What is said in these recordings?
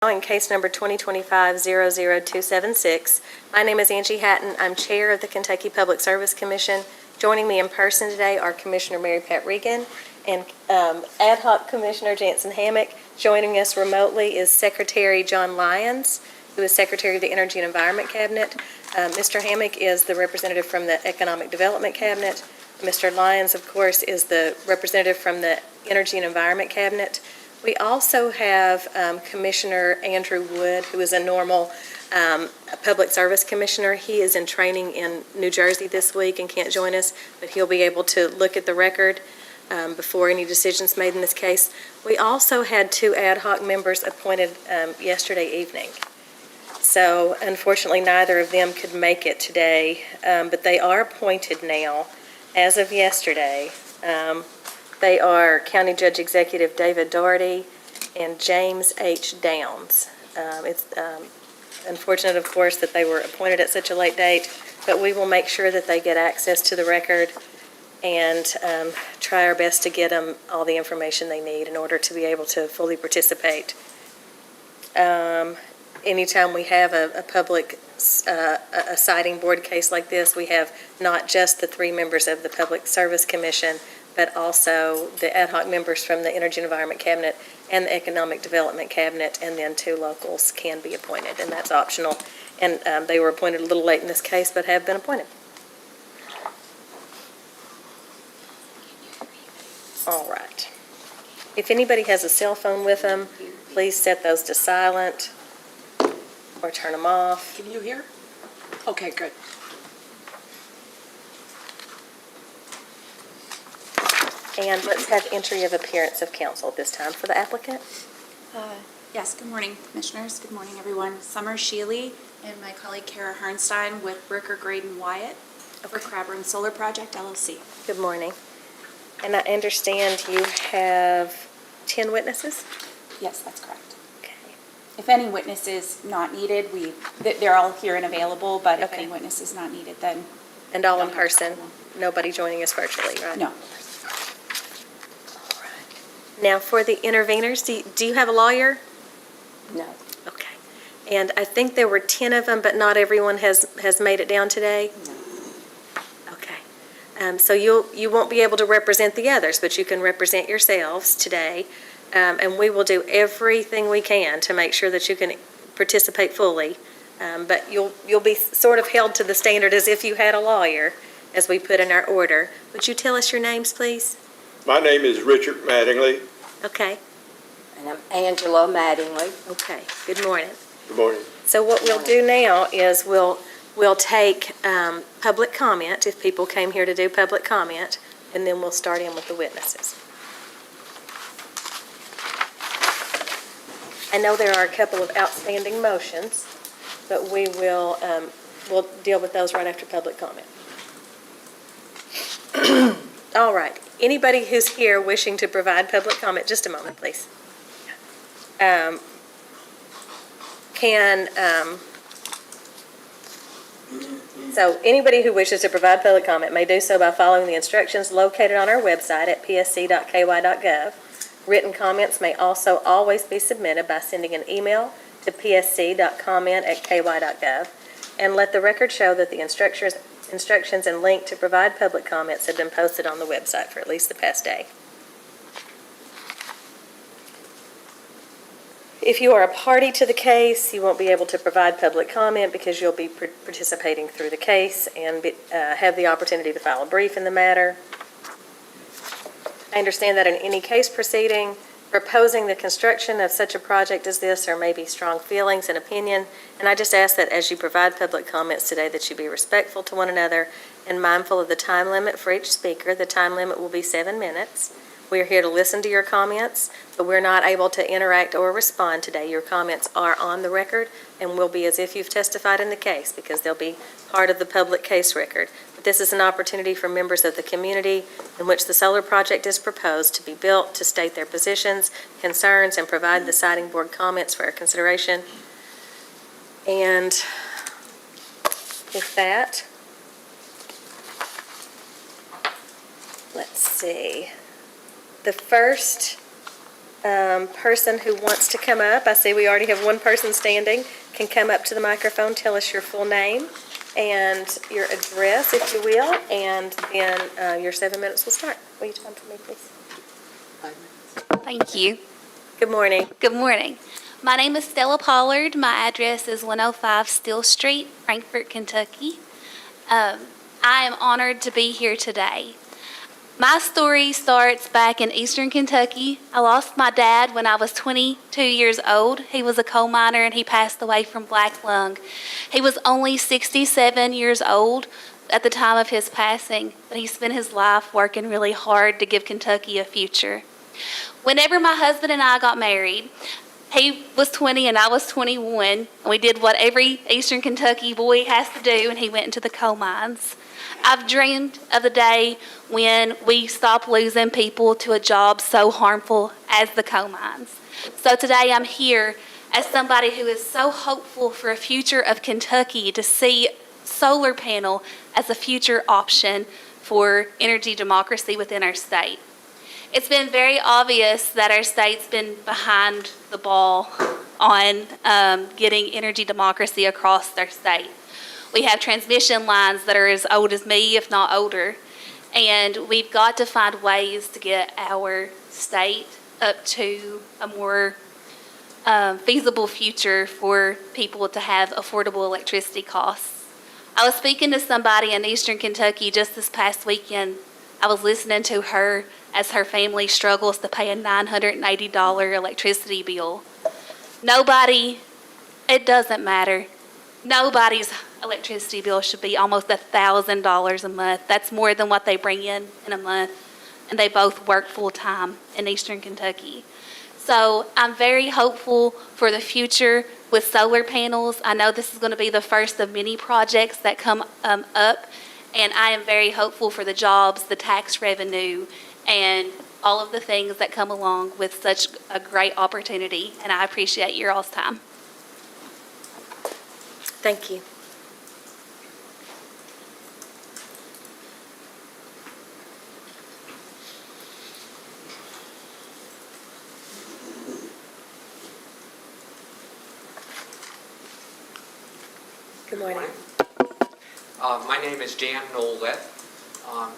In case number 2025-00276. My name is Angie Hatton. I'm Chair of the Kentucky Public Service Commission. Joining me in person today are Commissioner Mary Pat Regan and Ad hoc Commissioner Jansen Hammock. Joining us remotely is Secretary John Lyons, who is Secretary of the Energy and Environment Cabinet. Mr. Hammock is the representative from the Economic Development Cabinet. Mr. Lyons, of course, is the representative from the Energy and Environment Cabinet. We also have Commissioner Andrew Wood, who is a normal public service commissioner. He is in training in New Jersey this week and can't join us, but he'll be able to look at the record before any decisions made in this case. We also had two ad hoc members appointed yesterday evening. So unfortunately, neither of them could make it today, but they are appointed now as of yesterday. They are County Judge Executive David Doherty and James H. Downs. It's unfortunate, of course, that they were appointed at such a late date, but we will make sure that they get access to the record and try our best to get them all the information they need in order to be able to fully participate. Anytime we have a public a siting board case like this, we have not just the three members of the Public Service Commission, but also the ad hoc members from the Energy and Environment Cabinet and the Economic Development Cabinet, and then two locals can be appointed, and that's optional. And they were appointed a little late in this case, but have been appointed. All right. If anybody has a cell phone with them, please set those to silent or turn them off. Can you hear? Okay, good. And let's have entry of appearance of counsel at this time for the applicant. Yes, good morning, Commissioners. Good morning, everyone. Summer Shealy and my colleague Kara Harnstein with Bricker, Graydon, Wyatt for Run Solar LLC. Good morning. And I understand you have 10 witnesses? Yes, that's correct. Okay. If any witness is not needed, they're all here and available, but if Okay. any witness is not needed, then... And all in person? Nobody joining us virtually, right? No. Now, for the interveners, do you have a lawyer? No. Okay. And I think there were 10 of them, but not everyone has made it down today? No. Okay. So you won't be able to represent the others, but you can represent yourselves today. And we will do everything we can to make sure that you can participate fully. But you'll be sort of held to the standard as if you had a lawyer, as we put in our order. Would you tell us your names, please? My name is Richard Mattingly. Okay. And I'm Angela Mattingly. Okay. Good morning. Good morning. So what we'll do now is we'll take public comment, if people came here to do public comment, and then we'll start in with the witnesses. I know there are a couple of outstanding motions, but we'll deal with those right after public comment. All right. Anybody who's here wishing to provide public comment, just a moment, please. So anybody who wishes to provide public comment may do so by following the instructions located on our website at psc.ky.gov. Written comments may also always be submitted by sending an email to psc.comment@ky.gov. And let the record show that the instructions and link to provide public comments have been posted on the website for at least the past day. If you are a party to the case, you won't be able to provide public comment because you'll be participating through the case and have the opportunity to file a brief in the matter. I understand that in any case proceeding, proposing the construction of such a project as this, there may be strong feelings and opinion, and I just ask that as you provide public comments today that you be respectful to one another and mindful of the time limit for each speaker. The time limit will be 7 minutes. We are here to listen to your comments, but we're not able to interact or respond today. Your comments are on the record and will be as if you've testified in the case because they'll be part of the public case record. But this is an opportunity for members of the community in which the solar project is proposed to be built to state their positions, concerns, and provide the siting board comments for our consideration. And with that, let's see. The first person who wants to come up. I see we already have one person standing. Can come up to the microphone, tell us your full name and your address, if you will, and then your 7 minutes will start. Will you time for me, please? Thank you. Good morning. Good morning. My name is Stella Pollard. My address is 105 Steel Street, Frankfort, Kentucky. I am honored to be here today. My story starts back in eastern Kentucky. I lost my dad when I was 22 years old. He was a coal miner and he passed away from black lung. He was only 67 years old at the time of his passing, but he spent his life working really hard to give Kentucky a future. Whenever my husband and I got married, he was 20 and I was 21, and we did what every eastern Kentucky boy has to do, and he went into the coal mines. I've dreamed of the day when we stop losing people to a job so harmful as the coal mines. So today I'm here as somebody who is so hopeful for a future of Kentucky to see solar panel as a future option for energy democracy within our state. It's been very obvious that our state's been behind the ball on getting energy democracy across their state. We have transmission lines that are as old as me, if not older, and we've got to find ways to get our state up to a more feasible future for people to have affordable electricity costs. I was speaking to somebody in eastern Kentucky just this past weekend. I was listening to her as her family struggles to pay a $980 electricity bill. It doesn't matter. Nobody's electricity bill should be almost $1,000 a month. That's more than what they bring in a month. And they both work full-time in eastern Kentucky. So I'm very hopeful for the future with solar panels. I know this is going to be the first of many projects that come up. And I am very hopeful for the jobs, the tax revenue, and all of the things that come along with such a great opportunity. And I appreciate your all's time. Thank you. Good morning. My name is Dan Nolet. I'm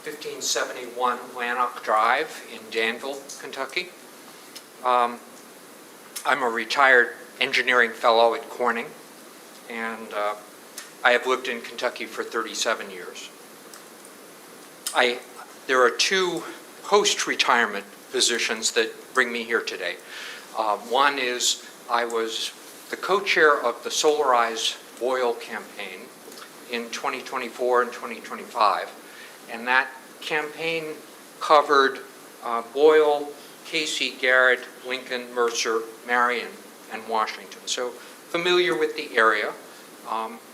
1571 Lanark Drive in Danville, Kentucky. I'm a retired engineering fellow at Corning, and I have lived in Kentucky for 37 years. There are two post-retirement positions that bring me here today. One is I was the co-chair of the Solarize Boyle campaign in 2024 and 2025, and that campaign covered Boyle, Casey, Garrett, Lincoln, Mercer, Marion, and Washington. So familiar with the area.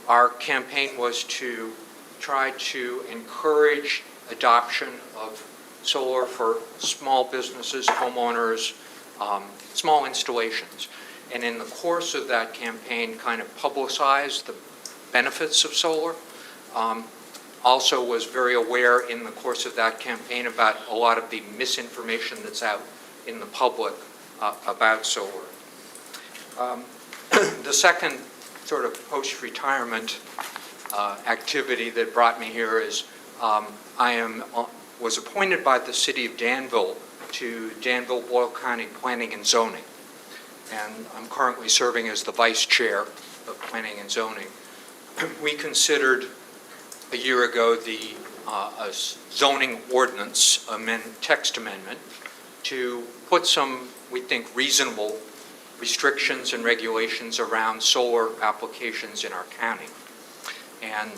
Our campaign was to try to encourage adoption of solar for small businesses, homeowners, small installations. And in the course of that campaign, kind of publicized the benefits of solar. Also was very aware in the course of that campaign about a lot of the misinformation that's out in the public about solar. The second sort of post-retirement activity that brought me here is I was appointed by the city of Danville to Danville-Boyle County Planning and Zoning. And I'm currently serving as the vice chair of Planning and Zoning. We considered a year ago a zoning ordinance text amendment to put some, we think, reasonable restrictions and regulations around solar applications in our county. And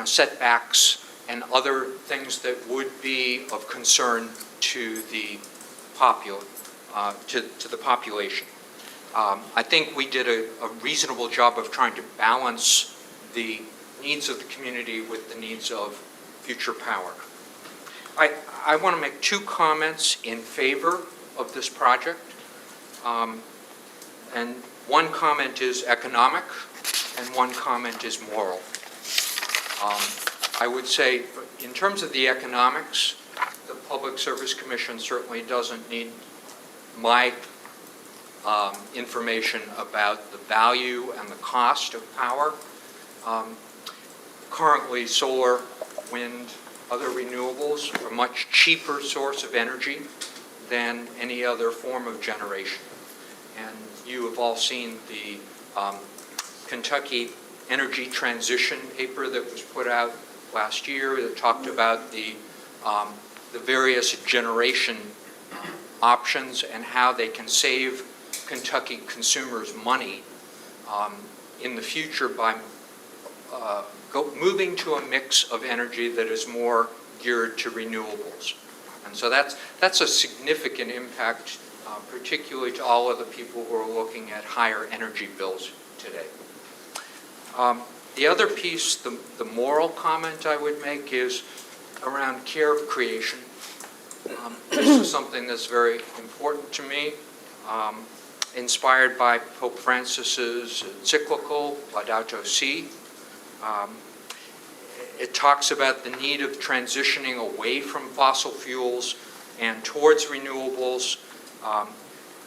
setbacks and other things that would be of concern to the population. I think we did a reasonable job of trying to balance the needs of the community with the needs of future power. I want to make two comments in favor of this project. And one comment is economic, and one comment is moral. I would say, in terms of the economics, the Public Service Commission certainly doesn't need my information about the value and the cost of power. Currently, solar, wind, other renewables are a much cheaper source of energy than any other form of generation. And you have all seen the Kentucky Energy Transition paper that was put out last year that talked about the various generation options and how they can save Kentucky consumers money in the future by moving to a mix of energy that is more geared to renewables. And so that's a significant impact, particularly to all of the people who are looking at higher energy bills today. The other piece, the moral comment I would make is around care of creation. This is something that's very important to me, inspired by Pope Francis's encyclical Laudato Si. It talks about the need of transitioning away from fossil fuels and towards renewables.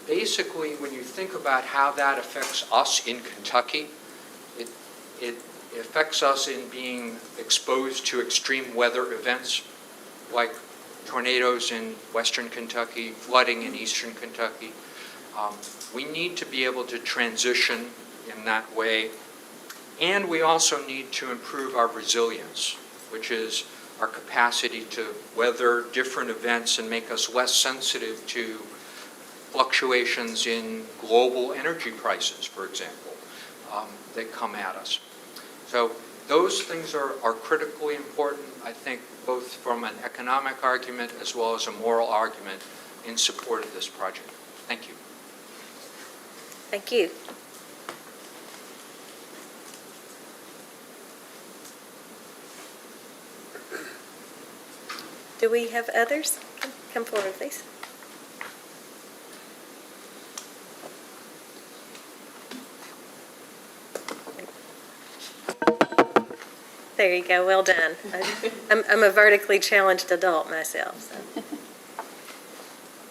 Basically, when you think about how that affects us in Kentucky, it affects us in being exposed to extreme weather events like tornadoes in western Kentucky, flooding in eastern Kentucky. We need to be able to transition in that way. And we also need to improve our resilience, which is our capacity to weather different events and make us less sensitive to fluctuations in global energy prices, for example, that come at us. So those things are critically important, I think, both from an economic argument as well as a moral argument in support of this project. Thank you. Thank you. Do we have others? Come forward, please. There you go, well done. I'm a vertically challenged adult myself, so.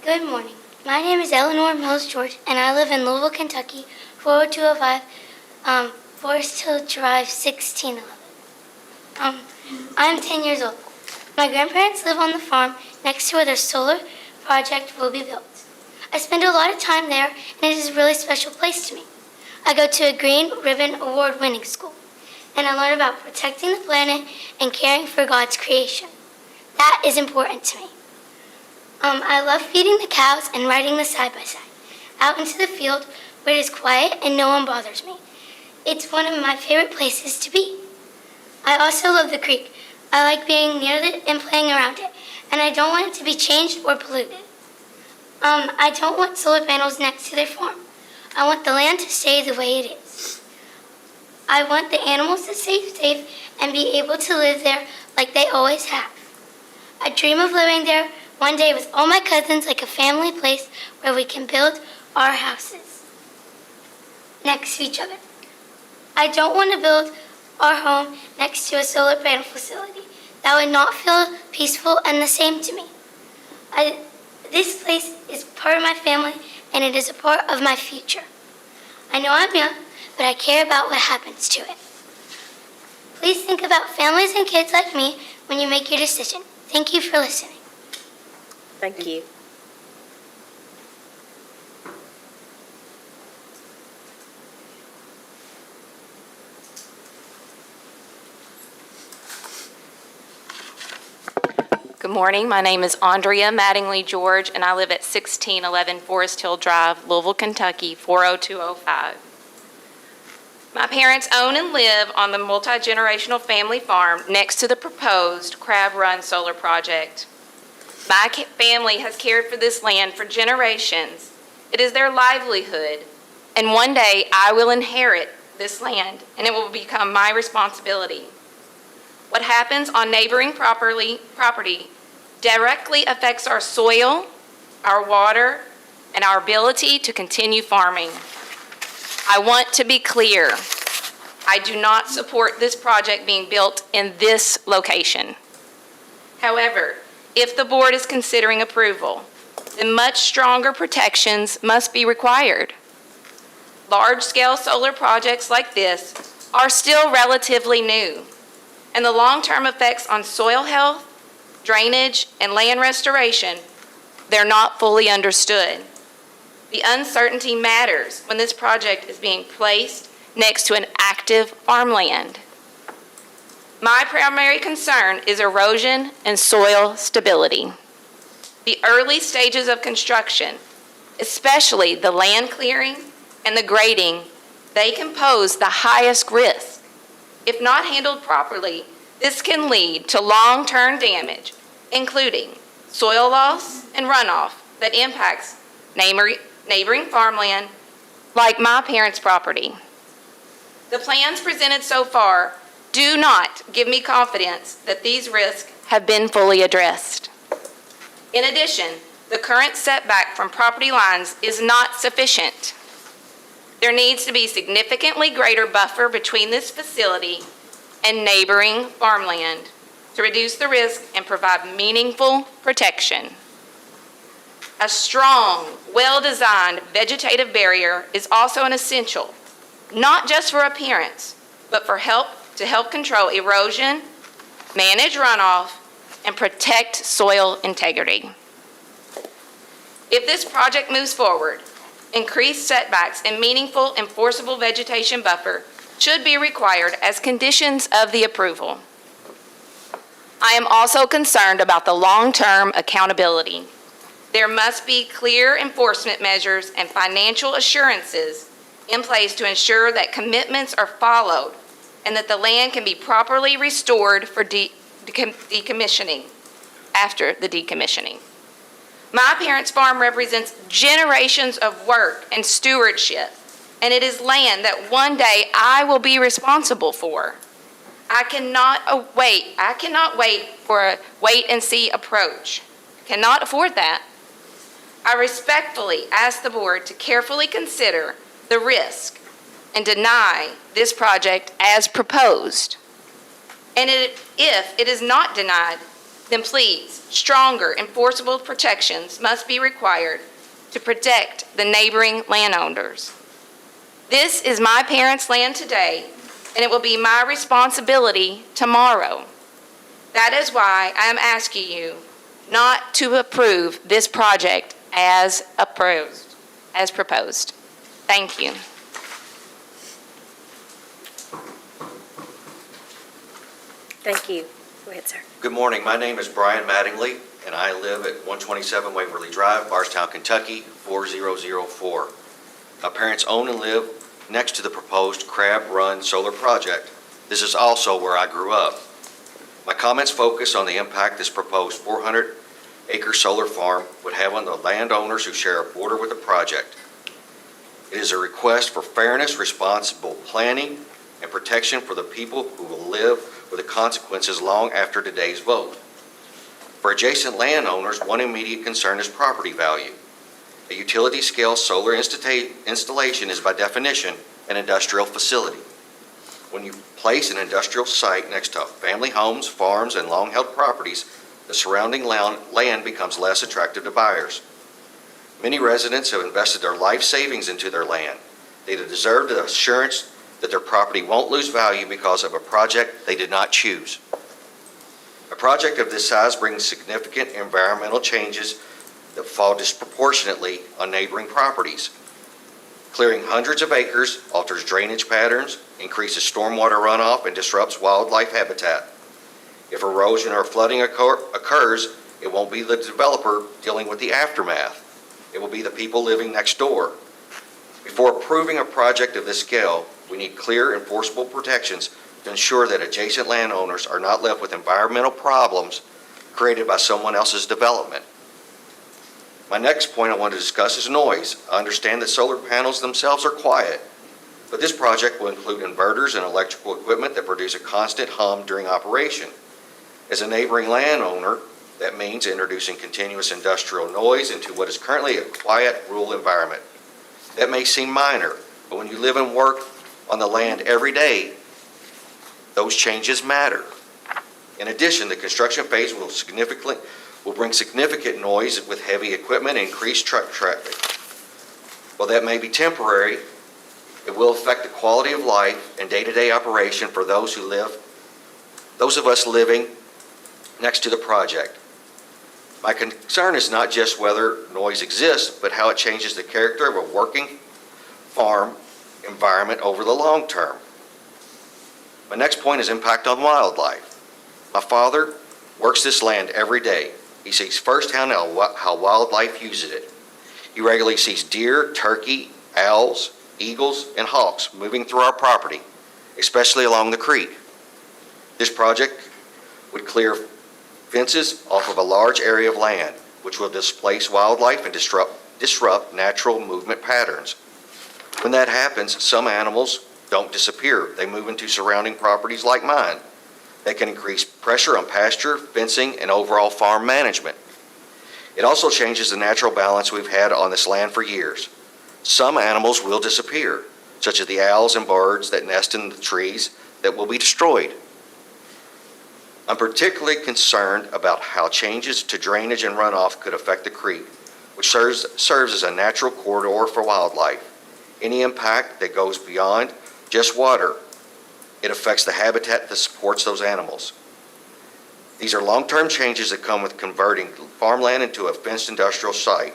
Good morning. My name is Eleanor Mills George, and I live in Louisville, Kentucky, 40205, Forest Hill Drive, 1611. I'm 10 years old. My grandparents live on the farm next to where their solar project will be built. I spend a lot of time there, and it is a really special place to me. I go to a Green Ribbon Award-winning school, and I learn about protecting the planet and caring for God's creation. That is important to me. I love feeding the cows and riding the side-by-side out into the field where it is quiet and no one bothers me. It's one of my favorite places to be. I also love the creek. I like being near it and playing around it, and I don't want it to be changed or polluted. I don't want solar panels next to their farm. I want the land to stay the way it is. I want the animals to stay safe and be able to live there like they always have. I dream of living there one day with all my cousins, like a family place where we can build our houses next to each other. I don't want to build our home next to a solar panel facility. That would not feel peaceful and the same to me. This place is part of my family, and it is a part of my future. I know I'm young, but I care about what happens to it. Please think about families and kids like me when you make your decision. Thank you for listening. Thank you. Good morning. My name is Andrea Mattingly George, and I live at 1611 Forest Hill Drive, Louisville, Kentucky, 40205. My parents own and live on the multi-generational family farm next to the proposed Crab Run Solar Project. My family has cared for this land for generations. It is their livelihood, and one day I will inherit this land, and it will become my responsibility. What happens on neighboring property directly affects our soil, our water, and our ability to continue farming. I want to be clear. I do not support this project being built in this location. However, if the board is considering approval, then much stronger protections must be required. Large-scale solar projects like this are still relatively new, and the long-term effects on soil health, drainage, and land restoration, they're not fully understood. The uncertainty matters when this project is being placed next to an active farmland. My primary concern is erosion and soil stability. The early stages of construction, especially the land clearing and the grading, they can pose the highest risk. If not handled properly, this can lead to long-term damage, including soil loss and runoff that impacts neighboring farmland like my parents' property. The plans presented so far do not give me confidence that these risks have been fully addressed. In addition, the current setback from property lines is not sufficient. There needs to be significantly greater buffer between this facility and neighboring farmland to reduce the risk and provide meaningful protection. A strong, well-designed vegetative barrier is also an essential, not just for appearance, but to help control erosion, manage runoff, and protect soil integrity. If this project moves forward, increased setbacks and meaningful enforceable vegetation buffer should be required as conditions of the approval. I am also concerned about the long-term accountability. There must be clear enforcement measures and financial assurances in place to ensure that commitments are followed and that the land can be properly restored for decommissioning, after the decommissioning. My parents' farm represents generations of work and stewardship, and it is land that one day I will be responsible for. I cannot wait for a wait-and-see approach. Cannot afford that. I respectfully ask the board to carefully consider the risk and deny this project as proposed. And if it is not denied, then please, stronger enforceable protections must be required to protect the neighboring landowners. This is my parents' land today, and it will be my responsibility tomorrow. That is why I am asking you not to approve this project as proposed. Thank you. Thank you. Go ahead, sir. Good morning. My name is Brian Mattingly, and I live at 127 Waverly Drive, Bardstown, Kentucky, 4004. My parents own and live next to the proposed Crab Run Solar Project. This is also where I grew up. My comments focus on the impact this proposed 400-acre solar farm would have on the landowners who share a border with the project. It is a request for fairness, responsible planning, and protection for the people who will live with the consequences long after today's vote. For adjacent landowners, one immediate concern is property value. A utility-scale solar installation is by definition an industrial facility. When you place an industrial site next to family homes, farms, and long-held properties, the surrounding land becomes less attractive to buyers. Many residents have invested their life savings into their land. They deserve the assurance that their property won't lose value because of a project they did not choose. A project of this size brings significant environmental changes that fall disproportionately on neighboring properties. Clearing hundreds of acres alters drainage patterns, increases stormwater runoff, and disrupts wildlife habitat. If erosion or flooding occurs, it won't be the developer dealing with the aftermath. It will be the people living next door. Before approving a project of this scale, we need clear enforceable protections to ensure that adjacent landowners are not left with environmental problems created by someone else's development. My next point I want to discuss is noise. I understand that solar panels themselves are quiet, but this project will include inverters and electrical equipment that produce a constant hum during operation. As a neighboring landowner, that means introducing continuous industrial noise into what is currently a quiet rural environment. That may seem minor, but when you live and work on the land every day, those changes matter. In addition, the construction phase will bring significant noise with heavy equipment and increased truck traffic. While that may be temporary, it will affect the quality of life and day-to-day operation for those of us living next to the project. My concern is not just whether noise exists, but how it changes the character of a working farm environment over the long term. My next point is impact on wildlife. My father works this land every day. He sees firsthand how wildlife uses it. He regularly sees deer, turkey, owls, eagles, and hawks moving through our property, especially along the creek. This project would clear fences off of a large area of land, which will displace wildlife and disrupt natural movement patterns. When that happens, some animals don't disappear. They move into surrounding properties like mine. They can increase pressure on pasture, fencing, and overall farm management. It also changes the natural balance we've had on this land for years. Some animals will disappear, such as the owls and birds that nest in the trees that will be destroyed. I'm particularly concerned about how changes to drainage and runoff could affect the creek, which serves as a natural corridor for wildlife. Any impact that goes beyond just water, it affects the habitat that supports those animals. These are long-term changes that come with converting farmland into a fenced industrial site,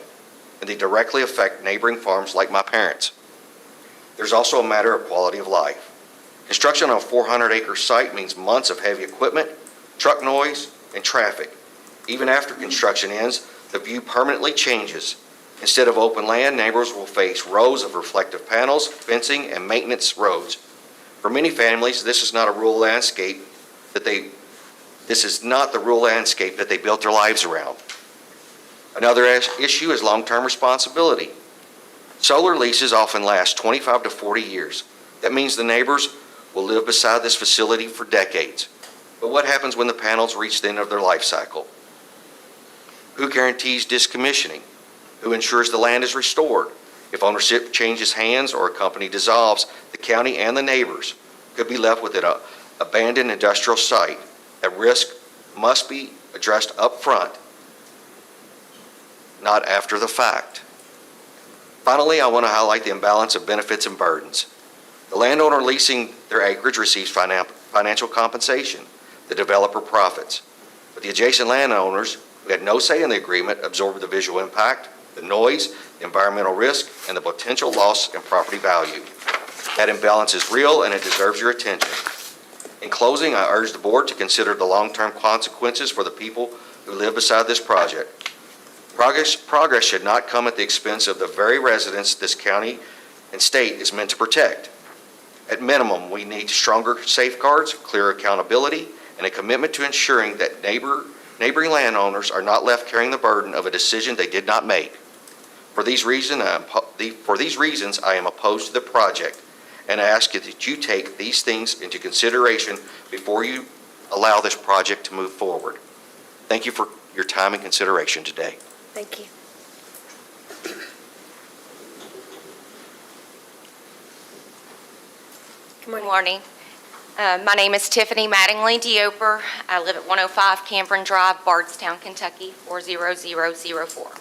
and they directly affect neighboring farms like my parents'. There's also a matter of quality of life. Construction on a 400-acre site means months of heavy equipment, truck noise, and traffic. Even after construction ends, the view permanently changes. Instead of open land, neighbors will face rows of reflective panels, fencing, and maintenance roads. For many families, this is not the rural landscape that they built their lives around. Another issue is long-term responsibility. Solar leases often last 25 to 40 years. That means the neighbors will live beside this facility for decades. But what happens when the panels reach the end of their life cycle? Who guarantees decommissioning? Who ensures the land is restored? If ownership changes hands or a company dissolves, the county and the neighbors could be left with an abandoned industrial site. That risk must be addressed up front, not after the fact. Finally, I want to highlight the imbalance of benefits and burdens. The landowner leasing their acreage receives financial compensation. The developer profits. But the adjacent landowners, who had no say in the agreement, absorb the visual impact, the noise, the environmental risk, and the potential loss in property value. That imbalance is real and it deserves your attention. In closing, I urge the board to consider the long-term consequences for the people who live beside this project. Progress should not come at the expense of the very residents this county and state is meant to protect. At minimum, we need stronger safeguards, clear accountability, and a commitment to ensuring that neighboring landowners are not left carrying the burden of a decision they did not make. For these reasons, I am opposed to the project, and I ask that you take these things into consideration before you allow this project to move forward. Thank you for your time and consideration today. Thank you. Good morning. Good morning. My name is Tiffany Mattingly Dioper. I live at 105 Cameron Drive, Bardstown, Kentucky, 40004.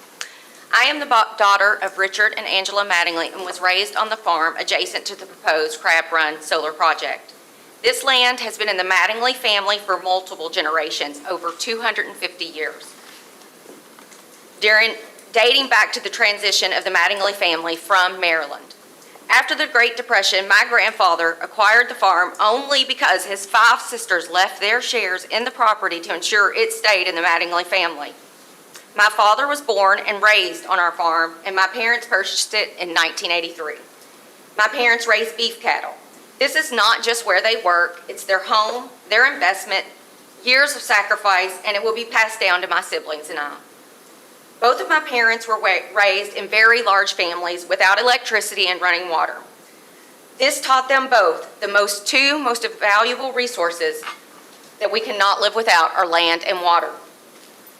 I am the daughter of Richard and Angela Mattingly and was raised on the farm adjacent to the proposed Crab Run solar project. This land has been in the Mattingly family for multiple generations, over 250 years. Dating back to the transition of the Mattingly family from Maryland. After the Great Depression, my grandfather acquired the farm only because his 5 sisters left their shares in the property to ensure it stayed in the Mattingly family. My father was born and raised on our farm, and my parents purchased it in 1983. My parents raised beef cattle. This is not just where they work, it's their home, their investment, years of sacrifice, and it will be passed down to my siblings and I. Both of my parents were raised in very large families without electricity and running water. This taught them both the two most valuable resources that we cannot live without are land and water.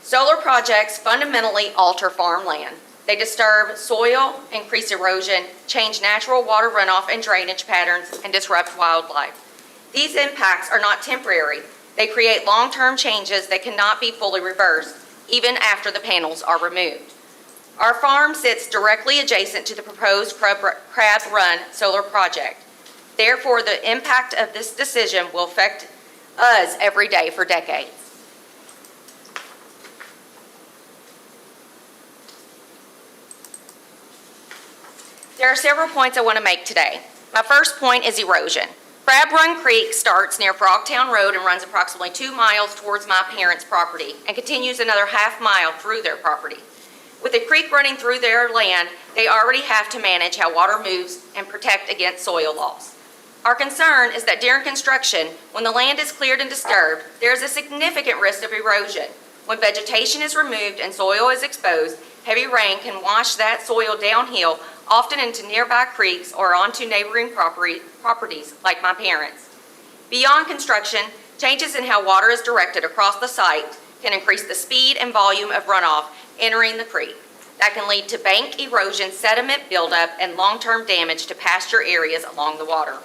Solar projects fundamentally alter farmland. They disturb soil, increase erosion, change natural water runoff and drainage patterns, and disrupt wildlife. These impacts are not temporary. They create long-term changes that cannot be fully reversed, even after the panels are removed. Our farm sits directly adjacent to the proposed Crab Run solar project. Therefore, the impact of this decision will affect us every day for decades. There are several points I want to make today. My first point is erosion. Crab Run Creek starts near Frogtown Road and runs approximately 2 miles towards my parents' property and continues another half-mile through their property. With the creek running through their land, they already have to manage how water moves and protect against soil loss. Our concern is that during construction, when the land is cleared and disturbed, there is a significant risk of erosion. When vegetation is removed and soil is exposed, heavy rain can wash that soil downhill, often into nearby creeks or onto neighboring properties like my parents. Beyond construction, changes in how water is directed across the site can increase the speed and volume of runoff entering the creek. That can lead to bank erosion, sediment buildup, and long-term damage to pasture areas along the water.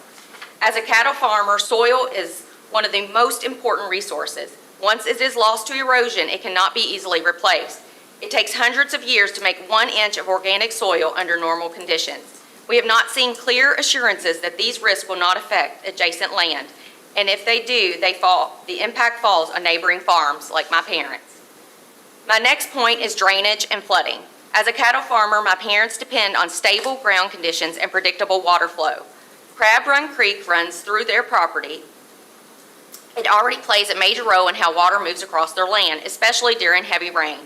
As a cattle farmer, soil is one of the most important resources. Once it is lost to erosion, it cannot be easily replaced. It takes hundreds of years to make 1 inch of organic soil under normal conditions. We have not seen clear assurances that these risks will not affect adjacent land, and if they do, the impact falls on neighboring farms like my parents. My next point is drainage and flooding. As a cattle farmer, my parents depend on stable ground conditions and predictable water flow. Crab Run Creek runs through their property. It already plays a major role in how water moves across their land, especially during heavy rain.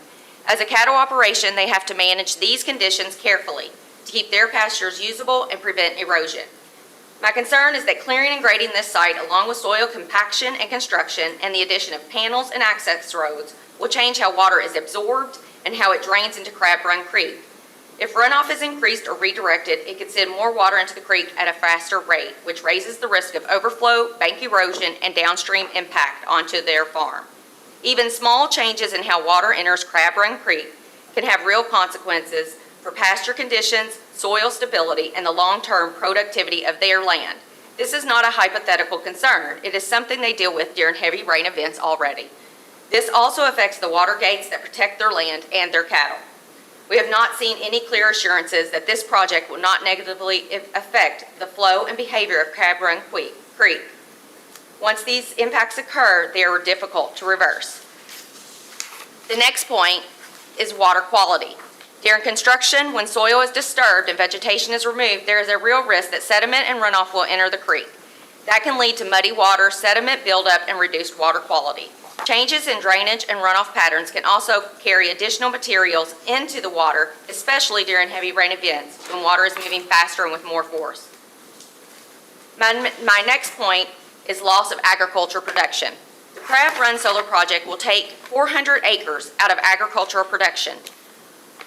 As a cattle operation, they have to manage these conditions carefully to keep their pastures usable and prevent erosion. My concern is that clearing and grading this site, along with soil compaction and construction and the addition of panels and access roads, will change how water is absorbed and how it drains into Crab Run Creek. If runoff is increased or redirected, it could send more water into the creek at a faster rate, which raises the risk of overflow, bank erosion, and downstream impact onto their farm. Even small changes in how water enters Crab Run Creek can have real consequences for pasture conditions, soil stability, and the long-term productivity of their land. This is not a hypothetical concern. It is something they deal with during heavy rain events already. This also affects the water gates that protect their land and their cattle. We have not seen any clear assurances that this project will not negatively affect the flow and behavior of Crab Run Creek. Once these impacts occur, they are difficult to reverse. The next point is water quality. During construction, when soil is disturbed and vegetation is removed, there is a real risk that sediment and runoff will enter the creek. That can lead to muddy water, sediment buildup, and reduced water quality. Changes in drainage and runoff patterns can also carry additional materials into the water, especially during heavy rain events when water is moving faster and with more force. My next point is loss of agriculture production. The Crab Run Solar Project will take 400 acres out of agricultural production.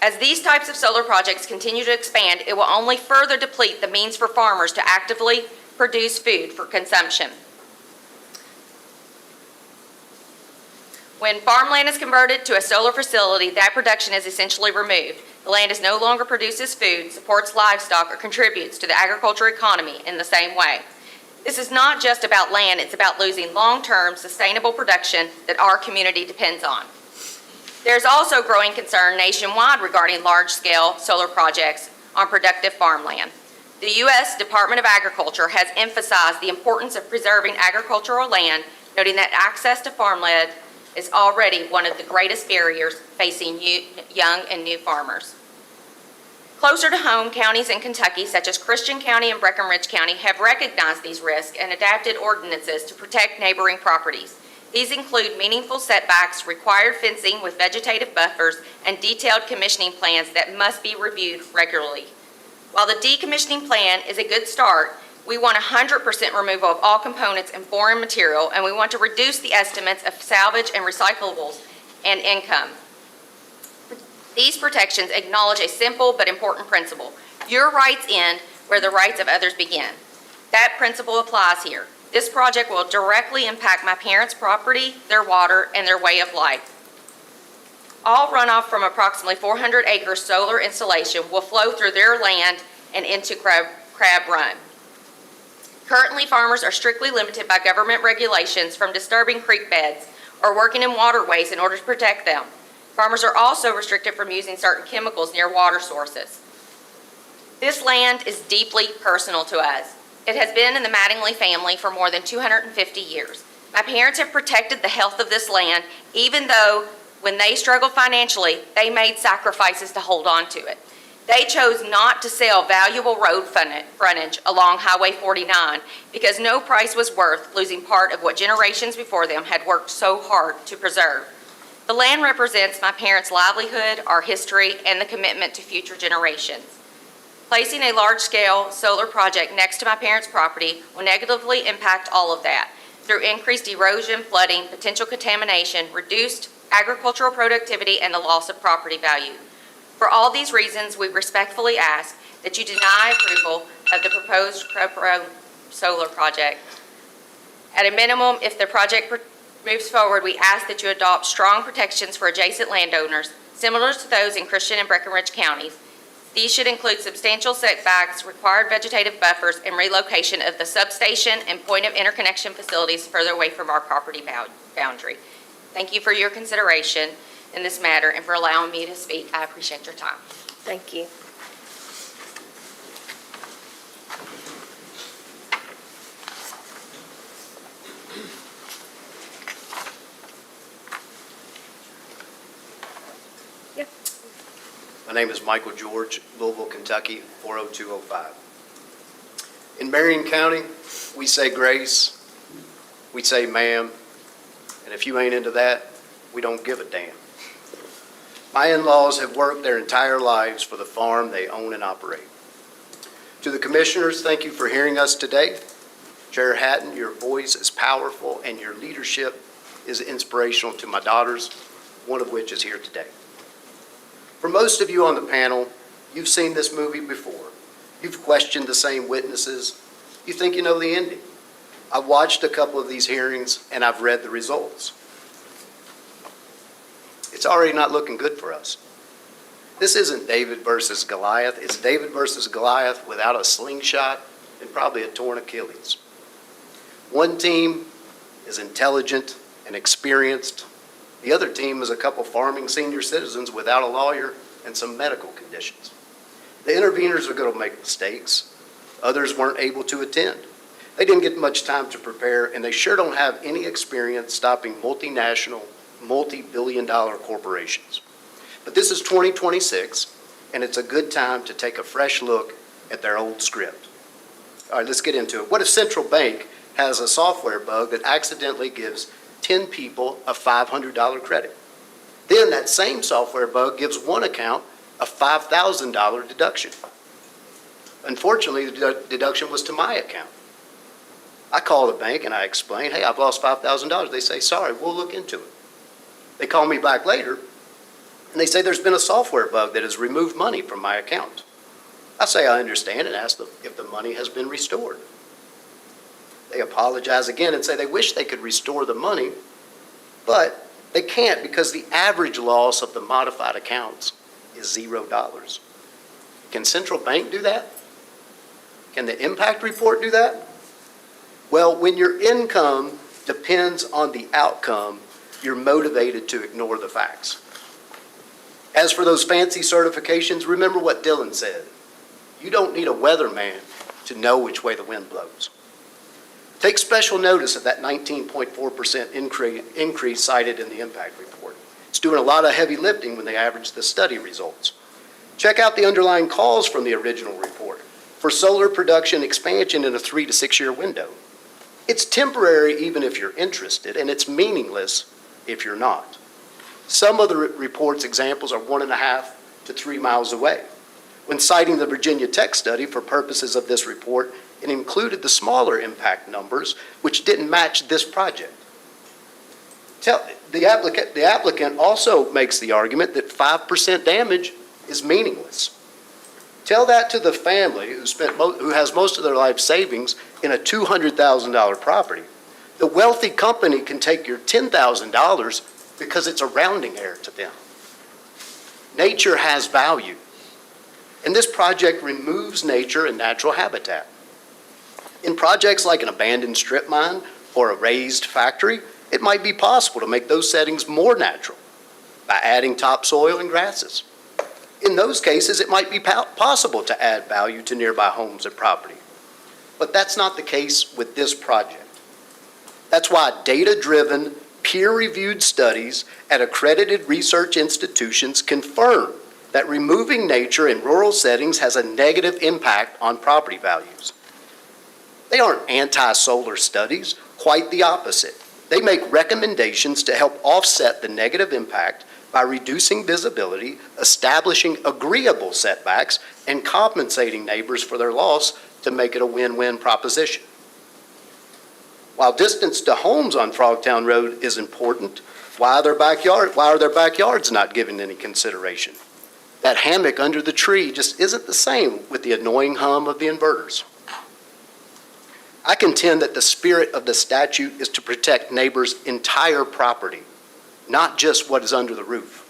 As these types of solar projects continue to expand, it will only further deplete the means for farmers to actively produce food for consumption. When farmland is converted to a solar facility, that production is essentially removed. The land no longer produces food, supports livestock, or contributes to the agriculture economy in the same way. This is not just about land, it's about losing long-term sustainable production that our community depends on. There's also growing concern nationwide regarding large-scale solar projects on productive farmland. The U.S. Department of Agriculture has emphasized the importance of preserving agricultural land, noting that access to farmland is already one of the greatest barriers facing young and new farmers. Closer to home, counties in Kentucky, such as Christian County and Breckinridge County, have recognized these risks and adapted ordinances to protect neighboring properties. These include meaningful setbacks, required fencing with vegetative buffers, and detailed commissioning plans that must be reviewed regularly. While the decommissioning plan is a good start, we want 100% removal of all components and foreign material, and we want to reduce the estimates of salvage and recyclables and income. These protections acknowledge a simple but important principle. Your rights end where the rights of others begin. That principle applies here. This project will directly impact my parents' property, their water, and their way of life. All runoff from approximately 400-acre solar installation will flow through their land and into Crab Run. Currently, farmers are strictly limited by government regulations from disturbing creek beds or working in waterways in order to protect them. Farmers are also restricted from using certain chemicals near water sources. This land is deeply personal to us. It has been in the Mattingly family for more than 250 years. My parents have protected the health of this land, even though when they struggled financially, they made sacrifices to hold on to it. They chose not to sell valuable road frontage along Highway 49 because no price was worth losing part of what generations before them had worked so hard to preserve. The land represents my parents' livelihood, our history, and the commitment to future generations. Placing a large-scale solar project next to my parents' property will negatively impact all of that through increased erosion, flooding, potential contamination, reduced agricultural productivity, and the loss of property value. For all these reasons, we respectfully ask that you deny approval of the proposed Crab Solar project. At a minimum, if the project moves forward, we ask that you adopt strong protections for adjacent landowners, similar to those in Christian and Breckinridge counties. These should include substantial setbacks, required vegetative buffers, and relocation of the substation and point of interconnection facilities further away from our property boundary. Thank you for your consideration in this matter and for allowing me to speak. I appreciate your time. Thank you. My name is Michael George, Louisville, Kentucky, 40205. In Marion County, we say grace, we say ma'am, and if you ain't into that, we don't give a damn. My in-laws have worked their entire lives for the farm they own and operate. To the commissioners, thank you for hearing us today. Chair Hatton, your voice is powerful and your leadership is inspirational to my daughters, one of which is here today. For most of you on the panel, you've seen this movie before. You've questioned the same witnesses. You think you know the ending. I've watched a couple of these hearings and I've read the results. It's already not looking good for us. This isn't David versus Goliath. It's David versus Goliath without a slingshot and probably a torn Achilles. One team is intelligent and experienced. The other team is a couple farming senior citizens without a lawyer and some medical conditions. The interveners are going to make mistakes. Others weren't able to attend. They didn't get much time to prepare, and they sure don't have any experience stopping multinational, multi-billion-dollar corporations. But this is 2026, and it's a good time to take a fresh look at their old script. All right, let's get into it. What if Central Bank has a software bug that accidentally gives 10 people a $500 credit? Then that same software bug gives one account a $5,000 deduction. Unfortunately, the deduction was to my account. I call the bank and I explain, hey, I've lost $5,000. They say, sorry, we'll look into it. They call me back later and they say there's been a software bug that has removed money from my account. I say I understand and ask them if the money has been restored. They apologize again and say they wish they could restore the money, but they can't because the average loss of the modified accounts is $0. Can Central Bank do that? Can the impact report do that? Well, when your income depends on the outcome, you're motivated to ignore the facts. As for those fancy certifications, remember what Dylan said. You don't need a weatherman to know which way the wind blows. Take special notice of that 19.4% increase cited in the impact report. It's doing a lot of heavy lifting when they average the study results. Check out the underlying calls from the original report for solar production expansion in a 3 to 6 year window. It's temporary even if you're interested, and it's meaningless if you're not. Some of the report's examples are 1.5 to 3 miles away. When citing the Virginia Tech study for purposes of this report, it included the smaller impact numbers, which didn't match this project. The applicant also makes the argument that 5% damage is meaningless. Tell that to the family who has most of their life savings in a $200,000 property. The wealthy company can take your $10,000 because it's a rounding error to them. Nature has value, and this project removes nature and natural habitat. In projects like an abandoned strip mine or a raised factory, it might be possible to make those settings more natural by adding topsoil and grasses. In those cases, it might be possible to add value to nearby homes and property. But that's not the case with this project. That's why data-driven, peer-reviewed studies at accredited research institutions confirm that removing nature in rural settings has a negative impact on property values. They aren't anti-solar studies, quite the opposite. They make recommendations to help offset the negative impact by reducing visibility, establishing agreeable setbacks, and compensating neighbors for their loss to make it a win-win proposition. While distance to homes on Frogtown Road is important, why are their backyards not given any consideration? That hammock under the tree just isn't the same with the annoying hum of the inverters. I contend that the spirit of the statute is to protect neighbors' entire property, not just what is under the roof.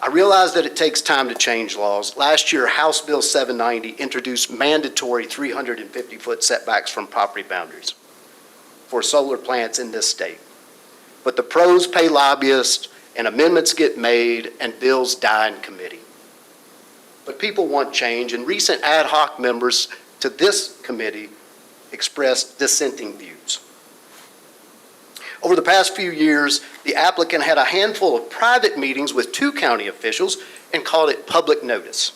I realize that it takes time to change laws. Last year, House Bill 790 introduced mandatory 350-foot setbacks from property boundaries for solar plants in this state. But the pros pay lobbyists, and amendments get made, and bills die in committee. But people want change, and recent ad hoc members to this committee expressed dissenting views. Over the past few years, the applicant had a handful of private meetings with 2 county officials and called it public notice.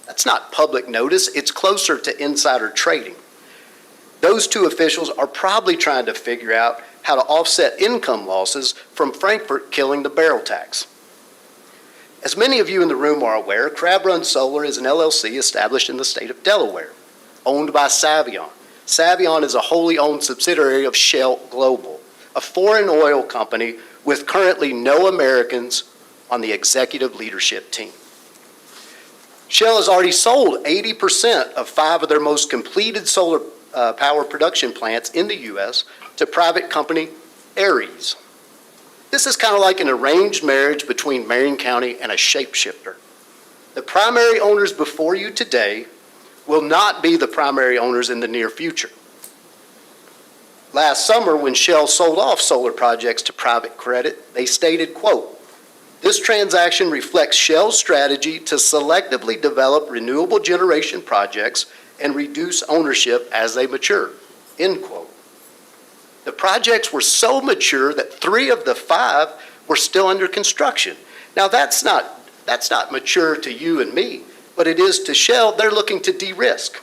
That's not public notice, it's closer to insider trading. Those 2 officials are probably trying to figure out how to offset income losses from Frankfurt killing the barrel tax. As many of you in the room are aware, Run Solar is an LLC established in the state of Delaware, owned by Savion. Savion is a wholly owned subsidiary of Shell Global, a foreign oil company with currently no Americans on the executive leadership team. Shell has already sold 80% of 5 of their most completed solar power production plants in the U.S. to private company Ares. This is kind of like an arranged marriage between Marion County and a shapeshifter. The primary owners before you today will not be the primary owners in the near future. Last summer, when Shell sold off solar projects to private credit, they stated, quote, "This transaction reflects Shell's strategy to selectively develop renewable generation projects and reduce ownership as they mature," end quote. The projects were so mature that 3 of the 5 were still under construction. Now that's not mature to you and me, but it is to Shell. They're looking to de-risk.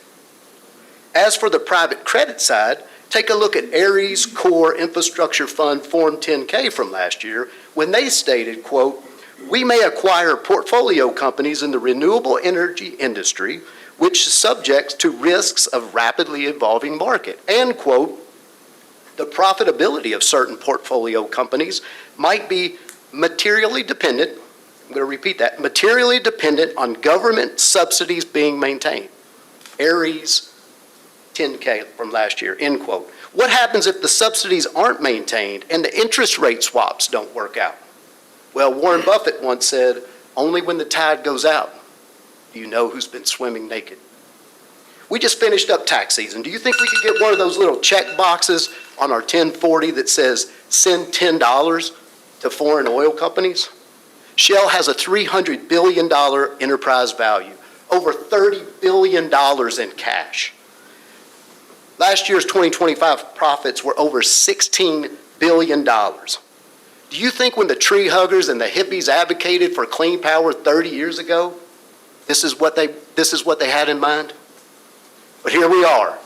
As for the private credit side, take a look at Ares Core Infrastructure Fund Form 10-K from last year when they stated, quote, "We may acquire portfolio companies in the renewable energy industry which is subject to risks of rapidly evolving market," and quote, "The profitability of certain portfolio companies might be materially dependent," I'm going to repeat that, "materially dependent on government subsidies being maintained." Ares 10K from last year, end quote. What happens if the subsidies aren't maintained and the interest rate swaps don't work out? Well, Warren Buffett once said, "Only when the tide goes out do you know who's been swimming naked." We just finished up tax season. Do you think we could get one of those little check boxes on our 1040 that says send $10 to foreign oil companies? Shell has a $300 billion enterprise value, over $30 billion in cash. Last year's 2025 profits were over $16 billion. Do you think when the tree huggers and the hippies advocated for clean power 30 years ago, this is what they had in mind? But here we are.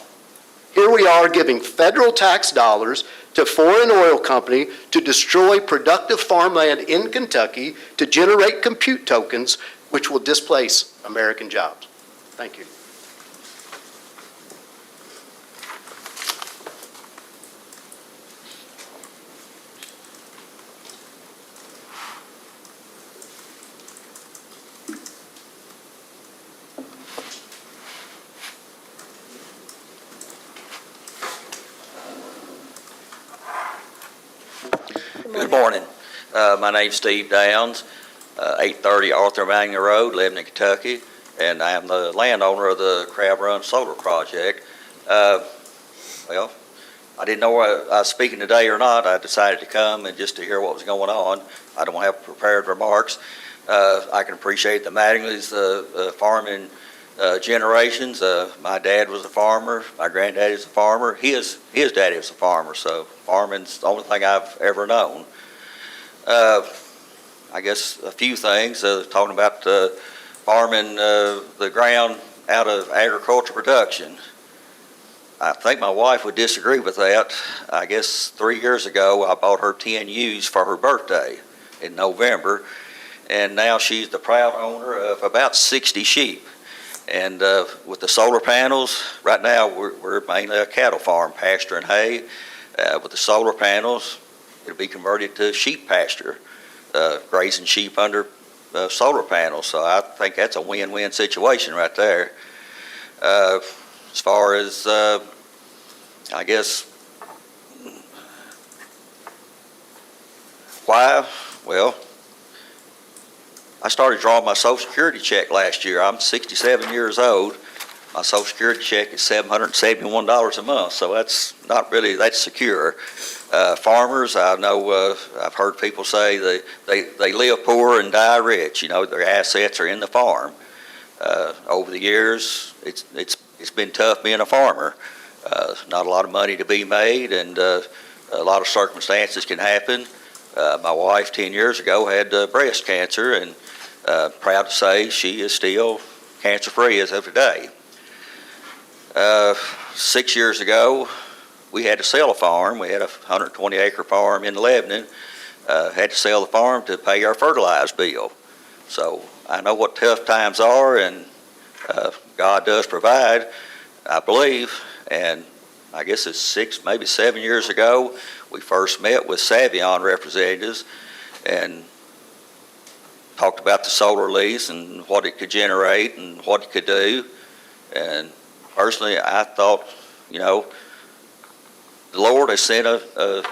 Here we are giving federal tax dollars to foreign oil company to destroy productive farmland in Kentucky to generate compute tokens which will displace American jobs. Thank you. Good morning. My name's Steve Downs, 830 Arthur Magna Road, Lebanon, Kentucky, and I am the landowner of the Crab Run Solar Project. Well, I didn't know I was speaking today or not. I decided to come and just to hear what was going on. I don't have prepared remarks. I can appreciate the Mattingly's farming generations. My dad was a farmer. My granddaddy's a farmer. His daddy was a farmer, so farming's the only thing I've ever known. I guess a few things, talking about farming the ground out of agricultural production. I think my wife would disagree with that. I guess 3 years ago, I bought her 10 ewes for her birthday in November, and now she's the proud owner of about 60 sheep. And with the solar panels, right now we're mainly a cattle farm, pasture and hay. With the solar panels, it'll be converted to sheep pasture, grazing sheep under solar panels. So I think that's a win-win situation right there. As far as, I guess, why? Well, I started drawing my Social Security check last year. I'm 67 years old. My Social Security check is $771 a month, so that's not really that secure. Farmers, I know, I've heard people say they live poor and die rich. You know, their assets are in the farm. Over the years, it's been tough being a farmer. Not a lot of money to be made, and a lot of circumstances can happen. My wife 10 years ago had breast cancer, and proud to say she is still cancer-free as of today. 6 years ago, we had to sell a farm. We had a 120-acre farm in Lebanon. Had to sell the farm to pay our fertilizer bill. So I know what tough times are, and God does provide, I believe. And I guess it's 6, maybe 7 years ago, we first met with Savion representatives and talked about the solar lease and what it could generate and what it could do. And personally, I thought, you know, the Lord has sent a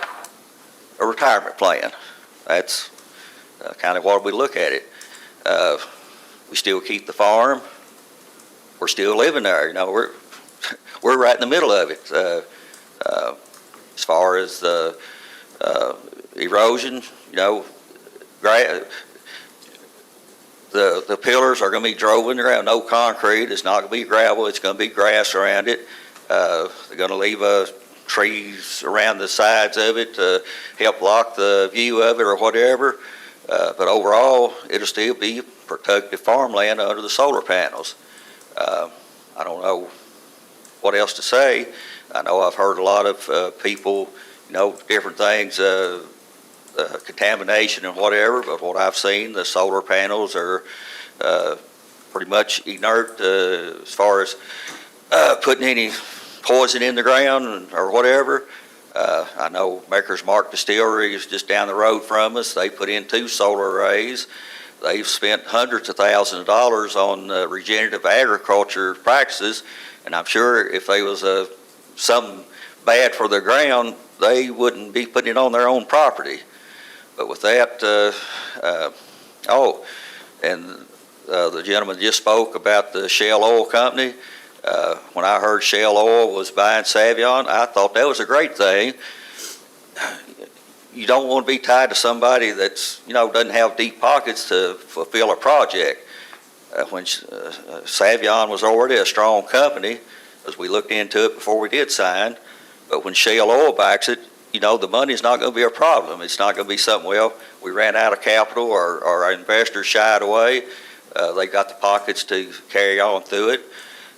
retirement plan. That's kind of what we look at it. We still keep the farm. We're still living there. You know, we're right in the middle of it. As far as the erosion, you know, the pillars are going to be drove in the ground. No concrete. It's not going to be gravel. It's going to be grass around it. They're going to leave trees around the sides of it to help block the view of it or whatever. But overall, it'll still be productive farmland under the solar panels. I don't know what else to say. I know I've heard a lot of people, you know, different things, contamination and whatever, but what I've seen, the solar panels are pretty much inert as far as putting any poison in the ground or whatever. I know Maker's Mark Distillery is just down the road from us. They put in 2 solar arrays. They've spent hundreds of thousands of dollars on regenerative agriculture practices, and I'm sure if there was something bad for the ground, they wouldn't be putting it on their own property. But with that, the gentleman just spoke about the Shell Oil Company. When I heard Shell Oil was buying Savion, I thought that was a great thing. You don't want to be tied to somebody that's, you know, doesn't have deep pockets to fulfill a project. When Savion was already a strong company, as we looked into it before we did sign, but when Shell Oil backs it, you know, the money's not going to be a problem. It's not going to be something, well, we ran out of capital or our investors shied away. They got the pockets to carry on through it.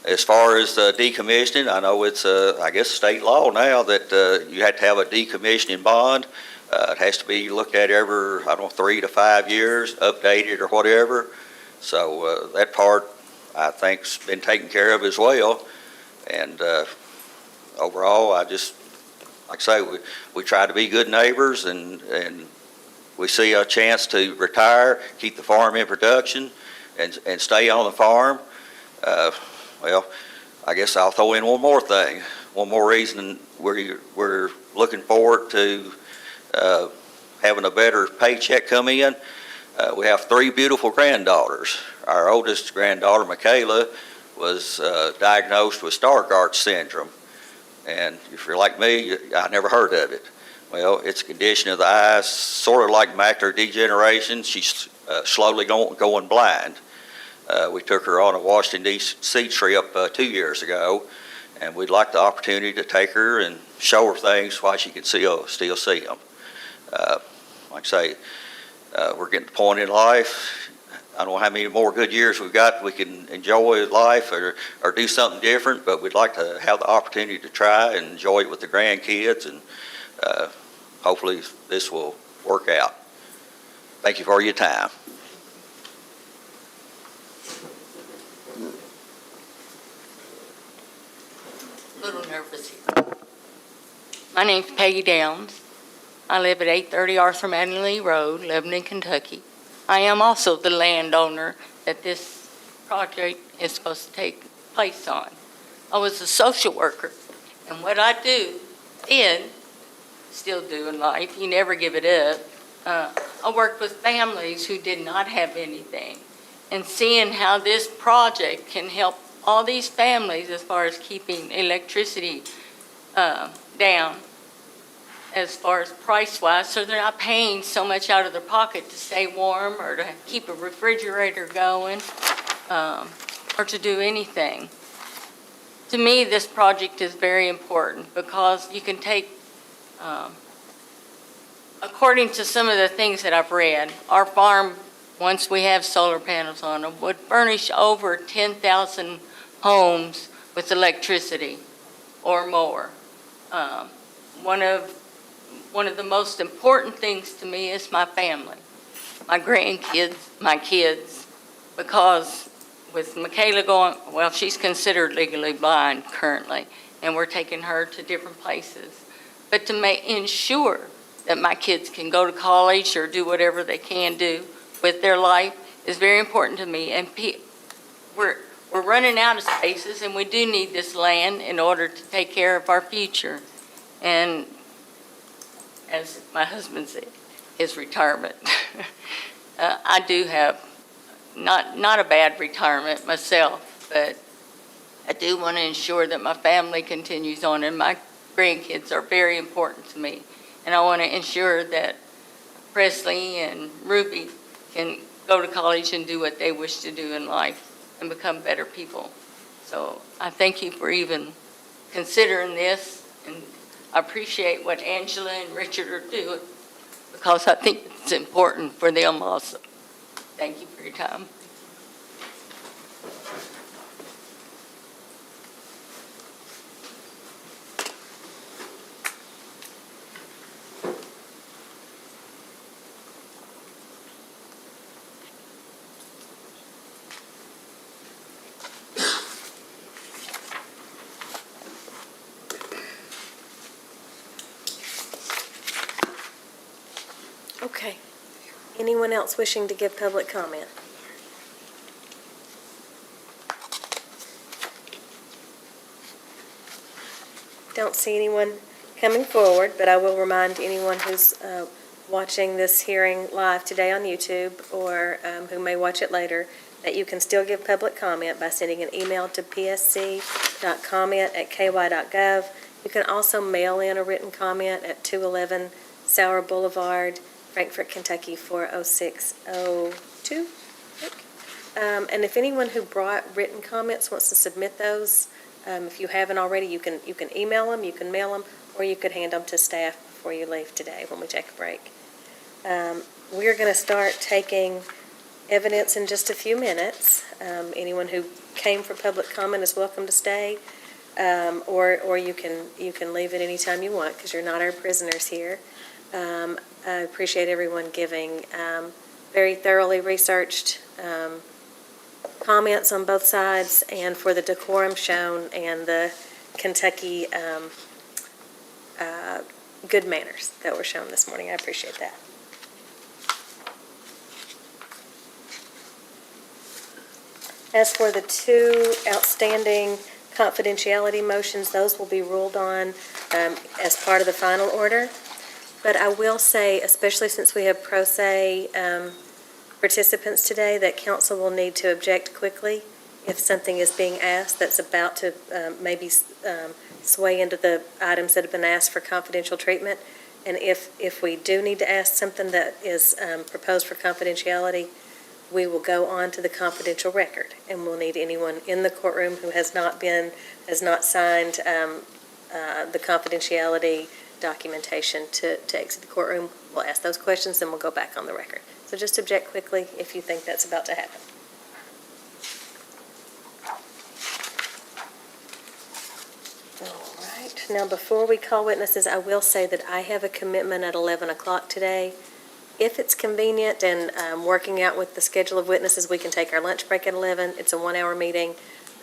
As far as decommissioning, I know it's, I guess, state law now that you have to have a decommissioning bond. It has to be looked at every, 3 to 5 years, updated or whatever. So that part, I think, has been taken care of as well. And overall, I just, like I say, we try to be good neighbors, and we see a chance to retire, keep the farm in production, and stay on the farm. Well, I guess I'll throw in one more thing. One more reason we're looking forward to having a better paycheck come in. We have 3 beautiful granddaughters. Our oldest granddaughter, Michaela, was diagnosed with Stargardt syndrome. And if you're like me, I never heard of it. Well, it's a condition of the eye, sort of like macular degeneration. She's slowly going blind. We took her on a Washington, D.C. trip 2 years ago, and we'd like the opportunity to take her and show her things while she can still see them. Like I say, we're getting to the point in life, I don't know how many more good years we've got, we can enjoy life or do something different, but we'd like to have the opportunity to try and enjoy it with the grandkids, and hopefully this will work out. Thank you for your time. A little nervous here. My name's Peggy Downs. I live at 830 Arthur Mattingly Road, Lebanon, Kentucky. I am also the landowner that this project is supposed to take place on. I was a social worker, and what I do then, still do in life, you never give it up. I worked with families who did not have anything, and seeing how this project can help all these families as far as keeping electricity down, as far as price-wise, so they're not paying so much out of their pocket to stay warm or to keep a refrigerator going or to do anything. To me, this project is very important because you can take, according to some of the things that I've read, our farm, once we have solar panels on them, would furnish over 10,000 homes with electricity or more. One of the most important things to me is my family, my grandkids, my kids, because with Michaela going, well, she's considered legally blind currently, and we're taking her to different places. But to ensure that my kids can go to college or do whatever they can do with their life is very important to me. And we're running out of spaces, and we do need this land in order to take care of our future. And as my husband said, his retirement. I do have not a bad retirement myself, but I do want to ensure that my family continues on, and my grandkids are very important to me. And I want to ensure that Presley and Ruby can go to college and do what they wish to do in life and become better people. So I thank you for even considering this, and I appreciate what Angela and Richard are doing because I think it's important for them also. Thank you for your time. Okay. Anyone else wishing to give public comment? Don't see anyone coming forward, but I will remind anyone who's watching this hearing live today on YouTube or who may watch it later that you can still give public comment by sending an email to psc.comment@ky.gov. You can also mail in a written comment at 211 Sauer Boulevard, Frankfort, Kentucky 40602. And if anyone who brought written comments wants to submit those, if you haven't already, you can email them, you can mail them, or you could hand them to staff before you leave today when we take a break. We're going to start taking evidence in just a few minutes. Anyone who came for public comment is welcome to stay, or you can leave at any time you want because you're not our prisoners here. I appreciate everyone giving very thoroughly researched comments on both sides, and for the decorum shown and the Kentucky good manners that were shown this morning. I appreciate that. As for the two outstanding confidentiality motions, those will be ruled on as part of the final order. But I will say, especially since we have pro se participants today, that council will need to object quickly if something is being asked that's about to maybe sway into the items that have been asked for confidential treatment. And if we do need to ask something that is proposed for confidentiality, we will go on to the confidential record, and we'll need anyone in the courtroom who has not signed the confidentiality documentation to exit the courtroom. We'll ask those questions, then we'll go back on the record. So just object quickly if you think that's about to happen. All right. Now, before we call witnesses, I will say that I have a commitment at 11 o'clock today. If it's convenient and working out with the schedule of witnesses, we can take our lunch break at 11. It's a 1-hour meeting.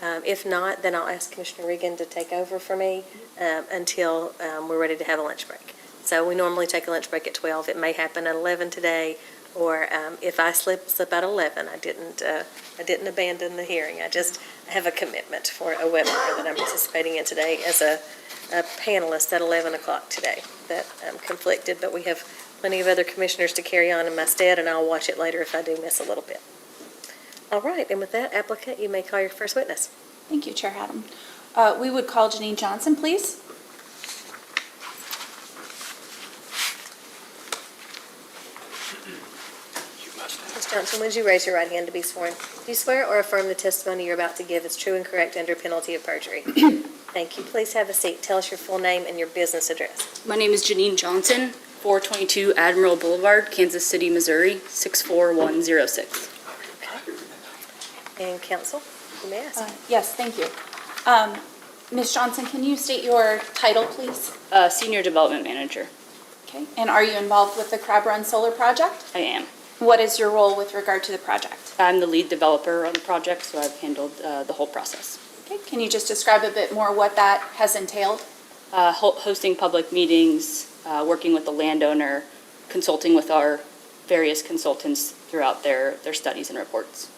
If not, then I'll ask Commissioner Regan to take over for me until we're ready to have a lunch break. So we normally take a lunch break at 12. It may happen at 11 today, or if I slip at 11, I didn't abandon the hearing. I just have a commitment for a webinar that I'm participating in today as a panelist at 11 o'clock today that conflicted, but we have plenty of other commissioners to carry on in my stead, and I'll watch it later if I do miss a little bit. All right, and with that, applicant, you may call your first witness. Thank you, Chair Haddam. We would call Janine Johnson, please. Ms. Johnson, would you raise your right hand to be sworn? Do you swear or affirm the testimony you're about to give is true and correct under penalty of perjury? Thank you. Please have a seat. Tell us your full name and your business address. My name is Janine Johnson, 422 Admiral Boulevard, Kansas City, Missouri, 64106. Okay. And counsel, you may ask. Yes, thank you. Ms. Johnson, can you state your title, please? Senior Development Manager. Okay. And are you involved with the Crab Run Solar project? I am. What is your role with regard to the project? I'm the lead developer on the project, so I've handled the whole process. Okay. Can you just describe a bit more what that has entailed? Hosting public meetings, working with the landowner, consulting with our various consultants throughout their studies and reports.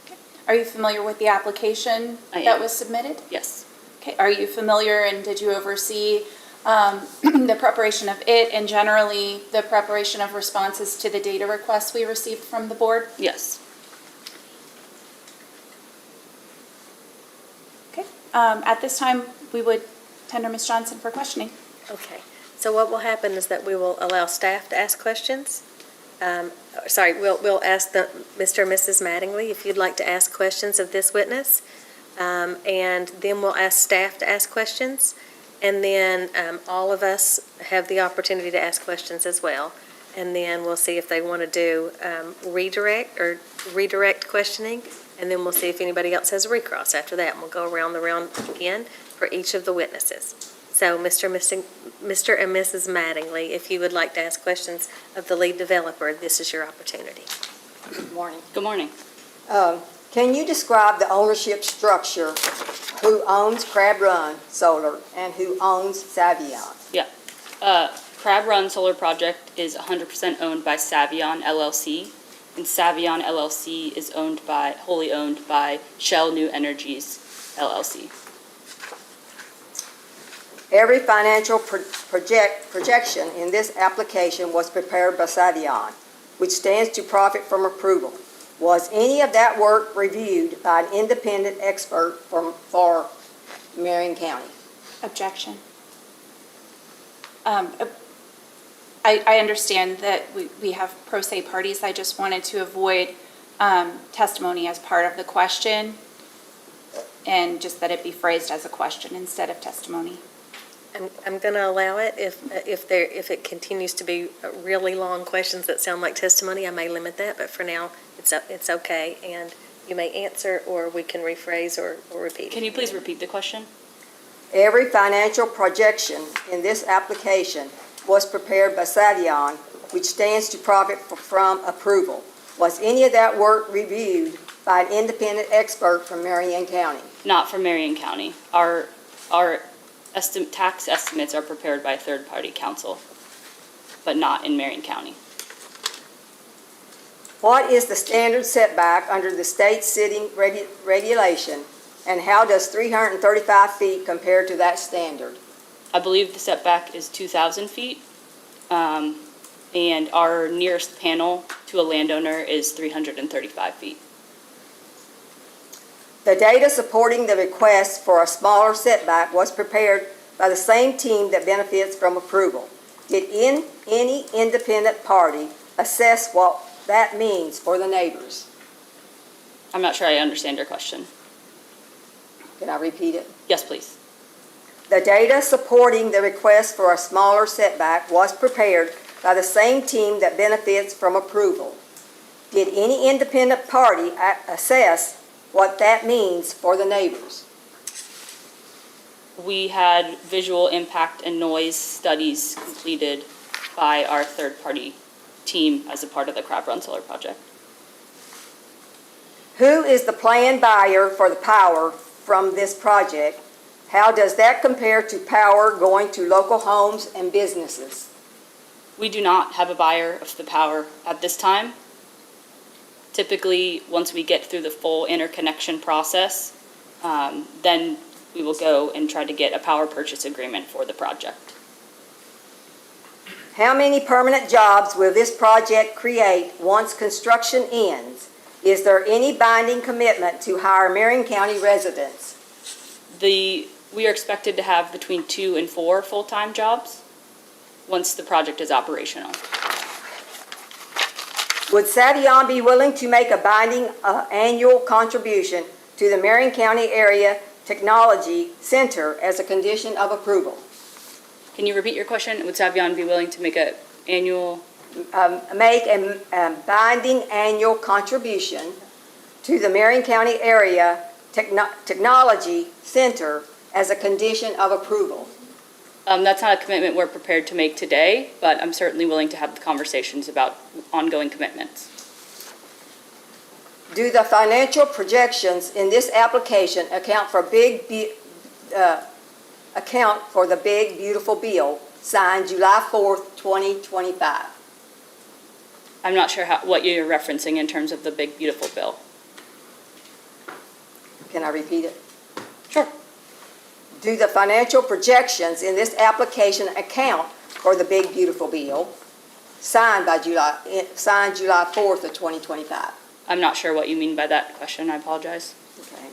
Okay. Are you familiar with the application that was submitted? Yes. Okay. Are you familiar and did you oversee the preparation of it and generally the preparation of responses to the data requests we received from the board? Yes. Okay. At this time, we would tender Ms. Johnson for questioning. Okay. So what will happen is that we will allow staff to ask questions. We'll ask Mr. and Mrs. Mattingly if you'd like to ask questions of this witness. And then we'll ask staff to ask questions. And then all of us have the opportunity to ask questions as well. And then we'll see if they want to do redirect questioning. And then we'll see if anybody else has a recross after that. And we'll go around the round again for each of the witnesses. So Mr. and Mrs. Mattingly, if you would like to ask questions of the lead developer, this is your opportunity. Good morning. Good morning. Can you describe the ownership structure, who owns Crab Run Solar and who owns Savion? Yeah. Crab Run Solar Project is 100% owned by Savion LLC, and Savion LLC is wholly owned by Shell New Energies LLC. Every financial projection in this application was prepared by Savion, which stands to profit from approval. Was any of that work reviewed by an independent expert for Marion County? Objection. I understand that we have pro se parties. I just wanted to avoid testimony as part of the question and just that it be phrased as a question instead of testimony. I'm going to allow it. If it continues to be really long questions that sound like testimony, I may limit that, but for now, it's okay, and you may answer, or we can rephrase or repeat. Can you please repeat the question? Every financial projection in this application was prepared by Savion, which stands to profit from approval. Was any of that work reviewed by an independent expert from Marion County? Not from Marion County. Our tax estimates are prepared by third-party counsel, but not in Marion County. What is the standard setback under the state sitting regulation, and how does 335 feet compare to that standard? I believe the setback is 2,000 feet, and our nearest panel to a landowner is 335 feet. The data supporting the request for a smaller setback was prepared by the same team that benefits from approval. Did any independent party assess what that means for the neighbors? I'm not sure I understand your question. Can I repeat it? Yes, please. The data supporting the request for a smaller setback was prepared by the same team that benefits from approval. Did any independent party assess what that means for the neighbors? We had visual impact and noise studies completed by our third-party team as a part of the Crab Run Solar project. Who is the planned buyer for the power from this project? How does that compare to power going to local homes and businesses? We do not have a buyer of the power at this time. Typically, once we get through the full interconnection process, then we will go and try to get a power purchase agreement for the project. How many permanent jobs will this project create once construction ends? Is there any binding commitment to hire Marion County residents? We are expected to have between 2 and 4 full-time jobs once the project is operational. Would Savion be willing to make a binding annual contribution to the Marion County Area Technology Center as a condition of approval? Can you repeat your question? Would Savion be willing to make an annual? Make a binding annual contribution to the Marion County Area Technology Center as a condition of approval? That's not a commitment we're prepared to make today, but I'm certainly willing to have the conversations about ongoing commitments. Do the financial projections in this application account for the big, beautiful bill signed July 4th, 2025? I'm not sure what you're referencing in terms of the big, beautiful bill. Can I repeat it? Sure. Do the financial projections in this application account for the big, beautiful bill signed July 4th of 2025? I'm not sure what you mean by that question. I apologize. Okay.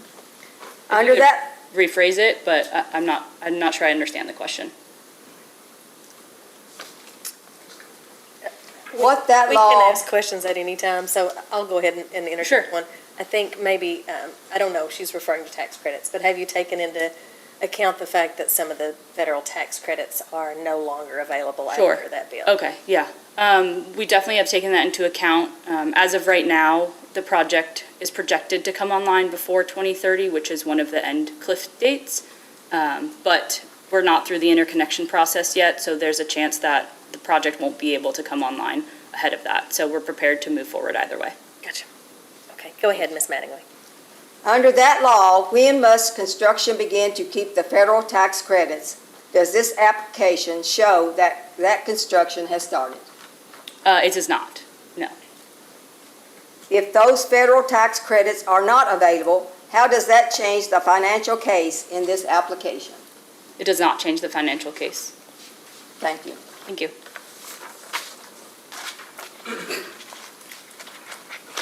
Under that, Rephrase it, but I'm not sure I understand the question. what that We law... can ask questions at any time, so I'll go ahead and interject Sure. one. I think maybe, I don't know if she's referring to tax credits, but have you taken into account the fact that some of the federal tax credits are no longer available Sure. after that bill? Okay, yeah. We definitely have taken that into account. As of right now, the project is projected to come online before 2030, which is one of the end cliff dates. But we're not through the interconnection process yet, so there's a chance that the project won't be able to come online ahead of that. So we're prepared to move forward either way. Gotcha. Okay, go ahead, Ms. Mattingly. Under that law, when must construction begin to keep the federal tax credits? Does this application show that construction has started? It does not, no. If those federal tax credits are not available, how does that change the financial case in this application? It does not change the financial case. Thank you. Thank you.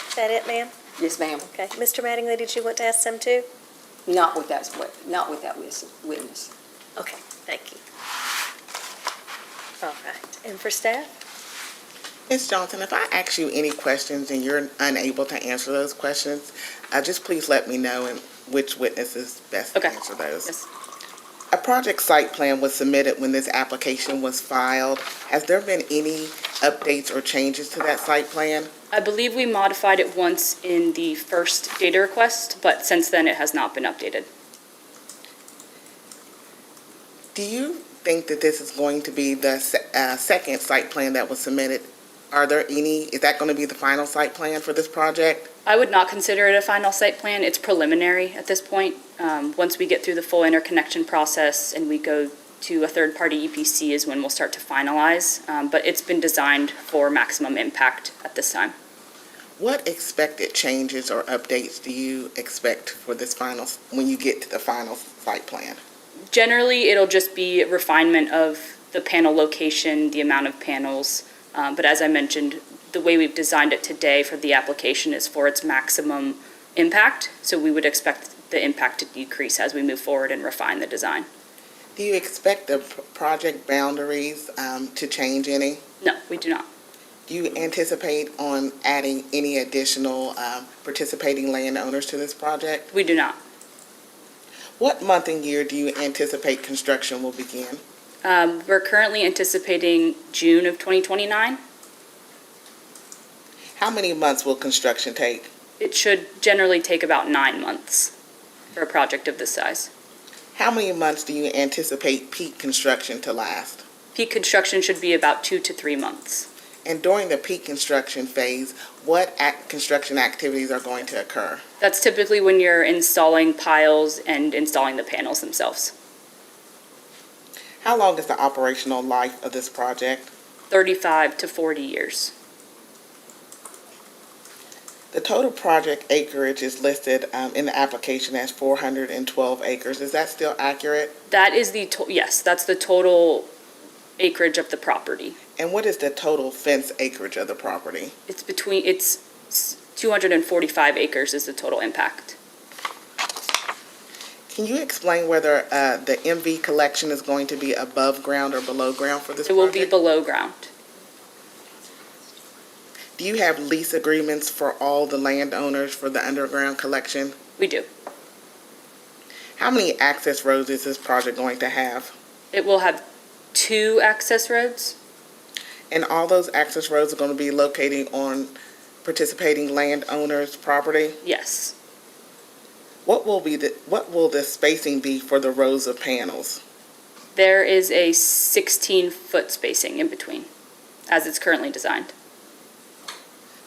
Is that it, ma'am? Yes, ma'am. Okay. Mr. Mattingly, did you want to ask some too? Not with that witness. Okay, thank you. All right, and for staff? Ms. Johnson, if I ask you any questions and you're unable to answer those questions, just please let me know and which witness is best to answer those. Yes. A project site plan was submitted when this application was filed. Has there been any updates or changes to that site plan? I believe we modified it once in the first data request, but since then it has not been updated. Do you think that this is going to be the second site plan that was submitted? Is that going to be the final site plan for this project? I would not consider it a final site plan. It's preliminary at this point. Once we get through the full interconnection process and we go to a third-party EPC is when we'll start to finalize, but it's been designed for maximum impact at this time. What expected changes or updates do you expect for this when you get to the final site plan? Generally, it'll just be a refinement of the panel location, the amount of panels, but as I mentioned, the way we've designed it today for the application is for its maximum impact, so we would expect the impact to decrease as we move forward and refine the design. Do you expect the project boundaries to change any? No, we do not. Do you anticipate on adding any additional participating landowners to this project? We do not. What month and year do you anticipate construction will begin? We're currently anticipating June of 2029. How many months will construction take? It should generally take about 9 months for a project of this size. How many months do you anticipate peak construction to last? Peak construction should be about 2 to 3 months. And during the peak construction phase, what construction activities are going to occur? That's typically when you're installing piles and installing the panels themselves. How long is the operational life of this project? 35 to 40 years. The total project acreage is listed in the application as 412 acres. Is that still accurate? That is yes, that's the total acreage of the property. And what is the total fence acreage of the property? It's 245 acres is the total impact. Can you explain whether the MV collection is going to be above ground or below ground for this It project? will be below ground. Do you have lease agreements for all the landowners for the underground collection? We do. How many access roads is this project going to have? It will have 2 access roads. And all those access roads are going to be located on participating landowners' property? Yes. What will the spacing be for the rows of panels? There is a 16-foot spacing in between, as it's currently designed.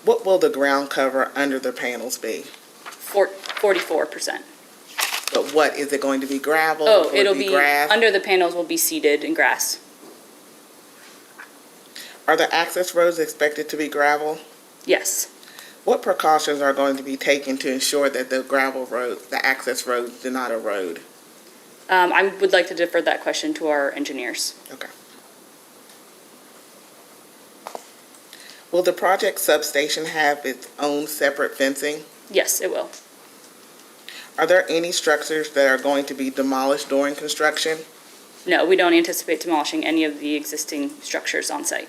What will the ground cover under the panels be? 44%. But what, is it going to be gravel? Oh, Will it it'll be, grass? under the panels will be seeded in grass. Are the access roads expected to be gravel? Yes. What precautions are going to be taken to ensure that the gravel roads, the access roads, do not erode? I would like to defer that question to our engineers. Okay. Will the project substation have its own separate fencing? Yes, it will. Are there any structures that are going to be demolished during construction? No, we don't anticipate demolishing any of the existing structures on site.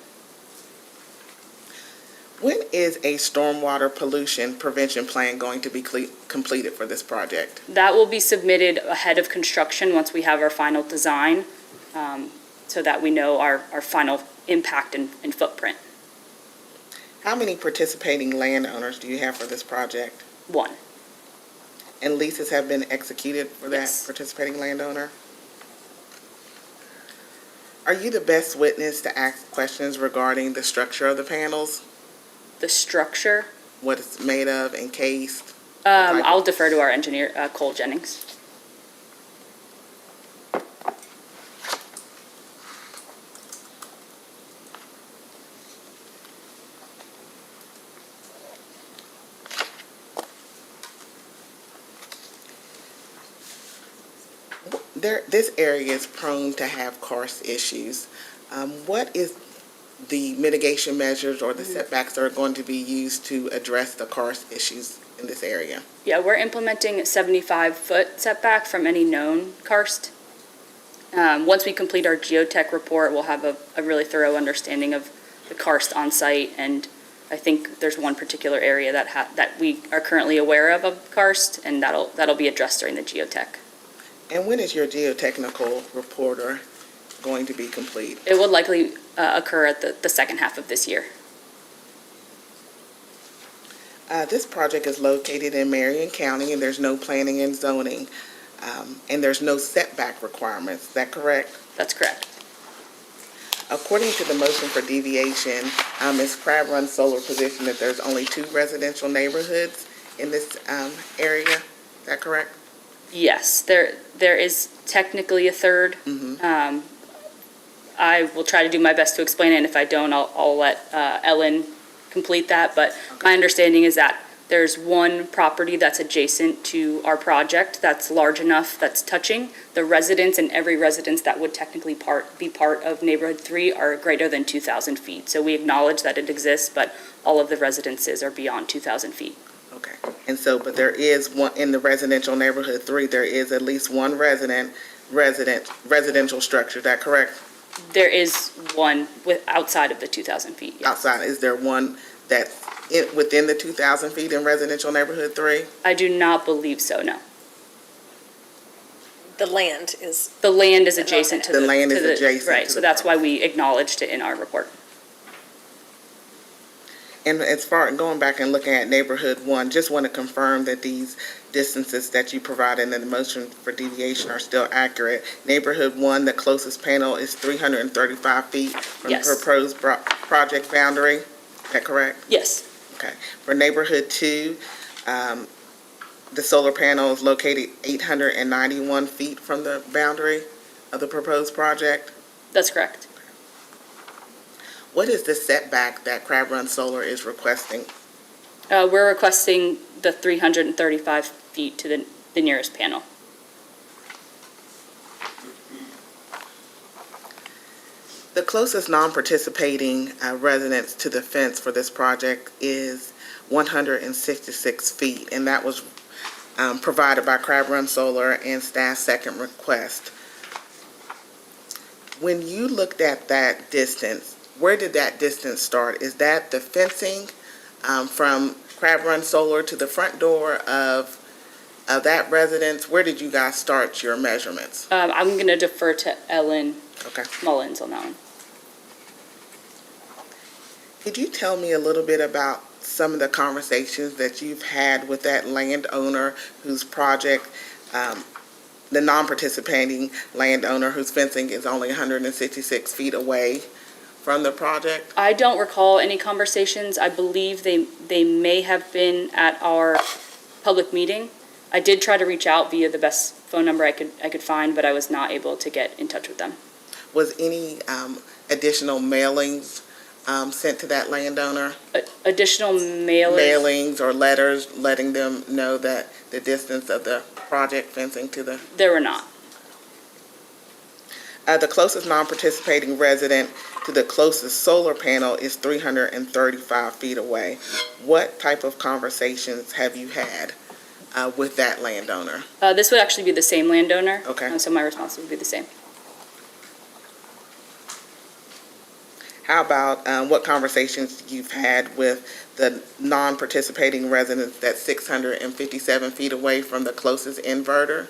When is a stormwater pollution prevention plan going to be completed for this project? That will be submitted ahead of construction once we have our final design, so that we know our final impact and footprint. How many participating landowners do you have for this project? 1. And leases have been executed for that Yes. participating landowner? Are you the best witness to ask questions regarding the structure of the panels? The structure, What it's made of, encased? I'll defer to our engineer, Cole Jennings. This area is prone to have karst issues. What is the mitigation measures or the setbacks that are going to be used to address the karst issues in this area? Yeah, we're implementing a 75-foot setback from any known karst. Once we complete our geotech report, we'll have a really thorough understanding of the karst on site, and I think there's one particular area that we are currently aware of karst, and that'll be addressed during the geotech. And when is your geotechnical reporter going to be complete? It will likely occur at the second half of this year. This project is located in Marion County, and there's no planning and zoning, and there's no setback requirements. Is that correct? That's correct. According to the motion for deviation, Ms. Crab Run Solar positioned that there's only 2 residential neighborhoods in this area. Is that correct? Yes, there is technically a third. I will try to do my best to explain it, and if I don't, I'll let Ellen complete that. But my understanding is that there's one property that's adjacent to our project that's large enough, that's touching. The residents and every residence that would technically be part of Neighborhood 3 are greater than 2,000 feet. So we acknowledge that it exists, but all of the residences are beyond 2,000 feet. Okay, and so, but there is one, in the residential neighborhood 3, there is at least one residential structure, is that correct? There is one outside of the 2,000 feet, yes. Outside, is there one that's within the 2,000 feet in residential neighborhood 3? I do not believe so, no. The land is, The land is adjacent to The the. land to is the- adjacent Right, to so the that's why we acknowledged it in our report. And as far, going back and looking at neighborhood 1, just want to confirm that these distances that you provided in the motion for deviation are still accurate. Neighborhood 1, the closest panel is 335 feet from the Yes. proposed project boundary, is that correct? Yes, Okay. For neighborhood 2, the solar panel is located 891 feet from the boundary of the proposed project. that's correct. What is the setback that Crab Run Solar is requesting? We're requesting the 335 feet to the nearest panel. The closest non-participating residence to the fence for this project is 166 feet, and that was provided by Crab Run Solar and staff's second request. When you looked at that distance, where did that distance start? Is that the fencing from Crab Run Solar to the front door of that residence? Where did you guys start your measurements? I'm going to defer to Ellen Okay. Mullins on that one. Could you tell me a little bit about some of the conversations that you've had with that landowner whose project, the non-participating landowner whose fencing is only 166 feet away from the project? I don't recall any conversations. I believe they may have been at our public meeting. I did try to reach out via the best phone number I could find, but I was not able to get in touch with them. Was any additional mailings sent to that landowner? Additional mailings? Mailings or letters letting them know that the distance of the project fencing to the... There were not. The closest non-participating resident to the closest solar panel is 335 feet away. What type of conversations have you had with that landowner? This would actually be the same landowner. Okay. So my response would be the same. How about what conversations you've had with the non-participating residents that's 657 feet away from the closest inverter?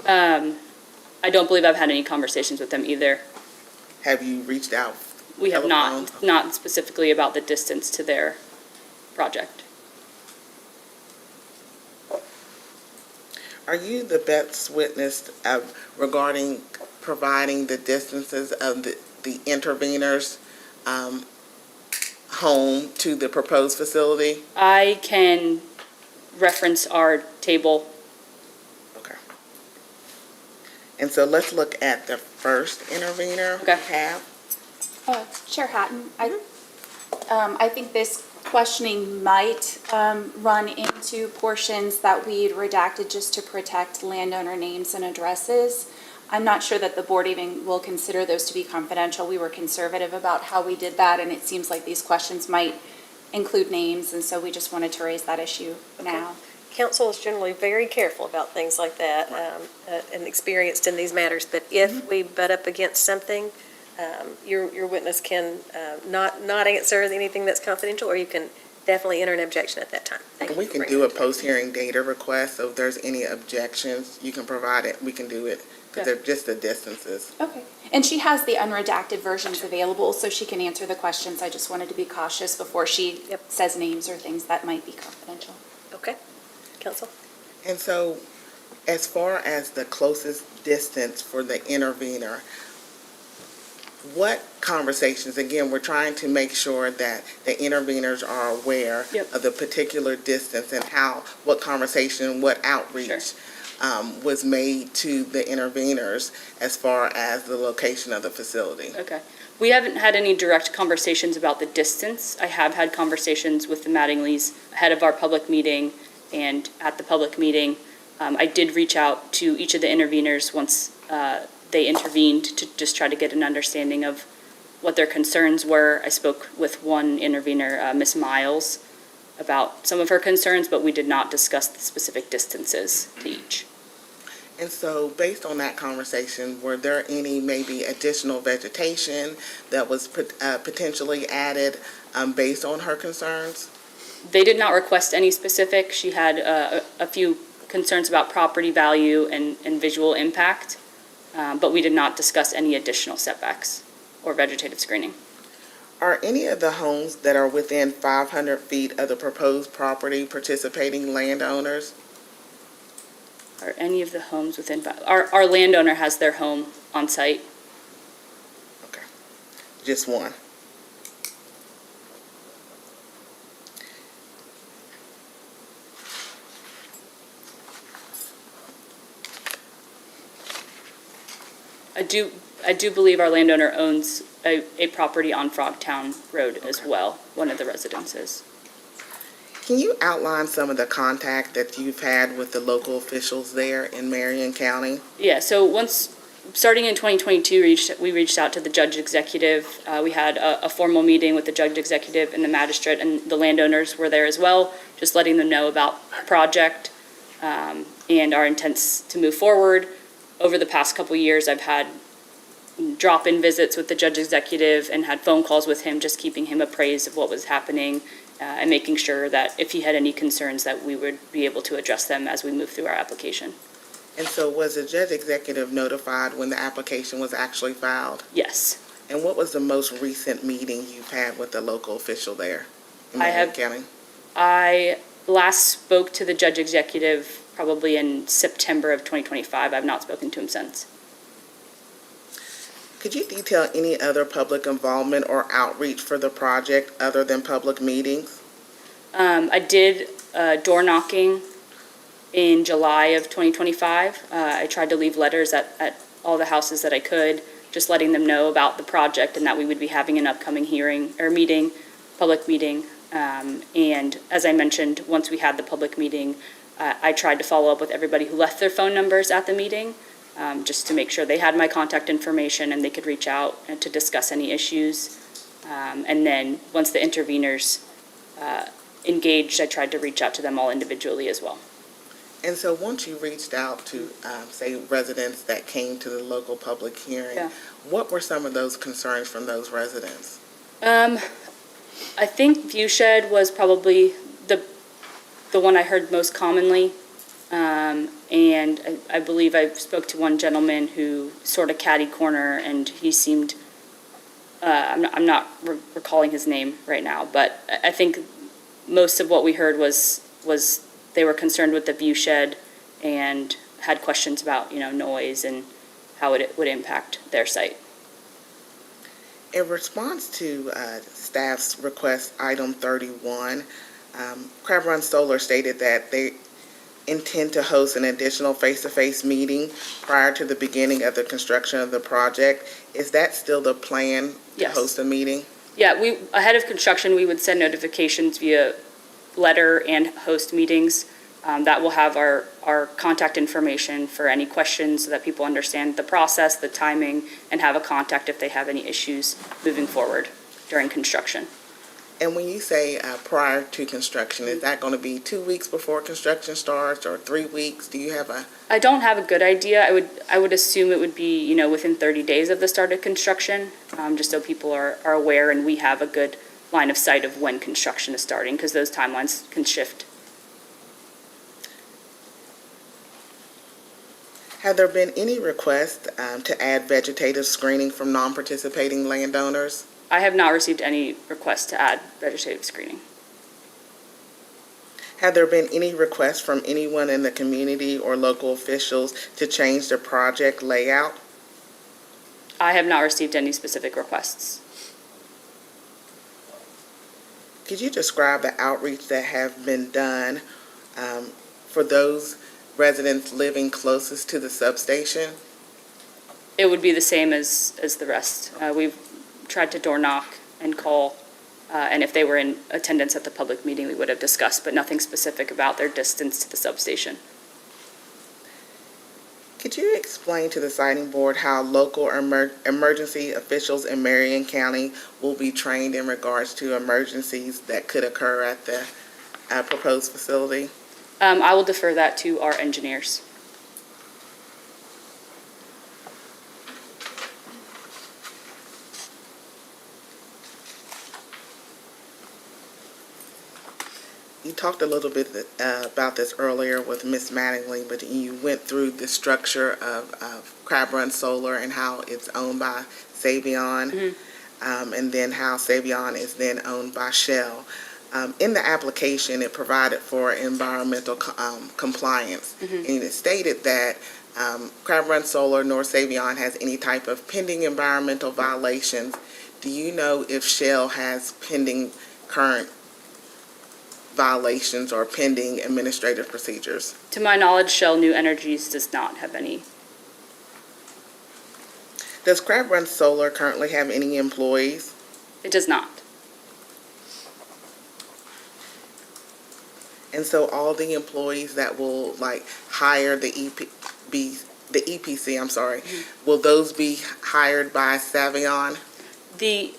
I don't believe I've had any conversations with them either. Have you reached out? We have telephone? not specifically about the distance to their project. Are you the best witness regarding providing the distances of the interveners' home to the proposed facility? I can reference our table. Okay. And so let's look at the first intervener we Okay. have. Chair Hatton, I think this questioning might run into portions that we'd redacted just to protect landowner names and addresses. I'm not sure that the board even will consider those to be confidential. We were conservative about how we did that, and it seems like these questions might include names, and so we just wanted to raise that issue now. council is generally very careful about things like that, and experienced in these matters, but if we butt up against something, your witness can not answer anything that's confidential, or you can definitely enter an objection at that time. Thank you We for can bringing do a that. post-hearing data request, so if there's any objections, you can provide it, we can do it, because they're just the distances. Okay. And she has the unredacted versions available, so she can answer the questions. I just wanted to be cautious before she says names or things that might be confidential. Okay, council? And so, as far as the closest distance for the intervener, what conversations, again, we're trying to make sure that the interveners are aware of the particular distance and what conversation, what outreach was made to the interveners as far as the location of the facility. Okay. We haven't had any direct conversations about the distance. I have had conversations with the Mattingleys ahead of our public meeting and at the public meeting. I did reach out to each of the interveners once they intervened to just try to get an understanding of what their concerns were. I spoke with one intervener, Ms. Miles, about some of her concerns, but we did not discuss the specific distances to each. And so, based on that conversation, were there any maybe additional vegetation that was potentially added based on her concerns? They did not request any specific. She had a few concerns about property value and visual impact, but we did not discuss any additional setbacks or vegetative screening. Are any of the homes that are within 500 feet of the proposed property participating landowners? Are any of the homes within, our landowner has their home on site. Okay, just one. I do believe our landowner owns a property on Frogtown Road as well, one of the residences. Can you outline some of the contact that you've had with the local officials there in Marion County? Yeah, so starting in 2022, we reached out to the judge executive. We had a formal meeting with the judge executive and the magistrate, and the landowners were there as well, just letting them know about the project and our intents to move forward. Over the past couple years, I've had drop-in visits with the judge executive and had phone calls with him, just keeping him appraised of what was happening and making sure that if he had any concerns that we would be able to address them as we move through our application. And so was the judge executive notified when the application was actually filed? Yes. And what was the most recent meeting you've had with the local official there in Marion County? I last spoke to the judge executive probably in September of 2025. I've not spoken to him since. Could you detail any other public involvement or outreach for the project other than public meetings? I did door knocking in July of 2025. I tried to leave letters at all the houses that I could, just letting them know about the project and that we would be having an upcoming hearing or meeting, public meeting. And as I mentioned, once we had the public meeting, I tried to follow up with everybody who left their phone numbers at the meeting, just to make sure they had my contact information and they could reach out and to discuss any issues. And then once the interveners engaged, I tried to reach out to them all individually as well. And so once you reached out to, say, residents that came to the local public hearing, Yeah. what were some of those concerns from those residents? I think view shed was probably the one I heard most commonly. And I believe I spoke to one gentleman who sort of catty corner, and he seemed, I'm not recalling his name right now, but I think most of what we heard was they were concerned with the view shed and had questions about, noise and how it would impact their site. In response to staff's request, item 31, Crab Run Solar stated that they intend to host an additional face-to-face meeting prior to the beginning of the construction of the project. Is that still the plan to Yes. host a meeting? Yeah, ahead of construction, we would send notifications via letter and host meetings. That will have our contact information for any questions so that people understand the process, the timing, and have a contact if they have any issues moving forward during construction. And when you say prior to construction, is that going to be 2 weeks before construction starts or 3 weeks? Do you have a? I don't have a good idea. I would assume it would be, within 30 days of the start of construction, just so people are aware and we have a good line of sight of when construction is starting, because those timelines can shift. Have there been any requests to add vegetative screening from non-participating landowners? I have not received any requests to add vegetative screening. Have there been any requests from anyone in the community or local officials to change the project layout? I have not received any specific requests. Could you describe the outreach that have been done for those residents living closest to the substation? It would be the same as the rest. We've tried to door knock and call, and if they were in attendance at the public meeting, we would have discussed, but nothing specific about their distance to the substation. Could you explain to the siting board how local emergency officials in Marion County will be trained in regards to emergencies that could occur at the proposed facility? I will defer that to our engineers. You talked a little bit about this earlier with Ms. Mattingly, but you went through the structure of Crab Run Solar and how it's owned by Savion, and then how Savion is then owned by Shell. In the application, it provided for environmental compliance, and it stated that Crab Run Solar nor Savion has any type of pending environmental violations. Do you know if Shell has pending current violations or pending administrative procedures? To my knowledge, Shell New Energies does not have any. Does Crab Run Solar currently have any employees? It does not. And so all the employees that will hire the EPC, I'm sorry, will those be hired by Savion? The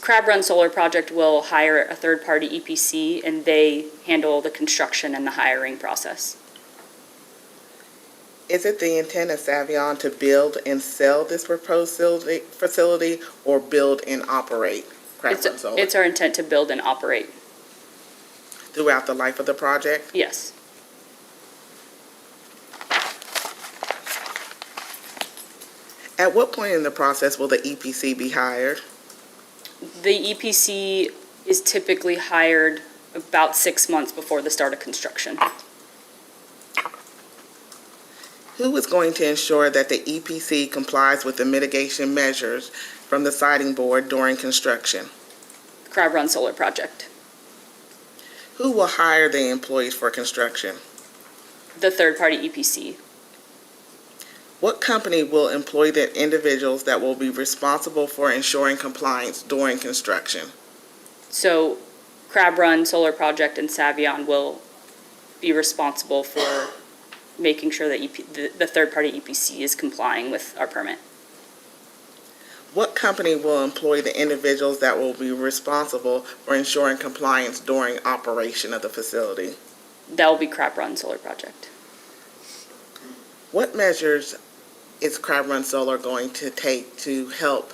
Crab Run Solar Project will hire a third-party EPC, and they handle the construction and the hiring process. Is it the intent of Savion to build and sell this proposed facility or build and operate Crab Run Solar? It's our intent to build and operate. Throughout the life of the project? Yes. At what point in the process will the EPC be hired? The EPC is typically hired about 6 months before the start of construction. Who is going to ensure that the EPC complies with the mitigation measures from the siting board during construction? Crab Run Solar Project. Who will hire the employees for construction? The third-party EPC. What company will employ the individuals that will be responsible for ensuring compliance during construction? So Crab Run Solar Project and Savion will be responsible for making sure that the third-party EPC is complying with our permit. What company will employ the individuals that will be responsible for ensuring compliance during operation of the facility? That will be Crab Run Solar Project. What measures is Crab Run Solar going to take to help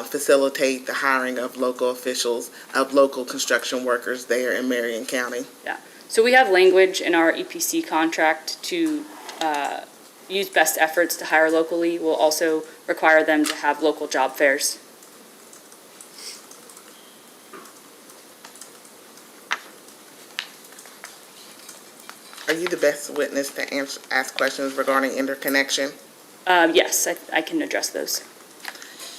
facilitate the hiring of local officials, of local construction workers there in Marion County? Yeah. So we have language in our EPC contract to use best efforts to hire locally. We'll also require them to have local job fairs. Are you the best witness to ask questions regarding interconnection? Yes, I can address those.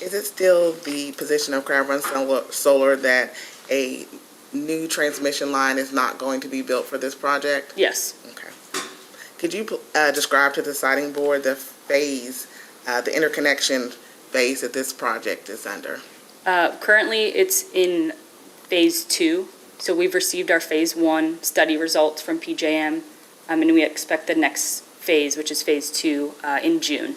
Is it still the position of Crab Run Solar that a new transmission line is not going to be built for this project? Yes. Okay. Could you describe to the siting board the phase, the interconnection phase that this project is under? Currently, it's in phase 2. So we've received our phase 1 study results from PJM, and we expect the next phase, which is phase 2, in June.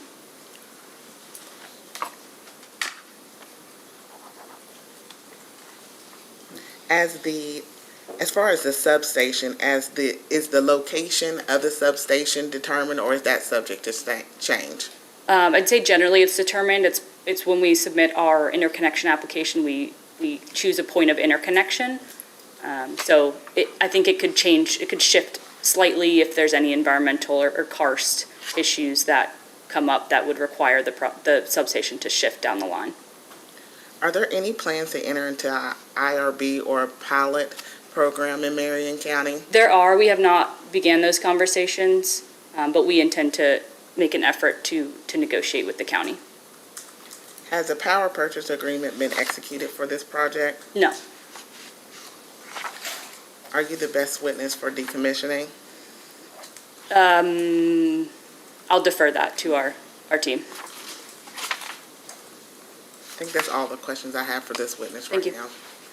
As far as the substation, is the location of the substation determined, or is that subject to change? I'd say generally it's determined. It's when we submit our interconnection application, we choose a point of interconnection. So I think it could change, it could shift slightly if there's any environmental or karst issues that come up that would require the substation to shift down the line. Are there any plans to enter into an IRB or a pilot program in Marion County? There are. We have not began those conversations, but we intend to make an effort to negotiate with the county. Has a power purchase agreement been executed for this project? No. Are you the best witness for decommissioning? I'll defer that to our team. I think that's all the questions I have for this witness right now.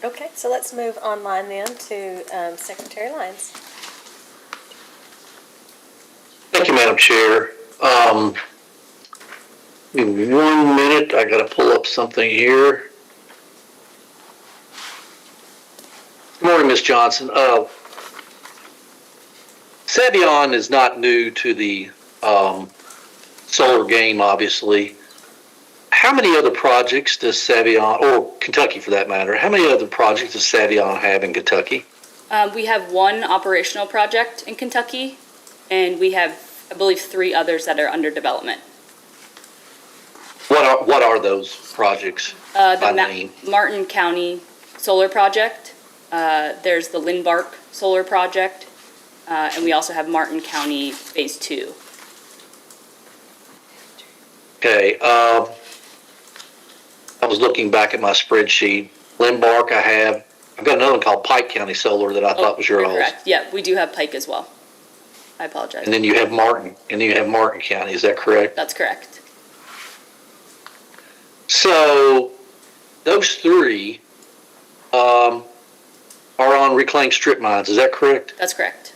Okay, so let's move online then to Secretary Lyons. Thank you, Madam Chair. Give me 1 minute, I gotta pull up something here. Good morning, Ms. Johnson. Savion is not new to the solar game, obviously. How many other projects does Savion, or Kentucky for that matter, how many other projects does Savion have in Kentucky? We have one operational project in Kentucky, and we have, I believe, 3 others that are under development. What are those projects by name? Martin County Solar Project, there's the Lindbark Solar Project, and we also have Martin County Phase 2. Okay, I was looking back at my spreadsheet. Lindbark, I've got another one called Pike County Solar that I thought was your You're old. correct. Yeah, we do have Pike as well. I apologize. And then you have Martin County, is that correct? That's correct. So, those 3 are on reclaimed strip mines, is that correct? That's correct.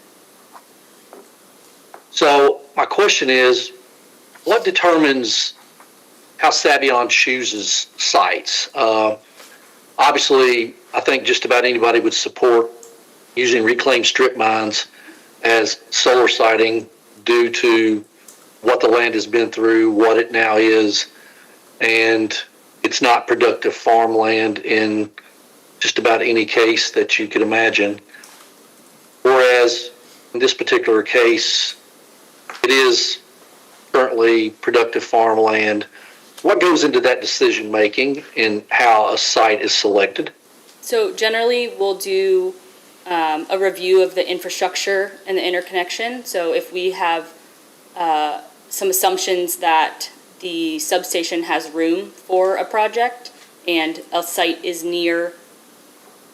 So, my question is, what determines how Savion chooses sites? Obviously, I think just about anybody would support using reclaimed strip mines as solar siting due to what the land has been through, what it now is, and it's not productive farmland in just about any case that you could imagine. Whereas in this particular case, it is currently productive farmland. What goes into that decision making and how a site is selected? So generally, we'll do a review of the infrastructure and the interconnection. So if we have some assumptions that the substation has room for a project and a site is near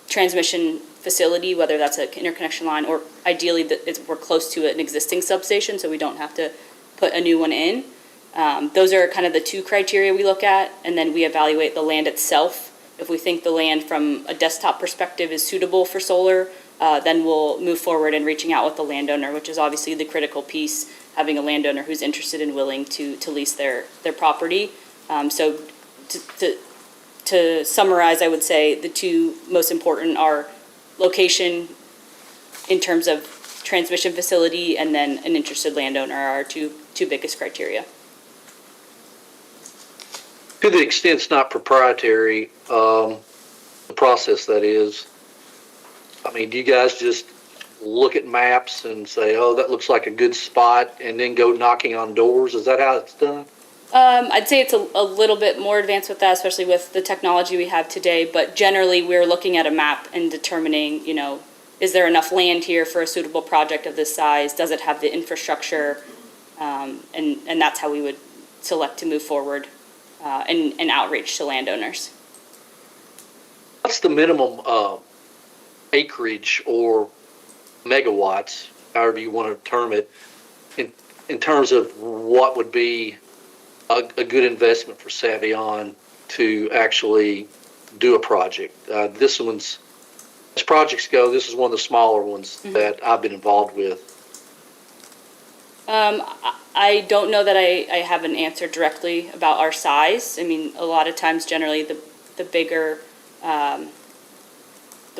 transmission facility, whether that's an interconnection line or ideally we're close to an existing substation so we don't have to put a new one in. Those are kind of the 2 criteria we look at, and then we evaluate the land itself. If we think the land from a desktop perspective is suitable for solar, then we'll move forward in reaching out with the landowner, which is obviously the critical piece, having a landowner who's interested and willing to lease their property. So to summarize, I would say the 2 most important are location in terms of transmission facility and then an interested landowner are our two biggest criteria. To the extent it's not proprietary, the process that is, I mean, do you guys just look at maps and say, oh, that looks like a good spot, and then go knocking on doors? Is that how it's done? I'd say it's a little bit more advanced with that, especially with the technology we have today, but generally we're looking at a map and determining, is there enough land here for a suitable project of this size? Does it have the infrastructure? And that's how we would select to move forward and outreach to landowners. What's the minimum acreage or megawatts, however you want to term it, in terms of what would be a good investment for Savion to actually do a project? As projects go, this is one of the smaller ones that I've been involved with. I don't know that I have an answer directly about our size. I mean, a lot of times, generally, the bigger, the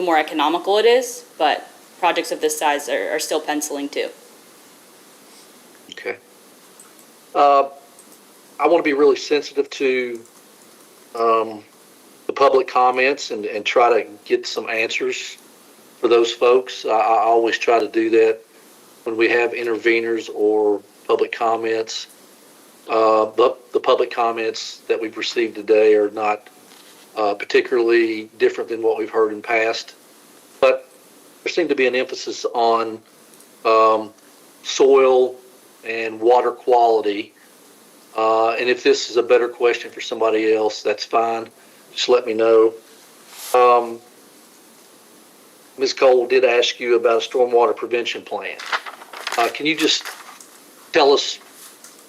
more economical it is, but projects of this size are still penciling too. Okay. I want to be really sensitive to the public comments and try to get some answers for those folks. I always try to do that when we have interveners or public comments. But the public comments that we've received today are not particularly different than what we've heard in past. But there seemed to be an emphasis on soil and water quality. And if this is a better question for somebody else, that's fine. Just let me know. Ms. Cole did ask you about a stormwater prevention plan. Can you just tell us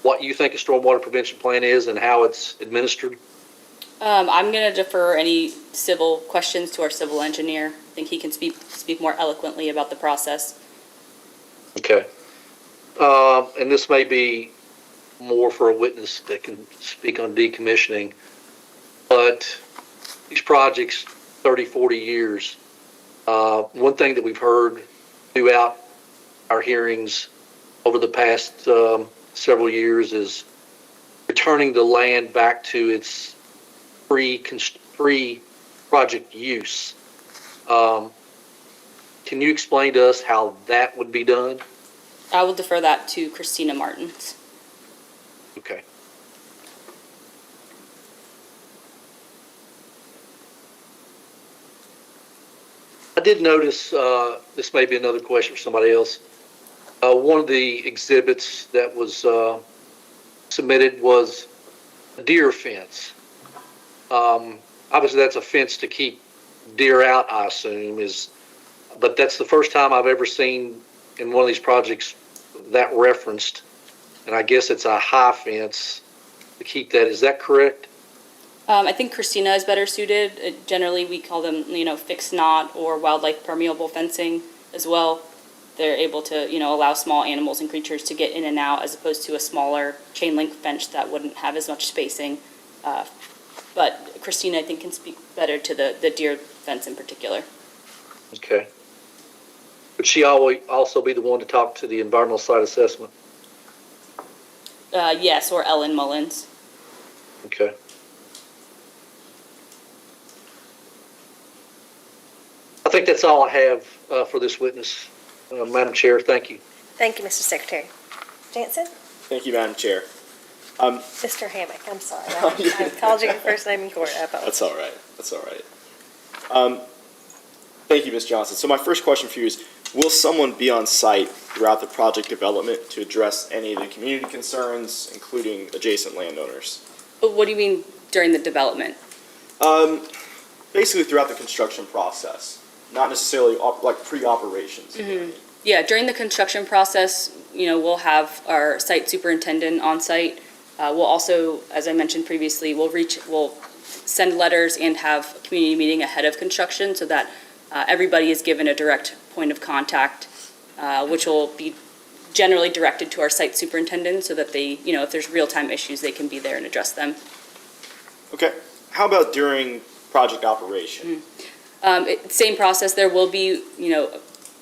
what you think a stormwater prevention plan is and how it's administered? I'm going to defer any civil questions to our civil engineer. I think he can speak more eloquently about the process. Okay. And this may be more for a witness that can speak on decommissioning, but these projects, 30, 40 years, one thing that we've heard throughout our hearings over the past several years is returning the land back to its pre-project use. Can you explain to us how that would be done? I will defer that to Christina Martins. Okay. I did notice, this may be another question for somebody else. One of the exhibits that was submitted was a deer fence. Obviously, that's a fence to keep deer out, I assume, but that's the first time I've ever seen in one of these projects that referenced, and I guess it's a high fence to keep that. Is that correct? I think Christina is better suited. Generally, we call them, fixed knot or wildlife permeable fencing as well. They're able to, allow small animals and creatures to get in and out as opposed to a smaller chain link fence that wouldn't have as much spacing. But Christina, I think, can speak better to the deer fence in particular. Okay. Would she always also be the one to talk to the environmental site assessment? Yes, or Ellen Mullins. Okay. I think that's all I have for this witness. Madam Chair, thank you. Thank you, Mr. Secretary. Jansen? Thank you, Madam Chair. Mr. Hammock, I'm sorry. I called you your first name in court. I apologize. That's all right. That's all right. Thank you, Ms. Johnson. So my first question for you is, will someone be on site throughout the project development to address any of the community concerns, including adjacent landowners? What do you mean during the development? Basically throughout the construction process, not necessarily like pre-operations. Mm-hmm. Yeah, during the construction process, we'll have our site superintendent on site. We'll also, as I mentioned previously, we'll send letters and have a community meeting ahead of construction so that everybody is given a direct point of contact, which will be generally directed to our site superintendent so that they, if there's real-time issues, they can be there and address them. Okay. How about during project operation? Same process. There will be,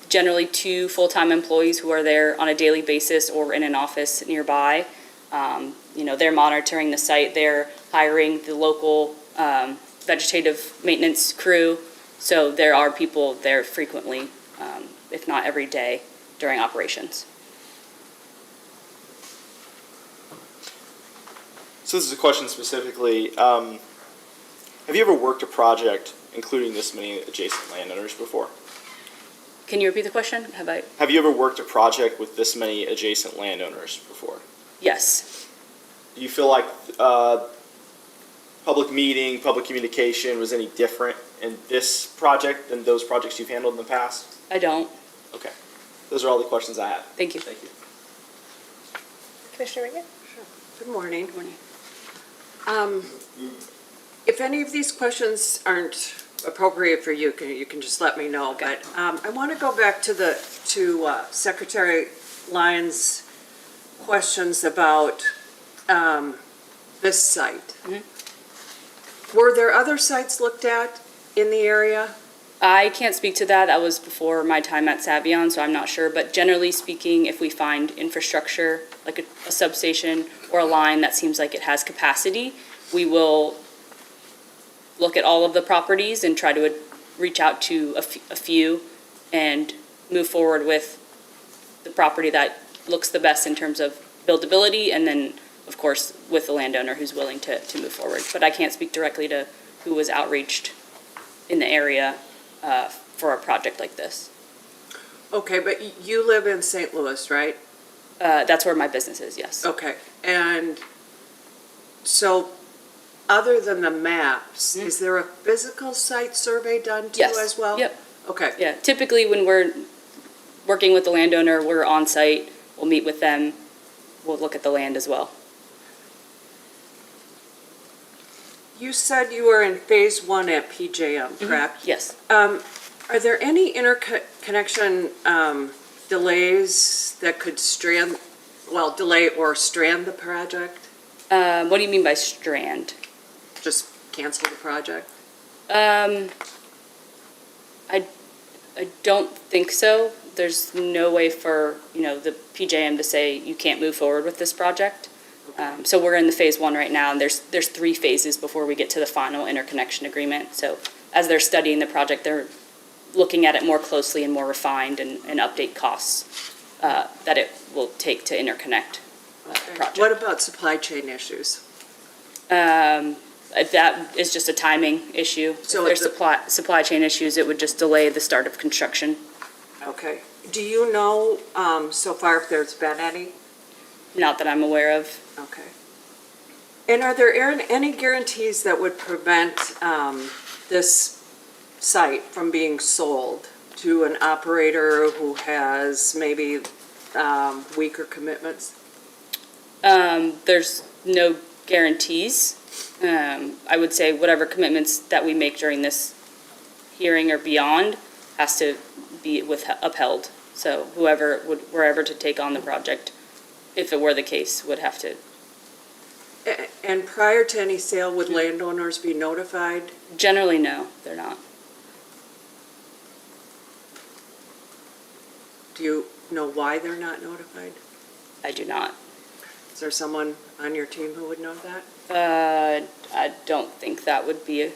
generally 2 full-time employees who are there on a daily basis or in an office nearby. They're monitoring the site. They're hiring the local vegetative maintenance crew. So there are people there frequently, if not every day, during operations. So this is a question specifically. Have you ever worked a project including this many adjacent landowners before? Can you repeat the question? Have you ever worked a project with this many adjacent landowners before? Yes. Do you feel like public meeting, public communication was any different in this project than those projects you've handled in the past? I don't. Okay. Those are all the questions I have. Thank you. Thank you. Commissioner Reagan? Good morning. Good morning. If any of these questions aren't appropriate for you, you can just let me know. Okay. But I want to go back to Secretary Lyons' questions about this site. Mm-hmm. Were there other sites looked at in the area? I can't speak to that. That was before my time at Savion, so I'm not sure. But generally speaking, if we find infrastructure, like a substation or a line that seems like it has capacity, we will look at all of the properties and try to reach out to a few and move forward with the property that looks the best in terms of buildability, and then, of course, with the landowner who's willing to move forward. But I can't speak directly to who was outreached in the area for a project like this. Okay, but you live in St. Louis, right? That's where my business is, yes. Okay, and so other than the maps, is there a physical site survey done too Yes. as well? Yep. Okay. Yeah, typically when we're working with the landowner, we're on site, we'll meet with them, we'll look at the land as well. You said you were in phase 1 at PJM, correct? Yes. Are there any interconnection delays that could delay or strand the project? What do you mean by strand? Just cancel the project? I don't think so. there's no way for, the PJM to say you can't move forward with this project. So we're in the phase 1 right now, and there's 3 phases before we get to the final interconnection agreement. So as they're studying the project, they're looking at it more closely and more refined and update costs that it will take to interconnect the project. What about supply chain issues? That is just a timing issue. So If there's supply chain issues, it would just delay the start of construction. Okay. Do you know so far if there's been any? Not that I'm aware of. Okay. And are there any guarantees that would prevent this site from being sold to an operator who has maybe weaker commitments? There's no guarantees. I would say whatever commitments that we make during this hearing or beyond has to be upheld. So whoever were ever to take on the project, if it were the case, would have to. And prior to any sale, would landowners be notified? Generally, no, they're not. Do you know why they're not notified? I do not. Is there someone on your team who would know that? I don't think that would be,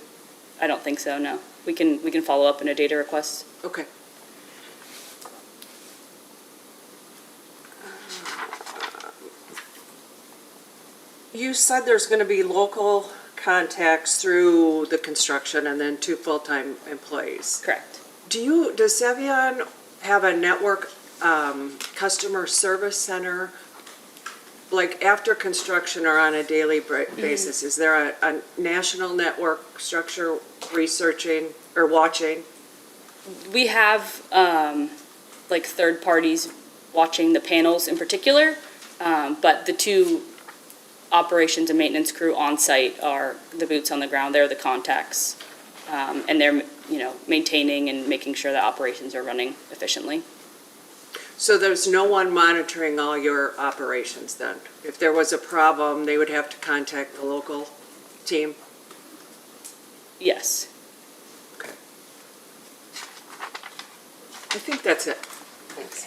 I don't think so, no. We can follow up in a data request. Okay. You said there's going to be local contacts through the construction and then 2 full-time employees. Correct. Does Savion have a network customer service center? Like after construction or on a daily basis, is there a national network structure researching or watching? We have like third parties watching the panels in particular, but the 2 operations and maintenance crew on site are the boots on the ground. They're the contacts, and they're maintaining and making sure that operations are running efficiently. So there's no one monitoring all your operations then? If there was a problem, they would have to contact the local team? Yes. Okay. I think that's it. Thanks.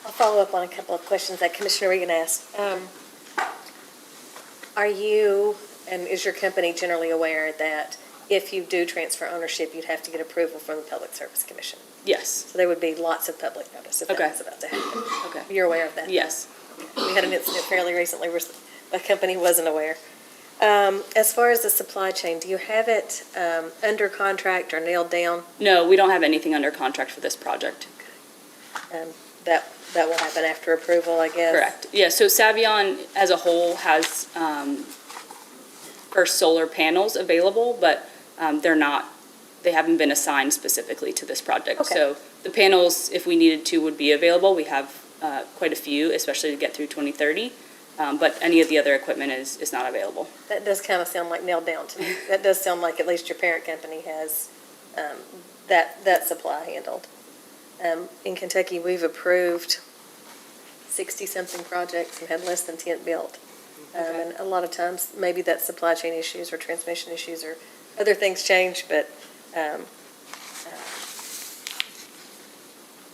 I'll follow up on a couple of questions that Commissioner Regan asked. Are you, and is your company generally aware that if you do transfer ownership, you'd have to get approval from the Public Service Commission? Yes. So there would be lots of public notice if that Okay. was about to happen. Okay. You're aware of that? Yes. We had an incident fairly recently where a company wasn't aware. As far as the supply chain, do you have it under contract or nailed down? No, we don't have anything under contract for this project. That will happen after approval, I guess? Correct. Yeah, so Savion as a whole has First Solar panels available, but they haven't been assigned specifically to this project. Okay. So the panels, if we needed to, would be available. We have quite a few, especially to get through 2030. But any of the other equipment is not available. That does kind of sound like nailed down to me. That does sound like at least your parent company has that supply handled. In Kentucky, we've approved 60-something projects and had less than 10 built. And a lot of times, maybe that's supply chain issues or transmission issues or other things change, but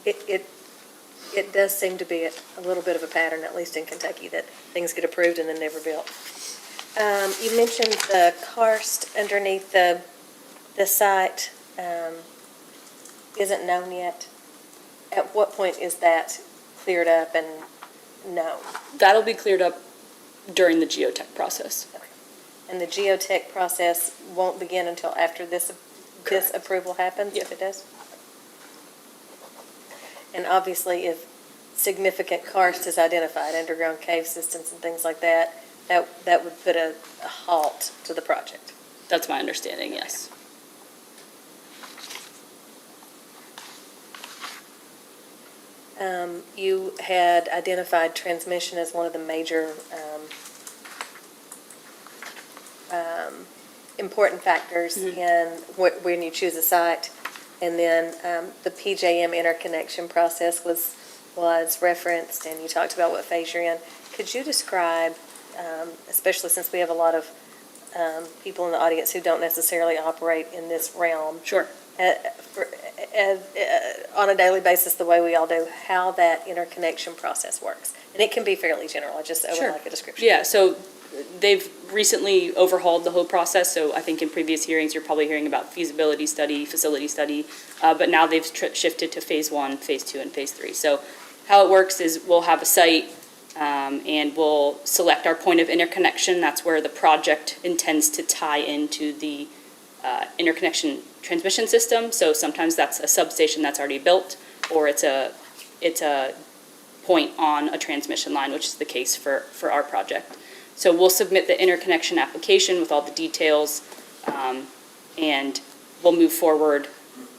it does seem to be a little bit of a pattern, at least in Kentucky, that things get approved and then never built. You mentioned the karst underneath the site isn't known yet. At what point is that cleared up and known? That'll be cleared up during the geotech process. And the geotech process won't begin until after this approval happens, if it does? And obviously, if significant karst is identified, underground cave systems and things like that, that would put a halt to the project. That's my understanding, yes. You had identified transmission as one of the major important factors in when you choose a site. And then the PJM interconnection process was referenced, and you talked about what phase you're in. Could you describe, especially since we have a lot of people in the audience who don't necessarily operate in this realm? Sure. on a daily basis, the way we all do, how that interconnection process works? And it can be fairly general, I just would Sure. like a description. Yeah, so they've recently overhauled the whole process, so I think in previous hearings, you're probably hearing about feasibility study, facility study, but now they've shifted to phase 1, phase 2, and phase 3. So how it works is we'll have a site, and we'll select our point of interconnection. That's where the project intends to tie into the interconnection transmission system. So sometimes that's a substation that's already built, or it's a point on a transmission line, which is the case for our project. So we'll submit the interconnection application with all the details, and we'll move forward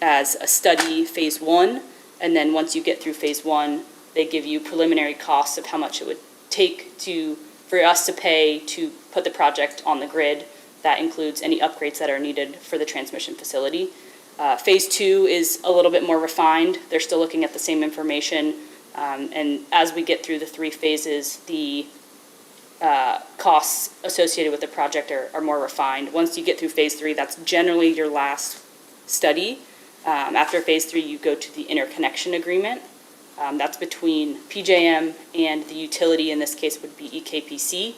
as a study, phase 1, and then once you get through phase 1, they give you preliminary costs of how much it would take for us to pay to put the project on the grid. That includes any upgrades that are needed for the transmission facility. Phase 2 is a little bit more refined. They're still looking at the same information, and as we get through the 3 phases, the costs associated with the project are more refined. Once you get through phase 3, that's generally your last study. After phase 3, you go to the interconnection agreement. That's between PJM and the utility, in this case would be EKPC,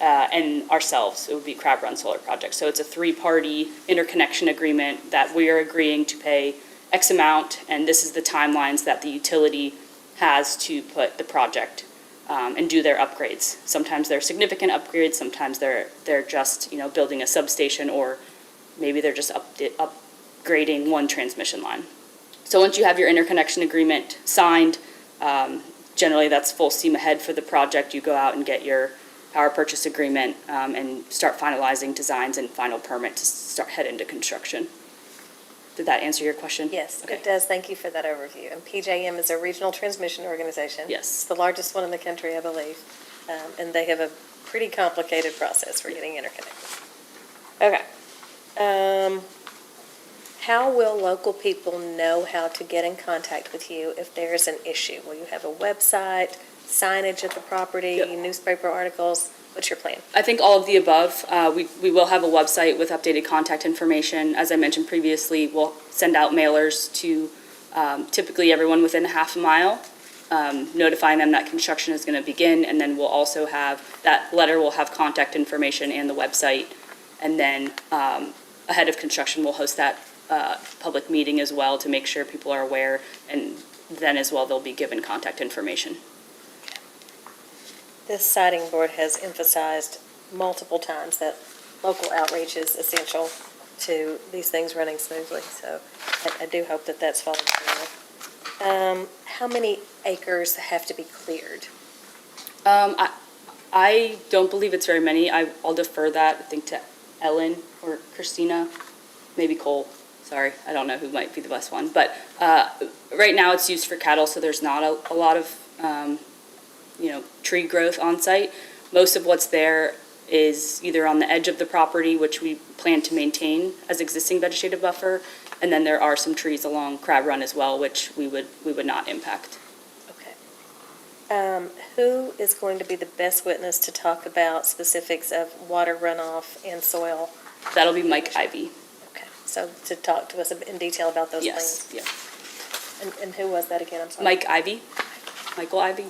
and ourselves. It would be Crab Run Solar Project. So it's a 3-party interconnection agreement that we are agreeing to pay X amount, and this is the timelines that the utility has to put the project and do their upgrades. Sometimes they're significant upgrades, sometimes they're just, building a substation, or maybe they're just upgrading one transmission line. So once you have your interconnection agreement signed, generally that's full steam ahead for the project. You go out and get your power purchase agreement and start finalizing designs and final permit to head into construction. Did that answer your question? Yes, Okay. it does. Thank you for that overview. And PJM is a regional transmission organization. Yes. It's the largest one in the country, I believe. And they have a pretty complicated process for getting interconnected. Okay. How will local people know how to get in contact with you if there's an issue? Will you have a website, signage at the property, Yep. newspaper articles? What's your plan? I think all of the above. We will have a website with updated contact information. As I mentioned previously, we'll send out mailers to typically everyone within a half a mile, notifying them that construction is going to begin, and then we'll also have, that letter will have contact information and the website, and then ahead of construction, we'll host that public meeting as well to make sure people are aware, and then as well, they'll be given contact information. This siting board has emphasized multiple times that local outreach is essential to these things running smoothly, so I do hope that that's followed through. How many acres have to be cleared? I don't believe it's very many. I'll defer that, I think, to Ellen or Christina, maybe Cole. Sorry, I don't know who might be the best one. But right now it's used for cattle, so there's not a lot of tree growth on site. Most of what's there is either on the edge of the property, which we plan to maintain as existing vegetative buffer, and then there are some trees along Crab Run as well, which we would not impact. Okay. Who is going to be the best witness to talk about specifics of water runoff and soil? That'll be Mike Ivy. Okay, so to talk to us in detail about those Yes, things? yeah. And who was that again? I'm sorry. Mike Ivy, Michael Ivy.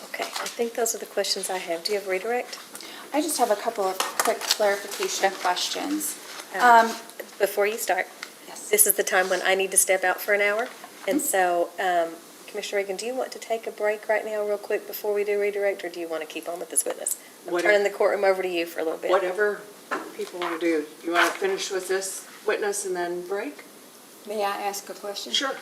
Okay, I think those are the questions I have. Do you have redirect? I just have a couple of quick clarification questions. Before you start, Yes. this is the time when I need to step out for an hour. And so, Commissioner Reagan, do you want to take a break right now real quick before we do redirect, or do you want to keep on with this witness? I'm Whatever. turning the courtroom over to you for a little bit. Whatever people want to do. You want to finish with this witness and then break? May I ask a question? Sure.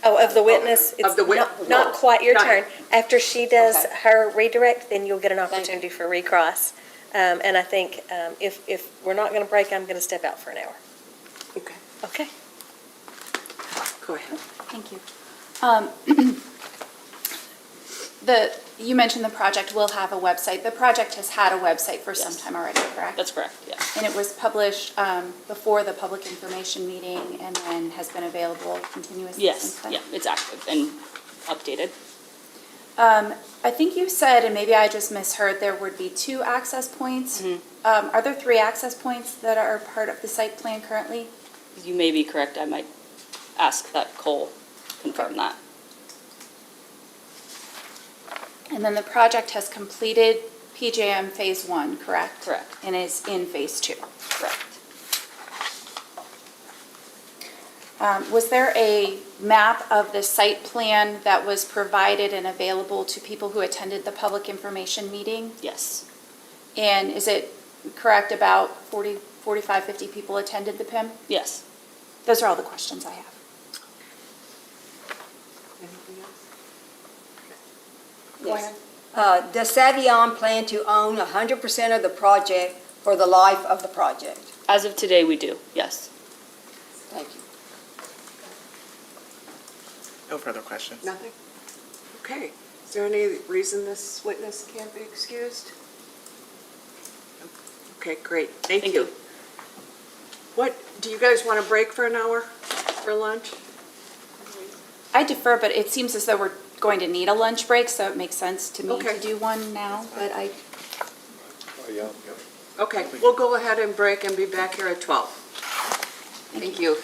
Oh, of the witness? Of It's the not quite your not- turn. After she does Okay. her redirect, then you'll get an you. opportunity for recross. And I think if we're not going to break, I'm going to step out for an hour. Okay, Okay. go ahead. Thank you. You mentioned the project will have a website. The project has had a website for some Yes. time already, correct? That's correct, yes. And it was published before the public information meeting and then has been available continuously Yes, since then? yeah, it's active and updated. I think you said, and maybe I just misheard, there would be 2 access points. Are there 3 access points that are part of the site plan currently? You may be correct. I might ask that Cole confirm that. And then the project has completed PJM Phase 1, correct? Correct. And is in Phase 2. Correct. Was there a map of the site plan that was provided and available to people who attended the public information meeting? Yes. And is it correct about 40, 45, 50 people attended the PIM? Yes. Those are all the questions I have. Anything else? Go ahead. Does Savion plan to own 100% of the project for the life of the project? As of today, we do. Yes. Thank you. No further questions. Nothing? Okay. Is there any reason this witness can't be excused? Okay, great. Thank you. What, do you guys want to break for an hour for lunch? I defer, but it seems as though we're going to need a lunch break, so it makes sense to me Okay. to do one now, but Okay, we'll go ahead and break and be back here at 12. Thank you.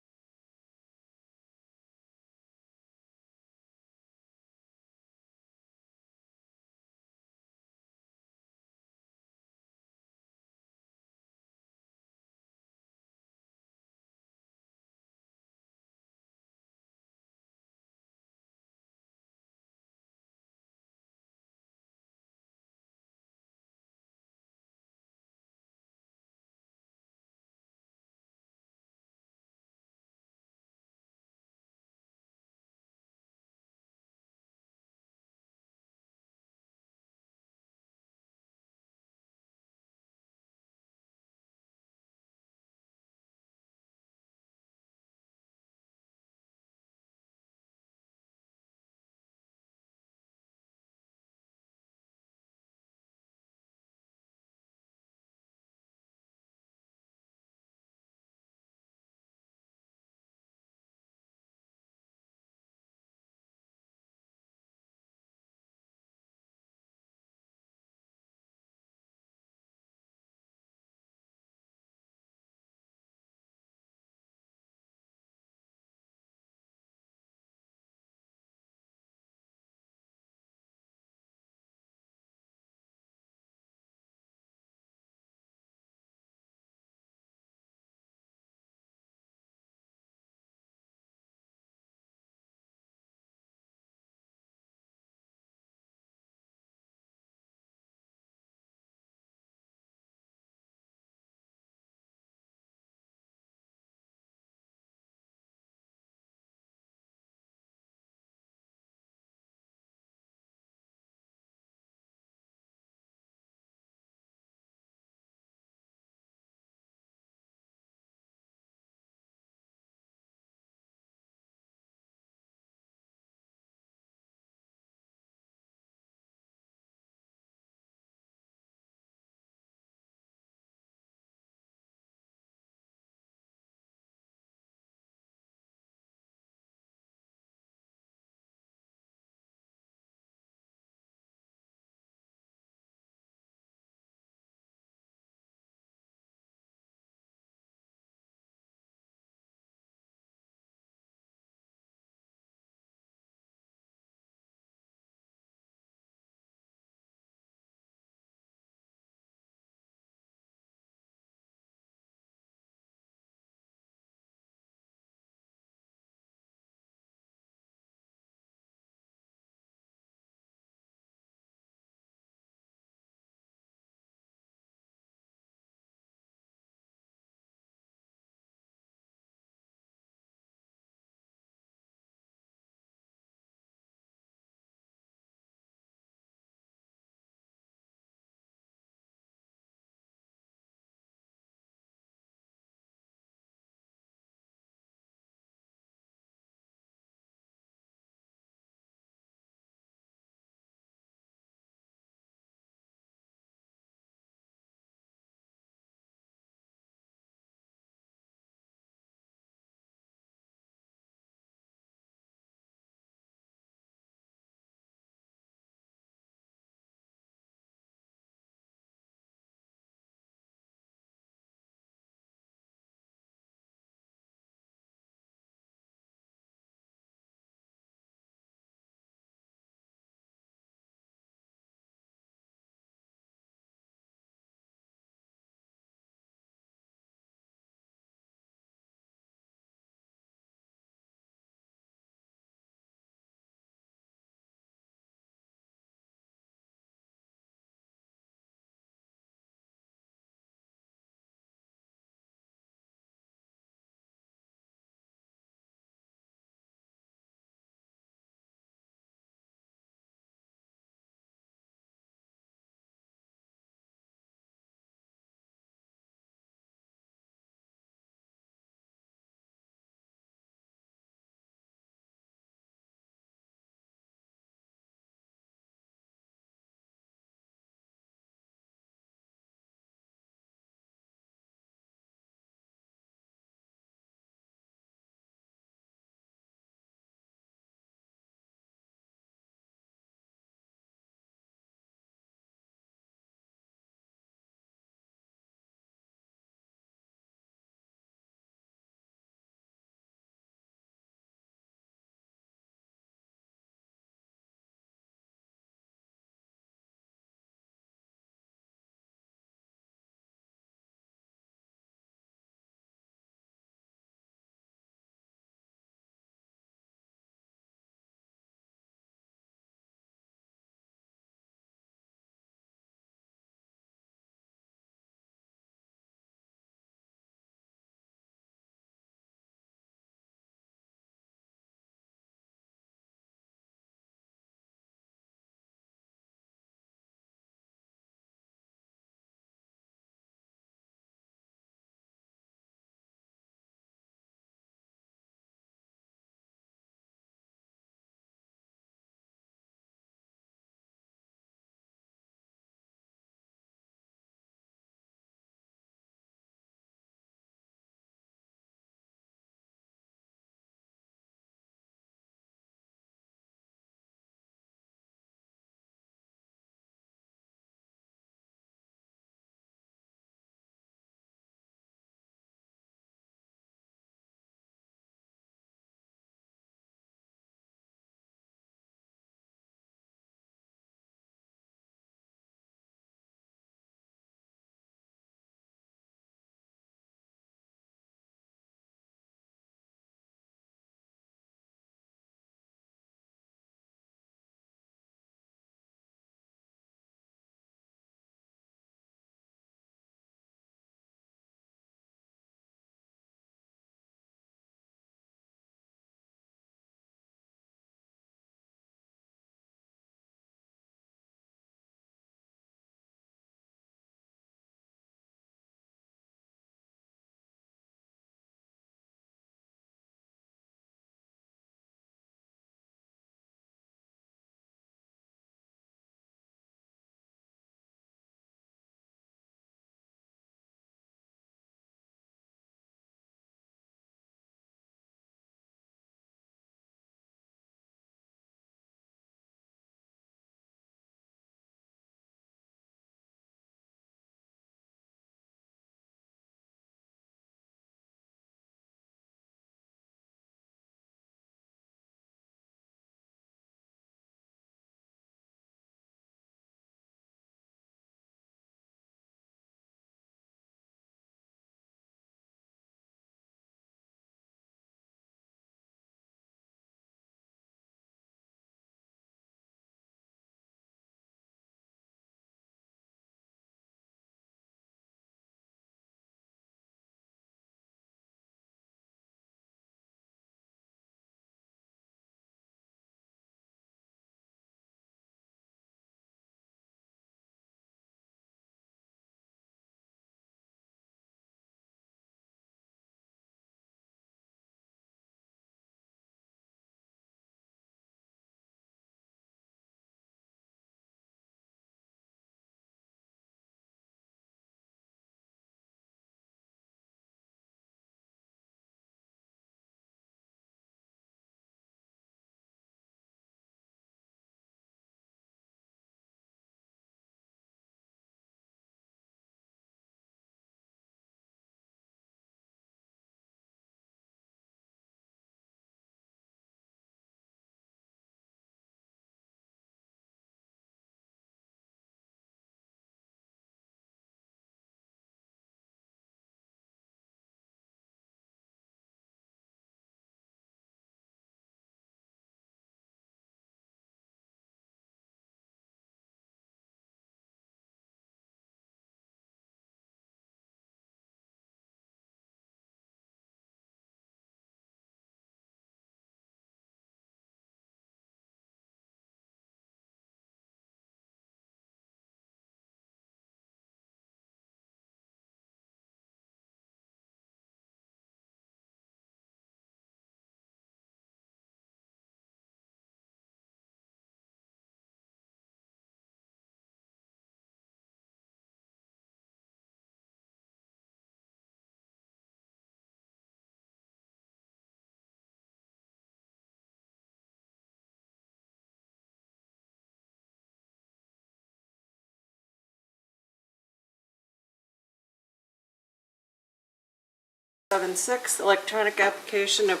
76, electronic application of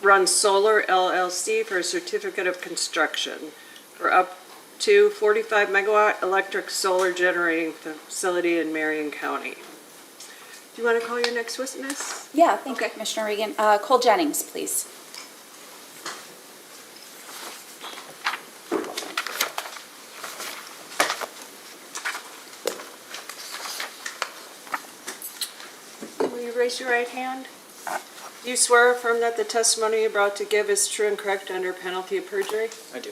Run Solar LLC for a certificate of construction for up to 45 megawatt electric solar generating facility in Marion County. Do you want to call your next witness? Yeah, thank you, Commissioner Regan. Cole Jennings, please. Will you raise your right hand? Do you swear or affirm that the testimony you're about to give is true and correct under penalty of perjury? I do.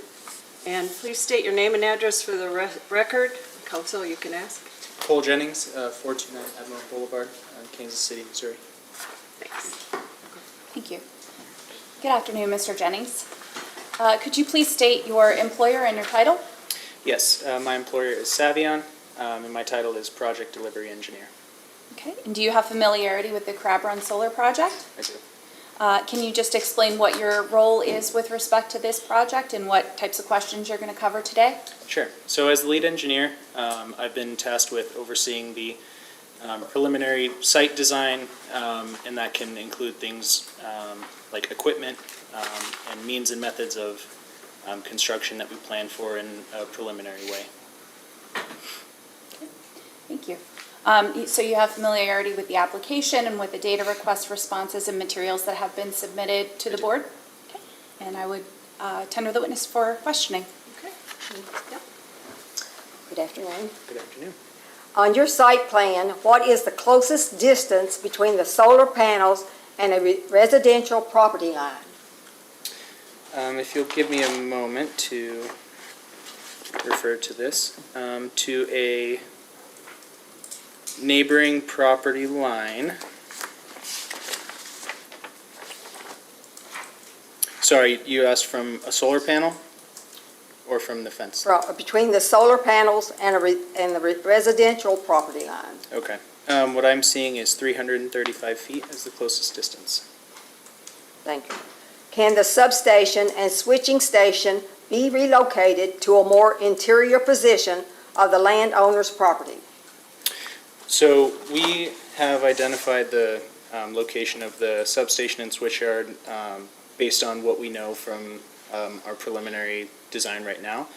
And please state your name and address for the record. Counsel, you can ask. Cole Jennings, 429 Admiral Boulevard, Kansas City, Missouri. Thanks. Thank you. Good afternoon, Mr. Jennings. Could you please state your employer and your title? Yes, my employer is Savion, and my title is Project Delivery Engineer. Okay. And do you have familiarity with the Crab Run Solar project? I do. Can you just explain what your role is with respect to this project and what types of questions you're going to cover today? Sure. So as the lead engineer, I've been tasked with overseeing the preliminary site design, and that can include things like equipment and means and methods of construction that we plan for in a preliminary way. Thank you. So you have familiarity with the application and with the data request responses and materials that have been submitted to the board? Okay. And I would tender the witness for questioning. Okay. Yep. Good afternoon. Good afternoon. On your site plan, what is the closest distance between the solar panels and a residential property line? If you'll give me a moment to refer to this, to a neighboring property line. Sorry, you asked from a solar panel or from the fence? Between the solar panels and the residential property line. Okay. What I'm seeing is 335 feet as the closest distance. Thank you. Can the substation and switching station be relocated to a more interior position of the landowner's property? So we have identified the location of the substation and switchyard based on what we know from our preliminary design right now.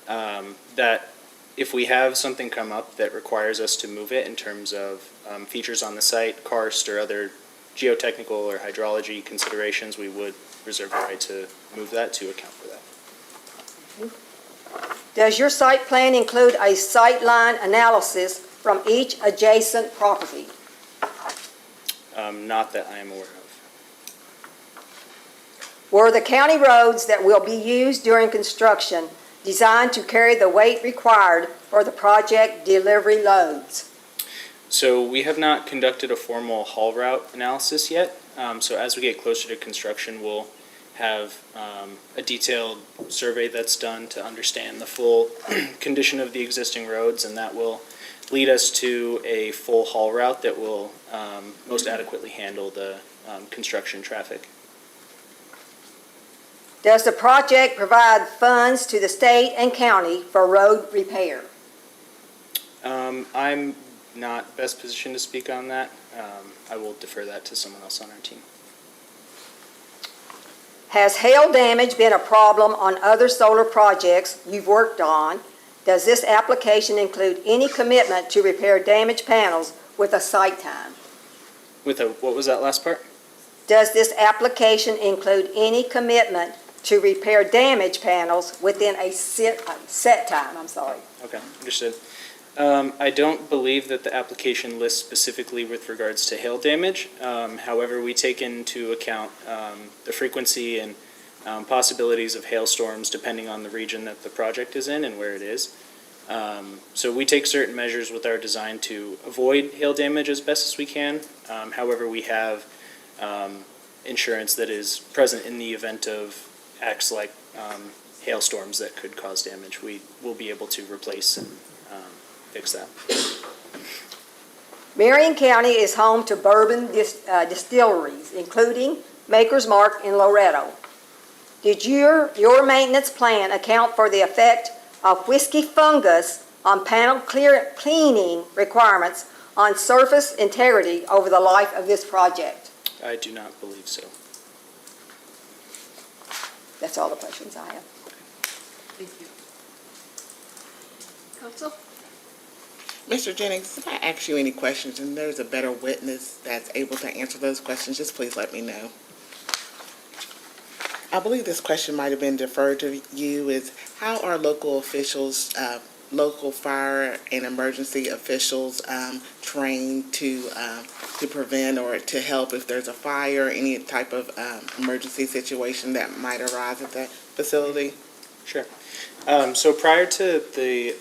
That if we have something come up that requires us to move it in terms of features on the site, karst, or other geotechnical or hydrology considerations, we would reserve the right to move that to account for that. Does your site plan include a sightline analysis from each adjacent property? Not that I am aware of. Were the county roads that will be used during construction designed to carry the weight required for the project delivery loads? So we have not conducted a formal haul route analysis yet. So as we get closer to construction, we'll have a detailed survey that's done to understand the full condition of the existing roads, and that will lead us to a full haul route that will most adequately handle the construction traffic. Does the project provide funds to the state and county for road repair? I'm not best positioned to speak on that. I will defer that to someone else on our team. Has hail damage been a problem on other solar projects you've worked on? Does this application include any commitment to repair damaged panels with a site time? What was that last part? Does this application include any commitment to repair damaged panels within a set time? Okay, understood. I don't believe that the application lists specifically with regards to hail damage. However, we take into account the frequency and possibilities of hailstorms depending on the region that the project is in and where it is. So we take certain measures with our design to avoid hail damage as best as we can. However, we have insurance that is present in the event of acts like hailstorms that could cause damage. We will be able to replace and fix that. Marion County is home to bourbon distilleries, including Maker's Mark in Loretto. Did your maintenance plan account for the effect of whiskey fungus on panel cleaning requirements on surface integrity over the life of this project? I do not believe so. That's all the questions I have. Thank you. Counsel? Mr. Jennings, if I ask you any questions and there's a better witness that's able to answer those questions, just please let me know. I believe this question might have been deferred to you, is how are local officials, local fire and emergency officials trained to prevent or to help if there's a fire, any type of emergency situation that might arise at that facility? Sure. So prior to the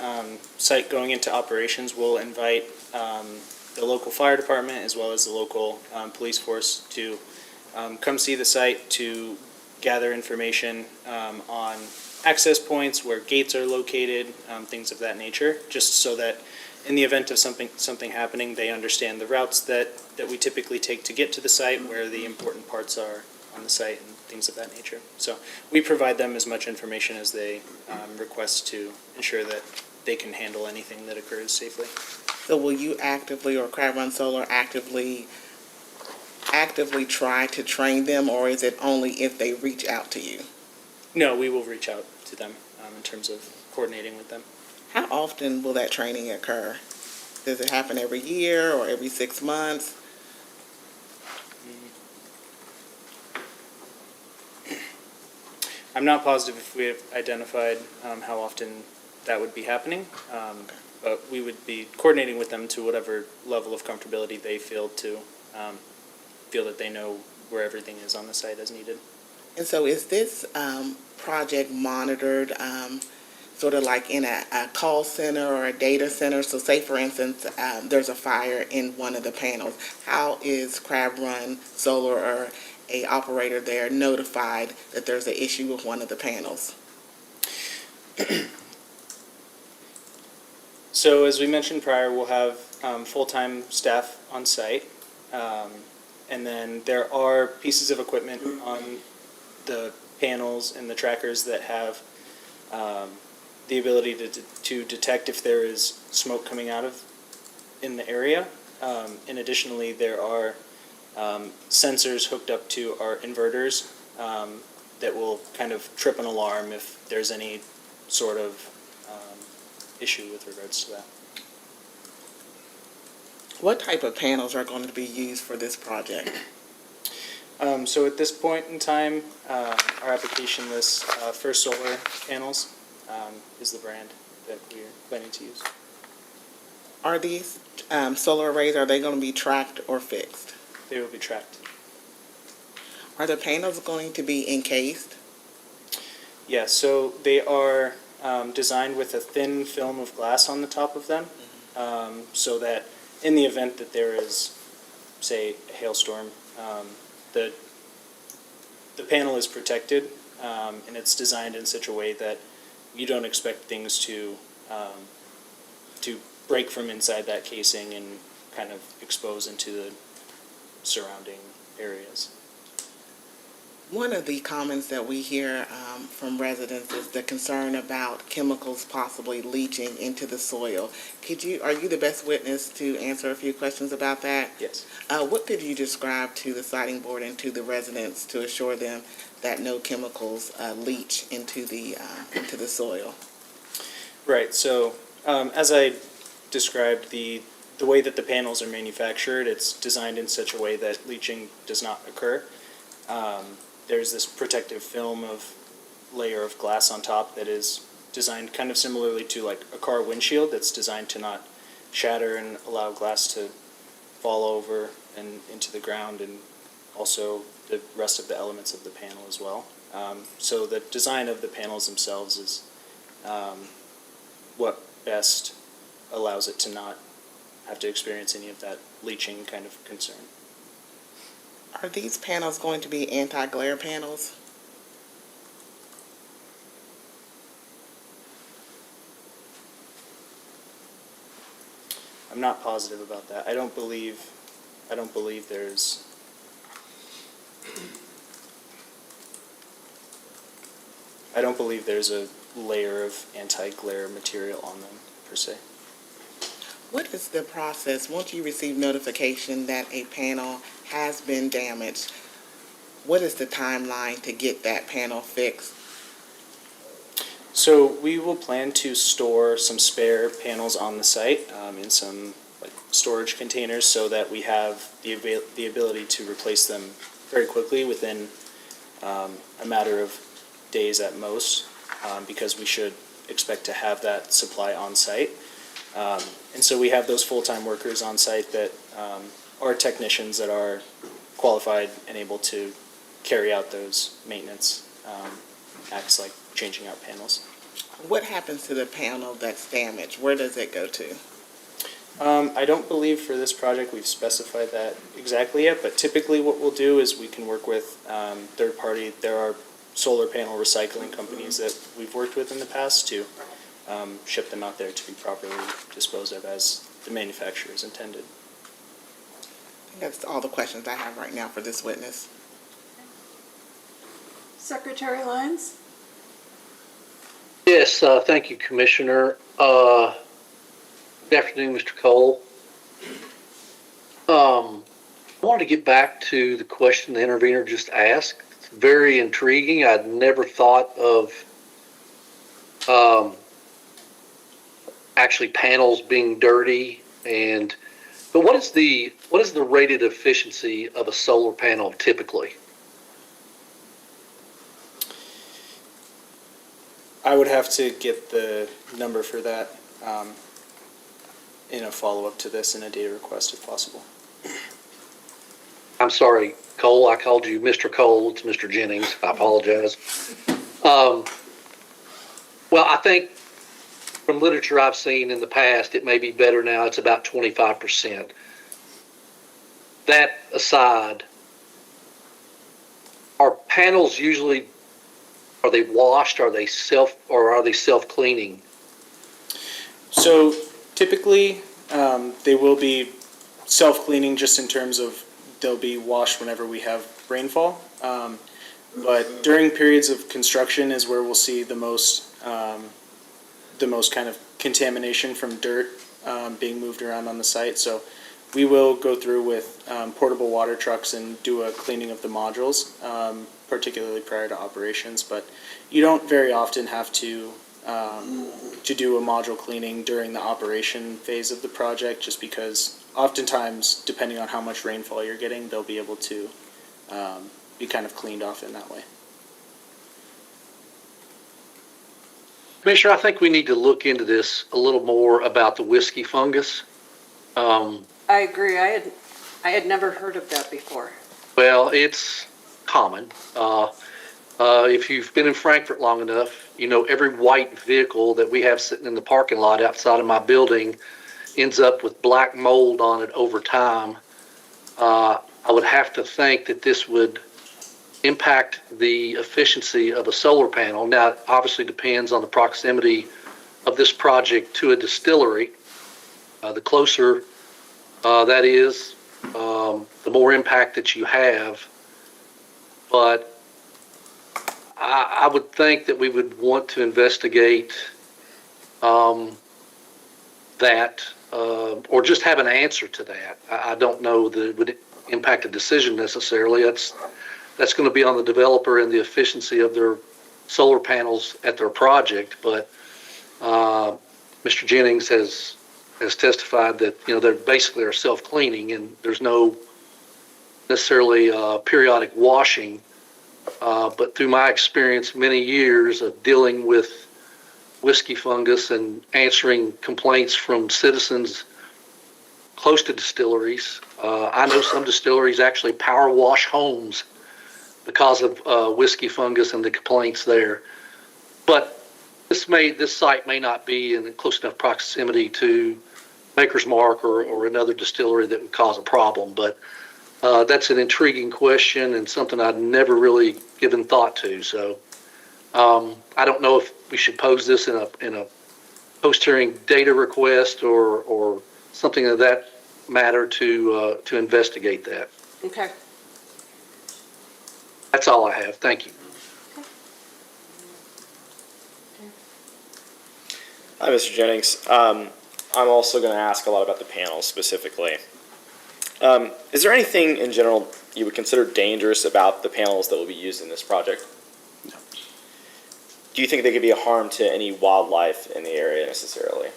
site going into operations, we'll invite the local fire department as well as the local police force to come see the site to gather information on access points, where gates are located, things of that nature, just so that in the event of something happening, they understand the routes that we typically take to get to the site, where the important parts are on the site, and things of that nature. So we provide them as much information as they request to ensure that they can handle anything that occurs safely. So will you actively, or Crab Run Solar actively try to train them, or is it only if they reach out to you? No, we will reach out to them in terms of coordinating with them. How often will that training occur? Does it happen every year or every 6 months? I'm not positive if we have identified how often that would be happening, but we would be coordinating with them to whatever level of comfortability they feel to feel that they know where everything is on the site as needed. And so is this project monitored sort of like in a call center or a data center? So say, for instance, there's a fire in one of the panels. How is Crab Run Solar or a operator there notified that there's an issue with one of the panels? So as we mentioned prior, we'll have full-time staff on site. And then there are pieces of equipment on the panels and the trackers that have the ability to detect if there is smoke coming out of in the area. And additionally, there are sensors hooked up to our inverters that will kind of trip an alarm if there's any sort of issue with regards to that. What type of panels are going to be used for this project? So at this point in time, our application lists First Solar panels is the brand that we're planning to use. Are these solar arrays, are they going to be tracked or fixed? They will be tracked. Are the panels going to be encased? Yeah, so they are designed with a thin film of glass on the top of them, so that in the event that there is, say, a hailstorm, the panel is protected, and it's designed in such a way that you don't expect things to break from inside that casing and kind of expose into the surrounding areas. One of the comments that we hear from residents is the concern about chemicals possibly leaching into the soil. Are you the best witness to answer a few questions about that? Yes. What could you describe to the siting board and to the residents to assure them that no chemicals leach into the soil? Right, so as I described, the way that the panels are manufactured, it's designed in such a way that leaching does not occur. There's this protective film layer of glass on top that is designed kind of similarly to like a car windshield, that's designed to not shatter and allow glass to fall over and into the ground, and also the rest of the elements of the panel as well. So the design of the panels themselves is what best allows it to not have to experience any of that leaching kind of concern. Are these panels going to be anti-glare panels? I'm not positive about that. I don't believe there's a layer of anti-glare material on them per se. What is the process, once you receive notification that a panel has been damaged, what is the timeline to get that panel fixed? So we will plan to store some spare panels on the site in some storage containers so that we have the ability to replace them very quickly within a matter of days at most, because we should expect to have that supply on site. And so we have those full-time workers on site that are technicians that are qualified and able to carry out those maintenance acts like changing out panels. What happens to the panel that's damaged? Where does it go to? I don't believe for this project we've specified that exactly yet, but typically what we'll do is we can work with third party. There are solar panel recycling companies that we've worked with in the past to ship them out there to be properly disposed of as the manufacturer is intended. I think that's all the questions I have right now for this witness. Secretary Lyons? Yes, thank you, Commissioner. Good afternoon, Mr. Cole. I wanted to get back to the question the intervener just asked. It's very intriguing. I'd never thought of actually panels being dirty, but what is the rated efficiency of a solar panel typically? I would have to get the number for that in a follow-up to this in a data request if possible. I'm sorry, Cole, I called you Mr. Cole. It's Mr. Jennings. I apologize. Well, I think from literature I've seen in the past, it may be better now. It's about 25%. That aside, are panels usually, are they washed? Are they self-cleaning? So typically, they will be self-cleaning just in terms of they'll be washed whenever we have rainfall. But during periods of construction is where we'll see the most kind of contamination from dirt being moved around on the site. So we will go through with portable water trucks and do a cleaning of the modules, particularly prior to operations. But you don't very often have to do a module cleaning during the operation phase of the project, just because oftentimes, depending on how much rainfall you're getting, they'll be able to be kind of cleaned off in that way. Commissioner, I think we need to look into this a little more about the whiskey fungus. I agree. I had never heard of that before. Well, it's common. If you've been in Frankfurt long enough, you know every white vehicle that we have sitting in the parking lot outside of my building ends up with black mold on it over time. I would have to think that this would impact the efficiency of a solar panel. Now, it obviously depends on the proximity of this project to a distillery. The closer that is, the more impact that you have. But I would think that we would want to investigate that, or just have an answer to that. I don't know that it would impact a decision necessarily. That's going to be on the developer and the efficiency of their solar panels at their project. But Mr. Jennings has testified that they basically are self-cleaning, and there's no necessarily periodic washing. But through my experience, many years of dealing with whiskey fungus and answering complaints from citizens close to distilleries, I know some distilleries actually power wash homes because of whiskey fungus and the complaints there. But this site may not be in close enough proximity to Maker's Mark or another distillery that would cause a problem. But that's an intriguing question and something I'd never really given thought to. So I don't know if we should pose this in a post-hearing data request or something of that matter to investigate that. Okay. That's all I have. Thank you. Hi, Mr. Jennings. I'm also going to ask a lot about the panels specifically. Is there anything in general you would consider dangerous about the panels that will be used in this project? No. Do you think they could be a harm to any wildlife in the area necessarily?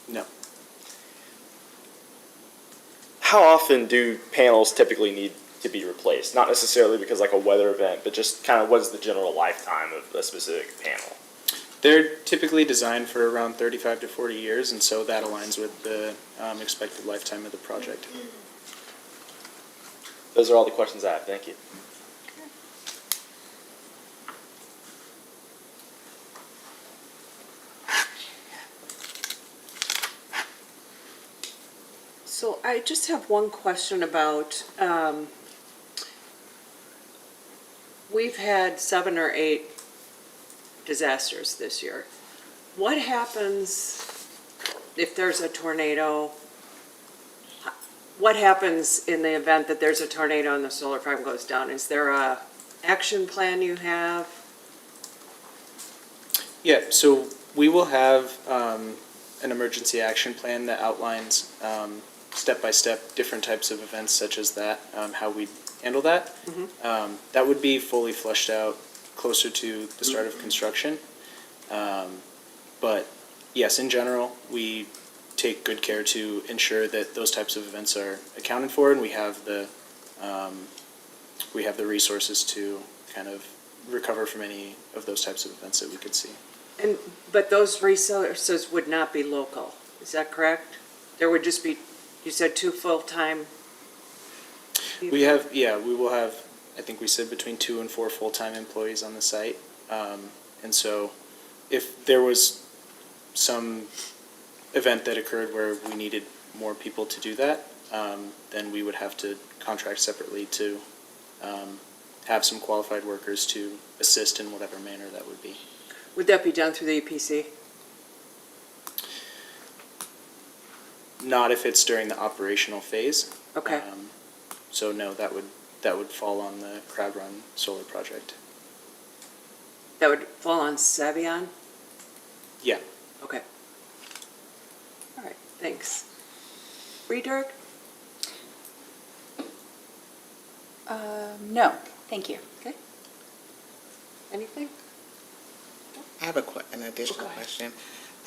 No. How often do panels typically need to be replaced? Not necessarily because like a weather event, but just kind of what is the general lifetime of a specific panel? They're typically designed for around 35 to 40 years, and so that aligns with the expected lifetime of the project. Those are all the questions I have. Thank you. So I just have one question about, we've had 7 or 8 disasters this year. What happens if there's a tornado? What happens in the event that there's a tornado and the solar farm goes down? Is there a action plan you have? Yeah, so we will have an emergency action plan that outlines step-by-step different types of events such as that, how we handle that. That would be fully fleshed out closer to the start of construction. But yes, in general, we take good care to ensure that those types of events are accounted for, and we have the resources to kind of recover from any of those types of events that we could see. But those resources would not be local, is that correct? There would just be, you said 2 full-time people? We will have, I think we said between 2 and 4 full-time employees on the site. And so if there was some event that occurred where we needed more people to do that, then we would have to contract separately to have some qualified workers to assist in whatever manner that would be. Would that be done through the EPC? Not if it's during the operational phase. Okay. So no, that would fall on the Crab Run Solar project. That would fall on Savion? Yeah. Okay. All right, thanks. Dirk? No, thank you. Okay. Anything? I have an additional question.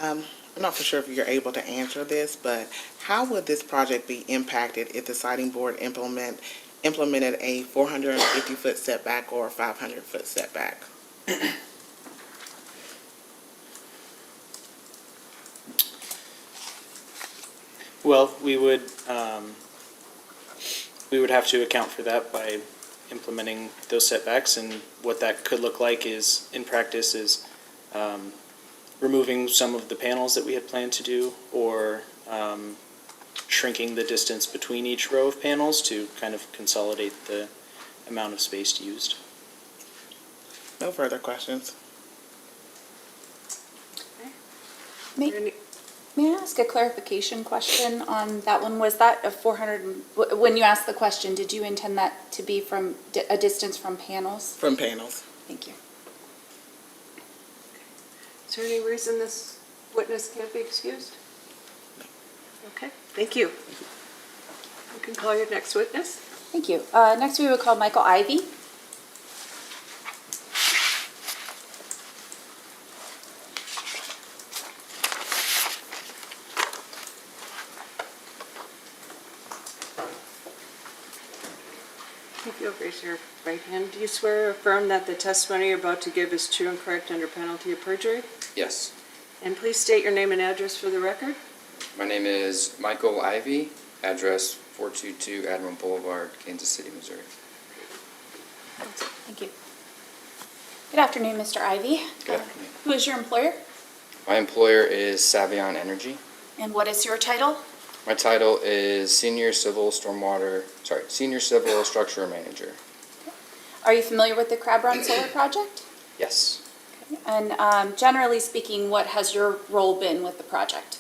I'm not for sure if you're able to answer this, but how would this project be impacted if the siting board implemented a 450-foot setback or a 500-foot setback? Well, we would have to account for that by implementing those setbacks, and what that could look like is, in practice, is removing some of the panels that we had planned to do, or shrinking the distance between each row of panels to kind of consolidate the amount of space used. No further questions. May I ask a clarification question on that one? Was that a 400, when you asked the question, did you intend that to be from a distance from panels? From panels. Thank you. Is there any reason this witness can't be excused? Okay, thank you. You can call your next witness. Thank you. Next, we will call Michael Ivy. If you'll raise your right hand, do you swear or affirm that the testimony you're about to give is true and correct under penalty of perjury? Yes. And please state your name and address for the record. My name is Michael Ivy, address 422 Admiral Boulevard, Kansas City, Missouri. Thank you. Good afternoon, Mr. Ivy. Good afternoon. Who is your employer? My employer is Savion Energy. And what is your title? My title is Senior Civil Structure Manager. Are you familiar with the Crab Run Solar project? Yes. And generally speaking, what has your role been with the project?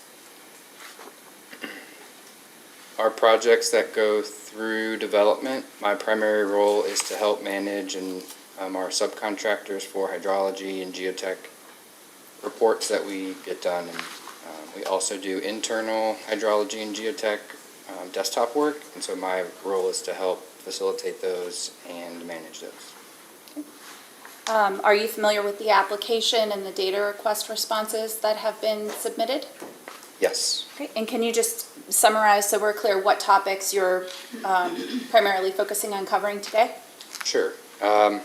Our projects that go through development, my primary role is to help manage and our subcontractors for hydrology and geotech reports that we get done and We also do internal hydrology and geotech desktop work, and so my role is to help facilitate those and manage those. Are you familiar with the application and the data request responses that have been submitted? Yes. Okay, and can you just summarize so we're clear what topics you're primarily focusing on covering today? Sure. The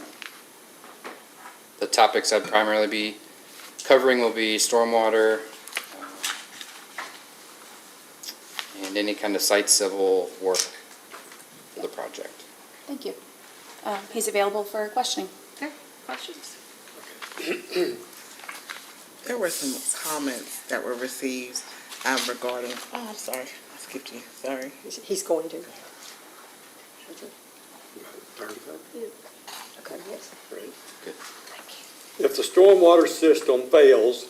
topics I'd primarily be covering will be stormwater and any kind of site civil work for the project. Thank you. He's available for questioning. Okay, questions? There were some comments that were received regarding, oh, I'm sorry, I skipped you, sorry. He's going to. Okay, yes. If the stormwater system fails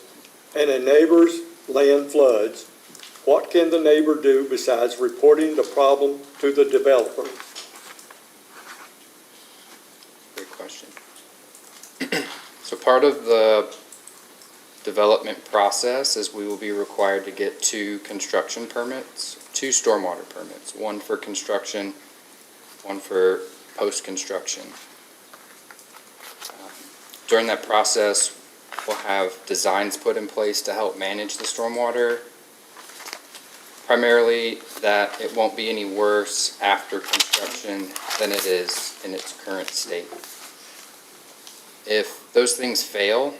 and a neighbor's land floods, what can the neighbor do besides reporting the problem to the developer? Great question. So part of the development process is we will be required to get 2 construction permits, 2 stormwater permits, one for construction, one for post-construction. During that process, we'll have designs put in place to help manage the stormwater. Primarily that it won't be any worse after construction than it is in its current state. If those things fail,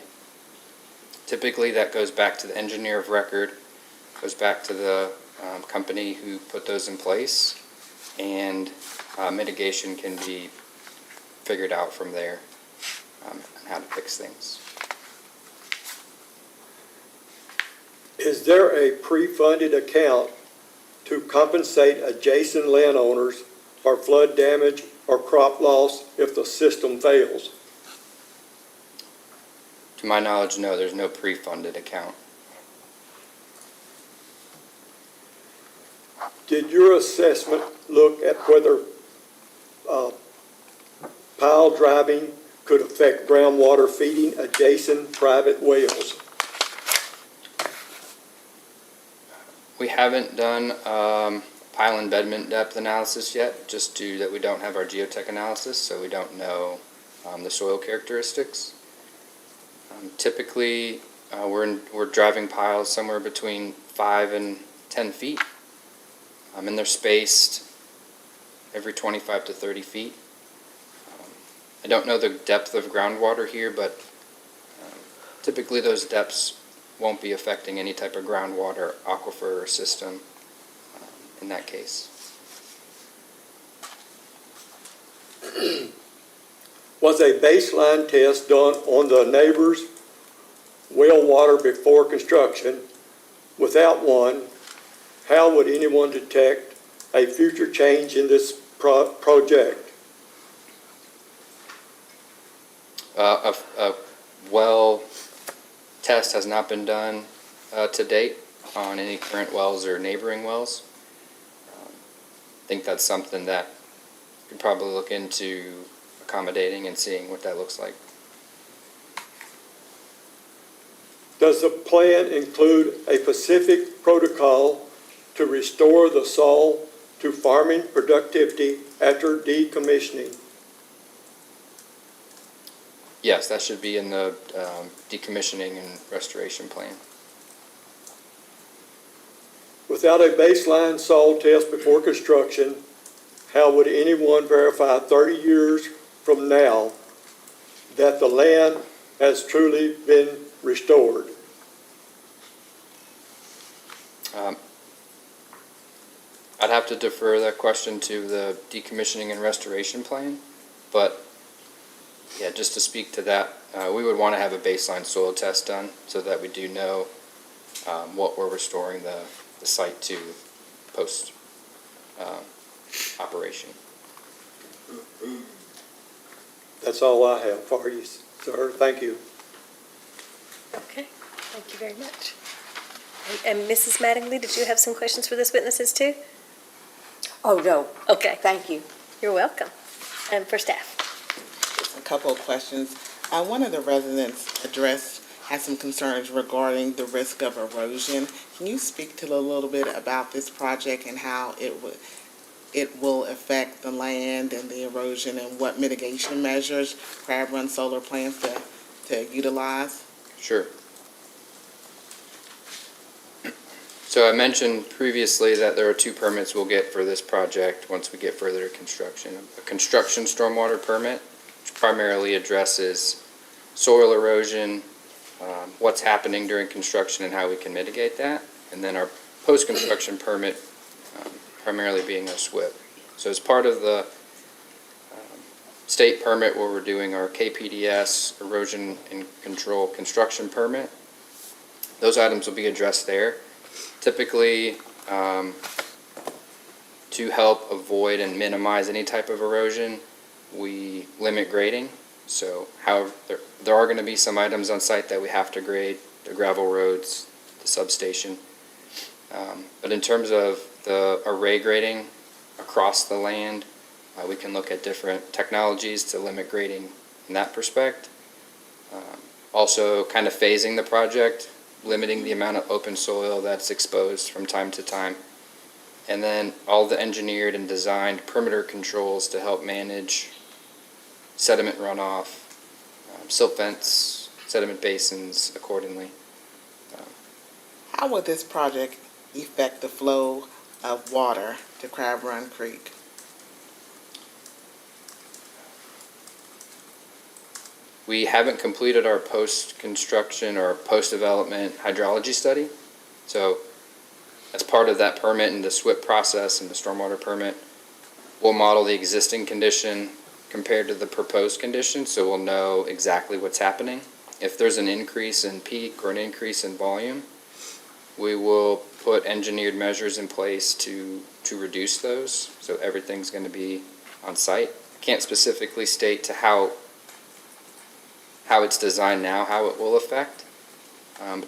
typically that goes back to the engineer of record, goes back to the company who put those in place, and mitigation can be figured out from there. And how to fix things. Is there a pre-funded account to compensate adjacent landowners for flood damage or crop loss if the system fails? To my knowledge, no, there's no pre-funded account. Did your assessment look at whether pile driving could affect groundwater feeding adjacent private wells? We haven't done pile embedment depth analysis yet, just due that we don't have our geotech analysis, so we don't know the soil characteristics. Typically, we're driving piles somewhere between 5 and 10 feet, and they're spaced every 25 to 30 feet. I don't know the depth of groundwater here, but typically those depths won't be affecting any type of groundwater aquifer system in that case. Was a baseline test done on the neighbor's well water before construction? Without one, how would anyone detect a future change in this project? A well test has not been done to date on any current wells or neighboring wells. I think that's something that we could probably look into accommodating and seeing what that looks like. Does the plan include a specific protocol to restore the soil to farming productivity after decommissioning? Yes, that should be in the decommissioning and restoration plan. Without a baseline soil test before construction, how would anyone verify 30 years from now that the land has truly been restored? I'd have to defer that question to the decommissioning and restoration plan, but yeah, just to speak to that, we would want to have a baseline soil test done so that we do know what we're restoring the site to post operation. That's all I have for you, sir. Thank you. Okay, thank you very much. And Mrs. Mattingly, did you have some questions for this witnesses too? Oh, no. Okay, Thank you. you're welcome. And for staff? A couple of questions. One of the residents addressed had some concerns regarding the risk of erosion. Can you speak to a little bit about this project and how it will affect the land and the erosion, and what mitigation measures Crab Run Solar plans to utilize? Sure. So I mentioned previously that there are 2 permits we'll get for this project once we get further to construction. A construction stormwater permit, which primarily addresses soil erosion, what's happening during construction and how we can mitigate that. And then our post-construction permit, primarily being a SWIP. So as part of the state permit where we're doing our KPDS erosion and control construction permit, those items will be addressed there. Typically, to help avoid and minimize any type of erosion, we limit grading. So however, there are going to be some items on site that we have to grade, the gravel roads, the substation. But in terms of the array grading across the land, we can look at different technologies to limit grading in that respect. Also kind of phasing the project, limiting the amount of open soil that's exposed from time to time. And then all the engineered and designed perimeter controls to help manage sediment runoff, silt vents, sediment basins accordingly. How will this project affect the flow of water to Crab Run Creek? We haven't completed our post-construction or post-development hydrology study. So as part of that permit and the SWIP process and the stormwater permit, we'll model the existing condition compared to the proposed condition, so we'll know exactly what's happening. If there's an increase in peak or an increase in volume, we will put engineered measures in place to reduce those, so everything's going to be on site. I can't specifically state to how it's designed now, how it will affect.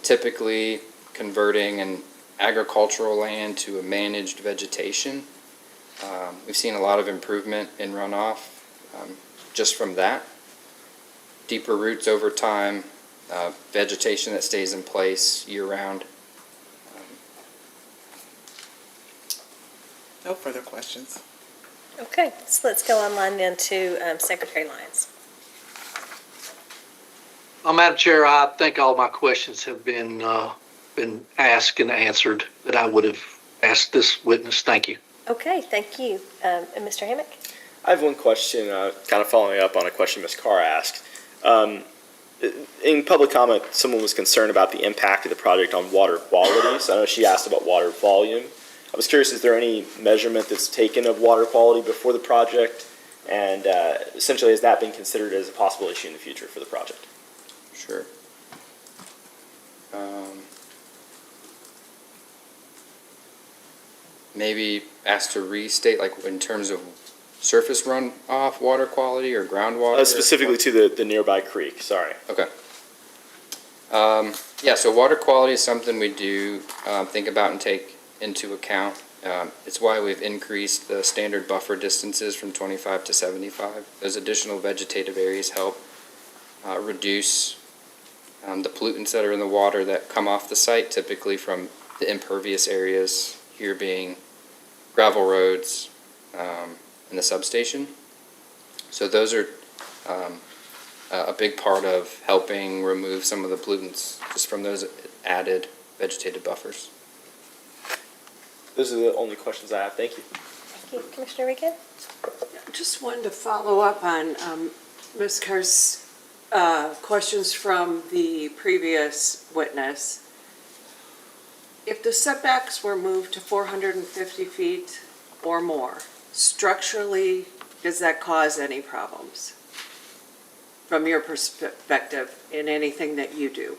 Typically, converting an agricultural land to a managed vegetation, we've seen a lot of improvement in runoff just from that. Deeper roots over time, vegetation that stays in place year-round. No further questions. Okay, so let's go online then to Secretary Lyons. Madam Chair, I think all my questions have been asked and answered that I would have asked this witness. Thank you. Okay, thank you. And Mr. Hammock? I have one question, kind of following up on a question Ms. Carr asked. In public comment, someone was concerned about the impact of the project on water quality. So I know she asked about water volume. I was curious, is there any measurement that's taken of water quality before the project? And essentially, has that been considered as a possible issue in the future for the project? Sure. Maybe asked to restate, like in terms of surface runoff water quality or groundwater? Specifically to the nearby creek, sorry. Okay. Yeah, so water quality is something we do think about and take into account. It's why we've increased the standard buffer distances from 25 to 75. Those additional vegetative areas help reduce the pollutants that are in the water that come off the site, typically from the impervious areas, here being gravel roads and the substation. So those are a big part of helping remove some of the pollutants just from those added vegetative buffers. Those are the only questions I have. Thank you. Thank you. Commissioner Regan? Just wanted to follow up on Ms. Carr's questions from the previous witness. If the setbacks were moved to 450 feet or more, structurally, does that cause any problems from your perspective in anything that you do?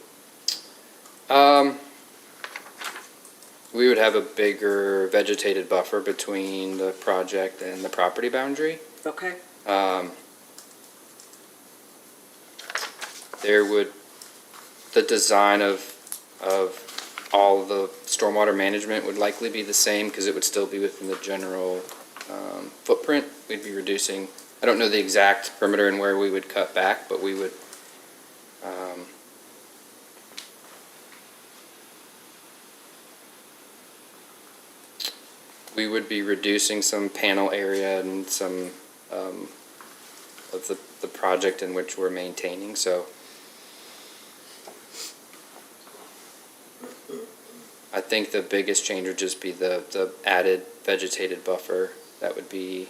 We would have a bigger vegetated buffer between the project and the property boundary. Okay. The design of all the stormwater management would likely be the same because it would still be within the general footprint. We'd be reducing, I don't know the exact perimeter and where we would cut back, but we would We would be reducing some panel area and some of the project in which we're maintaining, so I think the biggest change would just be the added vegetated buffer that would be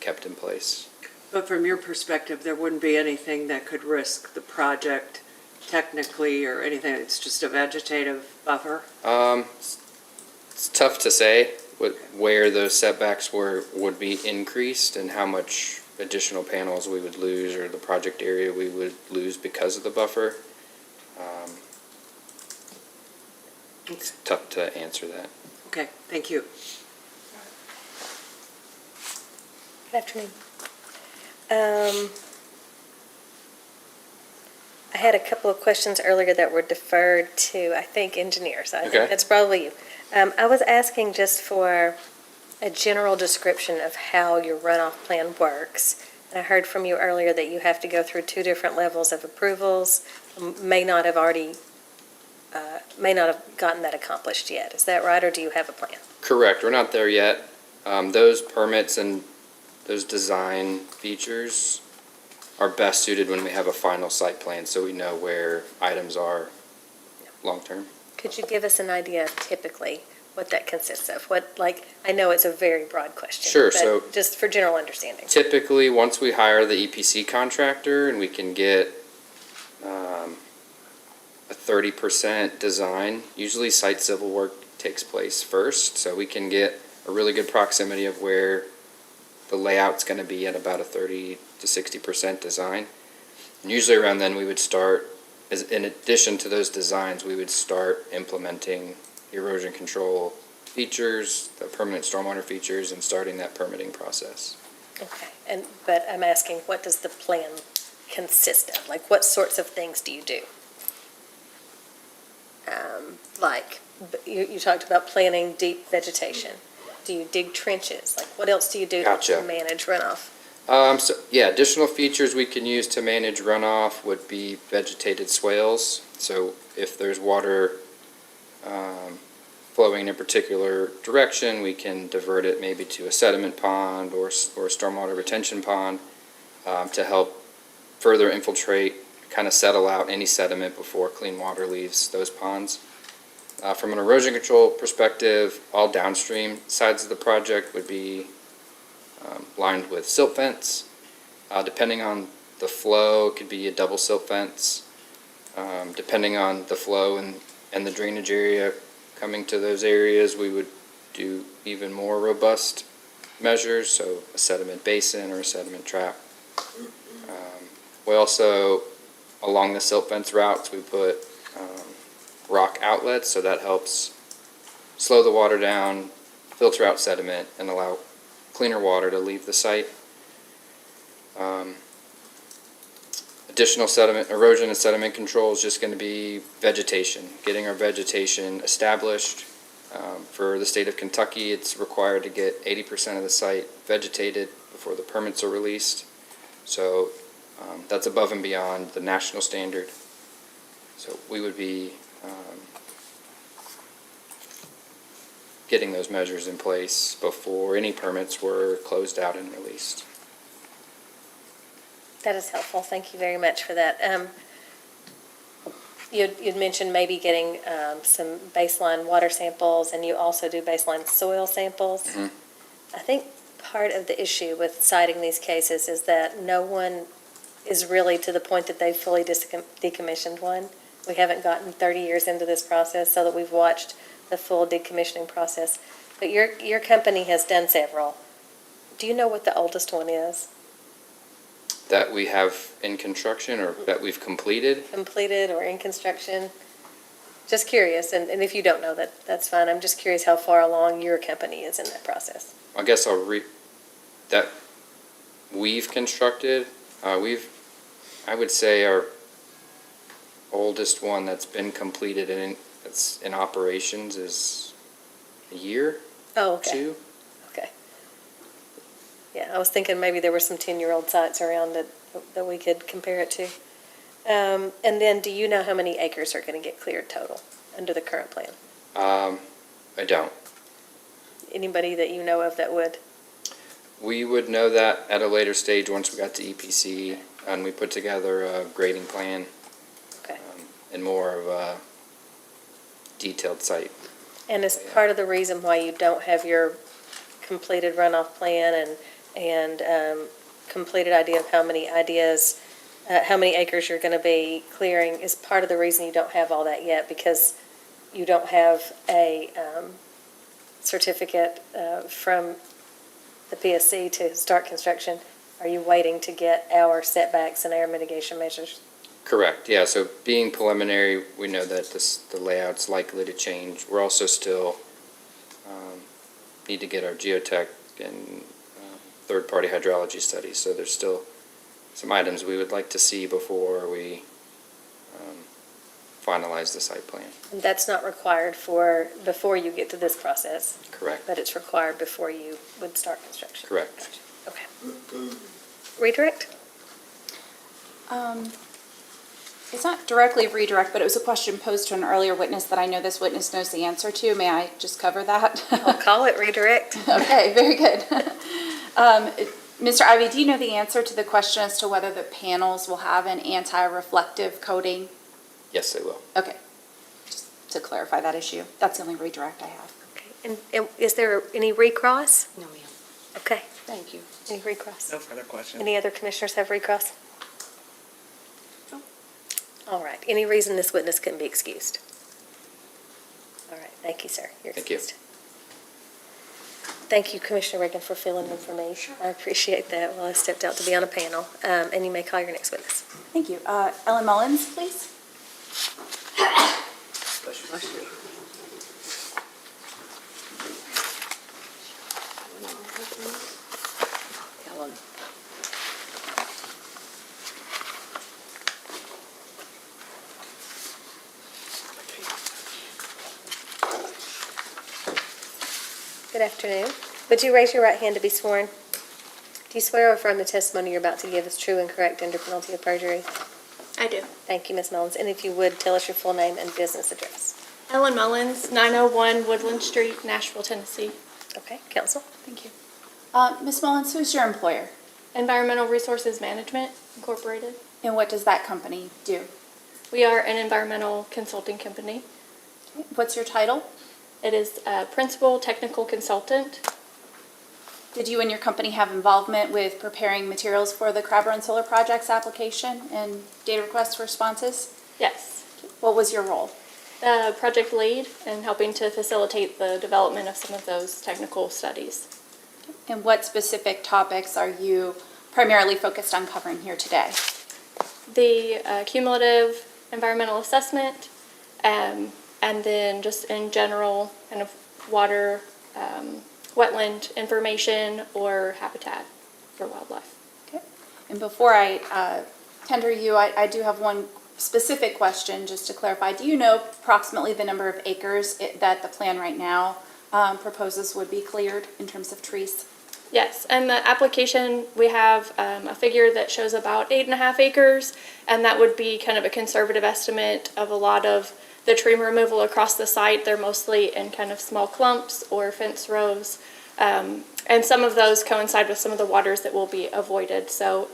kept in place. But from your perspective, there wouldn't be anything that could risk the project technically or anything, it's just a vegetative buffer? It's tough to say where those setbacks would be increased and how much additional panels we would lose or the project area we would lose because of the buffer. It's tough to answer that. Okay, thank you. Good afternoon. I had a couple of questions earlier that were deferred to, I think, engineers. I Okay. think that's probably you. I was asking just for a general description of how your runoff plan works. And I heard from you earlier that you have to go through 2 different levels of approvals, may not have gotten that accomplished yet. Is that right, or do you have a plan? Correct, we're not there yet. Those permits and those design features are best suited when we have a final site plan, so we know where items are long-term. Could you give us an idea of typically what that consists of? I know it's a very broad question. Sure, but so- just for general understanding. Typically, once we hire the EPC contractor and we can get a 30% design, usually site civil work takes place first, so we can get a really good proximity of where the layout's going to be at about a 30 to 60% design. And usually around then we would start, in addition to those designs, we would start implementing erosion control features, the permanent stormwater features, and starting that permitting process. Okay, but I'm asking, what does the plan consist of? Like, what sorts of things do you do? You talked about planting deep vegetation. Do you dig trenches? Like, what else do you do Gotcha. to manage runoff? Additional features we can use to manage runoff would be vegetated swales. So if there's water flowing in a particular direction, we can divert it maybe to a sediment pond or a stormwater retention pond to help further infiltrate, kind of settle out any sediment before clean water leaves those ponds. From an erosion control perspective, all downstream sides of the project would be lined with silt fence. Depending on the flow, it could be a double silt fence. Depending on the flow and the drainage area coming to those areas, we would do even more robust measures, so a sediment basin or a sediment trap. We also, along the silt fence routes, we put rock outlets, so that helps slow the water down, filter out sediment, and allow cleaner water to leave the site. Additional sediment, erosion and sediment control is just going to be vegetation, getting our vegetation established. For the state of Kentucky, it's required to get 80% of the site vegetated before the permits are released. So that's above and beyond the national standard. So we would be getting those measures in place before any permits were closed out and released. That is helpful. Thank you very much for that. You'd mentioned maybe getting some baseline water samples, and you also do baseline soil samples. Mm-hmm. I think part of the issue with citing these cases is that no one is really to the point that they've fully decommissioned one. We haven't gotten 30 years into this process so that we've watched the full decommissioning process. But your company has done several. Do you know what the oldest one is? That we have in construction or that we've completed? Completed or in construction? Just curious, and if you don't know that, that's fine. I'm just curious how far along your company is in that process. I guess that we've constructed, I would say our oldest one that's been completed and that's in operations is a year, Oh, okay. 2. Okay. Yeah, I was thinking maybe there were some 10-year-old sites around that we could compare it to. And then, do you know how many acres are going to get cleared total under the current plan? I don't. anybody that you know of that would? We would know that at a later stage once we got to EPC and we put together a grading plan. Okay. And more of a detailed site. And as part of the reason why you don't have your completed runoff plan and completed idea of how many acres you're going to be clearing is part of the reason you don't have all that yet, because you don't have a certificate from the PSC to start construction. Are you waiting to get our setbacks and our mitigation measures? Correct, yeah, so being preliminary, we know that the layout's likely to change. We're also still, need to get our geotech and third-party hydrology studies, so there's still some items we would like to see before we finalize the site plan. And that's not required before you get to this process, Correct, but it's required before you would start construction? correct. Okay. Redirect? It's not directly a redirect, but it was a question posed to an earlier witness that I know this witness knows the answer to. May I just cover that? I'll call it redirect. Okay, very good. Mr. Ivy, do you know the answer to the question as to whether the panels will have an anti-reflective coating? Yes, they will. Okay, just to clarify that issue. That's the only redirect I have. Okay. And is there any recross? No, ma'am. Okay. Thank you. Any recross? No further questions. Any other commissioners have recross? No. All right. Any reason this witness couldn't be excused? All right. Thank you, sir. You're Thank you. excused. Thank you, Commissioner Reagan, for filling in for me. I appreciate that while I stepped out to be on a panel. And you may call your next witness. Thank you. Ellen Mullins, please. Ellen. Good afternoon. Would you raise your right hand to be sworn? Do you swear or affirm the testimony you're about to give is true and correct under penalty of perjury? I do. Thank you, Ms. Mullins. And if you would, tell us your full name and business address. Ellen Mullins, 901 Woodland Street, Nashville, Tennessee. Okay, counsel? Thank you. Ms. Mullins, who's your employer? Environmental Resources Management Incorporated. And what does that company do? We are an environmental consulting company. What's your title? It is Principal Technical Consultant. Did you and your company have involvement with preparing materials for the Crab Run Solar Project's application and data requests responses? Yes. What was your role? The project lead and helping to facilitate the development of some of those technical studies. And what specific topics are you primarily focused on covering here today? The cumulative environmental assessment, and then just in general kind of water, wetland information or habitat for wildlife. Okay. And before I tender you, I do have one specific question just to clarify. Do you know approximately the number of acres that the plan right now proposes would be cleared in terms of trees? Yes, and the application, we have a figure that shows about 8.5 acres, and that would be kind of a conservative estimate of a lot of the tree removal across the site. They're mostly in kind of small clumps or fence rows, and some of those coincide with some of the waters that will be avoided. So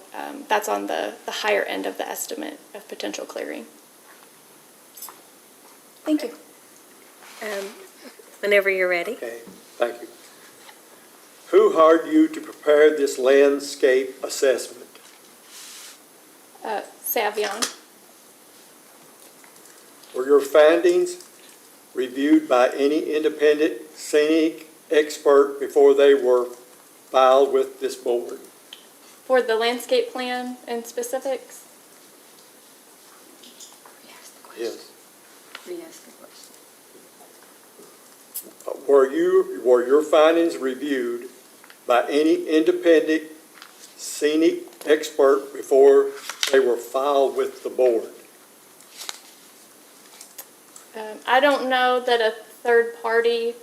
that's on the higher end of the estimate of potential clearing. Thank you. Whenever you're ready. Okay, thank you. Who hired you to prepare this landscape assessment? Savion. Were your findings reviewed by any independent scenic expert before they were filed with this board? For the landscape plan and specifics? Yes. Were your findings reviewed by any independent scenic expert before they were filed with the board? I don't know that a third party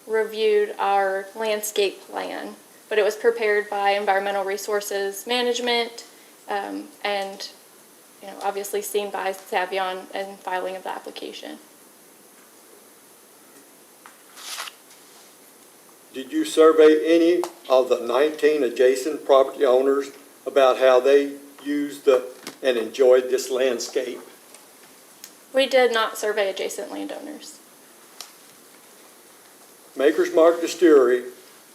reviewed our landscape plan, but it was prepared by Environmental Resources Management and, obviously seen by Savion and filing of the application. Did you survey any of the 19 adjacent property owners about how they used and enjoyed this landscape? We did not survey adjacent landowners. Maker's Mark Distillery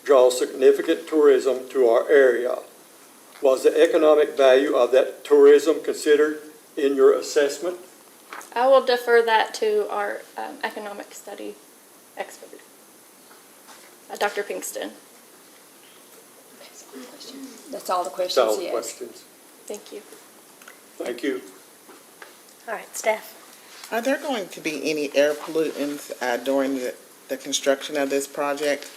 draws significant tourism to our area. Was the economic value of that tourism considered in your assessment? I will defer that to our economic study expert, Dr. Pinkston. That's all the That's questions all the he asked. questions. Thank you. Thank you. All right, staff. Are there going to be any air pollutants during the construction of this project?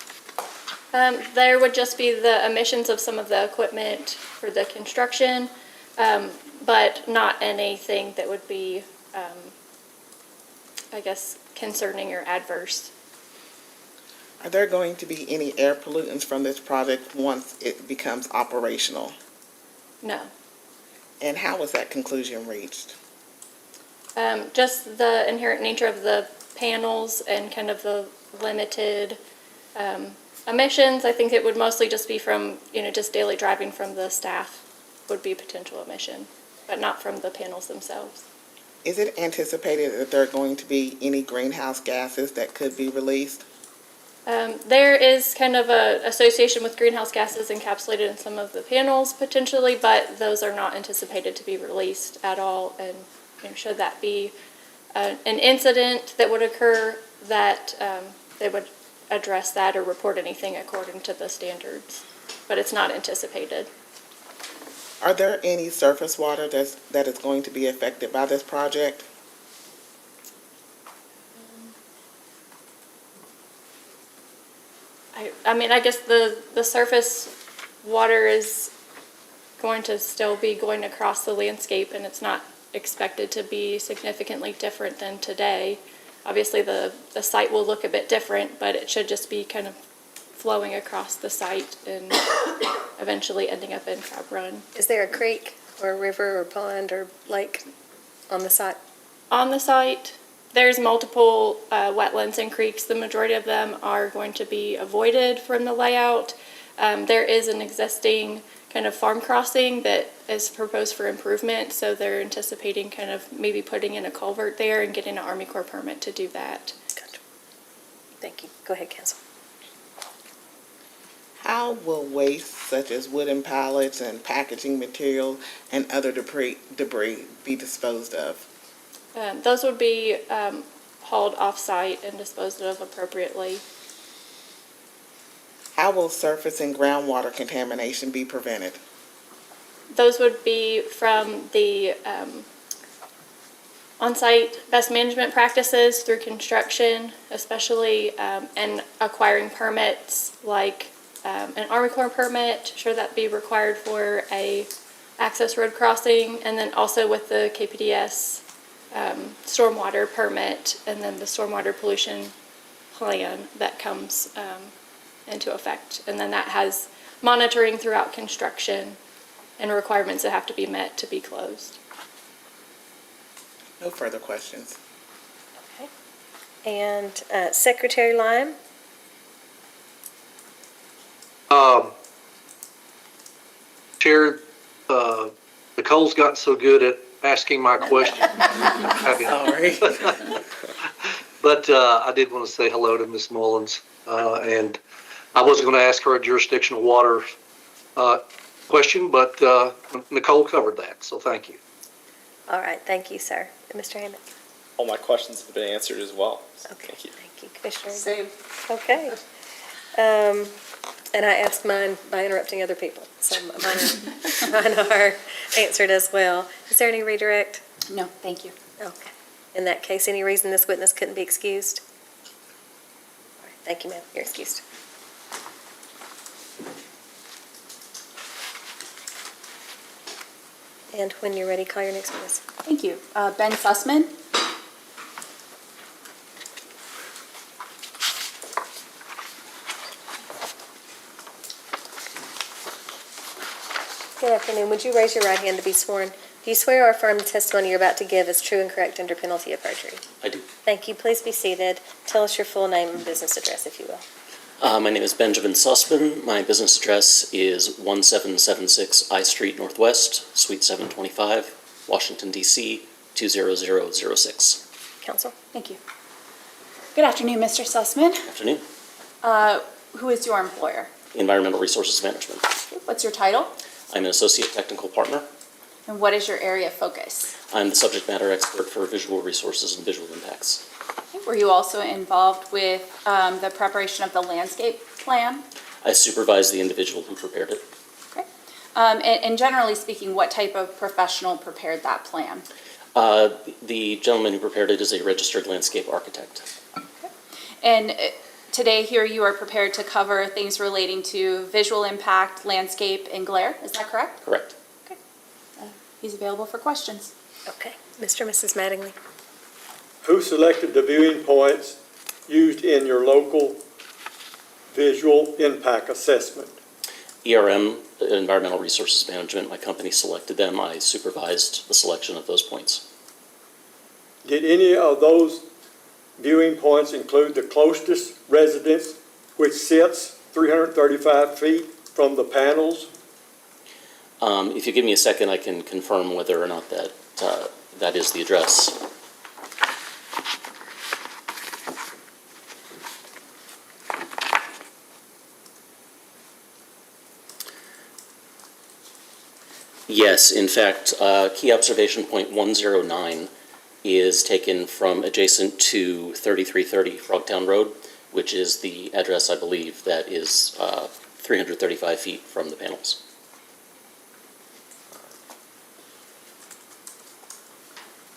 There would just be the emissions of some of the equipment for the construction, but not anything that would be, I guess, concerning or adverse. Are there going to be any air pollutants from this project once it becomes operational? No. And how was that conclusion reached? Just the inherent nature of the panels and kind of the limited emissions. I think it would mostly just be from, just daily driving from the staff would be a potential emission, but not from the panels themselves. Is it anticipated that there are going to be any greenhouse gases that could be released? There is kind of an association with greenhouse gases encapsulated in some of the panels potentially, but those are not anticipated to be released at all. And should that be an incident that would occur, that they would address that or report anything according to the standards, but it's not anticipated. Are there any surface water that is going to be affected by this project? I guess the surface water is going to still be going across the landscape, and it's not expected to be significantly different than today. Obviously, the site will look a bit different, but it should just be kind of flowing across the site and eventually ending up in Crab Run. Is there a creek or a river or pond or lake on the site? On the site, there's multiple wetlands and creeks. The majority of them are going to be avoided from the layout. There is an existing kind of farm crossing that is proposed for improvement, so they're anticipating kind of maybe putting in a culvert there and getting an Army Corps permit to do that. Gotcha. Thank you. Go ahead, Council. How will waste such as wooden pallets and packaging material and other debris be disposed of? Those would be hauled off-site and disposed of appropriately. How will surface and groundwater contamination be prevented? Those would be from the on-site best management practices through construction, especially, and acquiring permits like an Army Corps permit, should that be required for a access road crossing, and then also with the KPDS stormwater permit, and then the stormwater pollution plan that comes into effect. And then that has monitoring throughout construction and requirements that have to be met to be closed. No further questions. Okay. And Secretary Lime? Chair, Nicole's gotten so good at asking my question. Sorry. But I did want to say hello to Ms. Mullins, and I wasn't going to ask her a jurisdictional water question, but Nicole covered that, so thank you. All right, thank you, sir. Mr. Hammond? All my questions have been answered as well. So Okay, thank you. thank you, Commissioner. Same. Okay. And I asked mine by interrupting other people, so mine are answered as well. Is there any redirect? No, thank you. Okay. In that case, any reason this witness couldn't be excused? All right, thank you, ma'am. You're excused. And when you're ready, call your next witness. Thank you. Ben Sussman. Good afternoon. Would you raise your right hand to be sworn? Do you swear or affirm the testimony you're about to give is true and correct under penalty of perjury? I do. Thank you. Please be seated. Tell us your full name and business address, if you will. My name is Benjamin Sussman. My business address is 1776 I Street Northwest, Suite 725, Washington, D.C. 20006. Council? Thank you. Good afternoon, Mr. Sussman. Afternoon. Who is your employer? Environmental Resources Management. What's your title? I'm an associate technical partner. And what is your area of focus? I'm the subject matter expert for visual resources and visual impacts. Were you also involved with the preparation of the landscape plan? I supervise the individual who prepared it. And generally speaking, what type of professional prepared that plan? The gentleman who prepared it is a registered landscape architect. And today here you are prepared to cover things relating to visual impact, landscape, and glare, is that correct? Correct. He's available for questions. Okay. Mr. and Mrs. Mattingly? Who selected the viewing points used in your local visual impact assessment? ERM, Environmental Resources Management, my company selected them. I supervised the selection of those points. Did any of those viewing points include the closest residence, which sits 335 feet from the panels? If you give me a second, I can confirm whether or not that is the address. Yes, in fact, key observation point 109 is taken from adjacent to 3330 Frogtown Road, which is the address, I believe, that is 335 feet from the panels.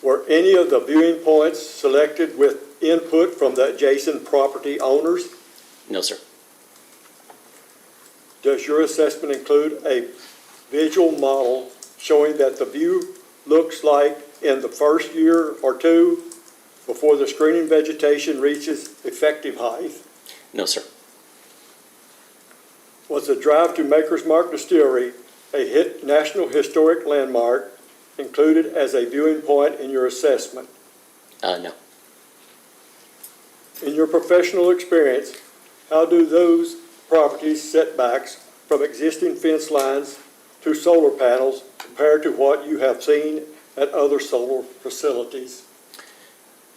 Were any of the viewing points selected with input from the adjacent property owners? No, sir. Does your assessment include a visual model showing that the view looks like in the first year or two before the screening vegetation reaches effective height? No, sir. Was the drive to Maker's Mark Distillery, a National Historic Landmark, included as a viewing point in your assessment? No. In your professional experience, how do those properties setbacks from existing fence lines to solar panels compare to what you have seen at other solar facilities?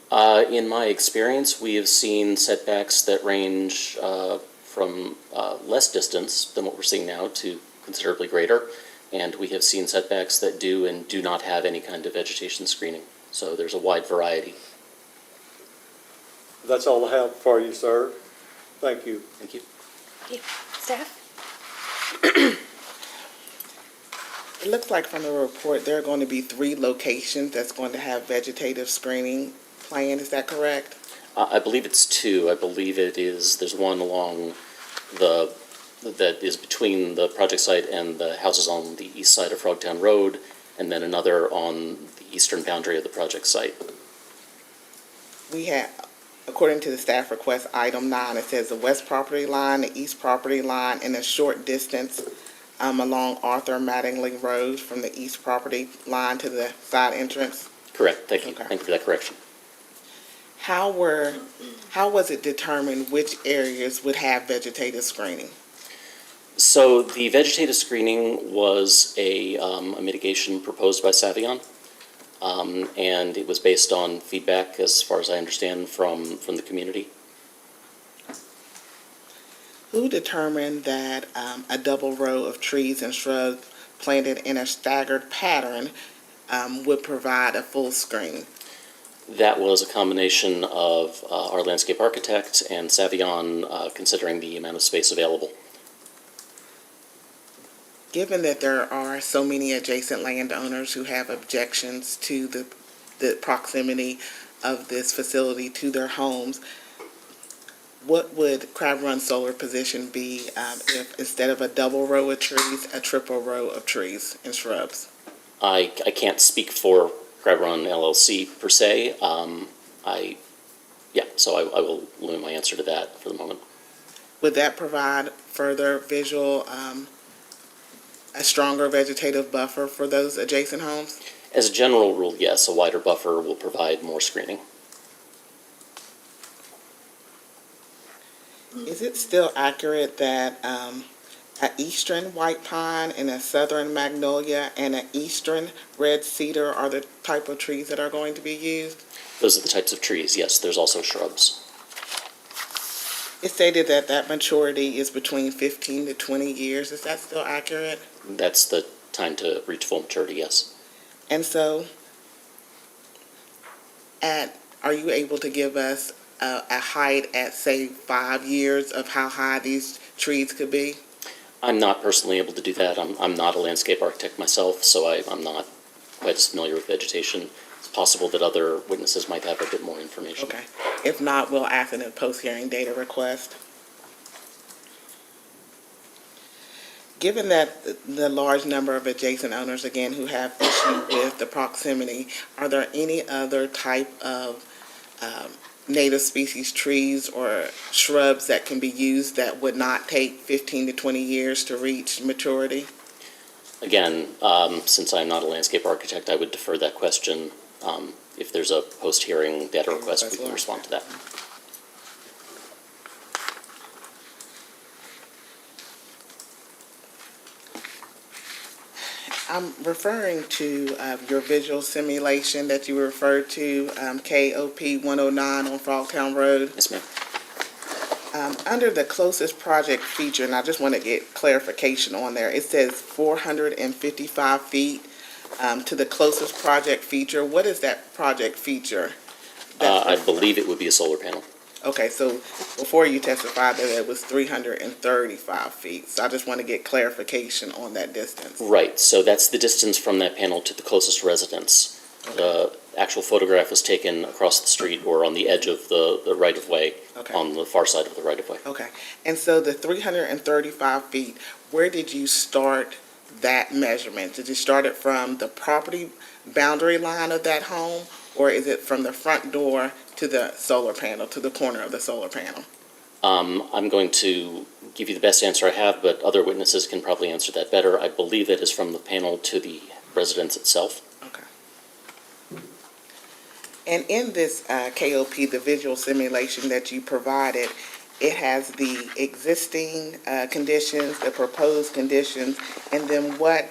In my experience, we have seen setbacks that range from less distance than what we're seeing now to considerably greater. And we have seen setbacks that do and do not have any kind of vegetation screening. So there's a wide variety. That's all I have for you, sir. Thank you. Thank you. Thank you. Staff? It looks like from the report, there are going to be 3 locations that's going to have vegetative screening planned. Is that correct? I believe it's 2. I believe there's one along that is between the project site and the houses on the east side of Frogtown Road, and then another on the eastern boundary of the project site. We have, according to the staff request, item 9, it says the west property line, the east property line, and a short distance along Arthur Mattingly Road from the east property line to the side entrance. Correct. Thank you. Okay. Thank you for that correction. How was it determined which areas would have vegetative screening? So the vegetative screening was a mitigation proposed by Savion, and it was based on feedback, as far as I understand, from the community. Who determined that a double row of trees and shrubs planted in a staggered pattern would provide a full screen? That was a combination of our landscape architect and Savion considering the amount of space available. Given that there are so many adjacent landowners who have objections to the proximity of this facility to their homes, what would Crab Run Solar position be if instead of a double row of trees, a triple row of trees and shrubs? I can't speak for Crab Run LLC per se. So I will limit my answer to that for the moment. Would that provide further visual, a stronger vegetative buffer for those adjacent homes? As a general rule, yes, a wider buffer will provide more screening. Is it still accurate that an eastern white pine and a southern magnolia and an eastern red cedar are the type of trees that are going to be used? Those are the types of trees, yes. There's also shrubs. It stated that that maturity is between 15 to 20 years. Is that still accurate? That's the time to reach full maturity, yes. And so, are you able to give us a height at, say, 5 years of how high these trees could be? I'm not personally able to do that. I'm not a landscape architect myself, so I'm not quite as familiar with vegetation. It's possible that other witnesses might have a bit more information. Okay. If not, we'll ask in a post-hearing data request. Given that the large number of adjacent owners, again, who have issue with the proximity, are there any other type of native species trees or shrubs that can be used that would not take 15 to 20 years to reach maturity? Again, since I'm not a landscape architect, I would defer that question. If there's a post-hearing data request, we can respond to that. I'm referring to your visual simulation that you referred to, KOP 109 on Frogtown Road. Yes, ma'am. Under the closest project feature, and I just want to get clarification on there, it says 455 feet to the closest project feature. What is that project feature? I believe it would be a solar panel. Okay, so before you testified that it was 335 feet, so I just want to get clarification on that distance. Right, so that's the distance from that panel to the closest residence. The actual photograph was taken across the street or on the edge of the right-of-way, on the far side of the right-of-way. Okay, and so the 335 feet, where did you start that measurement? Did you start it from the property boundary line of that home, or is it from the front door to the solar panel, to the corner of the solar panel? I'm going to give you the best answer I have, but other witnesses can probably answer that better. I believe it is from the panel to the residence itself. Okay. And in this KOP, the visual simulation that you provided, it has the existing conditions, the proposed conditions, and then what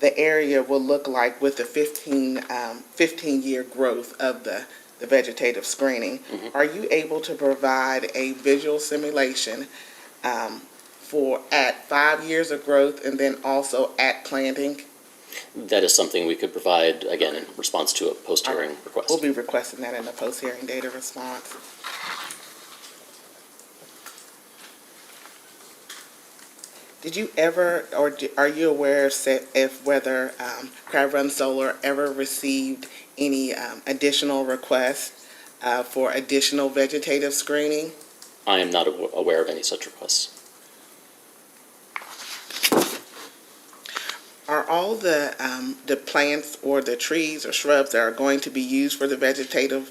the area will look like with the 15-year growth of the vegetative screening. Mm-hmm. Are you able to provide a visual simulation for at 5 years of growth and then also at planting? That is something we could provide, again, in response to a post-hearing request. We'll be requesting that in the post-hearing data response. Did you ever, or are you aware if whether Crab Run Solar ever received any additional requests for additional vegetative screening? I am not aware of any such requests. Are all the plants or the trees or shrubs that are going to be used for the vegetative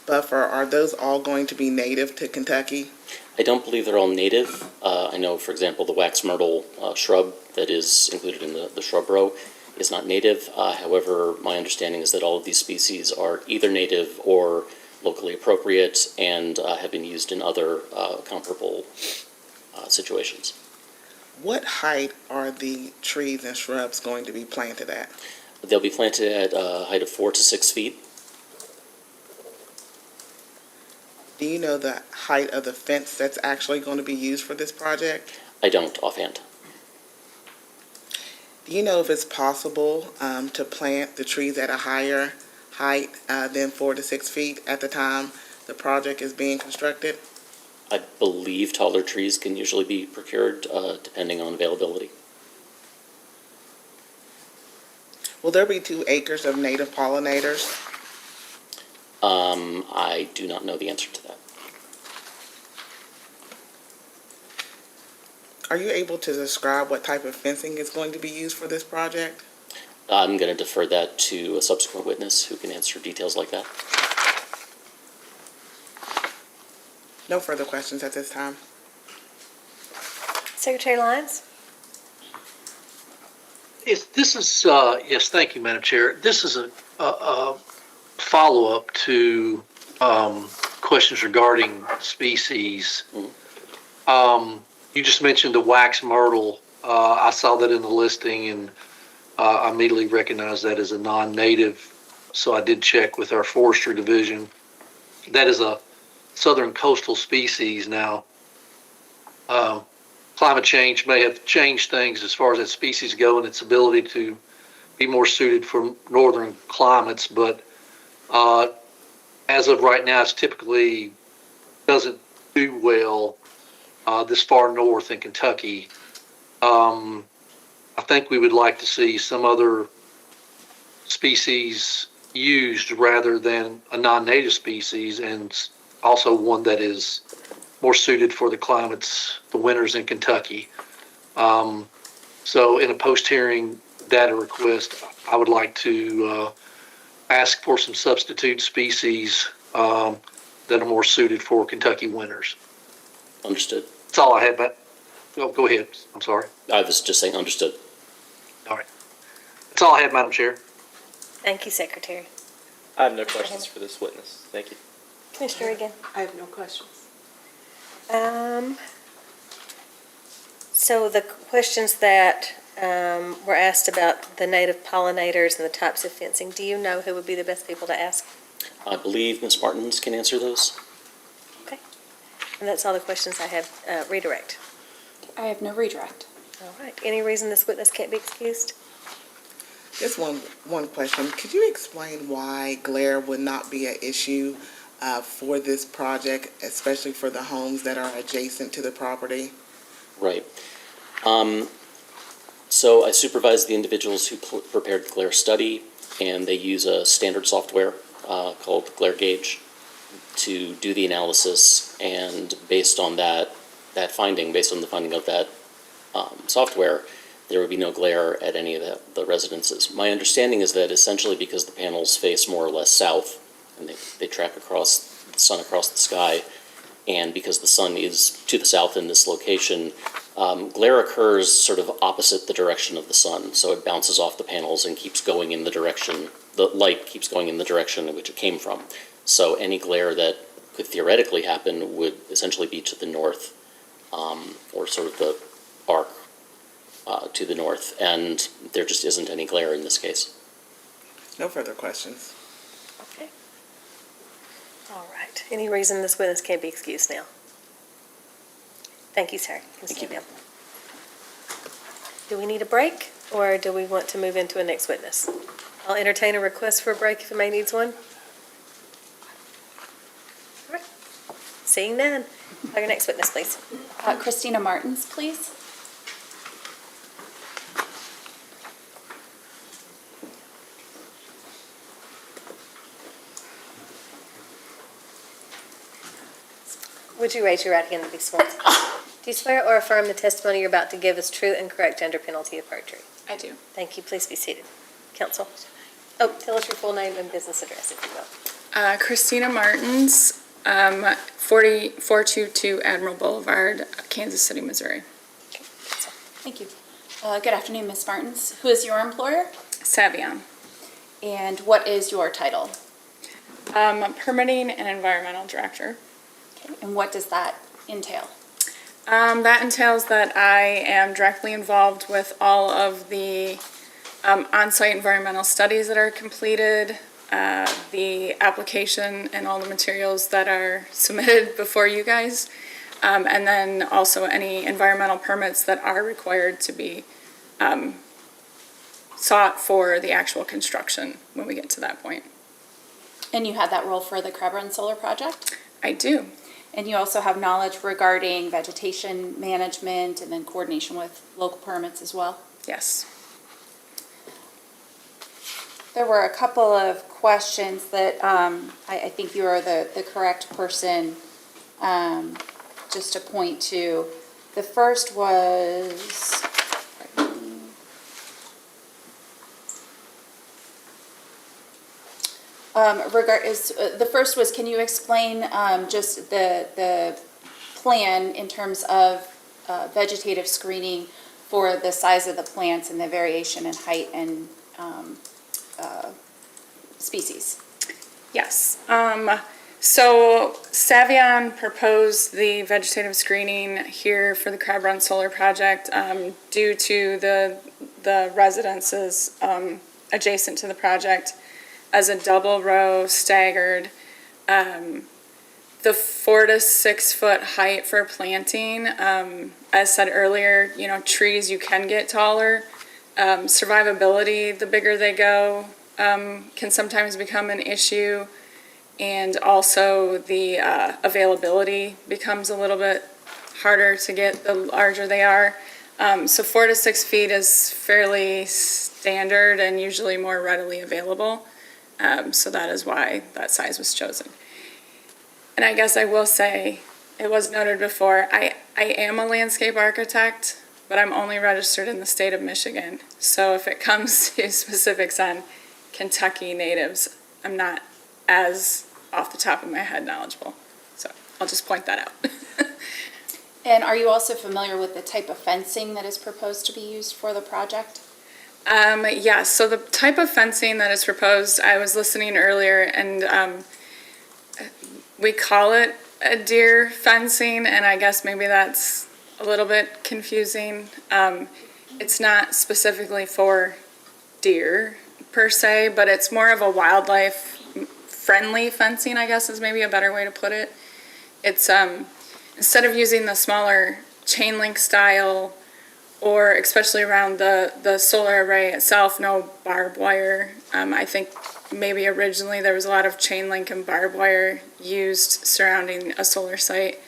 buffer, are those all going to be native to Kentucky? I don't believe they're all native. I know, for example, the wax myrtle shrub that is included in the shrub row is not native. However, my understanding is that all of these species are either native or locally appropriate and have been used in other comparable situations. What height are the trees and shrubs going to be planted at? They'll be planted at a height of 4 to 6 feet. Do you know the height of the fence that's actually going to be used for this project? I don't offhand. Do you know if it's possible to plant the trees at a higher height than 4 to 6 feet at the time the project is being constructed? I believe taller trees can usually be procured depending on availability. Will there be 2 acres of native pollinators? I do not know the answer to that. Are you able to describe what type of fencing is going to be used for this project? I'm going to defer that to a subsequent witness who can answer details like that. No further questions at this time. Secretary Lyons? Yes, thank you, Madam Chair. This is a follow-up to questions regarding species. You just mentioned the wax myrtle. I saw that in the listing, and I immediately recognized that as a non-native, so I did check with our forestry division. That is a southern coastal species now. Climate change may have changed things as far as that species go and its ability to be more suited for northern climates, but as of right now, it's typically doesn't do well this far north in Kentucky. I think we would like to see some other species used rather than a non-native species, and also one that is more suited for the climates, the winters in Kentucky. So in a post-hearing data request, I would like to ask for some substitute species that are more suited for Kentucky winters. Understood. That's all I had, but go ahead. I'm sorry. I was just saying understood. All right. That's all I had, Madam Chair. Thank you, Secretary. I have no questions for this witness. Thank you. Commissioner Regan? I have no questions. So the questions that were asked about the native pollinators and the types of fencing, do you know who would be the best people to ask? I believe Ms. Martins can answer those. Okay. And that's all the questions I have. Redirect. I have no redirect. All right. Any reason this witness can't be excused? Just one question. Could you explain why glare would not be an issue for this project, especially for the homes that are adjacent to the property? Right. So I supervise the individuals who prepared the glare study, and they use a standard software called Glare Gauge to do the analysis. And based on that finding, based on the finding of that software, there would be no glare at any of the residences. My understanding is that essentially because the panels face more or less south, and they track across the sun across the sky, and because the sun is to the south in this location, glare occurs sort of opposite the direction of the sun, so it bounces off the panels and keeps going in the direction, the light keeps going in the direction in which it came from. So any glare that could theoretically happen would essentially be to the north, or sort of the arc to the north, and there just isn't any glare in this case. No further questions. Okay. All right. Any reason this witness can't be excused now? Thank you, sir. You can stand down. Do we need a break, or do we want to move into a next witness? I'll entertain a request for a break if anybody needs one. All right. Seeing none. Call your next witness, please. Christina Martins, please. Would you raise your right hand and be sworn? Do you swear or affirm the testimony you're about to give is true and correct under penalty of perjury? I do. Thank you. Please be seated. Counsel. Oh, tell us your full name and business address, if you will. Christina Martins, 422 Admiral Boulevard, Kansas City, Missouri. Thank you. Good afternoon, Ms. Martins. Who is your employer? Savion. And what is your title? Permitting and Environmental Director. Okay. And what does that entail? That entails that I am directly involved with all of the on-site environmental studies that are completed, the application and all the materials that are submitted before you guys, and then also any environmental permits that are required to be sought for the actual construction when we get to that point. And you had that role for the Run Solar project? I do. And you also have knowledge regarding vegetation management and then coordination with local permits as well? Yes. There were a couple of questions that I think you are the correct person just to point to. The first was, the first was, can you explain just the plan in terms of vegetative screening for the size of the plants and the variation in height and species? Yes. So Savion proposed the vegetative screening here for the Crab Run Solar Project due to the residences adjacent to the project as a double row staggered. The 4 to 6 foot height for planting, as said earlier, trees you can get taller. Survivability, the bigger they go, can sometimes become an issue. And also the availability becomes a little bit harder to get the larger they are. So 4 to 6 feet is fairly standard and usually more readily available. So that is why that size was chosen. And I guess I will say, it was noted before, I am a landscape architect, but I'm only registered in the state of Michigan. So if it comes to specifics on Kentucky natives, I'm not as off the top of my head knowledgeable. So I'll just point that out. And are you also familiar with the type of fencing that is proposed to be used for the project? Yes, so the type of fencing that is proposed, I was listening earlier, and we call it a deer fencing, and I guess maybe that's a little bit confusing. It's not specifically for deer per se, but it's more of a wildlife friendly fencing, I guess is maybe a better way to put it. It's instead of using the smaller chain link style, or especially around the solar array itself, no barbed wire. I think maybe originally there was a lot of chain link and barbed wire used surrounding a solar site.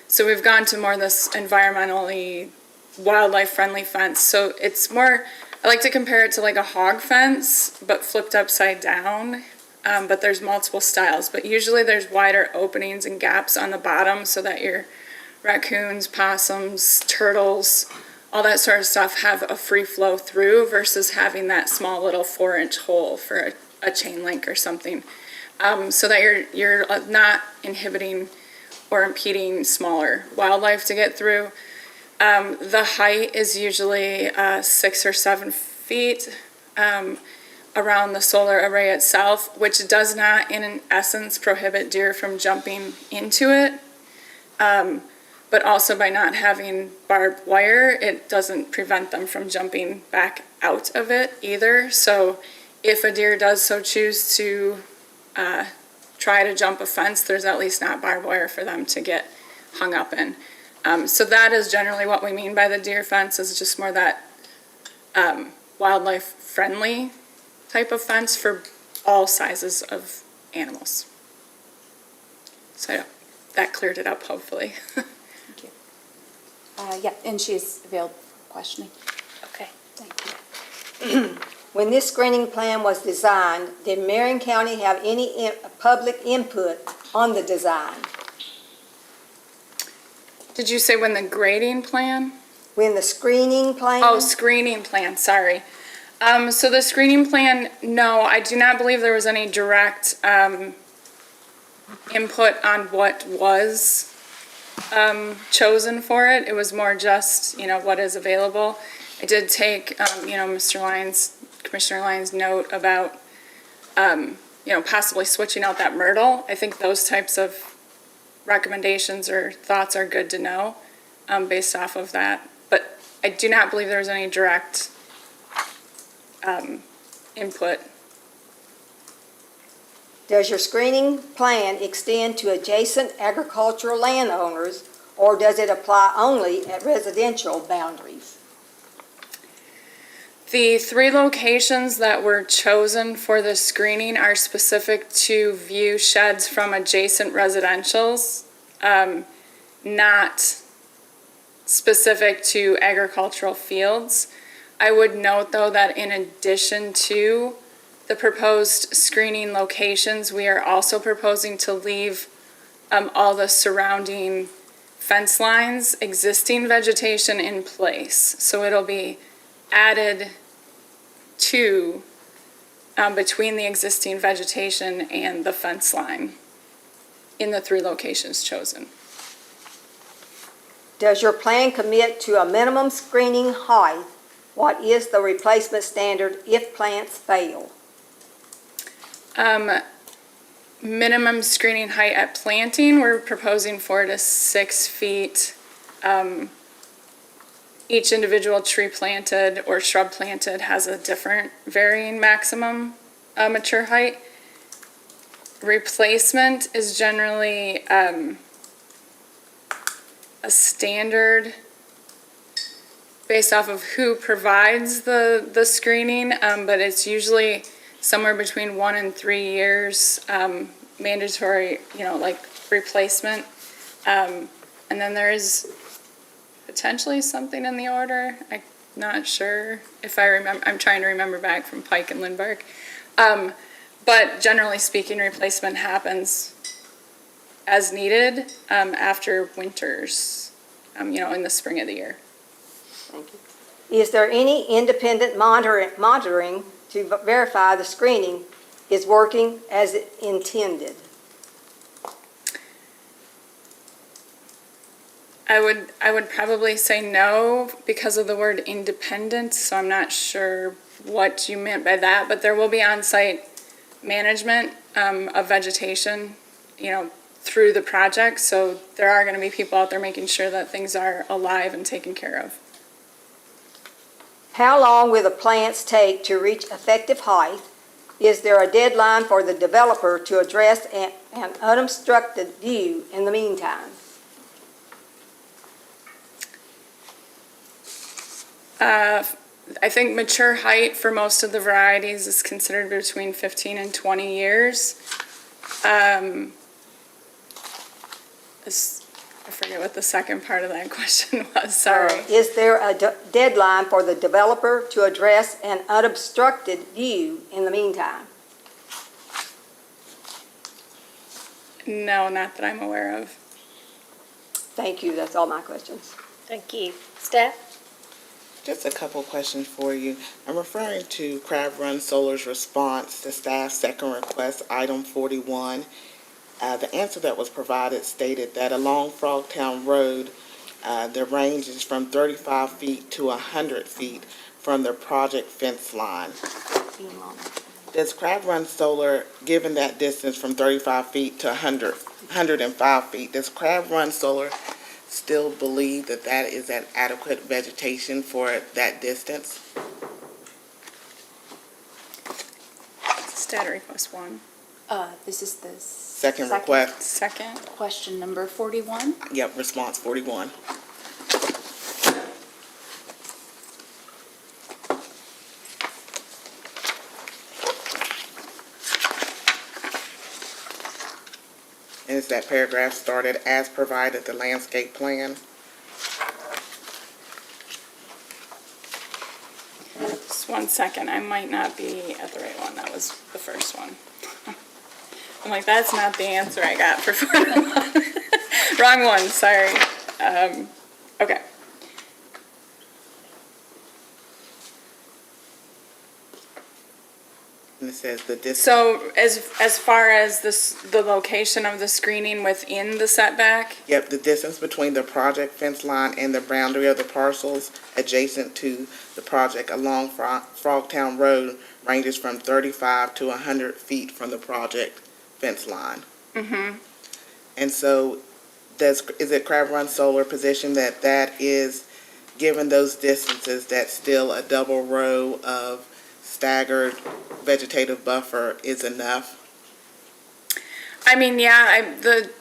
So we've gone to more this environmentally wildlife friendly fence. So it's more, I like to compare it to like a hog fence, but flipped upside down. But there's multiple styles, but usually there's wider openings and gaps on the bottom so that your raccoons, possums, turtles, all that sort of stuff have a free flow through versus having that small little 4-inch hole for a chain link or something. So that you're not inhibiting or impeding smaller wildlife to get through. The height is usually 6 or 7 feet. Around the solar array itself, which does not, in essence, prohibit deer from jumping into it. But also by not having barbed wire, it doesn't prevent them from jumping back out of it either. So if a deer does so choose to try to jump a fence, there's at least not barbed wire for them to get hung up in. So that is generally what we mean by the deer fence, is just more that wildlife friendly type of fence for all sizes of animals. So that cleared it up, hopefully. Thank you. Yeah, and she's available for questioning. Okay. Thank you. When this screening plan was designed, did Marion County have any public input on the design? Did you say when the grading plan? When the screening plan? Oh, screening plan, sorry. So the screening plan, no, I do not believe there was any direct input on what was chosen for it. It was more just, what is available. I did take, Commissioner Lyons' note about, possibly switching out that myrtle. I think those types of recommendations or thoughts are good to know based off of that. But I do not believe there was any direct input. Does your screening plan extend to adjacent agricultural landowners, or does it apply only at residential boundaries? The 3 locations that were chosen for the screening are specific to view sheds from adjacent residentials, not specific to agricultural fields. I would note, though, that in addition to the proposed screening locations, we are also proposing to leave all the surrounding fence lines, existing vegetation in place. So it'll be added to between the existing vegetation and the fence line in the 3 locations chosen. Does your plan commit to a minimum screening height? What is the replacement standard if plants fail? minimum screening height at planting, we're proposing 4 to 6 feet. Each individual tree planted or shrub planted has a different varying maximum mature height. Replacement is generally a standard based off of who provides the screening, but it's usually somewhere between 1 and 3 years mandatory, like replacement. And then there is potentially something in the order. I'm not sure if I remember. I'm trying to remember back from Pike and Lindbergh. But generally speaking, replacement happens as needed after winters, in the spring of the year. Thank you. Is there any independent monitoring to verify the screening is working as intended? I would probably say no because of the word independent, so I'm not sure what you meant by that, but there will be on-site management of vegetation, through the project, so there are going to be people out there making sure that things are alive and taken care of. How long will the plants take to reach effective height? Is there a deadline for the developer to address an unobstructed view in the meantime? I think mature height for most of the varieties is considered between 15 and 20 years. I forget what the second part of that question was, sorry. Is there a deadline for the developer to address an unobstructed view in the meantime? No, not that I'm aware of. Thank you, that's all my questions. Thank you. Staff? Just a couple questions for you. I'm referring to Crab Run Solar's response to staff's second request, item 41. The answer that was provided stated that along Frogtown Road, the range is from 35 feet to 100 feet from the project fence line. Does Crab Run Solar, given that distance from 35 feet to 105 feet, does Crab Run Solar still believe that that is an adequate vegetation for that distance? Stat request 1. This is the Second request. Second. Question number 41. Yep, response 41. And is that paragraph started as provided the landscape plan? Just 1 second, I might not be at the right one. That was the first one. I'm like, that's not the answer I got for 41. Wrong one, sorry. Okay. And it says the distance. So as far as the location of the screening within the setback, Yep, the distance between the project fence line and the boundary of the parcels adjacent to the project along Frogtown Road ranges from 35 to 100 feet from the project fence line. mm-hmm. And so is it Crab Run Solar position that that is, given those distances, that's still a double row of staggered vegetative buffer is enough? I mean, yeah, the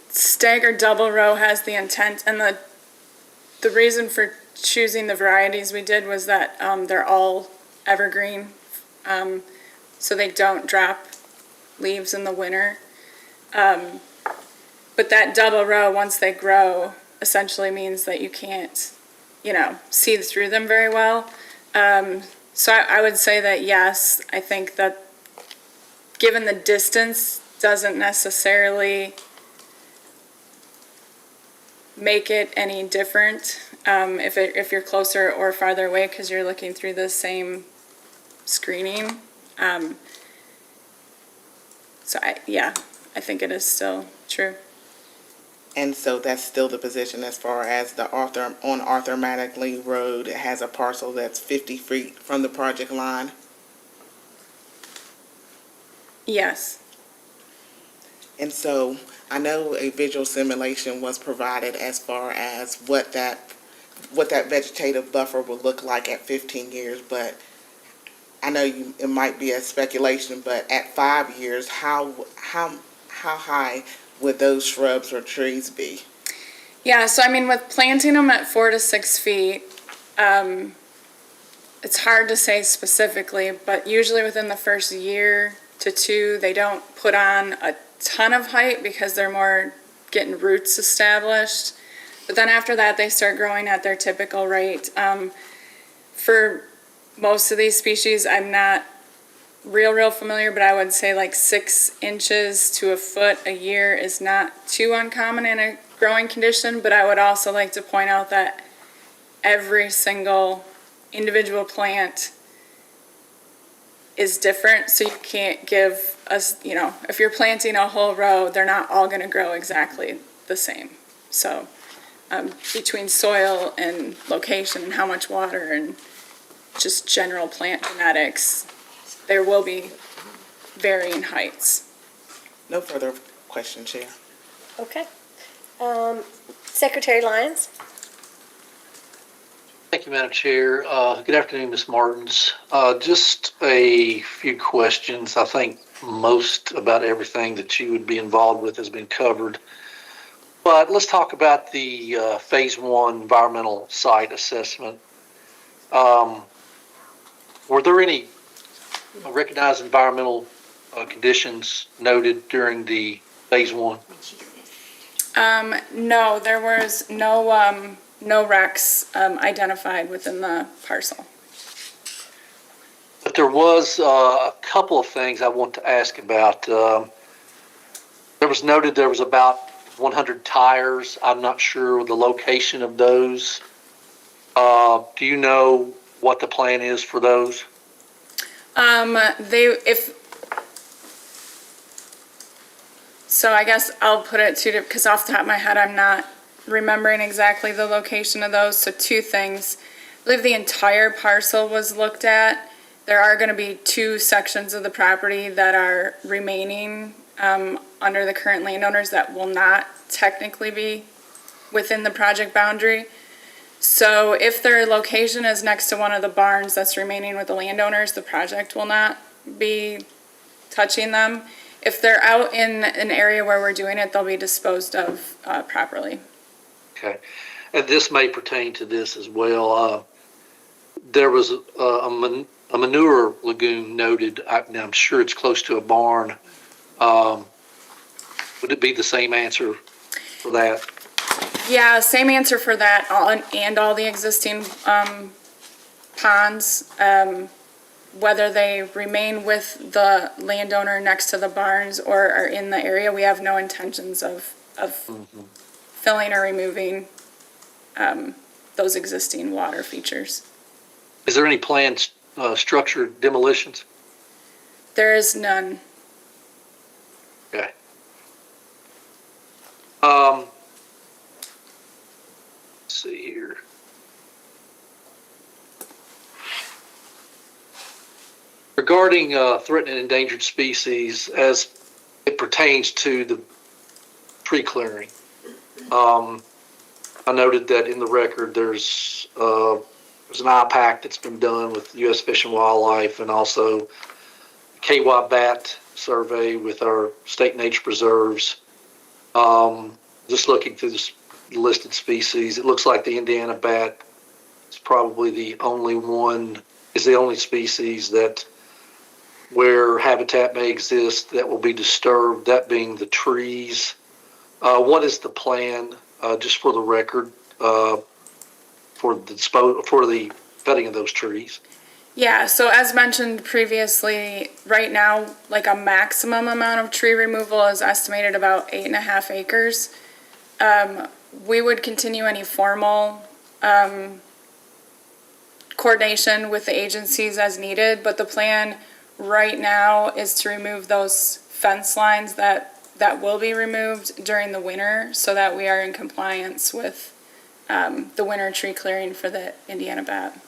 staggered double row has the intent, and the reason for choosing the varieties we did was that they're all evergreen, so they don't drop leaves in the winter. But that double row, once they grow, essentially means that you can't, see through them very well. So I would say that yes, I think that given the distance doesn't necessarily make it any different if you're closer or farther away because you're looking through the same screening. So I think it is still true. And so that's still the position as far as the on Arthur Mattingly Road, it has a parcel that's 50 feet from the project line. Yes. And so I know a visual simulation was provided as far as what that vegetative buffer will look like at 15 years, but I know it might be a speculation, but at 5 years, how high would those shrubs or trees be? Yeah, so I mean, with planting them at 4 to 6 feet, it's hard to say specifically, but usually within the first year to 2, they don't put on a ton of height because they're more getting roots established. But then after that, they start growing at their typical rate. For most of these species, I'm not real familiar, but I would say like 6 inches to a foot a year is not too uncommon in a growing condition. But I would also like to point out that every single individual plant is different, so you can't give us, if you're planting a whole row, they're not all going to grow exactly the same. So between soil and location and how much water and just general plant genetics, there will be varying heights. No further questions, Chair. Okay. Secretary Lyons? Thank you, Madam Chair. Good afternoon, Ms. Martins. Just a few questions. I think most about everything that you would be involved with has been covered. But let's talk about the Phase 1 environmental site assessment. Were there any recognized environmental conditions noted during the Phase 1? No, there was no wrecks identified within the parcel. But there was a couple of things I want to ask about. There was noted there was about 100 tires. I'm not sure the location of those. Do you know what the plan is for those? So I guess I'll put it to, because off the top of my head, I'm not remembering exactly the location of those. So 2 things. I believe the entire parcel was looked at. There are going to be 2 sections of the property that are remaining under the current landowners that will not technically be within the project boundary. So if their location is next to one of the barns that's remaining with the landowners, the project will not be touching them. If they're out in an area where we're doing it, they'll be disposed of properly. Okay. And this may pertain to this as well. There was a manure lagoon noted. Now I'm sure it's close to a barn. Would it be the same answer for that? Yeah, same answer for that, and all the existing ponds. Whether they remain with the landowner next to the barns or are in the area, we have no intentions of filling or removing those existing water features. Is there any planned structured demolitions? There is none. Okay. Let's see here. Regarding threatened and endangered species as it pertains to the tree clearing, I noted that in the record there's an IPAC that's been done with U.S. Fish and Wildlife and also KY BAT survey with our state nature preserves. Just looking through the listed species, it looks like the Indiana bat is probably the only species that where habitat may exist that will be disturbed, that being the trees. What is the plan, just for the record, for the cutting of those trees? Yeah, so as mentioned previously, right now, like a maximum amount of tree removal is estimated about 8.5 acres. We would continue any formal coordination with the agencies as needed, but the plan right now is to remove those fence lines that will be removed during the winter so that we are in compliance with the winter tree clearing for the Indiana bat.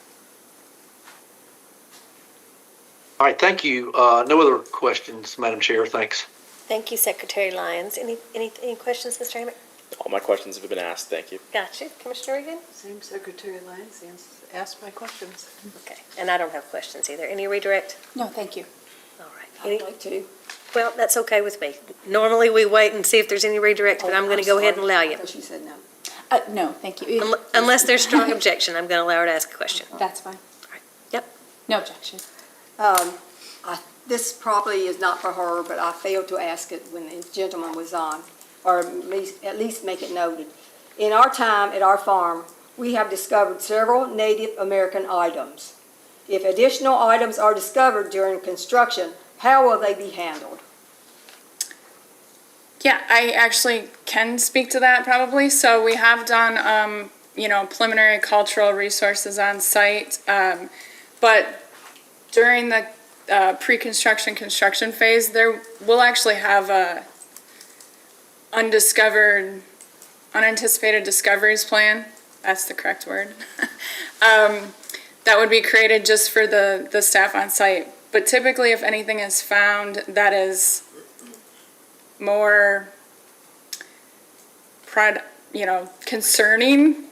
All right, thank you. No other questions, Madam Chair. Thanks. Thank you, Secretary Lyons. Any questions, Mr. Amick? All my questions have been asked. Thank you. Got you. Commissioner Regan? Same Secretary Lyons asked my questions. Okay, and I don't have questions either. Any redirect? No, thank you. All right. I'd like to. Well, that's okay with me. Normally, we wait and see if there's any redirect, but I'm going to go ahead and allow you. I thought she said no. No, thank you. Unless there's strong objection, I'm going to allow her to ask a question. That's fine. Yep. No objection. This probably is not for her, but I failed to ask it when the gentleman was on, or at least make it noted. In our time at our farm, we have discovered several Native American items. If additional items are discovered during construction, how will they be handled? Yeah, I actually can speak to that probably. So we have done, preliminary cultural resources on site. But during the pre-construction, construction phase, we'll actually have a unanticipated discoveries plan. That's the correct word. That would be created just for the staff on site. But typically, if anything is found that is more concerning,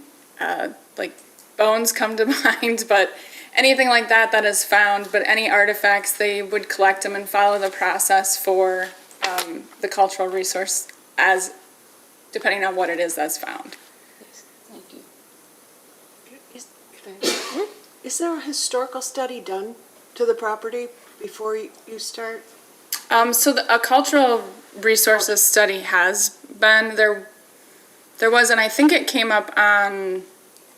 like bones come to mind, but anything like that is found, but any artifacts, they would collect them and follow the process for the cultural resource depending on what it is that's found. Thank you. Is there a historical study done to the property before you start? So a cultural resources study has been, there was, and I think it came up on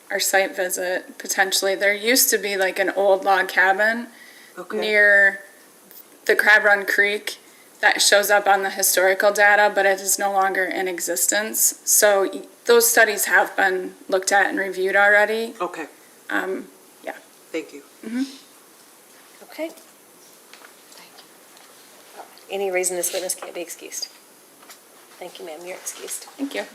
our site visit, potentially. There used to be like an old log cabin near the Crab Run Creek that shows up on the historical data, but it is no longer in existence. So those studies have been looked at and reviewed already. Okay. Yeah. Thank you. Okay. Any reason this witness can't be excused? Thank you, ma'am. You're excused. Thank you.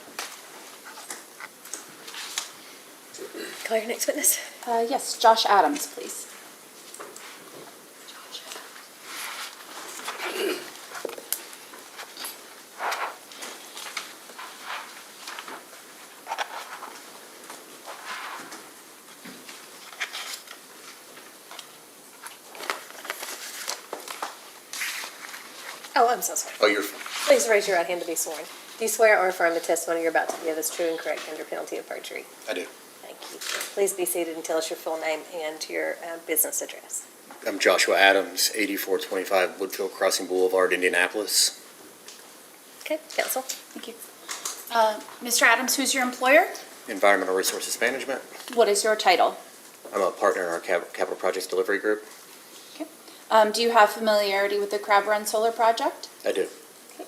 Call your next witness. Yes, Josh Adams, please. Oh, I'm so sorry. Oh, you're fine. Please raise your right hand to be sworn. Do you swear or affirm the testimony you're about to give is true and correct under penalty of perjury? I do. Thank you. Please be seated and tell us your full name and your business address. I'm Joshua Adams, 8425 Woodfield Crossing Boulevard, Indianapolis. Okay, counsel. Thank you. Mr. Adams, who's your employer? Environmental Resources Management. What is your title? I'm a partner in our Capital Projects Delivery Group. Do you have familiarity with the Crab Run Solar project? I do.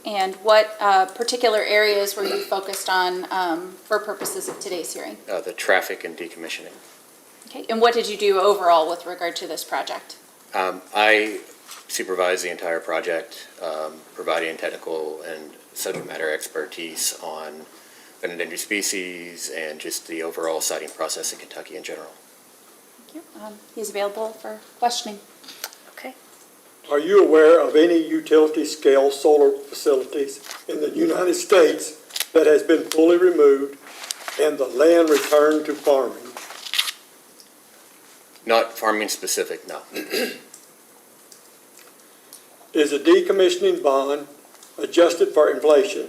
And what particular areas were you focused on for purposes of today's hearing? The traffic and decommissioning. Okay. And what did you do overall with regard to this project? I supervise the entire project, providing technical and subject matter expertise on endangered species and just the overall siting process in Kentucky in general. Thank you. He's available for questioning. Okay. Are you aware of any utility-scale solar facilities in the United States that has been fully removed and the land returned to farming? Not farming specific, no. Is a decommissioning bond adjusted for inflation?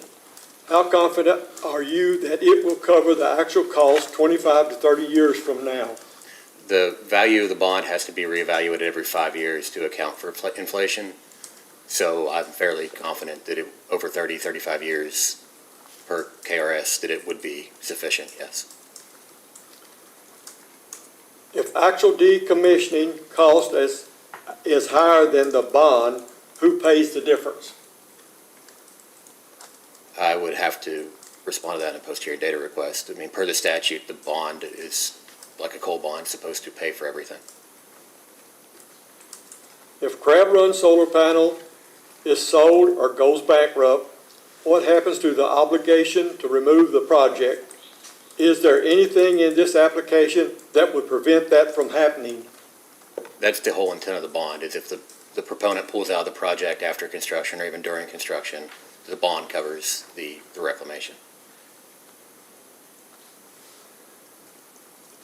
How confident are you that it will cover the actual cost 25 to 30 years from now? The value of the bond has to be reevaluated every 5 years to account for inflation. So I'm fairly confident that over 30, 35 years per KRS, that it would be sufficient, yes. If actual decommissioning cost is higher than the bond, who pays the difference? I would have to respond to that in a posterior data request. I mean, per the statute, the bond is like a coal bond, supposed to pay for everything. If Crab Run solar panel is sold or goes bankrupt, what happens to the obligation to remove the project? Is there anything in this application that would prevent that from happening? That's the whole intent of the bond, is if the the proponent pulls out of the project after construction or even during construction, the bond covers the reclamation.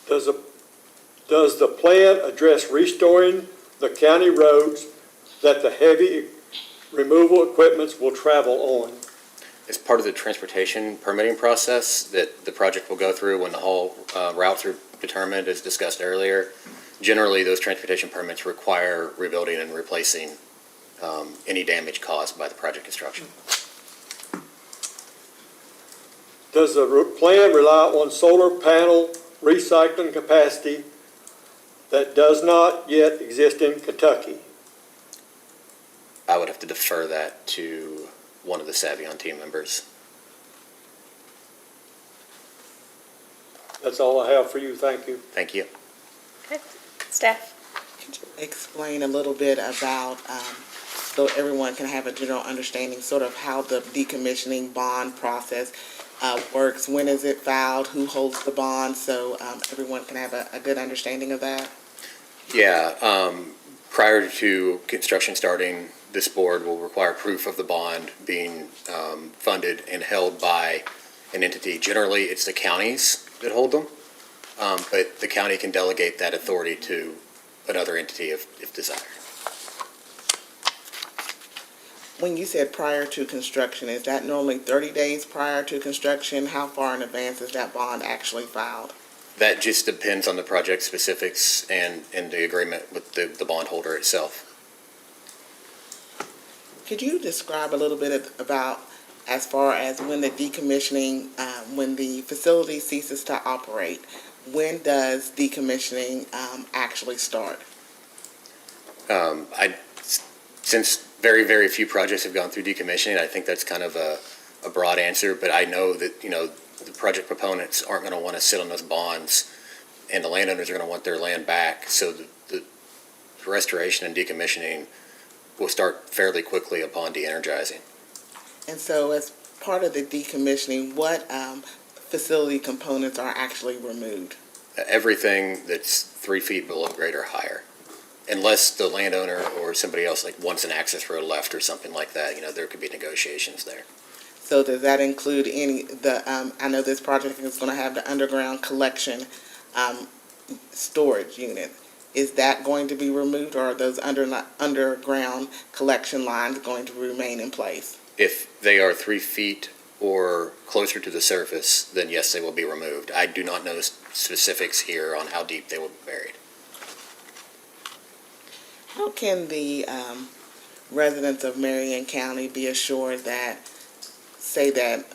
Does the plan address restoring the county roads that the heavy removal equipments will travel on? As part of the transportation permitting process that the project will go through when the whole routes are determined, as discussed earlier, generally those transportation permits require rebuilding and replacing any damage caused by the project construction. Does the plan rely on solar panel recycling capacity that does not yet exist in Kentucky? I would have to defer that to one of the Savion team members. That's all I have for you. Thank you. Thank you. Okay. Staff? Could you explain a little bit about, so everyone can have a general understanding, sort of how the decommissioning bond process works? When is it filed? Who holds the bond? So everyone can have a good understanding of that. Yeah, prior to construction starting, this board will require proof of the bond being funded and held by an entity. Generally, it's the counties that hold them, but the county can delegate that authority to another entity if desired. When you said prior to construction, is that normally 30 days prior to construction? How far in advance is that bond actually filed? That just depends on the project specifics and the agreement with the bondholder itself. Could you describe a little bit about as far as when the decommissioning, when the facility ceases to operate, when does decommissioning actually start? Since very, very few projects have gone through decommissioning, I think that's kind of a broad answer, but I know that, the project proponents aren't going to want to sit on those bonds, and the landowners are going to want their land back, so the restoration and decommissioning will start fairly quickly upon de-energizing. And so as part of the decommissioning, what facility components are actually removed? Everything that's 3 feet below grade or higher, unless the landowner or somebody else wants an access road left or something like that, there could be negotiations there. So does that include I know this project is going to have the underground collection storage unit. Is that going to be removed, or are those underground collection lines going to remain in place? If they are 3 feet or closer to the surface, then yes, they will be removed. I do not know specifics here on how deep they will be buried. How can the residents of Marion County be assured that, say that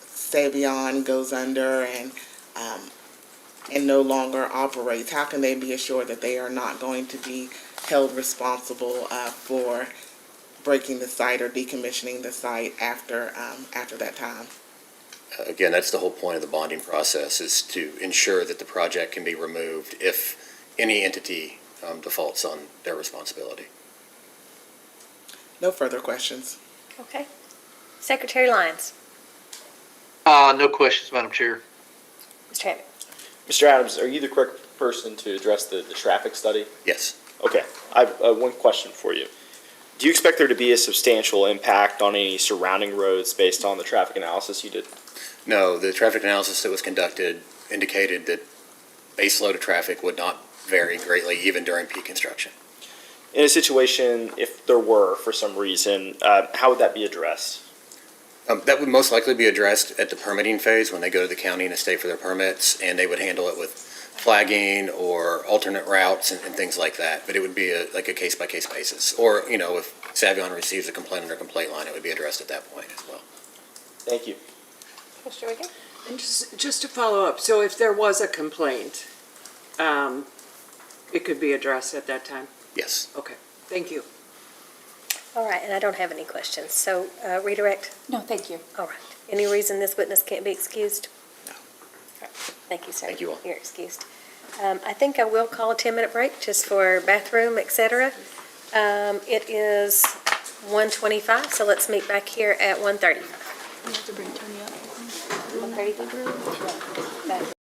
Savion goes under and no longer operates, how can they be assured that they are not going to be held responsible for breaking the site or decommissioning the site after that time? Again, that's the whole point of the bonding process, is to ensure that the project can be removed if any entity defaults on their responsibility. No further questions. Okay. Secretary Lyons? No questions, Madam Chair. Mr. Hammond? Mr. Adams, are you the correct person to address the traffic study? Yes. Okay, I have one question for you. Do you expect there to be a substantial impact on any surrounding roads based on the traffic analysis you did? No, the traffic analysis that was conducted indicated that base load of traffic would not vary greatly even during peak construction. In a situation, if there were, for some reason, how would that be addressed? That would most likely be addressed at the permitting phase when they go to the county and the state for their permits, and they would handle it with flagging or alternate routes and things like that. But it would be a case-by-case basis. Or, if Savion receives a complaint on their complaint line, it would be addressed at that point as well. Thank you. Mr. Wiggin? And just to follow up, so if there was a complaint, it could be addressed at that time? Yes. Okay, thank you. All right, and I don't have any questions. So, redirect? No, thank you. All right. Any reason this witness can't be excused? No. Thank you, sir. Thank you all. You're excused. I think I will call a 10-minute break just for bathroom, et cetera. It is 1:25, so let's meet back here at 1:30. You have to bring Tony up. 1:30?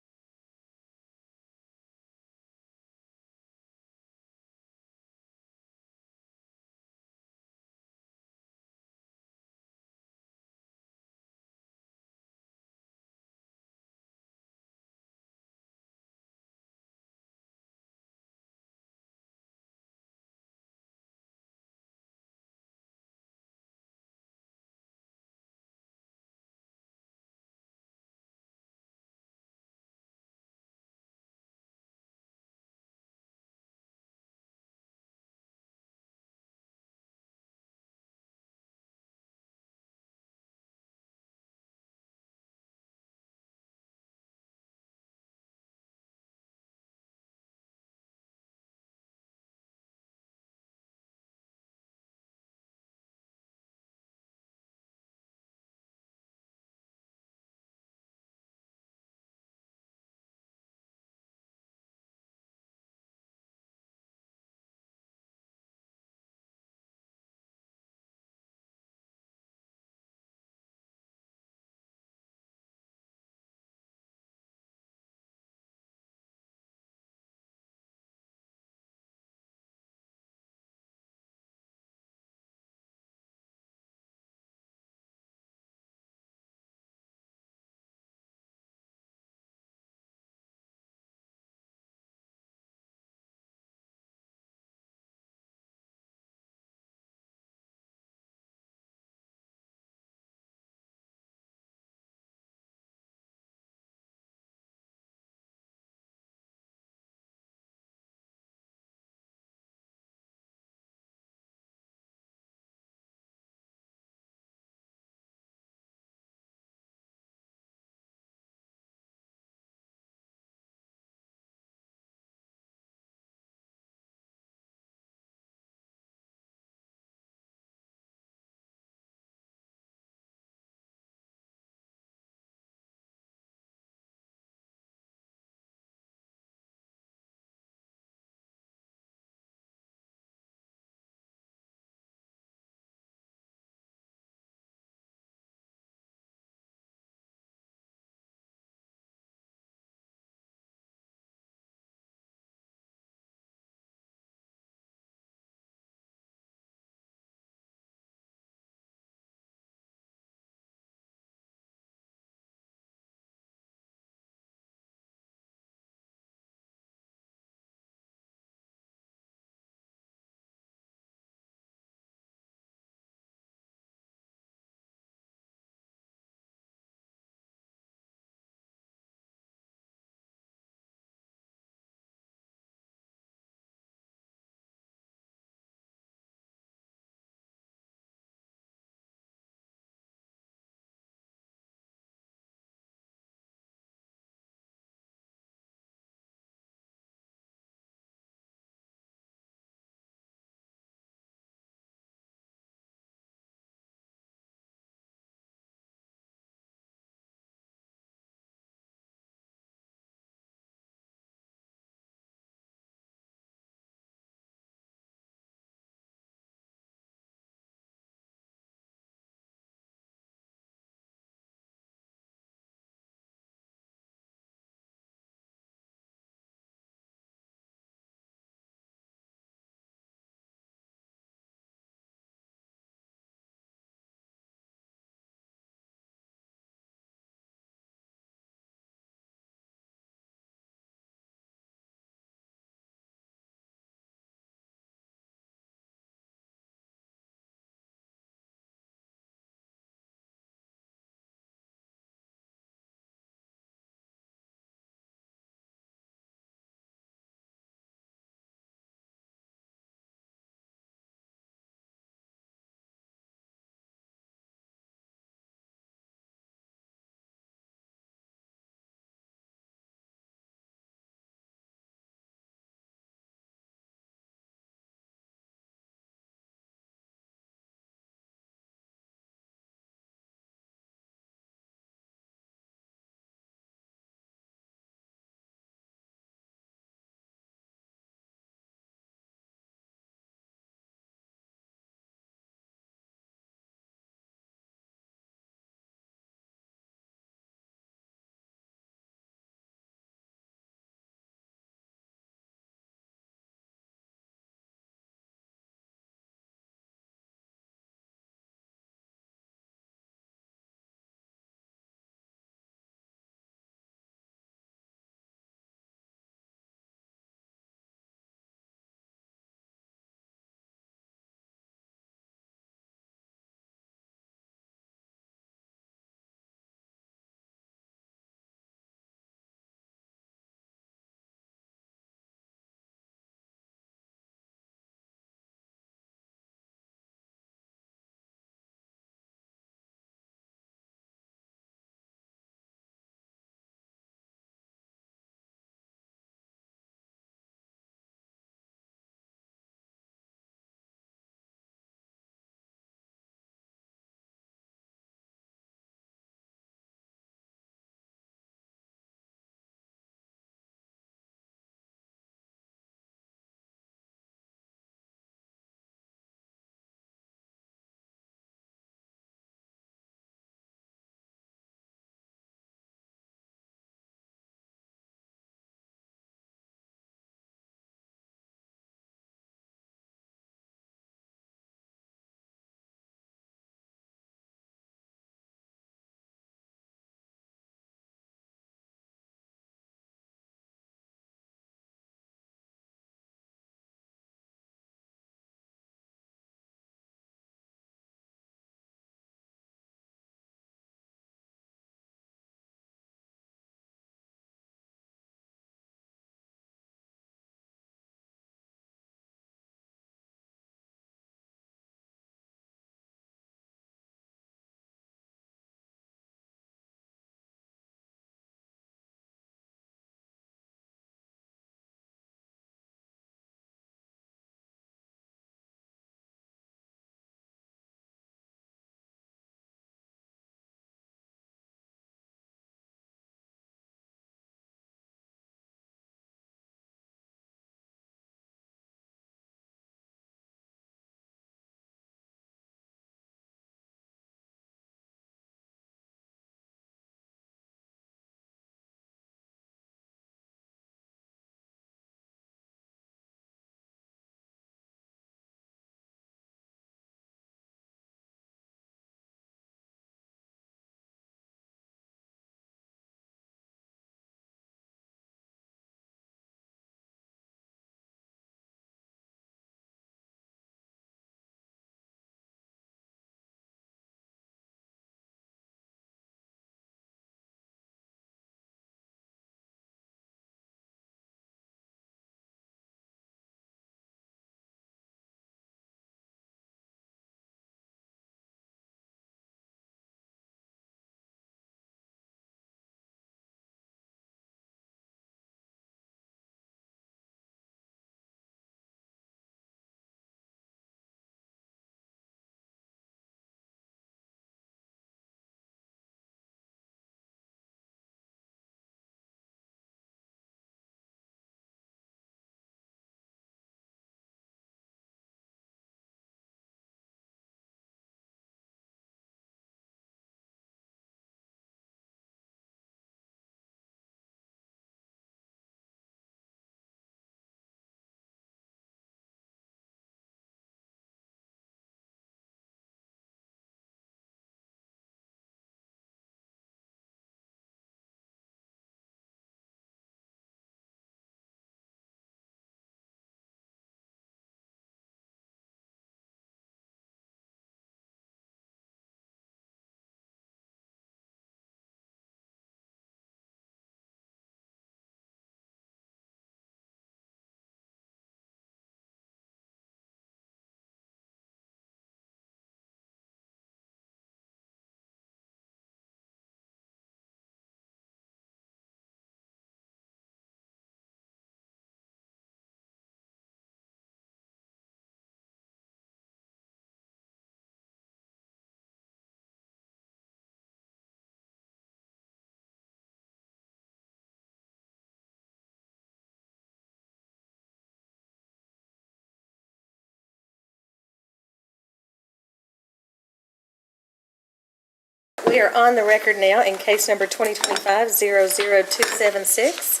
We are on the record now in case number 2025-00276.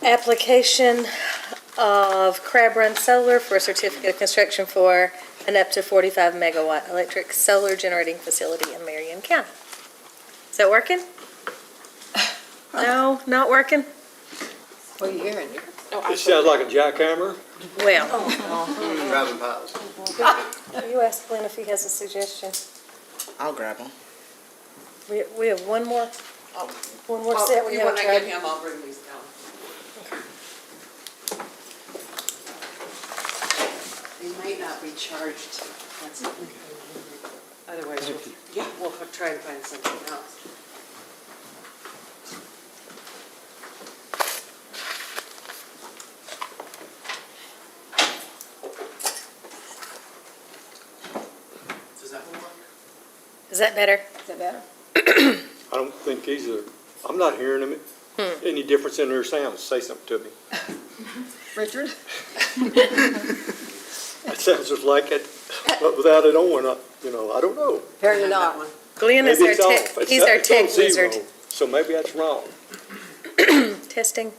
Application of Crab Run Solar for a certificate of construction for an up to 45 megawatt electric solar generating facility in Marion County. Is that working? No, not working? What are you hearing? It sounds like a jackhammer. Well, Driving piles. you ask Glenn if he has a suggestion. I'll grab them. We have one more set we haven't tried. him, I'll bring these down. They might not be charged. Otherwise, we'll try and find something else. Is that better? Is that better? I don't think I'm not hearing them. Any difference in their sounds? Say something to me. Richard? It sounds just like it, but without it on, I don't know. Apparently not. Glenn is Maybe our it's off. tech, he's our It's on tech zero, wizard. So maybe that's wrong. Testing.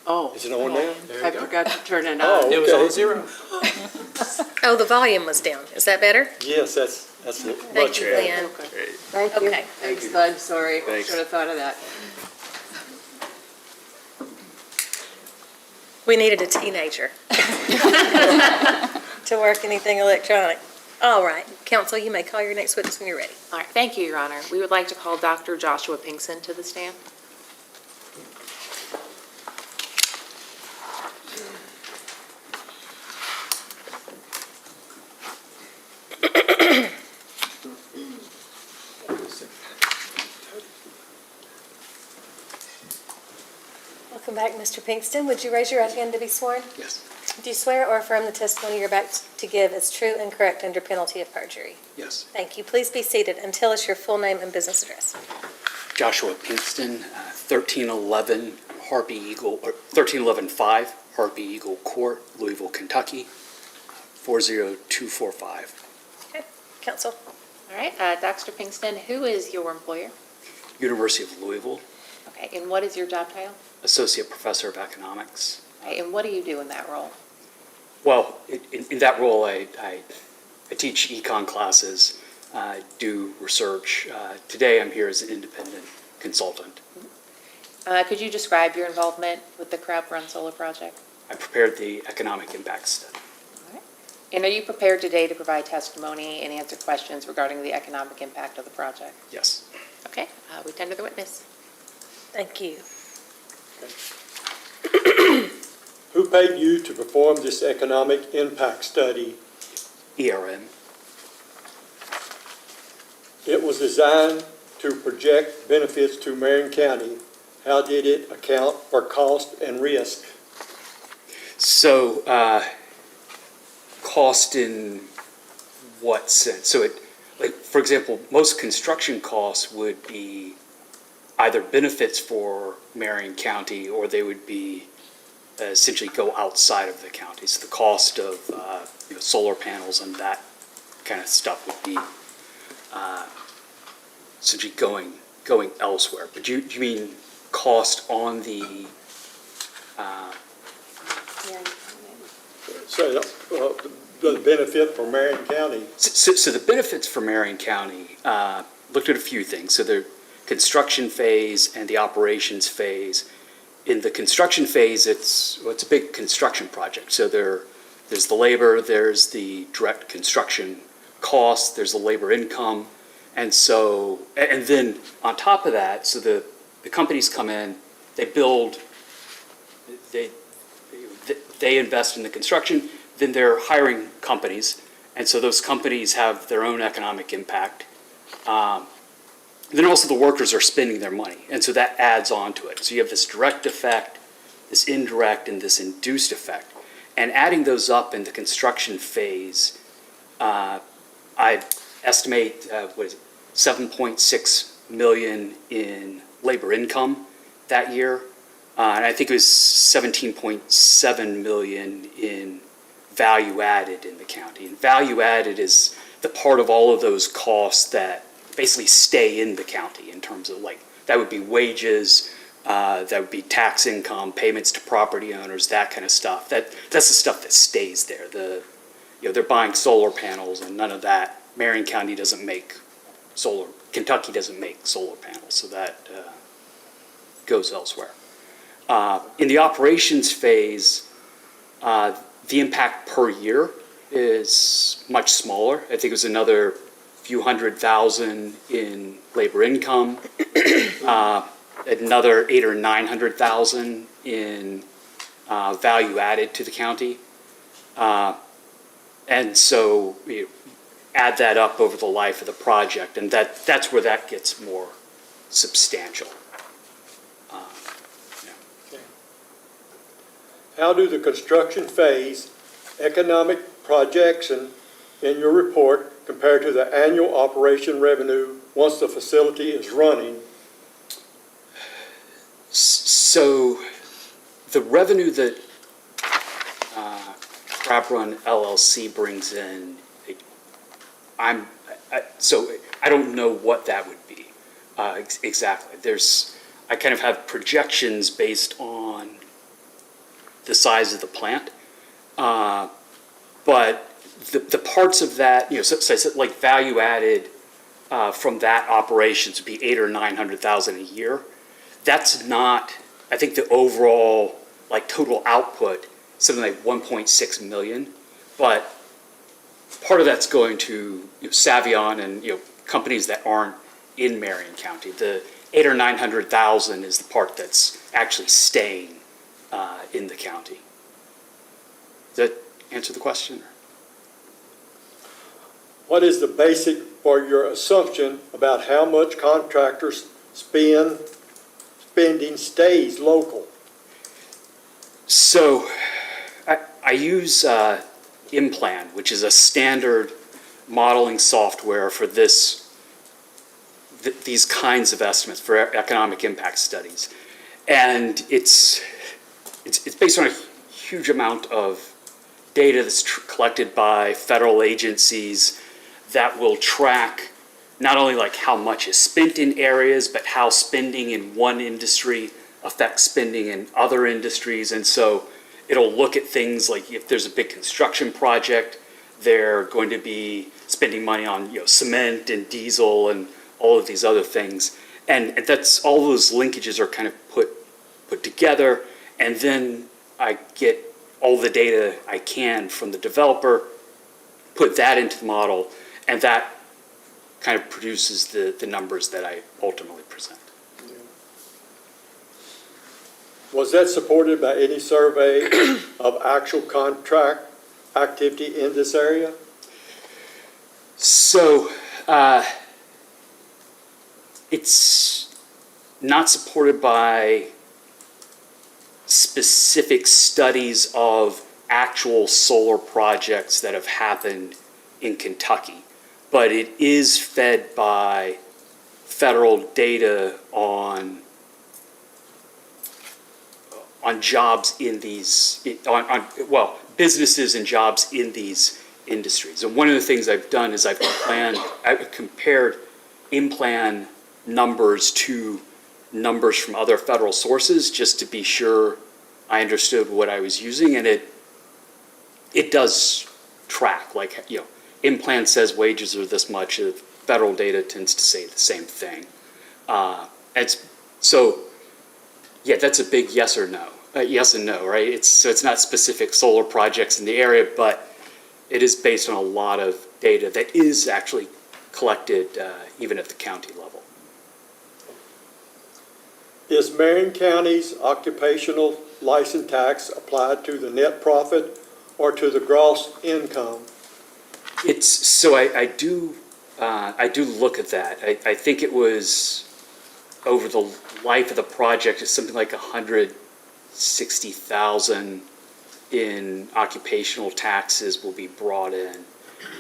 Oh. Is it on now? I forgot to turn it on. Oh, okay. It was on zero. Oh, the volume was down. Is that better? Yes, that's Thank much you, better. Glenn. Thank you. Okay. Thanks, Bud, sorry. Thanks. Should have thought of that. We needed a teenager to work anything electronic. All right, council, you may call your next witness when you're ready. All right, thank you, Your Honor. We would like to call Dr. Joshua Pinkson to the stand. Welcome back, Mr. Pinkston. Would you raise your right hand to be sworn? Yes. Do you swear or affirm the testimony you're about to give is true and correct under penalty of perjury? Yes. Thank you. Please be seated and tell us your full name and business address. Joshua Pinkston, 1311 Harpy Eagle, or 1311-5 Harpy Eagle Court, Louisville, Kentucky, 40245. Okay, council. All right, Dr. Pinkston, who is your employer? University of Louisville, Okay, and what is your job title? Associate Professor of Economics. Okay, and what do you do in that role? Well, in that role, I teach econ classes, do research. Today, I'm here as an independent consultant. Could you describe your involvement with the Crab Run Solar Project? I prepared the economic impact study. And are you prepared today to provide testimony and answer questions regarding the economic impact of the project? Yes. Okay, we tender the witness. Thank you. Who paid you to perform this economic impact study? ERM. It was designed to project benefits to Marion County. How did it account for cost and risk? So, cost in what sense? So for example, most construction costs would be either benefits for Marion County or they would be essentially go outside of the county. So the cost of solar panels and that kind of stuff would be essentially going elsewhere. But do you mean cost on the The benefit for Marion County? So the benefits for Marion County, looked at a few things. So the construction phase and the operations phase. In the construction phase, it's a big construction project. So there's the labor, there's the direct construction cost, there's the labor income. And then on top of that, so the companies come in, they build, they invest in the construction, then they're hiring companies, and so those companies have their own economic impact. Then also the workers are spending their money, and so that adds on to it. So you have this direct effect, this indirect, and this induced effect. And adding those up in the construction phase, I estimate, 7.6 million in labor income that year, and I think it was 17.7 million in value added in the county. And value added is the part of all of those costs that basically stay in the county in terms of like, that would be wages, that would be tax income, payments to property owners, that kind of stuff. That's the stuff that stays there. They're buying solar panels and none of that. Marion County doesn't make solar, Kentucky doesn't make solar panels, so that goes elsewhere. In the operations phase, the impact per year is much smaller. I think it was another few $100,000 in labor income, another $800,000 or $900,000 in value added to the county. And so you add that up over the life of the project, and that's where that gets more substantial. How do the construction phase economic projection in your report compare to the annual operation revenue once the facility is running? So the revenue that Crab Run LLC brings in, so I don't know what that would be exactly. I kind of have projections based on the size of the plant, but the parts of that, so like value added from that operations would be $800,000 or $900,000 a year. That's not, I think the overall like total output, something like 1.6 million, but part of that's going to Savion and companies that aren't in Marion County. The $800,000 or $900,000 is the part that's actually staying in the county. Does that answer the question? What is the basic for your assumption about how much contractors spending stays local? So I use Implan, which is a standard modeling software for these kinds of estimates for economic impact studies. And it's based on a huge amount of data that's collected by federal agencies that will track not only like how much is spent in areas, but how spending in one industry affects spending in other industries. And so it'll look at things like if there's a big construction project, they're going to be spending money on cement and diesel and all of these other things. And that's all those linkages are kind of put together, and then I get all the data I can from the developer, put that into the model, and that kind of produces the numbers that I ultimately present. Was that supported by any survey of actual contract activity in this area? So it's not supported by specific studies of actual solar projects that have happened in Kentucky, but it is fed by federal data on jobs in these, businesses and jobs in these industries. And one of the things I've done is I've compared Implan numbers to numbers from other federal sources just to be sure I understood what I was using, and it does track. Like, Implan says wages are this much, federal data tends to say the same thing. That's a big yes or no. Yes and no, right? So it's not specific solar projects in the area, but it is based on a lot of data that is actually collected even at the county level. Is Marion County's occupational license tax applied to the net profit or to the gross income? I do look at that. I think it was over the life of the project, it's something like $160,000 in occupational taxes will be brought in.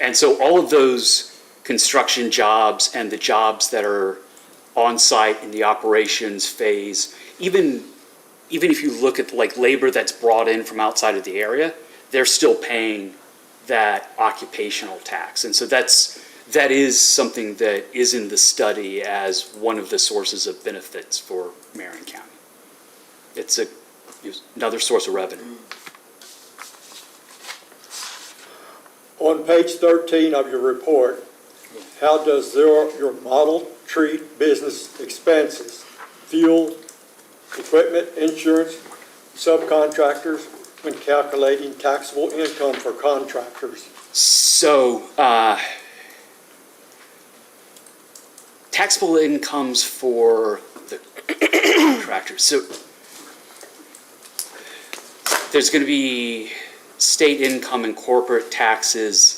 And so all of those construction jobs and the jobs that are on site in the operations phase, even if you look at like labor that's brought in from outside of the area, they're still paying that occupational tax. And so that is something that is in the study as one of the sources of benefits for Marion County. It's another source of revenue. On page 13 of your report, how does your model treat business expenses, fuel, equipment, insurance, subcontractors, when calculating taxable income for contractors? So, taxable incomes for the contractors. So, there's going to be state income and corporate taxes.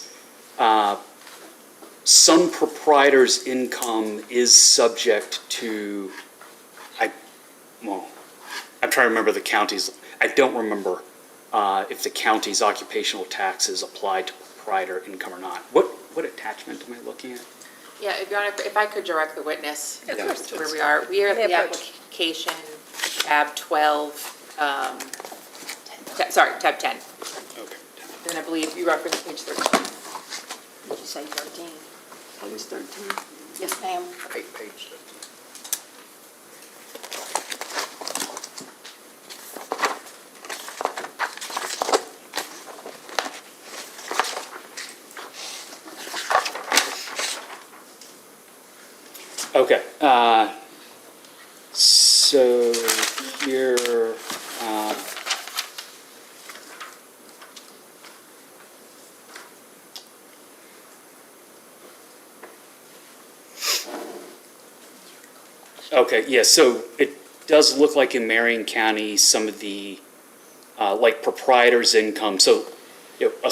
Some proprietors' income is subject to, I'm trying to remember the counties. I don't remember if the county's occupational taxes apply to proprietor income or not. What attachment am I looking at? Yeah, if Your Honor, if I could direct the witness Of course. to where we are. We are at the Yeah, but- application, tab 12, tab 10. Okay. And I believe you referenced page 13. Did you say 13? Page 13? Yes, ma'am. Page 13. Okay. So here, okay, yeah, so it does look like in Marion County, some of the, like proprietors' income, so, a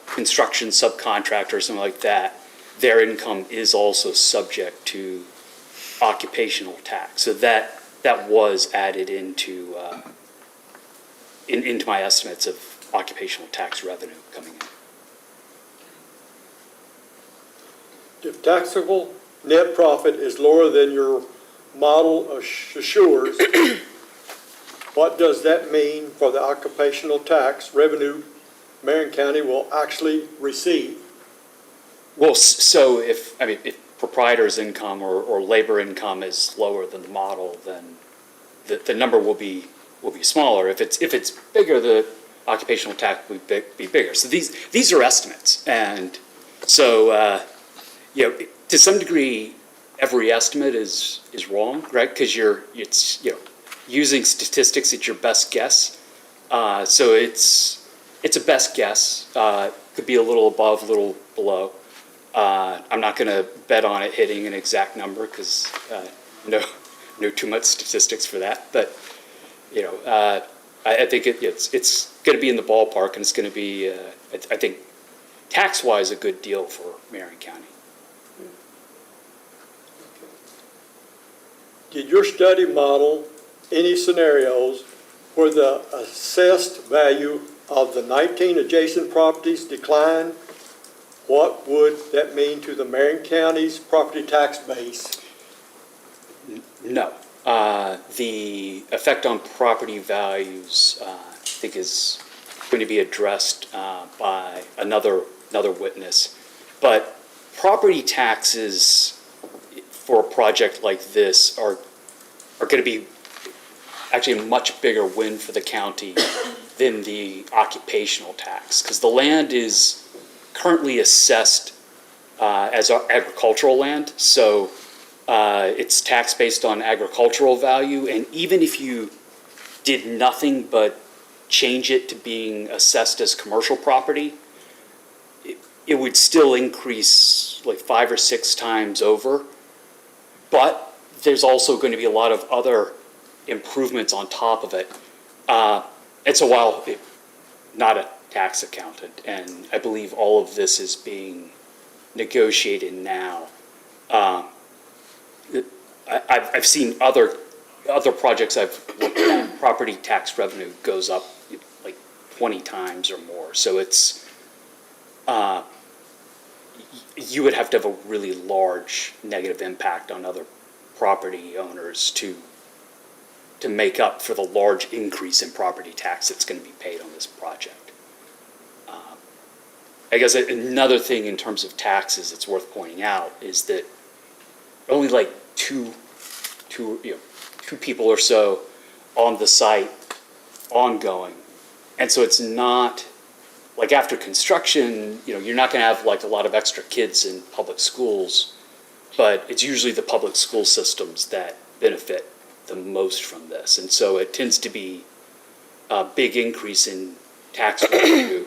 construction subcontractor or something like that, their income is also subject to occupational tax. So that was added into into my estimates of occupational tax revenue coming in. If taxable net profit is lower than your model assures, what does that mean for the occupational tax revenue Marion County will actually receive? Well, so if proprietor's income or labor income is lower than the model, then the number will be smaller. If it's bigger, the occupational tax will be bigger. So these are estimates, and so to some degree, every estimate is wrong, right? Because it's using statistics, it's your best guess. So it's a best guess. Could be a little above, a little below. I'm not going to bet on it hitting an exact number because know too much statistics for that. But I think it's going to be in the ballpark, and it's going to be I think tax-wise a good deal for Marion County. Did your study model any scenarios where the assessed value of the 19 adjacent properties decline? What would that mean to the Marion County's property tax base? No. The effect on property values, I think, is going to be addressed by another witness. But property taxes for a project like this are going to be actually a much bigger win for the county than the occupational tax, because the land is currently assessed as agricultural land, so it's taxed based on agricultural value, and even if you did nothing but change it to being assessed as commercial property, it would still increase like 5 or 6 times over. But there's also going to be a lot of other improvements on top of it. And so while not a tax accountant, and I believe all of this is being negotiated now, I've seen other projects I've looked at, property tax revenue goes up like 20 times or more. So it's, you would have to have a really large negative impact on other property owners to make up for the large increase in property tax that's going to be paid on this project. I guess another thing in terms of taxes it's worth pointing out is that only like two people or so on the site ongoing. And so it's not, like after construction, you're not gonna have like a lot of extra kids in public schools, but it's usually the public school systems that benefit the most from this. And so it tends to be a big increase in tax revenue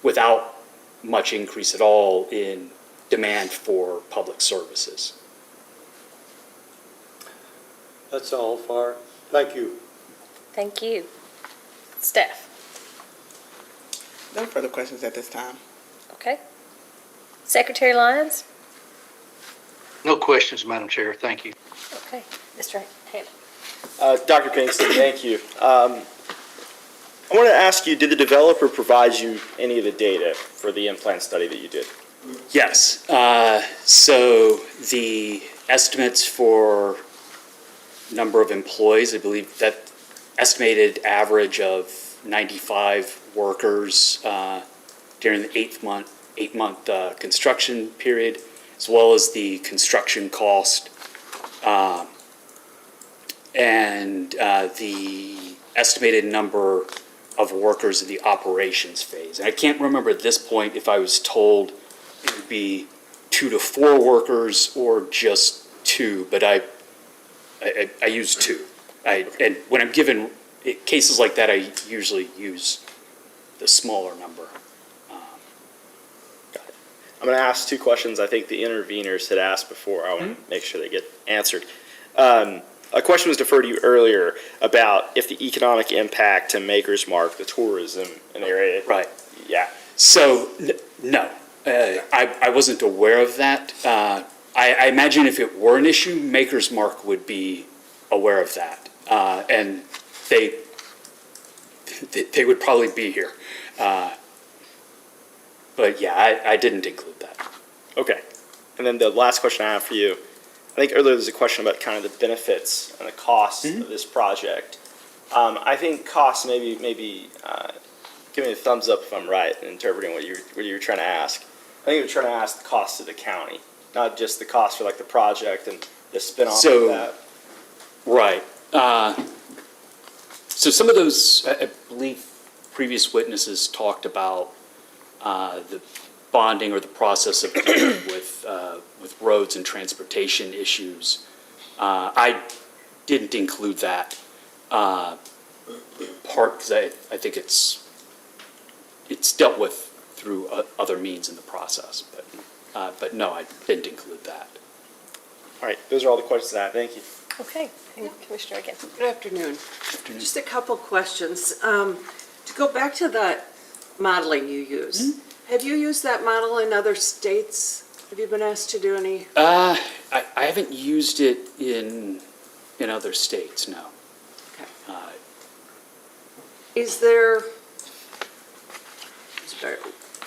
without much increase at all in demand for public services. That's all, Fire. Thank you. Thank you. Staff? No further questions at this time. Okay. Secretary Lyons? No questions, Madam Chair. Thank you. Okay. Mr. Hammond? Dr. Pinkston, thank you. I want to ask you, did the developer provide you any of the data for the implant study that you did? Yes. So the estimates for number of employees, I believe that estimated average of 95 workers during the eight-month construction period, as well as the construction cost and the estimated number of workers in the operations phase. And I can't remember at this point if I was told it would be 2 to 4 workers or just 2, but I use 2. And when I'm given cases like that, I usually use the smaller number. Got it. I'm going to ask 2 questions I think the interveners had asked before. I want to make sure they get answered. A question was deferred to you earlier about if the economic impact to Maker's Mark, the tourism in the area. Right. Yeah. So, no, I wasn't aware of that. I imagine if it were an issue, Maker's Mark would be aware of that. And they would probably be here. But yeah, I didn't include that. Okay. And then the last question I have for you, I think earlier there was a question about kind of the benefits and the costs of this project. I think costs maybe give me a thumbs up if I'm right in interpreting what you were trying to ask. I think you were trying to ask the cost to the county, not just the cost for like the project and the spin-off of that. Right. So some of those, I believe previous witnesses talked about the bonding or the process of dealing with roads and transportation issues. I didn't include that part because I think it's dealt with through other means in the process. But no, I didn't include that. All right, those are all the questions I have. Thank you. Okay. And Commissioner again. Good afternoon. Just a couple questions. To go back to the modeling you use, have you used that model in other states? Have you been asked to do any? I haven't used it in other states, no. Okay.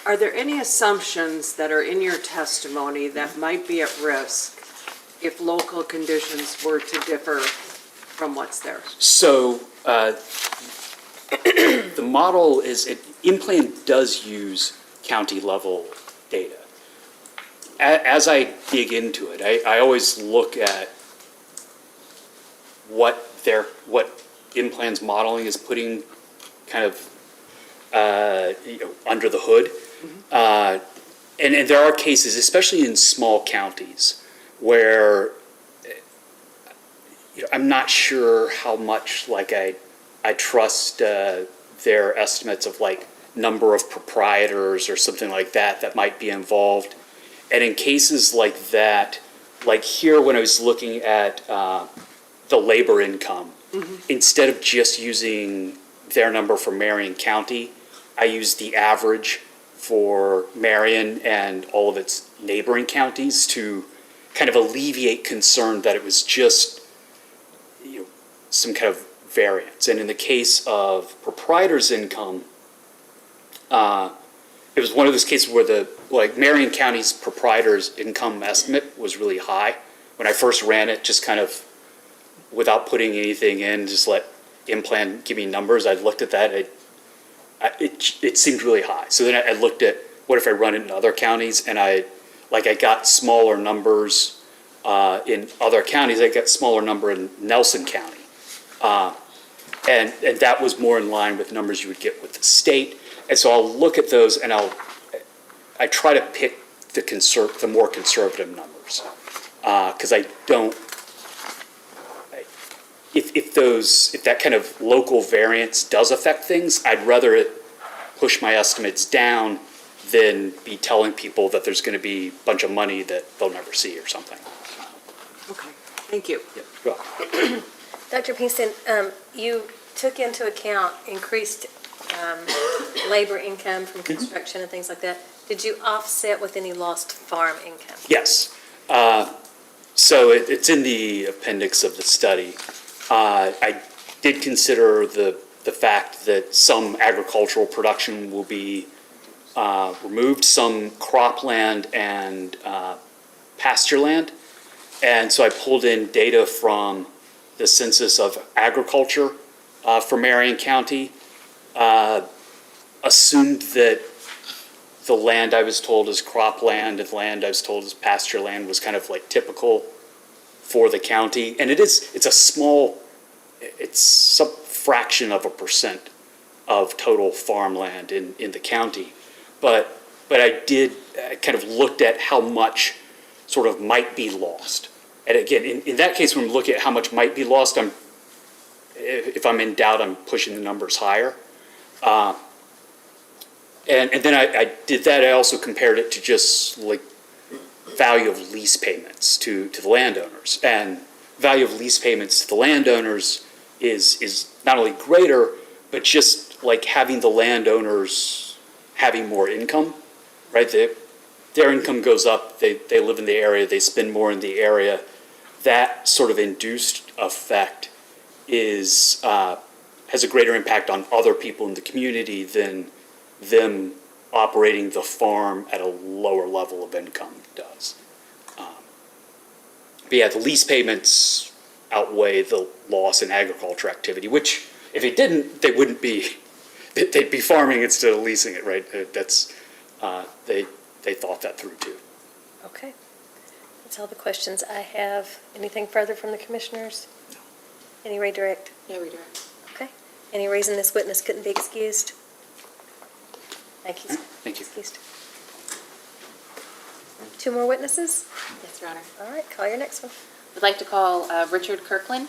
Are there any assumptions that are in your testimony that might be at risk if local conditions were to differ from what's there? So the model is, InPlan does use county level data. As I dig into it, I always look at what InPlan's modeling is putting kind of under the hood. And there are cases, especially in small counties, where I'm not sure how much I trust their estimates of number of proprietors or something like that might be involved. And in cases like that, like here when I was looking at the labor income, instead of just using their number for Marion County, I used the average for Marion and all of its neighboring counties to kind of alleviate concern that it was just some kind of variance. And in the case of proprietor's income, it was one of those cases where Marion County's proprietor's income estimate was really high. When I first ran it, just kind of without putting anything in, just let InPlan give me numbers. I looked at that, it seemed really high. So then I looked at what if I run it in other counties and I got smaller numbers in other counties, I got smaller number in Nelson County. And that was more in line with numbers you would get with the state. And so I'll look at those and I try to pick the more conservative numbers. Because I don't, if that kind of local variance does affect things, I'd rather it push my estimates down than be telling people that there's going to be a bunch of money that they'll never see or something. Okay, thank you. Yeah, you're welcome. Dr. Pinkston, you took into account increased labor income from construction and things like that. Did you offset with any lost farm income? Yes. So it's in the appendix of the study. I did consider the fact that some agricultural production will be removed, some cropland and pasture land. And so I pulled in data from the Census of Agriculture for Marion County, assumed that the land I was told is cropland and the land I was told is pasture land was kind of like typical for the county. And it's some fraction of a percent of total farmland in the county. But I kind of looked at how much sort of might be lost. And again, in that case, when I'm looking at how much might be lost, if I'm in doubt, I'm pushing the numbers higher. And then I did that. I also compared it to just like value of lease payments to the landowners. And value of lease payments to the landowners is not only greater, but just like having the landowners having more income, right? Their income goes up, they live in the area, they spend more in the area. That sort of induced effect has a greater impact on other people in the community than them operating the farm at a lower level of income does. But yeah, the lease payments outweigh the loss in agriculture activity, which if it didn't, they'd be farming instead of leasing it, right? They thought that through too. Okay. That's all the questions I have. Anything further from the commissioners? No. Any redirect? No redirect. Okay. Any reason this witness couldn't be excused? Thank you, sir. Thank you. Excused. 2 more witnesses? Yes, Your Honor. All right, call your next one. I'd like to call Richard Kirkland.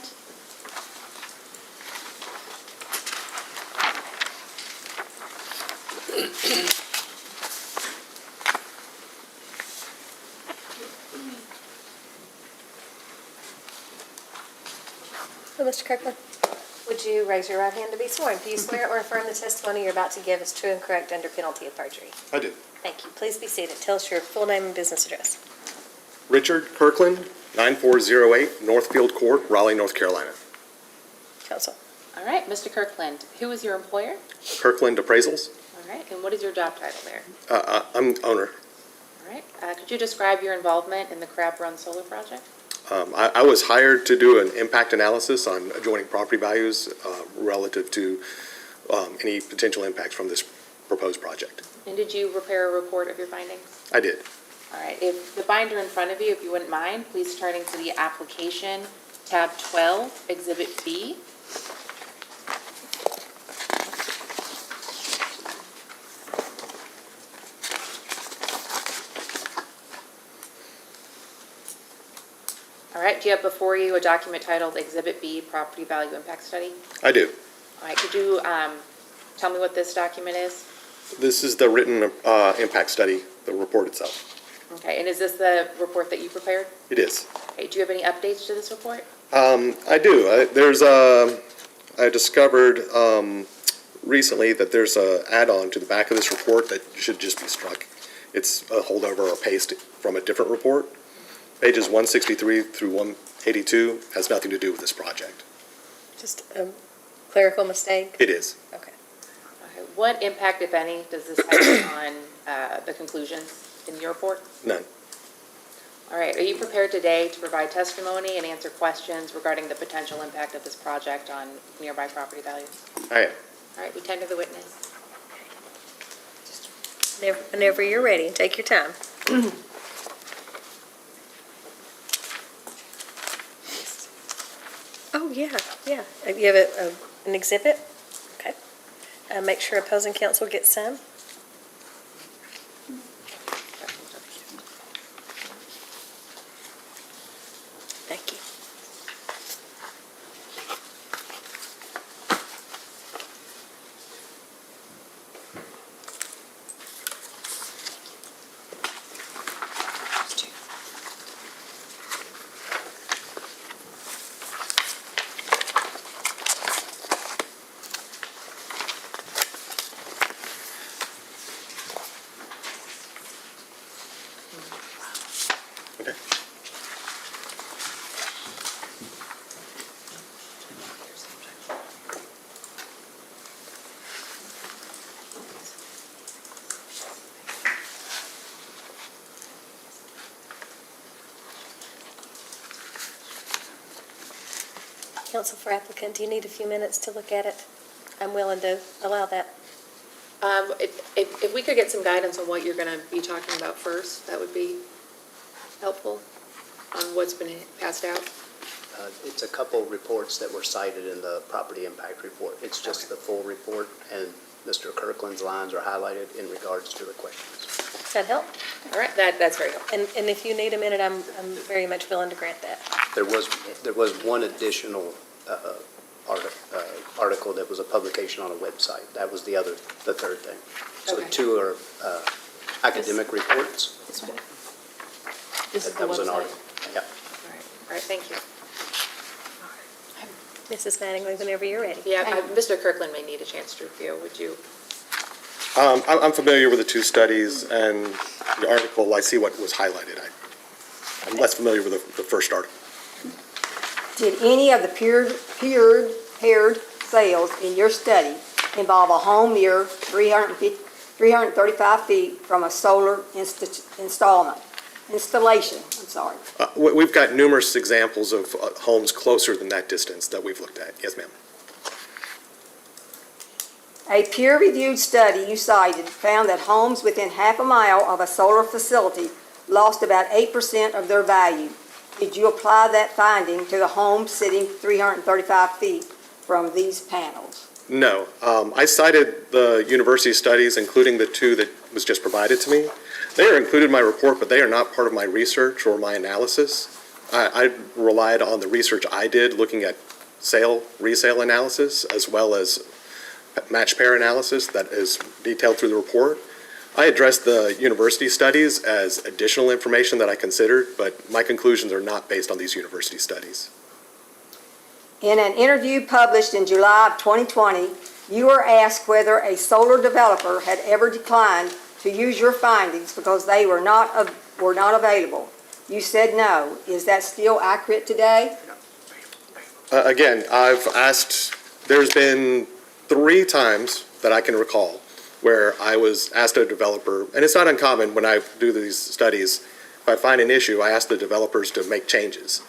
Well, Mr. Kirkland, would you raise your right hand to be sworn? Do you swear or affirm the testimony you're about to give is true and correct under penalty of perjury? I do. Thank you. Please be seated. Tell us your full name and business address. Richard Kirkland, 9408 Northfield Court, Raleigh, North Carolina. Counsel. All right, Mr. Kirkland, who is your employer? Kirkland Appraisals. All right, and what is your job title there? I'm owner. All right, could you describe your involvement in the Crab Run Solar project? I was hired to do an impact analysis on adjoining property values relative to any potential impacts from this proposed project. And did you prepare a report of your findings? I did. All right, if the binder in front of you, if you wouldn't mind, please turning to the application, tab 12, Exhibit B. All right, do you have before you a document titled Exhibit B, Property Value Impact Study? I do. All right, could you tell me what this document is? This is the written impact study, the report itself. Okay, and is this the report that you prepared? It is. Okay, do you have any updates to this report? I do. I discovered recently that there's an add-on to the back of this report that should just be struck. It's a holdover or paste from a different report. Pages 163 through 182 has nothing to do with this project. Just a clerical mistake? It is. Okay. Okay, what impact, if any, does this have on the conclusions in your report? None. All right, are you prepared today to provide testimony and answer questions regarding the potential impact of this project on nearby property values? I am. All right, we tender the witness. Whenever you're ready, take your time. Oh, yeah, yeah. You have an exhibit? Okay. Make sure opposing counsel gets some. Thank you. Counsel for applicant, do you need a few minutes to look at it? I'm willing to allow that. If we could get some guidance on what you're going to be talking about first, that would be helpful on what's been passed out. It's a couple reports that were cited in the property impact report. It's just the full report, and Mr. Kirkland's lines are highlighted in regards to the questions. Does that help? All right, that's very helpful. And if you need a minute, I'm very much willing to grant that. There was one additional article that was a publication on a website. That was the third thing. So Okay. two are academic reports. This one? This is the That was an website? article. Yeah. All right, thank you. Mrs. Mattingly, whenever you're ready. Yeah, Mr. Kirkland may need a chance to review. Would you? I'm familiar with the two studies and the article. I see what was highlighted. I'm less familiar with the first article. Did any of the paired sales in your study involve a home near 335 feet from a solar installation? We've got numerous examples of homes closer than that distance that we've looked at. Yes, ma'am. A peer-reviewed study you cited found that homes within half a mile of a solar facility lost about 8% of their value. Did you apply that finding to the homes sitting 335 feet from these panels? No. I cited the university studies, including the two that was just provided to me. They are included in my report, but they are not part of my research or my analysis. I relied on the research I did looking at resale analysis, as well as match pair analysis that is detailed through the report. I addressed the university studies as additional information that I considered, but my conclusions are not based on these university studies. In an interview published in July of 2020, you were asked whether a solar developer had ever declined to use your findings because they were not available. You said no. Is that still accurate today? Again, I've asked, there's been 3 times that I can recall where I was asked a developer, and it's not uncommon when I do these studies, if I find an issue, I ask the developers to make changes.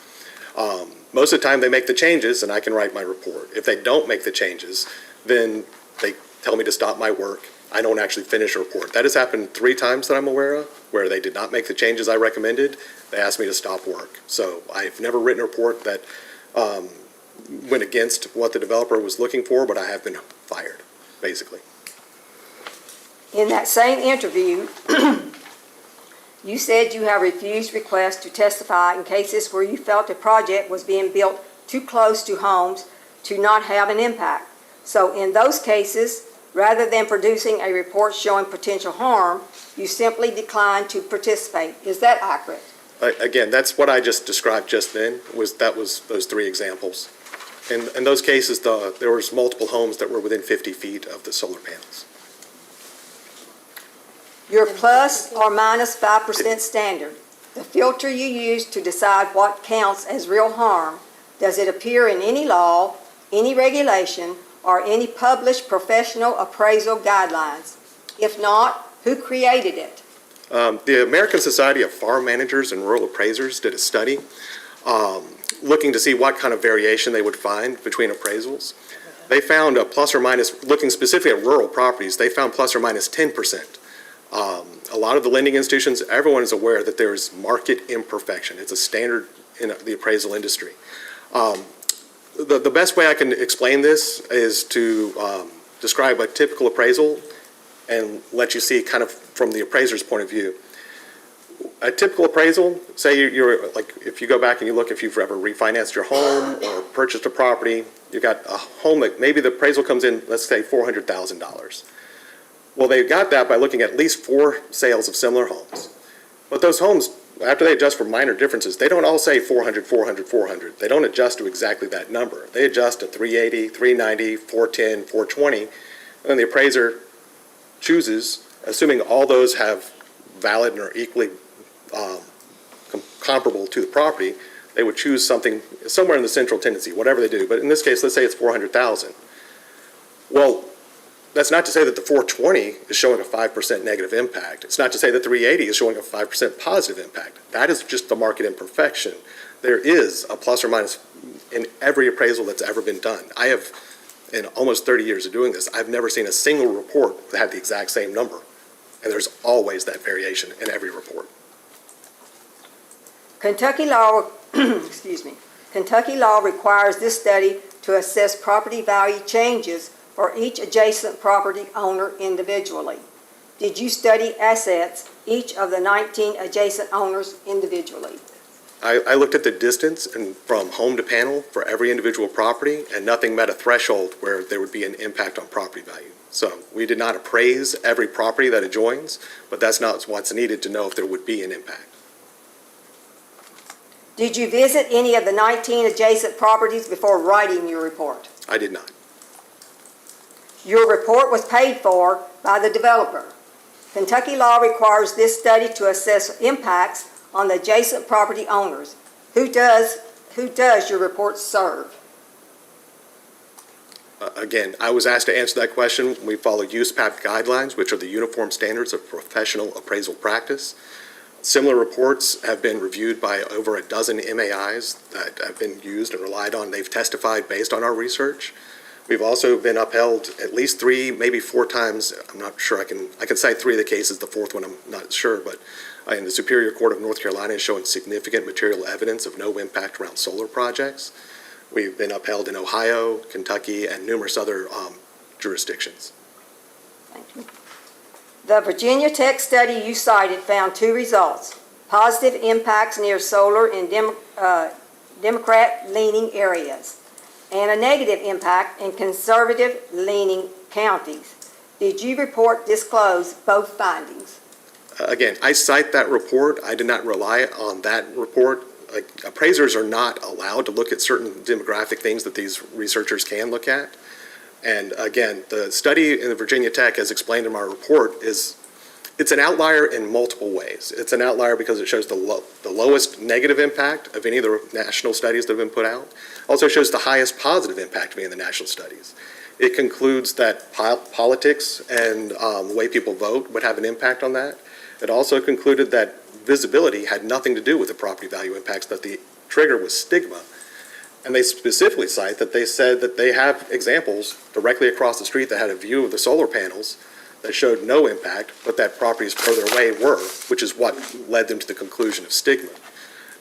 Most of the time they make the changes and I can write my report. If they don't make the changes, then they tell me to stop my work. I don't actually finish a report. That has happened 3 times that I'm aware of, where they did not make the changes I recommended. They asked me to stop work. So I've never written a report that went against what the developer was looking for, but I have been fired, basically. In that same interview, you said you have refused requests to testify in cases where you felt a project was being built too close to homes to not have an impact. So in those cases, rather than producing a report showing potential harm, you simply declined to participate. Is that accurate? Again, that's what I just described just then, was those 3 examples. In those cases, there was multiple homes that were within 50 feet of the solar panels. Your plus or minus 5% standard, the filter you use to decide what counts as real harm, does it appear in any law, any regulation, or any published professional appraisal guidelines? If not, who created it? The American Society of Farm Managers and Rural Appraisers did a study looking to see what kind of variation they would find between appraisals. They found a plus or minus, looking specifically at rural properties, they found plus or minus 10% A lot of the lending institutions, everyone is aware that there is market imperfection. It's a standard in the appraisal industry. The best way I can explain this is to describe a typical appraisal and let you see kind of from the appraiser's point of view. A typical appraisal, say you're like, if you go back and you look, if you've ever refinanced your home or purchased a property, you got a home that maybe the appraisal comes in, let's say $400,000. Well, they got that by looking at least 4 sales of similar homes. But those homes, after they adjust for minor differences, they don't all say 400, 400, 400. They don't adjust to exactly that number. They adjust to 380, 390, 410, 420, and then the appraiser chooses, assuming all those have valid and are equally comparable to the property, they would choose something somewhere in the central tendency, whatever they do. But in this case, let's say it's 400,000. Well, that's not to say that the 420 is showing a 5% negative impact. It's not to say that 380 is showing a 5% positive impact. That is just the market imperfection. There is a plus or minus in every appraisal that's ever been done. I have, in almost 30 years of doing this, I've never seen a single report that had the exact same number. And there's always that variation in every report. Kentucky law, excuse me, Kentucky law requires this study to assess property value changes for each adjacent property owner individually. Did you study assets, each of the 19 adjacent owners individually? I looked at the distance and from home to panel for every individual property, and nothing met a threshold where there would be an impact on property value. So we did not appraise every property that adjoins, but that's not what's needed to know if there would be an impact. Did you visit any of the 19 adjacent properties before writing your report? I did not. Your report was paid for by the developer. Kentucky law requires this study to assess impacts on the adjacent property owners. Who does your report serve? Again, I was asked to answer that question. We follow USPAP guidelines, which are the Uniform Standards of Professional Appraisal Practice. Similar reports have been reviewed by over a dozen MAIs that have been used and relied on. They've testified based on our research. We've also been upheld at least 3, maybe 4 times. I'm not sure I can cite 3 of the cases. The 4th one I'm not sure, but in the Superior Court of North Carolina is showing significant material evidence of no impact around solar projects. We've been upheld in Ohio, Kentucky, and numerous other jurisdictions. Thank you. The Virginia Tech study you cited found 2 results: positive impacts near solar in Democrat-leaning areas, and a negative impact in conservative-leaning counties. Did you report disclose both findings? Again, I cite that report. I did not rely on that report. Appraisers are not allowed to look at certain demographic things that these researchers can look at. And again, the study in the Virginia Tech, as explained in my report, it's an outlier in multiple ways. It's an outlier because it shows the lowest negative impact of any of the national studies that have been put out. Also shows the highest positive impact of any of the national studies. It concludes that politics and the way people vote would have an impact on that. It also concluded that visibility had nothing to do with the property value impacts, that the trigger was stigma. And they specifically cite that they said that they have examples directly across the street that had a view of the solar panels that showed no impact, but that properties further away were, which is what led them to the conclusion of stigma.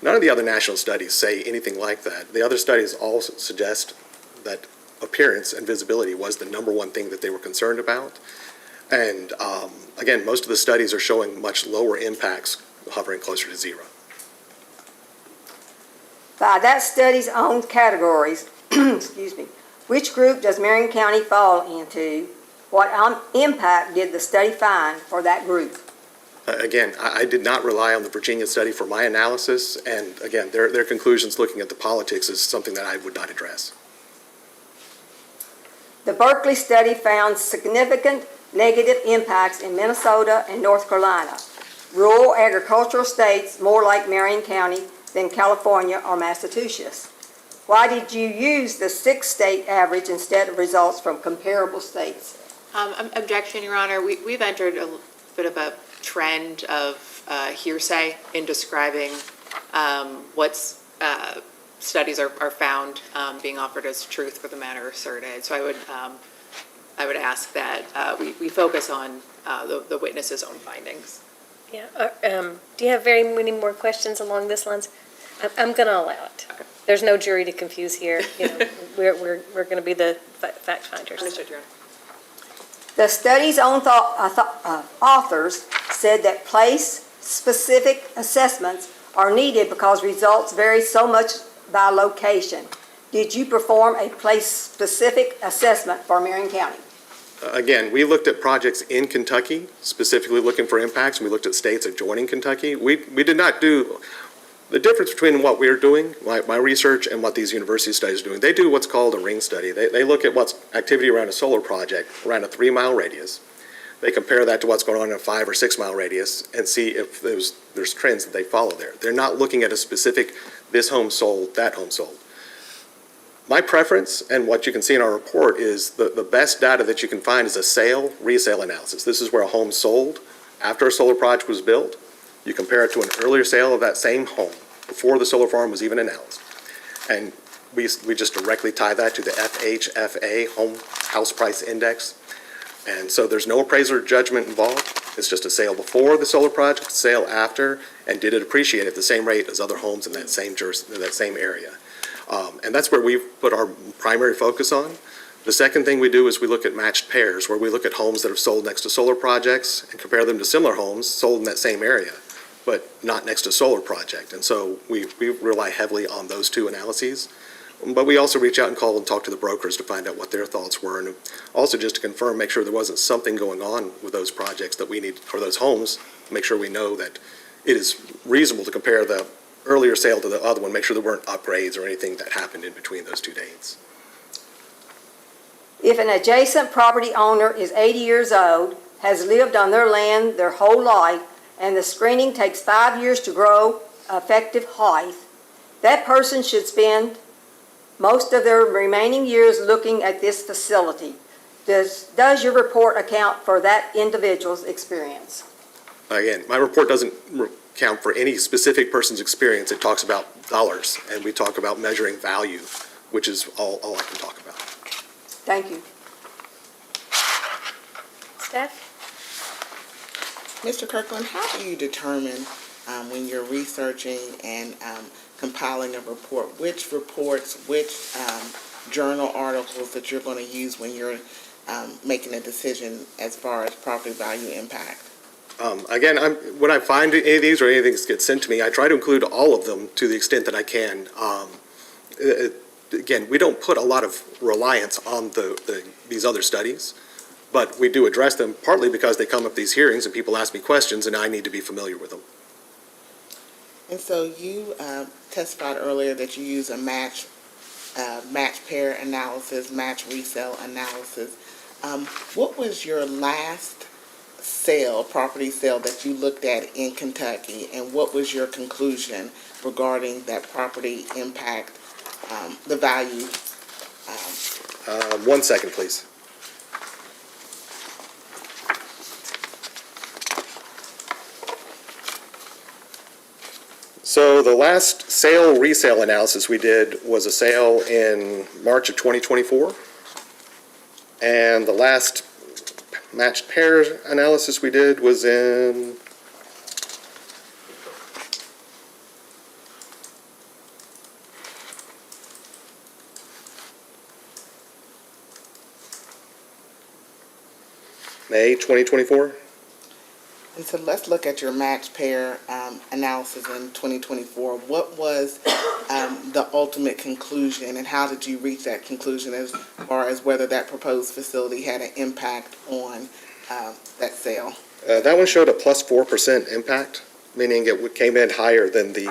None of the other national studies say anything like that. The other studies all suggest that appearance and visibility was the number one thing that they were concerned about. And again, most of the studies are showing much lower impacts, hovering closer to 0. By that study's own categories, excuse me, which group does Marion County fall into? What impact did the study find for that group? Again, I did not rely on the Virginia study for my analysis, and again, their conclusions looking at the politics is something that I would not address. The Berkeley study found significant negative impacts in Minnesota and North Carolina, rural agricultural states more like Marion County than California or Massachusetts. Why did you use the 6-state average instead of results from comparable states? Objection, Your Honor. We've entered a bit of a trend of hearsay in describing what studies are found being offered as truth for the matter asserted. So I would I would ask that we focus on the witness's own findings. Yeah, do you have very many more questions along this lines? I'm going to allow it. There's no jury to confuse here, you know, we're going to be the fact finders. Understood, Your Honor. The study's own authors said that place-specific assessments are needed because results vary so much by location. Did you perform a place-specific assessment for Marion County? Again, we looked at projects in Kentucky, specifically looking for impacts, and we looked at states adjoining Kentucky. We did not do, the difference between what we're doing, my research, and what these university studies are doing, they do what's called a ring study. They look at what's activity around a solar project, around a 3-mile radius. They compare that to what's going on in a 5 or 6 mile radius and see if there's trends that they follow there. They're not looking at a specific, this home sold, that home sold. My preference, and what you can see in our report, is the best data that you can find is a sale, resale analysis. This is where a home sold after a solar project was built. You compare it to an earlier sale of that same home before the solar farm was even announced. And we just directly tie that to the FHFA, Home House Price Index. And so there's no appraiser judgment involved. It's just a sale before the solar project, sale after, and did it appreciate at the same rate as other homes in that same area. And that's where we've put our primary focus on. The second thing we do is we look at matched pairs, where we look at homes that have sold next to solar projects and compare them to similar homes sold in that same area, but not next to solar project. And so we rely heavily on those two analyses. But we also reach out and call and talk to the brokers to find out what their thoughts were. And also just to confirm, make sure there wasn't something going on with those projects that we need, or those homes, make sure we know that it is reasonable to compare the earlier sale to the other one, make sure there weren't upgrades or anything that happened in between those two dates. If an adjacent property owner is 80 years old, has lived on their land their whole life, and the screening takes 5 years to grow effective height, that person should spend most of their remaining years looking at this facility. Does your report account for that individual's experience? Again, my report doesn't count for any specific person's experience. It talks about dollars, and we talk about measuring value, which is all I can talk about. Thank you. Staff? Mr. Kirkland, how do you determine when you're researching and compiling a report, which reports, which journal articles that you're going to use when you're making a decision as far as property value impact? Again, when I find any of these or anything that gets sent to me, I try to include all of them to the extent that I can. Again, we don't put a lot of reliance on these other studies, but we do address them partly because they come up these hearings and people ask me questions and I need to be familiar with them. And so you testified earlier that you use a match pair analysis, match resale analysis. What was your last property sale that you looked at in Kentucky, and what was your conclusion regarding that property impact, the value? 1 second, please. So the last sale resale analysis we did was a sale in March of 2024. And the last matched pair analysis we did was in May 2024. And so let's look at your match pair analysis in 2024. What was the ultimate conclusion, and how did you reach that conclusion as far as whether that proposed facility had an impact on that sale? That one showed a plus 4% impact, meaning it came in higher than the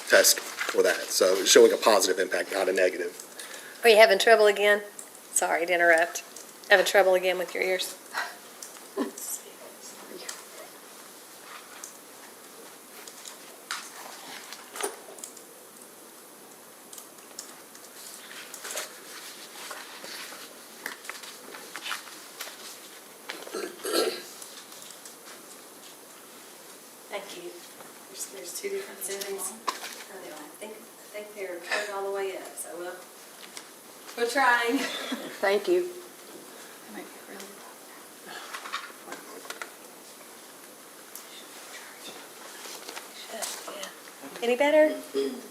test for that. So it's showing a positive impact, not a negative. Are you having trouble again? Sorry to interrupt. Having trouble again with your ears? Thank you. There's two different settings. I think they're turned all the way up, so we're trying. Thank you. All Any better?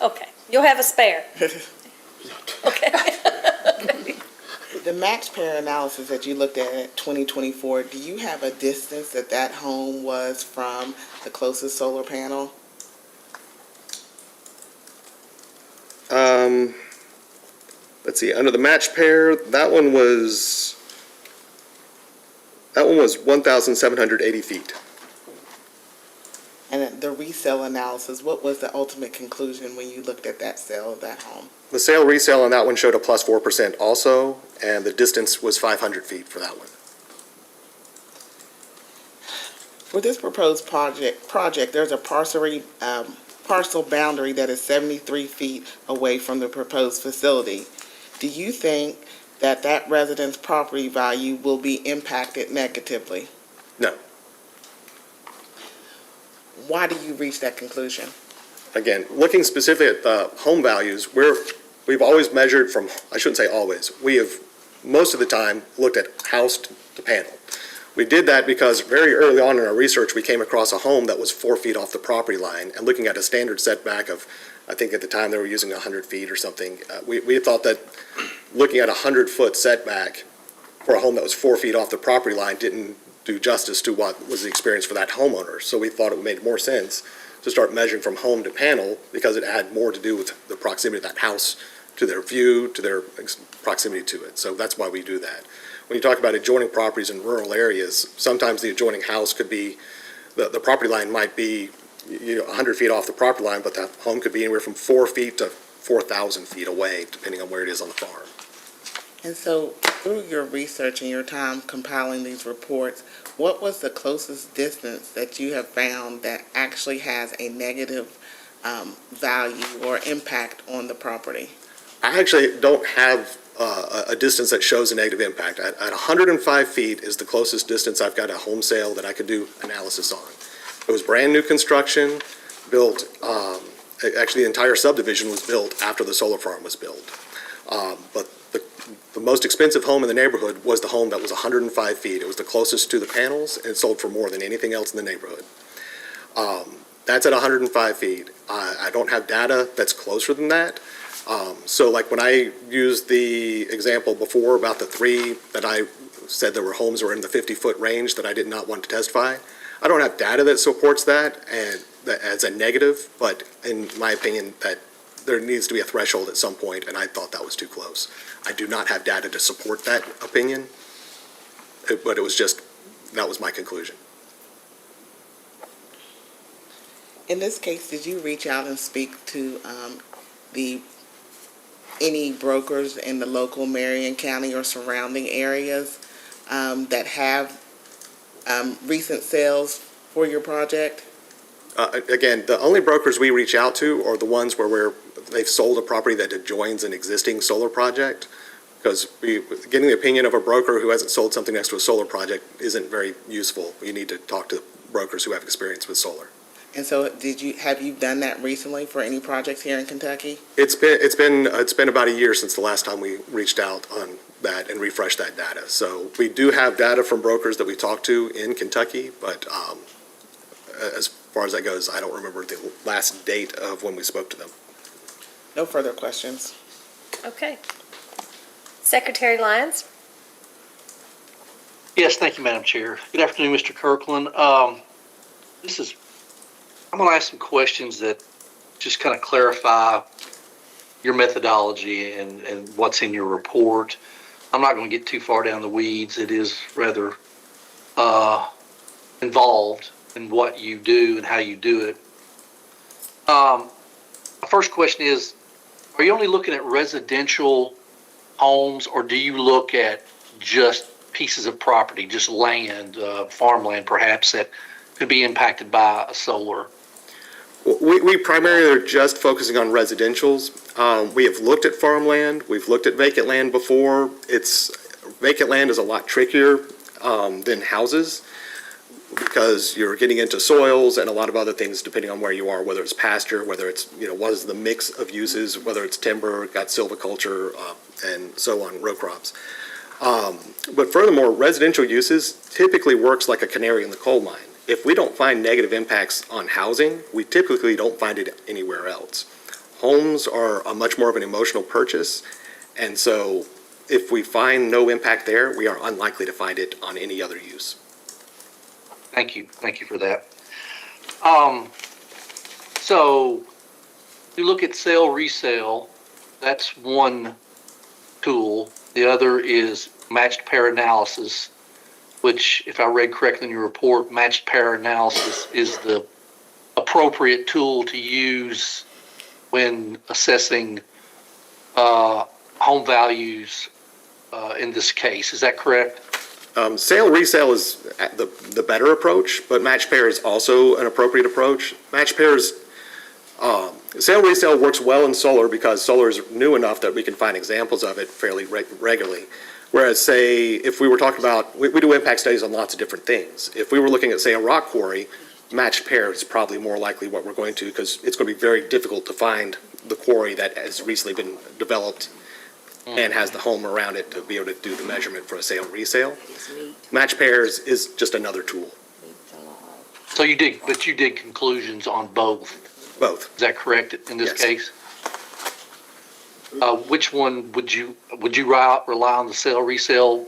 Okay, you'll have a spare. Okay. The match pair analysis that you looked at 2024, do you have a distance that that home was from the closest solar panel? Let's see, under the match pair, that one was 1,780 feet. And the resale analysis, what was the ultimate conclusion when you looked at that sale of that home? The sale resale on that one showed a plus 4% also, and the distance was 500 feet for that one. For this proposed project, there's a parcel boundary that is 73 feet away from the proposed facility. Do you think that that resident's property value will be impacted negatively? No. Why do you reach that conclusion? Again, looking specifically at the home values, we've always measured from, I shouldn't say always, we have most of the time looked at house to panel. We did that because very early on in our research, we came across a home that was 4 feet off the property line, and looking at a standard setback of, I think at the time they were using 100 feet or something, we thought that looking at a 100-foot setback for a home that was 4 feet off the property line didn't do justice to what was the experience for that homeowner. So we thought it made more sense to start measuring from home to panel because it had more to do with the proximity of that house to their view, to their proximity to it. So that's why we do that. When you talk about adjoining properties in rural areas, sometimes the adjoining house could be, the property line might be 100 feet off the property line, but that home could be anywhere from 4 feet to 4,000 feet away, depending on where it is on the farm. And so, through your research and your time compiling these reports, what was the closest distance that you have found that actually has a negative value or impact on the property? I actually don't have a distance that shows a negative impact. At 105 feet is the closest distance I've got a home sale that I could do analysis on. It was brand new construction, built, actually the entire subdivision was built after the solar farm was built. But the most expensive home in the neighborhood was the home that was 105 feet. It was the closest to the panels, and it sold for more than anything else in the neighborhood. That's at 105 feet. I don't have data that's closer than that. So like when I used the example before about the 3 that I said there were homes that were in the 50-foot range that I did not want to testify, I don't have data that supports that and that as a negative, but in my opinion, that there needs to be a threshold at some point, and I thought that was too close. I do not have data to support that opinion, but it was just, that was my conclusion. In this case, did you reach out and speak to any brokers in the local Marion County or surrounding areas that have recent sales for your project? Again, the only brokers we reach out to are the ones where they've sold a property that adjoins an existing solar project, because getting the opinion of a broker who hasn't sold something next to a solar project isn't very useful. You need to talk to brokers who have experience with solar. And so have you done that recently for any projects here in Kentucky? It's been about a year since the last time we reached out on that and refreshed that data. So we do have data from brokers that we talked to in Kentucky, but as far as that goes, I don't remember the last date of when we spoke to them. No further questions. Okay. Secretary Lyons? Yes, thank you, Madam Chair. Good afternoon, Mr. Kirkland. I'm going to ask some questions that just kind of clarify your methodology and what's in your report. I'm not going to get too far down the weeds. It is rather involved in what you do and how you do it. My first question is, are you only looking at residential homes, or do you look at just pieces of property, just land, farmland perhaps, that could be impacted by a solar? We primarily are just focusing on residentials. We have looked at farmland. We've looked at vacant land before. Vacant land is a lot trickier than houses because you're getting into soils and a lot of other things depending on where you are, whether it's pasture, whether it's, what is the mix of uses, whether it's timber, got silviculture, and so on, row crops. But furthermore, residential uses typically works like a canary in the coal mine. if we don't find negative impacts on housing, we typically don't find it anywhere else. Homes are a much more of an emotional purchase, and so if we find no impact there, we are unlikely to find it on any other use. Thank you for that. So you look at sale resale, that's one tool. The other is matched pair analysis, which, if I read correctly in your report, matched pair analysis is the appropriate tool to use when assessing home values in this case. Is that correct? Sale resale is the better approach, but match pair is also an appropriate approach. Match pairs, sale resale works well in solar because solar is new enough that we can find examples of it fairly regularly. Whereas, say, if we were talking about, we do impact studies on lots of different things. If we were looking at, say, a rock quarry, matched pair is probably more likely what we're going to, because it's going to be very difficult to find the quarry that has recently been developed and has the home around it to be able to do the measurement for a sale resale. Match pairs is just another tool. So you did conclusions on both? Both. Is that correct in this Yes. case? Which one would you rely on the sale resale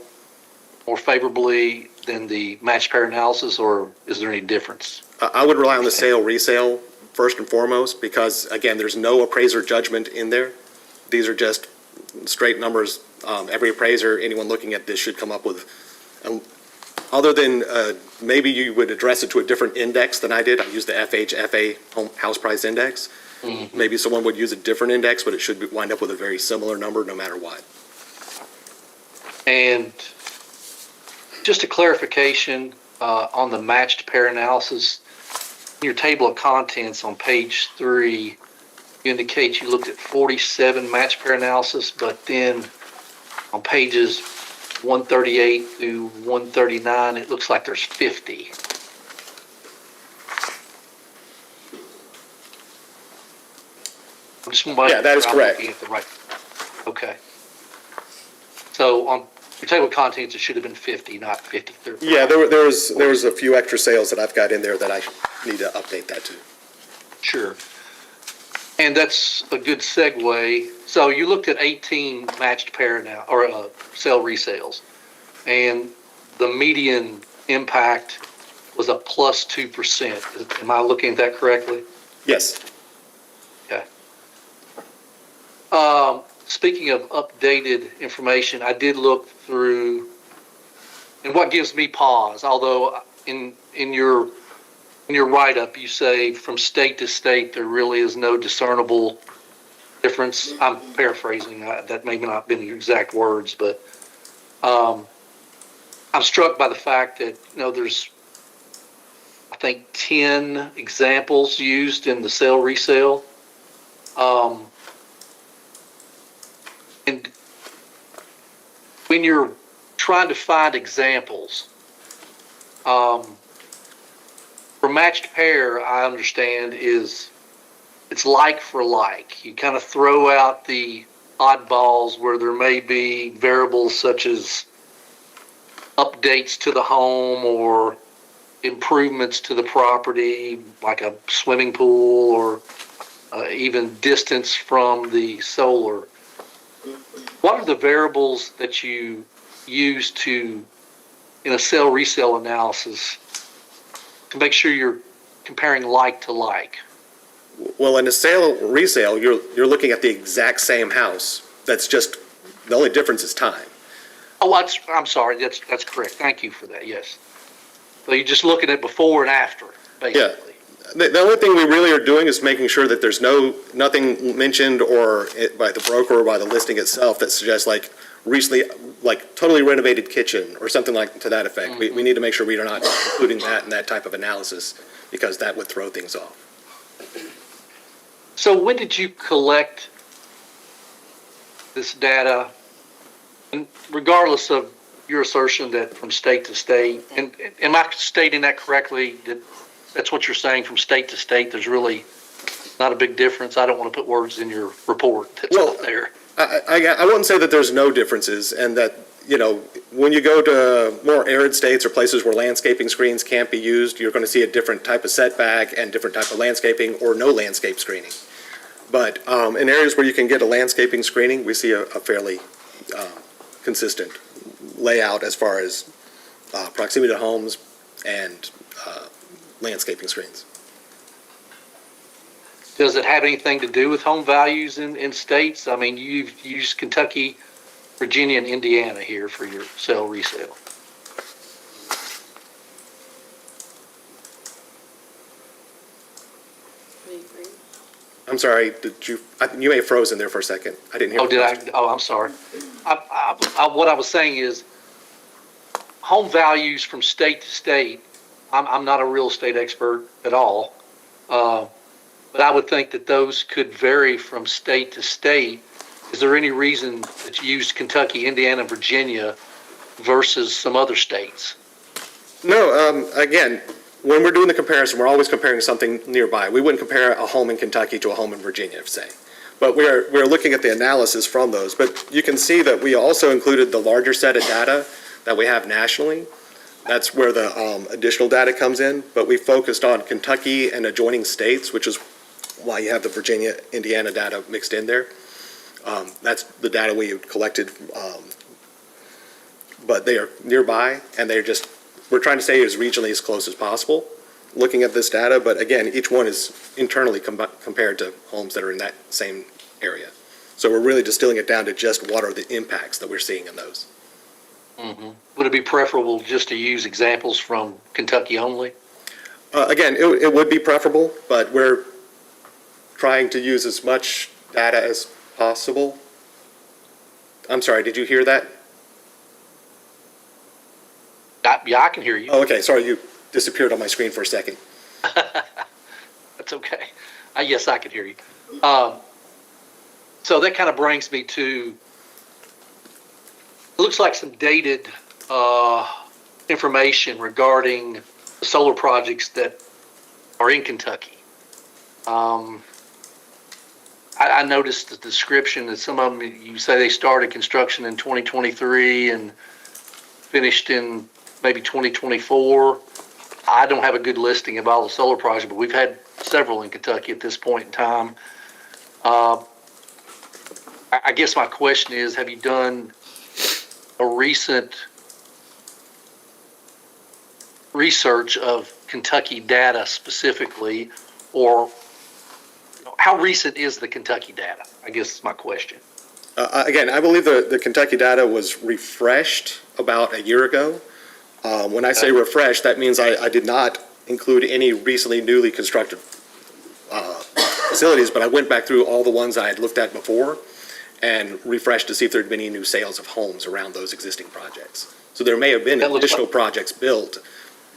more favorably than the match pair analysis, or is there any difference? I would rely on the sale resale first and foremost because, again, there's no appraiser judgment in there. These are just straight numbers. Every appraiser, anyone looking at this should come up with, other than maybe you would address it to a different index than I did. I used the FHFA Home House Price Index. Mm-hmm. Maybe someone would use a different index, but it should wind up with a very similar number no matter what. And just a clarification on the matched pair analysis, in your table of contents on page 3, you indicate you looked at 47 matched pair analysis, but then on pages 138 through 139, it looks like there's 50. Yeah, that is correct. Okay. So on your table of contents, it should have been 50, not 53. Yeah, there was a few extra sales that I've got in there that I need to update that to. Sure. And that's a good segue. So you looked at 18 matched pair now, or sale resales, and the median impact was a plus 2%. Am I looking at that correctly? Yes. Okay. Speaking of updated information, I did look through, and what gives me pause, although in your write-up, you say from state to state, there really is no discernible difference. I'm paraphrasing, that may not be the exact words, but I'm struck by the fact that, there's, I think, 10 examples used in the sale resale. And when you're trying to find examples, for matched pair, I understand it's like for like. You kind of throw out the oddballs where there may be variables such as updates to the home or improvements to the property, like a swimming pool or even distance from the solar. What are the variables that you use in a sale resale analysis to make sure you're comparing like to like? Well, in a sale resale, you're looking at the exact same house. That's just, the only difference is time. Oh, I'm sorry. That's correct. Thank you for that. Yes. So you're just looking at before and after, basically. Yeah. The only thing we really are doing is making sure that there's nothing mentioned by the broker or by the listing itself that suggests like recently, like totally renovated kitchen or something like to that effect. Mm-hmm. We need to make sure we are not including that in that type of analysis because that would throw things off. So when did you collect this data? And regardless of your assertion that from state to state, and am I stating that correctly? That's what you're saying, from state to state, there's really not a big difference? I don't want to put words in your report that's not there. I wouldn't say that there's no differences and that when you go to more arid states or places where landscaping screens can't be used, you're going to see a different type of setback and different type of landscaping or no landscape screening. But in areas where you can get a landscaping screening, we see a fairly consistent layout as far as proximity to homes and landscaping screens. Does it have anything to do with home values in states? I mean, you've used Kentucky, Virginia, and Indiana here for your resale. I'm sorry, you may have frozen there for a second. I didn't hear. Oh, did I? Oh, I'm sorry. What I was saying is, home values from state to state, I'm not a real estate expert at all, but I would think that those could vary from state to state. Is there any reason that you used Kentucky, Indiana, Virginia versus some other states? No, again, when we're doing the comparison, we're always comparing something nearby. We wouldn't compare a home in Kentucky to a home in Virginia, say. But we're looking at the analysis from those. But you can see that we also included the larger set of data that we have nationally. That's where the additional data comes in. But we focused on Kentucky and adjoining states, which is why you have the Virginia, Indiana data mixed in there. That's the data we collected, but they are nearby, and we're trying to stay as regionally as close as possible, looking at this data, but again, each one is internally compared to homes that are in that same area. So we're really distilling it down to just what are the impacts that we're seeing in those. Mm-hmm. Would it be preferable just to use examples from Kentucky only? Again, it would be preferable, but we're trying to use as much data as possible. I'm sorry, did you hear that? Yeah, I can hear you. Oh, okay, sorry, you disappeared on my screen for a second. That's okay. Yes, I can hear you. So that kind of brings me to, it looks like some dated information regarding the solar projects that are in Kentucky. I noticed the description that some of them, you say they started construction in 2023 and finished in maybe 2024. I don't have a good listing of all the solar projects, but we've had several in Kentucky at this point in time. I guess my question is, have you done a recent research of Kentucky data specifically, or how recent is the Kentucky data? I guess is my question. Again, I believe the Kentucky data was refreshed about a year ago. When I say refreshed, that means I did not include any recently newly constructed facilities, but I went back through all the ones I had looked at before and refreshed to see if there had been any new sales of homes around those existing projects. So there may have been additional projects built,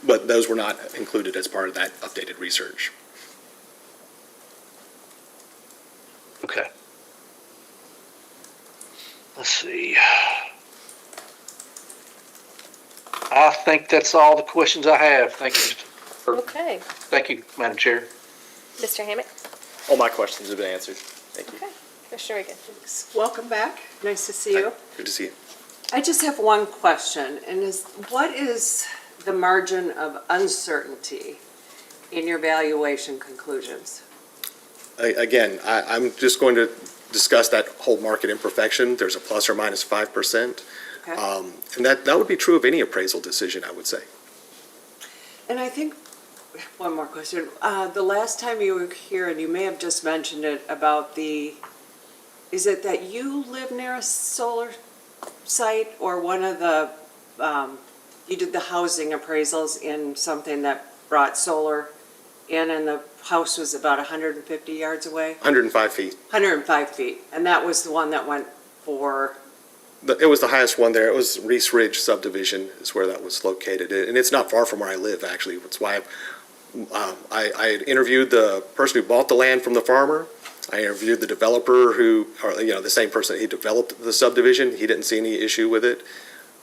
but those were not included as part of that updated research. Okay. Let's see. I think that's all the questions I have. Thank you. Okay. Thank you, Madam Chair. Mr. Hammock? All my questions have been answered. Thank you. Okay. Commissioner Reagan? Welcome back. Nice to see you. Good to see you. I just have one question, and what is the margin of uncertainty in your valuation conclusions? Again, I'm just going to discuss that whole market imperfection. There's a plus or minus 5%. Okay. And that would be true of any appraisal decision, I would say. And I think, one more question. The last time you were here, and you may have just mentioned it, about is it that you live near a solar site, or one of the, you did the housing appraisals in something that brought solar in, and the house was about 150 yards away? 105 feet. 105 feet, and that was the one that went for? It was the highest one there. It was Reese Ridge subdivision is where that was located. And it's not far from where I live, actually. That's why I interviewed the person who bought the land from the farmer. I interviewed the developer the same person, he developed the subdivision. He didn't see any issue with it.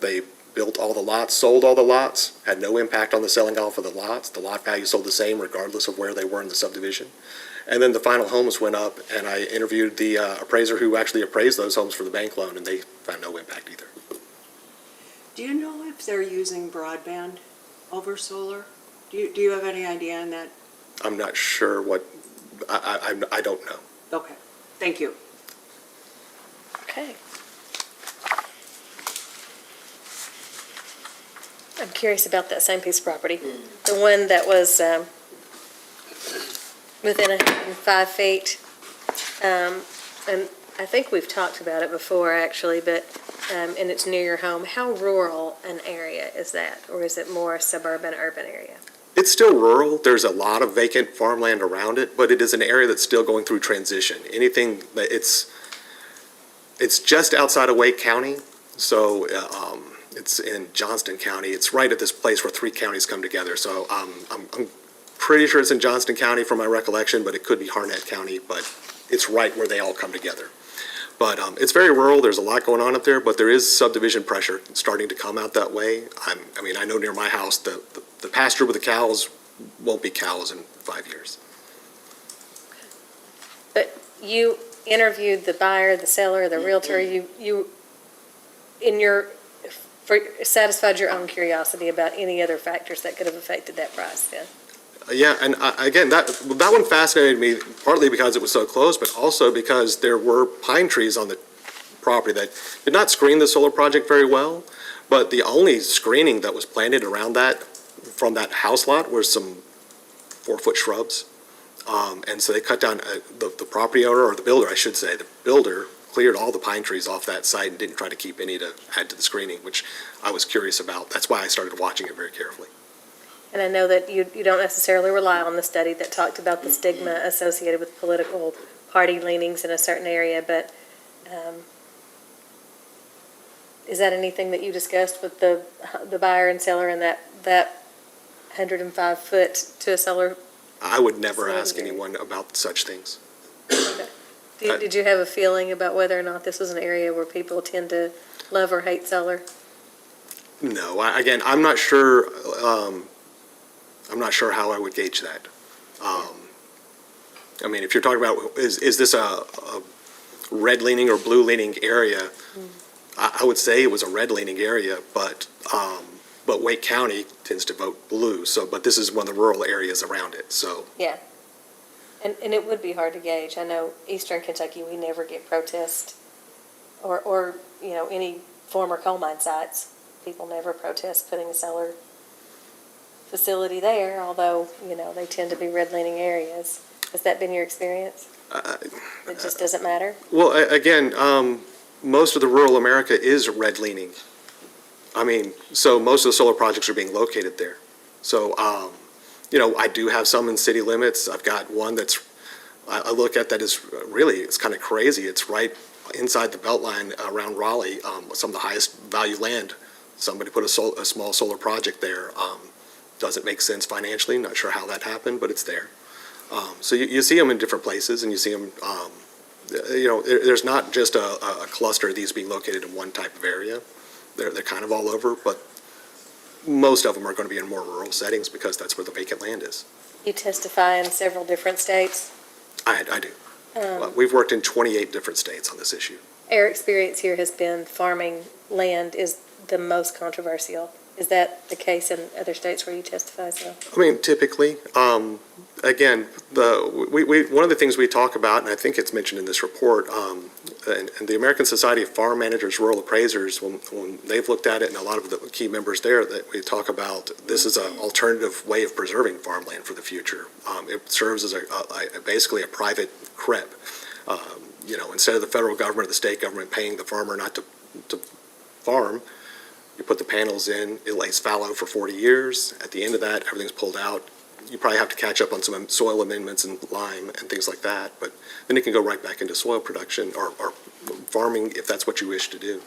They built all the lots, sold all the lots, had no impact on the selling off of the lots. The lot value sold the same regardless of where they were in the subdivision. And then the final homes went up, and I interviewed the appraiser who actually appraised those homes for the bank loan, and they found no impact either. Do you know if they're using broadband over solar? Do you have any idea on that? I'm not sure what, I don't know. Okay, thank you. Okay. I'm curious about that same piece of property. The one that was within 105 feet. And I think we've talked about it before, actually, but, and it's near your home. How rural an area is that? Or is it more suburban, urban area? It's still rural. There's a lot of vacant farmland around it, but it is an area that's still going through transition. Anything that it's just outside of Wake County, so it's in Johnston County. It's right at this place where 3 counties come together. So I'm pretty sure it's in Johnston County from my recollection, but it could be Harnett County, but it's right where they all come together. But it's very rural. There's a lot going on up there, but there is subdivision pressure starting to come out that way. I know near my house, the pasture with the cows won't be cows in 5 years. But you interviewed the buyer, the seller, the realtor, satisfied your own curiosity about any other factors that could have affected that price, yeah? Yeah, and again, that one fascinated me, partly because it was so close, but also because there were pine trees on the property that did not screen the solar project very well, but the only screening that was planted around that, from that house lot, was some 4-foot shrubs. And so they cut down, the property owner, or the builder, I should say, the builder cleared all the pine trees off that site and didn't try to keep any to add to the screening, which I was curious about. That's why I started watching it very carefully. And I know that you don't necessarily rely on the study that talked about the stigma associated with political party leanings in a certain area, but is that anything that you discussed with the buyer and seller in that 105-foot to a solar? I would never ask anyone about such things. Did you have a feeling about whether or not this was an area where people tend to love or hate solar? No, again, I'm not sure. I'm not sure how I would gauge that. If you're talking about is this a red leaning or blue leaning area, I would say it was a red leaning area, but Wake County tends to vote blue. But this is one of the rural areas around it. So Yeah, and it would be hard to gauge. I know Eastern Kentucky, we never get protests, or any former coal mine sites. People never protest putting a solar facility there, although, they tend to be red-leaning areas. Has that been your experience? It just doesn't matter? Well, again, most of the rural America is red-leaning. So most of the solar projects are being located there. So, I do have some in city limits. I've got one that's, I look at that is really, it's kind of crazy. It's right inside the Beltline around Raleigh, some of the highest value land. Somebody put a small solar project there. Doesn't make sense financially, not sure how that happened, but it's there. So you see them in different places, and you see them, there's not just a cluster of these being located in one type of area. They're kind of all over, but most of them are going to be in more rural settings because that's where the vacant land is. You testify in several different states. I do. We've worked in 28 different states on this issue. Our experience here has been farming land is the most controversial. Is that the case in other states where you testify as well? Typically, again, one of the things we talk about, and I think it's mentioned in this report, and the American Society of Farm Managers, Rural Appraisers, when they've looked at it, and a lot of the key members there, that we talk about, this is an alternative way of preserving farmland for the future. It serves as basically a private CREP. Instead of the federal government or the state government paying the farmer not to farm, you put the panels in, it lays fallow for 40 years. At the end of that, everything's pulled out. You probably have to catch up on some soil amendments and lime and things like that, but then it can go right back into soil production or farming if that's what you wish to do.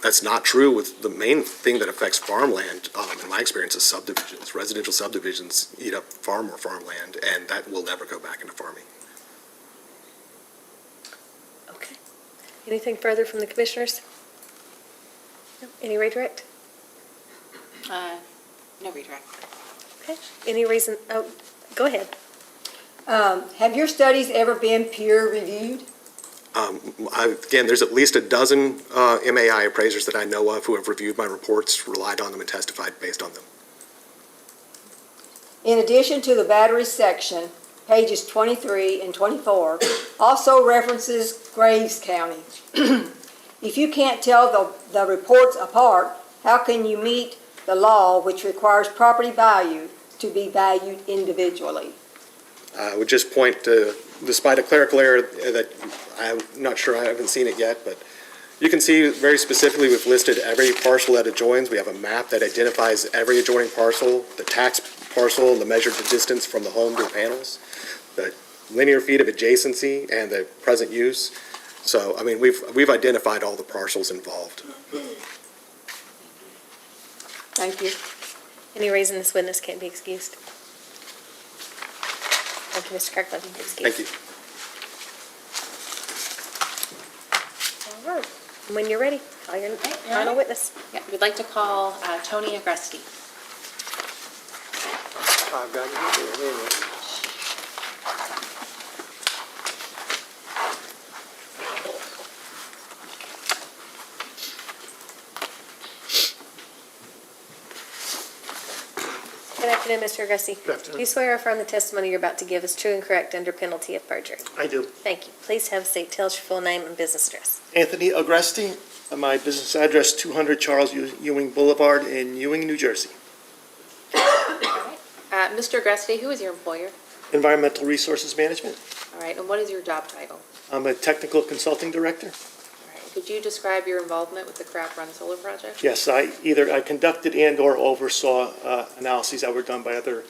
That's not true with the main thing that affects farmland, in my experience, is subdivisions. Residential subdivisions eat up far more farmland, and that will never go back into farming. Okay. Anything further from the commissioners? No? Any redirect? No redirect. Okay. Any reason, go ahead. Have your studies ever been peer reviewed? Again, there's at least a dozen MAI appraisers that I know of who have reviewed my reports, relied on them, and testified based on them. In addition to the battery section, pages 23 and 24 also references Graves County. If you can't tell the reports apart, how can you meet the law which requires property value to be valued individually? I would just point to, despite a clerical error that I'm not sure, I haven't seen it yet, but you can see very specifically we've listed every parcel that adjoins. We have a map that identifies every adjoining parcel, the tax parcel, and the measured distance from the home to the panels, the linear feet of adjacency, and the present use. So, I mean, we've identified all the parcels involved. Thank you. Any reason this witness can't be excused? Thank you, Mr. Kirkland. You're excused. Thank you. All right. When you're ready, call your final witness. Yeah, we'd like to call Tony Agresti. I've got it here, anyway. Good afternoon, Mr. Agresti. Good afternoon. Do you swear or affirm the testimony you're about to give is true and correct under penalty of perjury? I do. Thank you. Please have a seat. Tell us your full name and business address. Anthony Agresti, my business address, 200 Charles Ewing Boulevard in Ewing, New Jersey. Mr. Agresti, who is your employer? Environmental Resources Management. All right, and what is your job title? I'm a technical consulting director. All right, could you describe your involvement with the Crab Run Solar project? Yes, I conducted and/or oversaw analyses that were done by other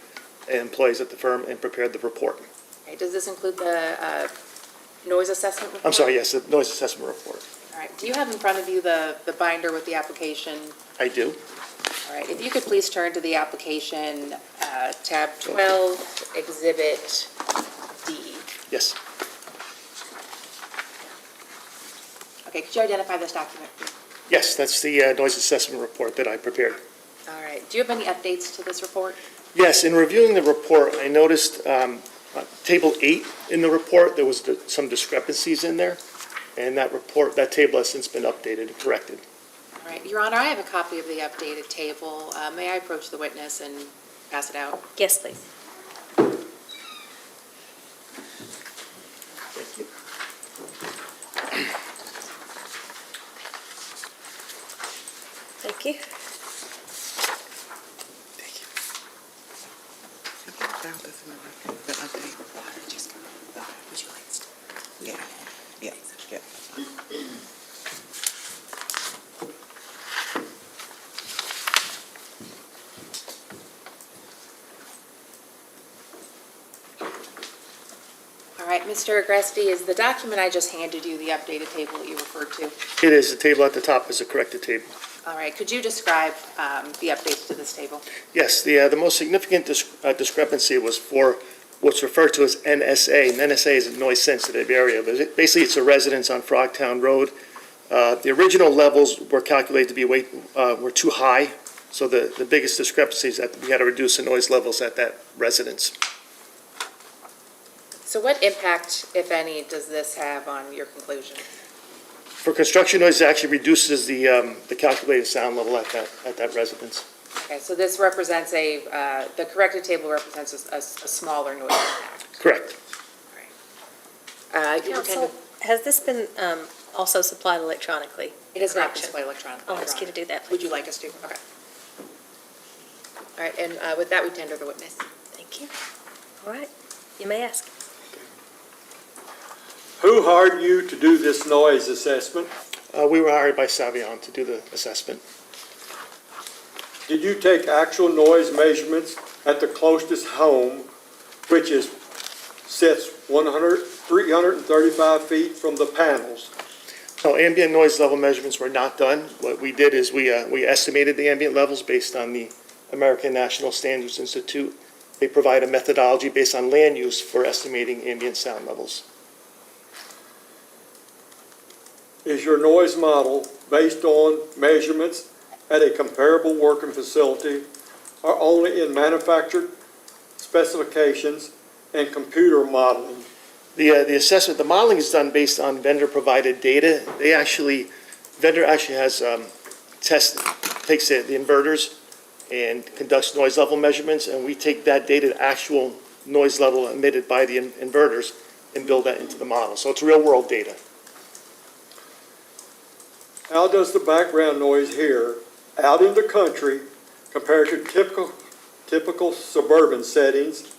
employees at the firm and prepared the report. All right, does this include the noise assessment report? I'm sorry, yes, the noise assessment report. All right, do you have in front of you the binder with the application? I do. All right, if you could please turn to the application, tab 12, Exhibit D. Yes. Okay, could you identify this document, please? Yes, that's the noise assessment report that I prepared. All right, do you have any updates to this report? Yes, in reviewing the report, I noticed Table 8 in the report, there was some discrepancies in there, and that table has since been updated and corrected. All right, Your Honor, I have a copy of the updated table. May I approach the witness and pass it out? Yes, please. Thank you. Thank you. Yeah, yeah, yeah. All right, Mr. Agresti, is the document I just handed you the updated table that you referred to? It is, the table at the top is a corrected table. All right, could you describe the updates to this table? Yes, the most significant discrepancy was for what's referred to as NSA, and NSA is a noise-sensitive area, but basically it's a residence on Frogtown Road. The original levels were calculated to be were too high, so the biggest discrepancy is that we had to reduce the noise levels at that residence. So what impact, if any, does this have on your conclusion? For construction noise, it actually reduces the calculated sound level at that residence. Okay, so this represents the corrected table represents a smaller noise impact. Correct. Counsel, has this been also supplied electronically? It is not displayed electronically. I'll ask you to do that, please. Would you like us to? Okay. All right, and with that, we tender the witness. Thank you. All right, you may ask. Who hired you to do this noise assessment? We were hired by Savion to do the assessment. Did you take actual noise measurements at the closest home, which sits 335 feet from the panels? No, ambient noise level measurements were not done. What we did is we estimated the ambient levels based on the American National Standards Institute. They provide a methodology based on land use for estimating ambient sound levels. Is your noise model based on measurements at a comparable working facility or only in manufactured specifications and computer modeling The assessment, the modeling is done based on vendor-provided data. Vendor actually has takes the inverters and conducts noise level measurements, and we take that data, the actual noise level emitted by the inverters, and build that into the model. So it's real-world data. How does the background noise here out in the country compare to typical suburban settings?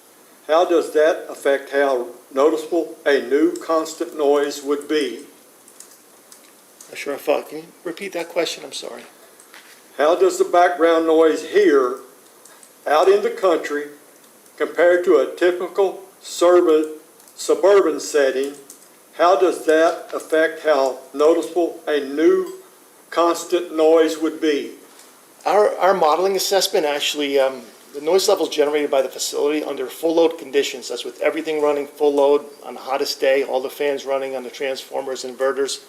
How does that affect how noticeable a new constant noise would be? Not sure I followed. Can you repeat that question? I'm sorry. How does the background noise here out in the country compared to a typical suburban setting? How does that affect how noticeable a new constant noise would be? Our modeling assessment actually, the noise levels generated by the facility under full load conditions, that's with everything running full load on the hottest day, all the fans running on the transformers, inverters.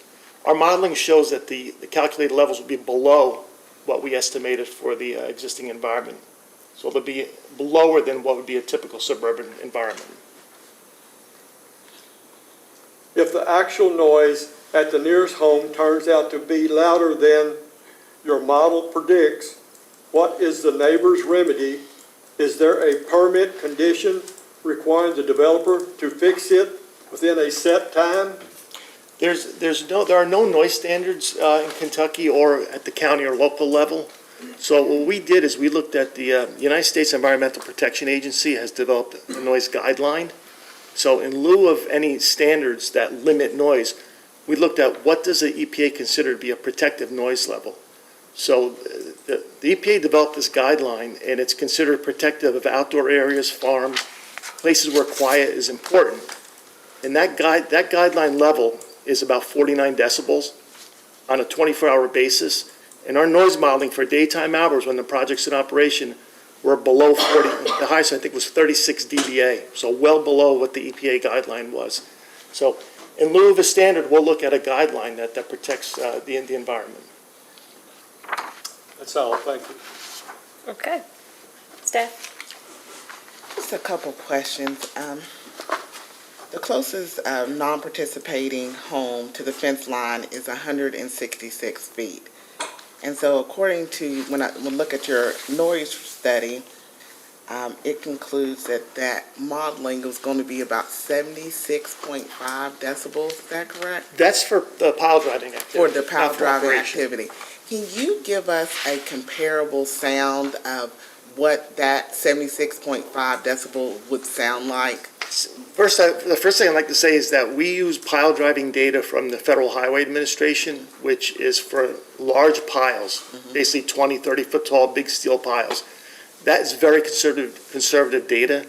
Our modeling shows that the calculated levels will be below what we estimated for the existing environment. So they'll be lower than what would be a typical suburban environment. If the actual noise at the nearest home turns out to be louder than your model predicts, what is the neighbor's remedy? Is there a permit condition requiring the developer to fix it within a set time? There are no noise standards in Kentucky or at the county or local level. So what we did is we looked at the United States Environmental Protection Agency has developed a noise guideline. So in lieu of any standards that limit noise, we looked at what does the EPA consider to be a protective noise level. So the EPA developed this guideline, and it's considered protective of outdoor areas, farms, places where quiet is important. And that guideline level is about 49 decibels on a 24-hour basis. And our noise modeling for daytime hours when the project's in operation were below 40. The highest, I think, was 36 dBA, so well below what the EPA guideline was. So in lieu of a standard, we'll look at a guideline that protects the environment. That's all, thank you. Okay. Staff? Just a couple questions. The closest non-participating home to the fence line is 166 feet. And so according to, when I look at your noise study, it concludes that modeling was going to be about 76.5 decibels, is that correct? That's for the pile driving activity. For the pile not for driving operation. activity. Can you give us a comparable sound of what that 76.5 decibel would sound like? The first thing I'd like to say is that we use pile driving data from the Federal Highway Administration, which is for large piles, basically 20, 30-foot tall, big steel piles. That is very conservative data.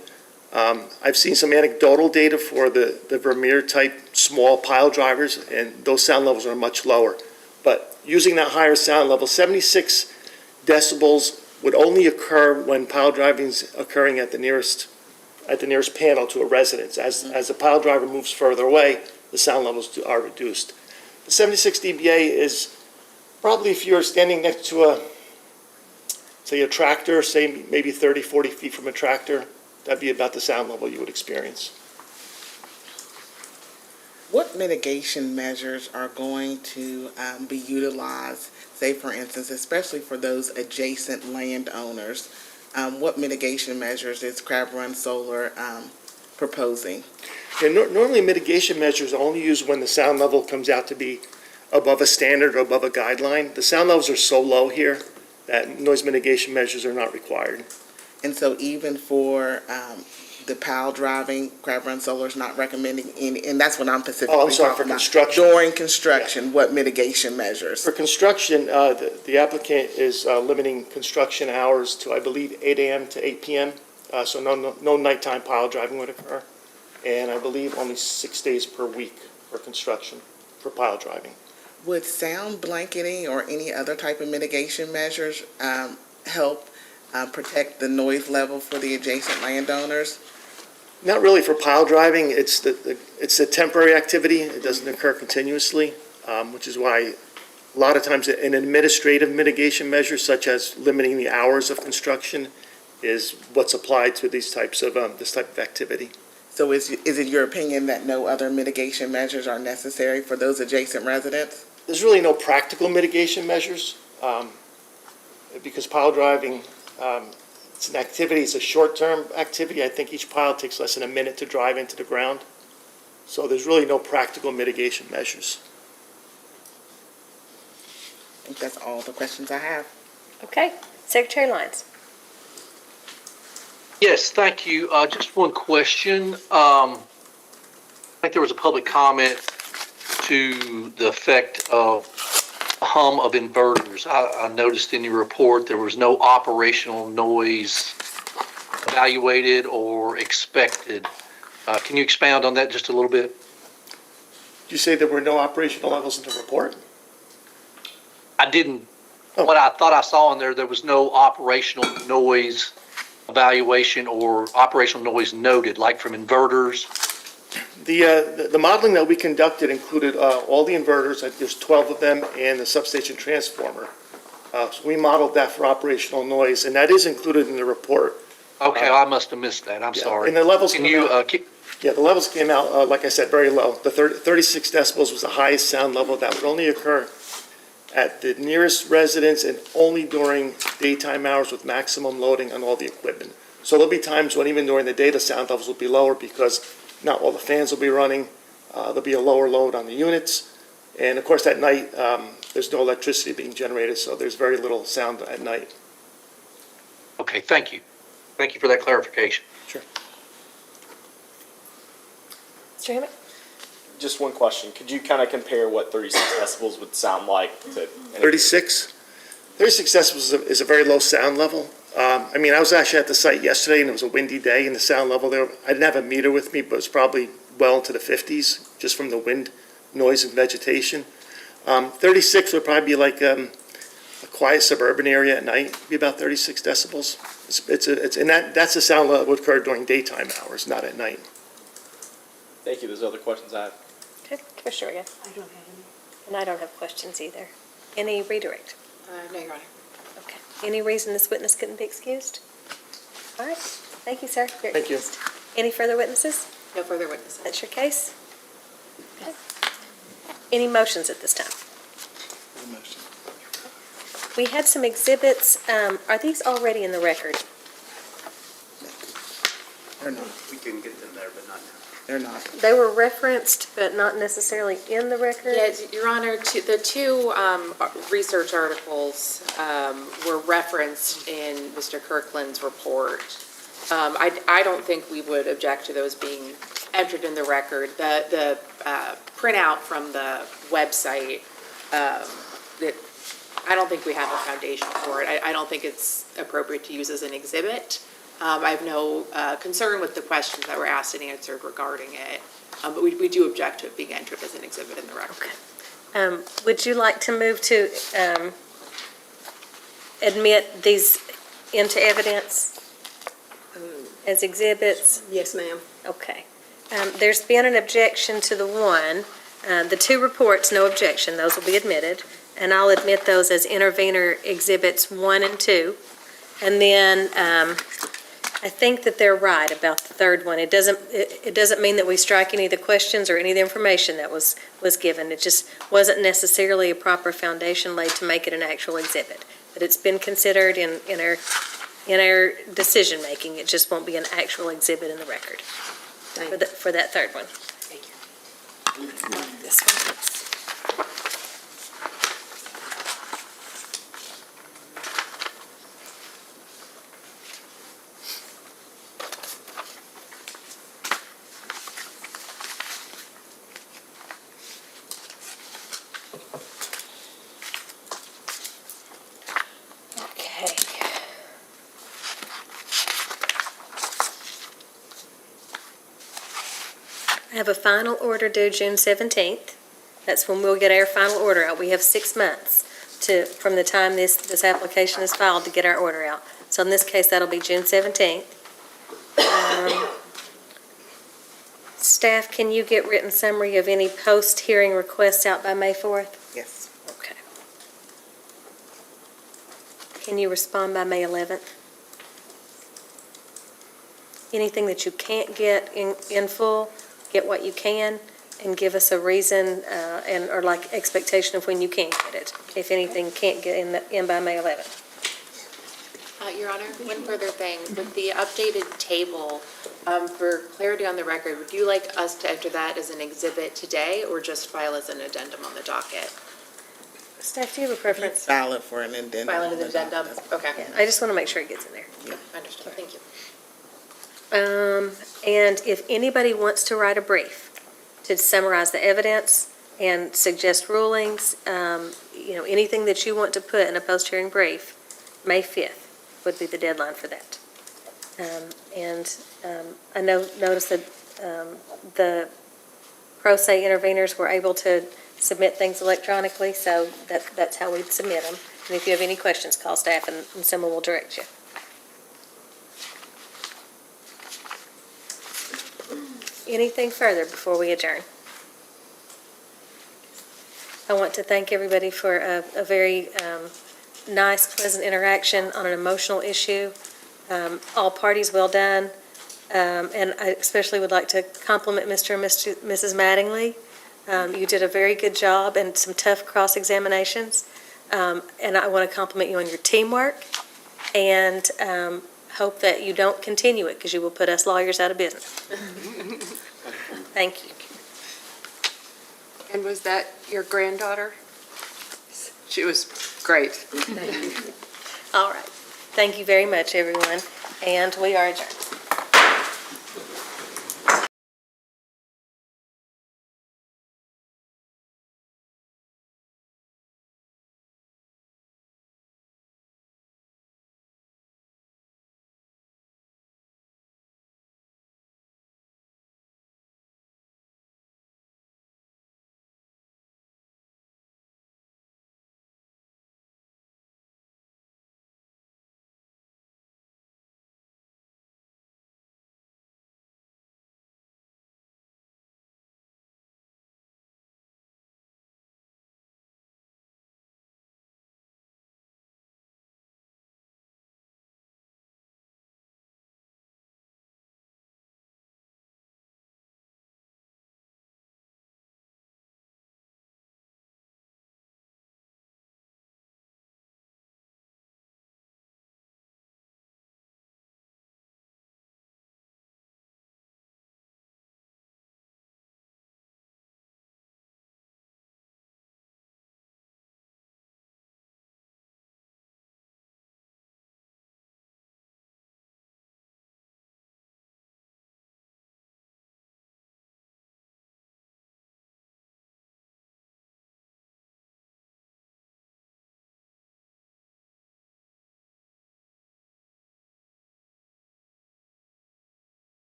I've seen some anecdotal data for the Vermeer-type small pile drivers, and those sound levels are much lower. But using that higher sound level, 76 decibels would only occur when pile driving is occurring at the nearest panel to a residence. As the pile driver moves further away, the sound levels are reduced. The 76 dBA is probably if you're standing next to a tractor, say maybe 30, 40 feet from a tractor, that'd be about the sound level you would experience. What mitigation measures are going to be utilized, say for instance, especially for those adjacent landowners? What mitigation measures is Crab Run Solar proposing? Yeah, normally mitigation measures are only used when the sound level comes out to be above a standard or above a guideline. The sound levels are so low here that noise mitigation measures are not required. And so even for the pile driving, Crab Run Solar is not recommending any, and that's what I'm specifically Oh, I'm sorry, for talking about. construction. During construction, what mitigation measures? For construction, the applicant is limiting construction hours to, I believe, 8 a.m. to 8 p.m. So no nighttime pile driving would occur. And I believe only 6 days per week for construction for pile driving. Would sound blanketing or any other type of mitigation measures help protect the noise level for the adjacent landowners? Not really for pile driving. It's a temporary activity. It doesn't occur continuously, which is why a lot of times an administrative mitigation measure, such as limiting the hours of construction, is what's applied to this type of activity. So is it your opinion that no other mitigation measures are necessary for those adjacent residents? There's really no practical mitigation measures, because pile driving, it's an activity, it's a short-term activity. I think each pile takes less than a minute to drive into the ground. So there's really no practical mitigation measures. I think that's all the questions I have. Okay, Secretary Lyons. Yes, thank you. Just one question. I think there was a public comment to the effect of the hum of inverters. I noticed in your report there was no operational noise evaluated or expected. Can you expound on that just a little bit? Did you say there were no operational levels in the report? I didn't. What I thought I saw in there was no operational noise evaluation or operational noise noted, like from inverters. The modeling that we conducted included all the inverters, there's 12 of them, and the substation transformer. So we modeled that for operational noise, and that is included in the report. Okay, I must have missed that. I'm sorry. And the levels Can came you, out, the levels came out, like I said, very low. The 36 decibels was the highest sound level that would only occur at the nearest residence and only during daytime hours with maximum loading on all the equipment. So there'll be times when even during the day, the sound levels will be lower because not all the fans will be running. There'll be a lower load on the units. And of course, at night, there's no electricity being generated, so there's very little sound at night. Okay, thank you. Thank you for that clarification. Sure. Mr. Hammond? Just one question. Could you kind of compare what 36 decibels would sound like to? 36 decibels is a very low sound level. I mean, I was actually at the site yesterday, and it was a windy day, and the sound level there, I didn't have a meter with me, but it was probably well into the 50s, just from the wind, noise, and vegetation. 36 would probably be like a quiet suburban area at night, be about 36 decibels. And that's the sound level that would occur during daytime hours, not at night. Thank you. Those are the questions I have. Okay, Commissioner Reagan. I don't have any. And I don't have questions either. Any redirect? No, Your Honor. Okay. Any reason this witness couldn't be excused? All right. Thank you, sir. You're Thank you. excused. Any further witnesses? No further witnesses. That's your case? Okay. Any motions at this time? We had some exhibits. Are these already in the record? They're not. We can get them there, but not now. They're not. They were referenced, but not necessarily in the record? Yes, Your Honor, the two research articles were referenced in Mr. Kirkland's report. I don't think we would object to those being entered in the record. The printout from the website, that I don't think we have a foundation for it. I don't think it's appropriate to use as an exhibit. I have no concern with the questions that were asked and answered regarding it, but we do object to it being entered as an exhibit in the record. Okay. Would you like to move to admit these into evidence as exhibits? Yes, ma'am. Okay. There's been an objection to the one. The two reports, no objection. Those will be admitted. And I'll admit those as intervenor exhibits 1 and 2. And then I think that they're right about the third one. It doesn't mean that we strike any of the questions or any of the information that was given. It just wasn't necessarily a proper foundation laid to make it an actual exhibit. But it's been considered in our decision making. It just won't be an actual exhibit in the record for that third one. Thank you. This one. I have a final order due June 17th. That's when we'll get our final order out. We have 6 months from the time this application is filed to get our order out. So in this case, that'll be June 17th. Staff, can you get written summary of any post-hearing requests out by May 4th? Yes. Okay. Can you respond by May 11th? anything that you can't get in full, get what you can, and give us a reason or like expectation of when you can get it, if anything can't get in by May 11th. Your Honor, one further thing, with the updated table, for clarity on the record, would you like us to enter that as an exhibit today or just file as an addendum on the docket? Staff, do you have a preference? File it for an addendum. File it as an addendum, okay. Yeah, I just want to make sure it gets in there. Understood, thank you. And if anybody wants to write a brief to summarize the evidence and suggest rulings, anything that you want to put in a post-hearing brief, May 5th would be the deadline for that. I noticed that the pro se interveners were able to submit things electronically, so that's how we submit them. And if you have any questions, call staff and someone will direct you. Anything further before we adjourn? I want to thank everybody for a very nice, pleasant interaction on an emotional issue. All parties well done. And I especially would like to compliment Mr. and Mrs. Mattingly. You did a very good job and some tough cross-examinations. And I want to compliment you on your teamwork and hope that you don't continue it because you will put us lawyers out of business. Thank you. And was that your granddaughter? She was great. All right. Thank you very much, everyone, and we are adjourned.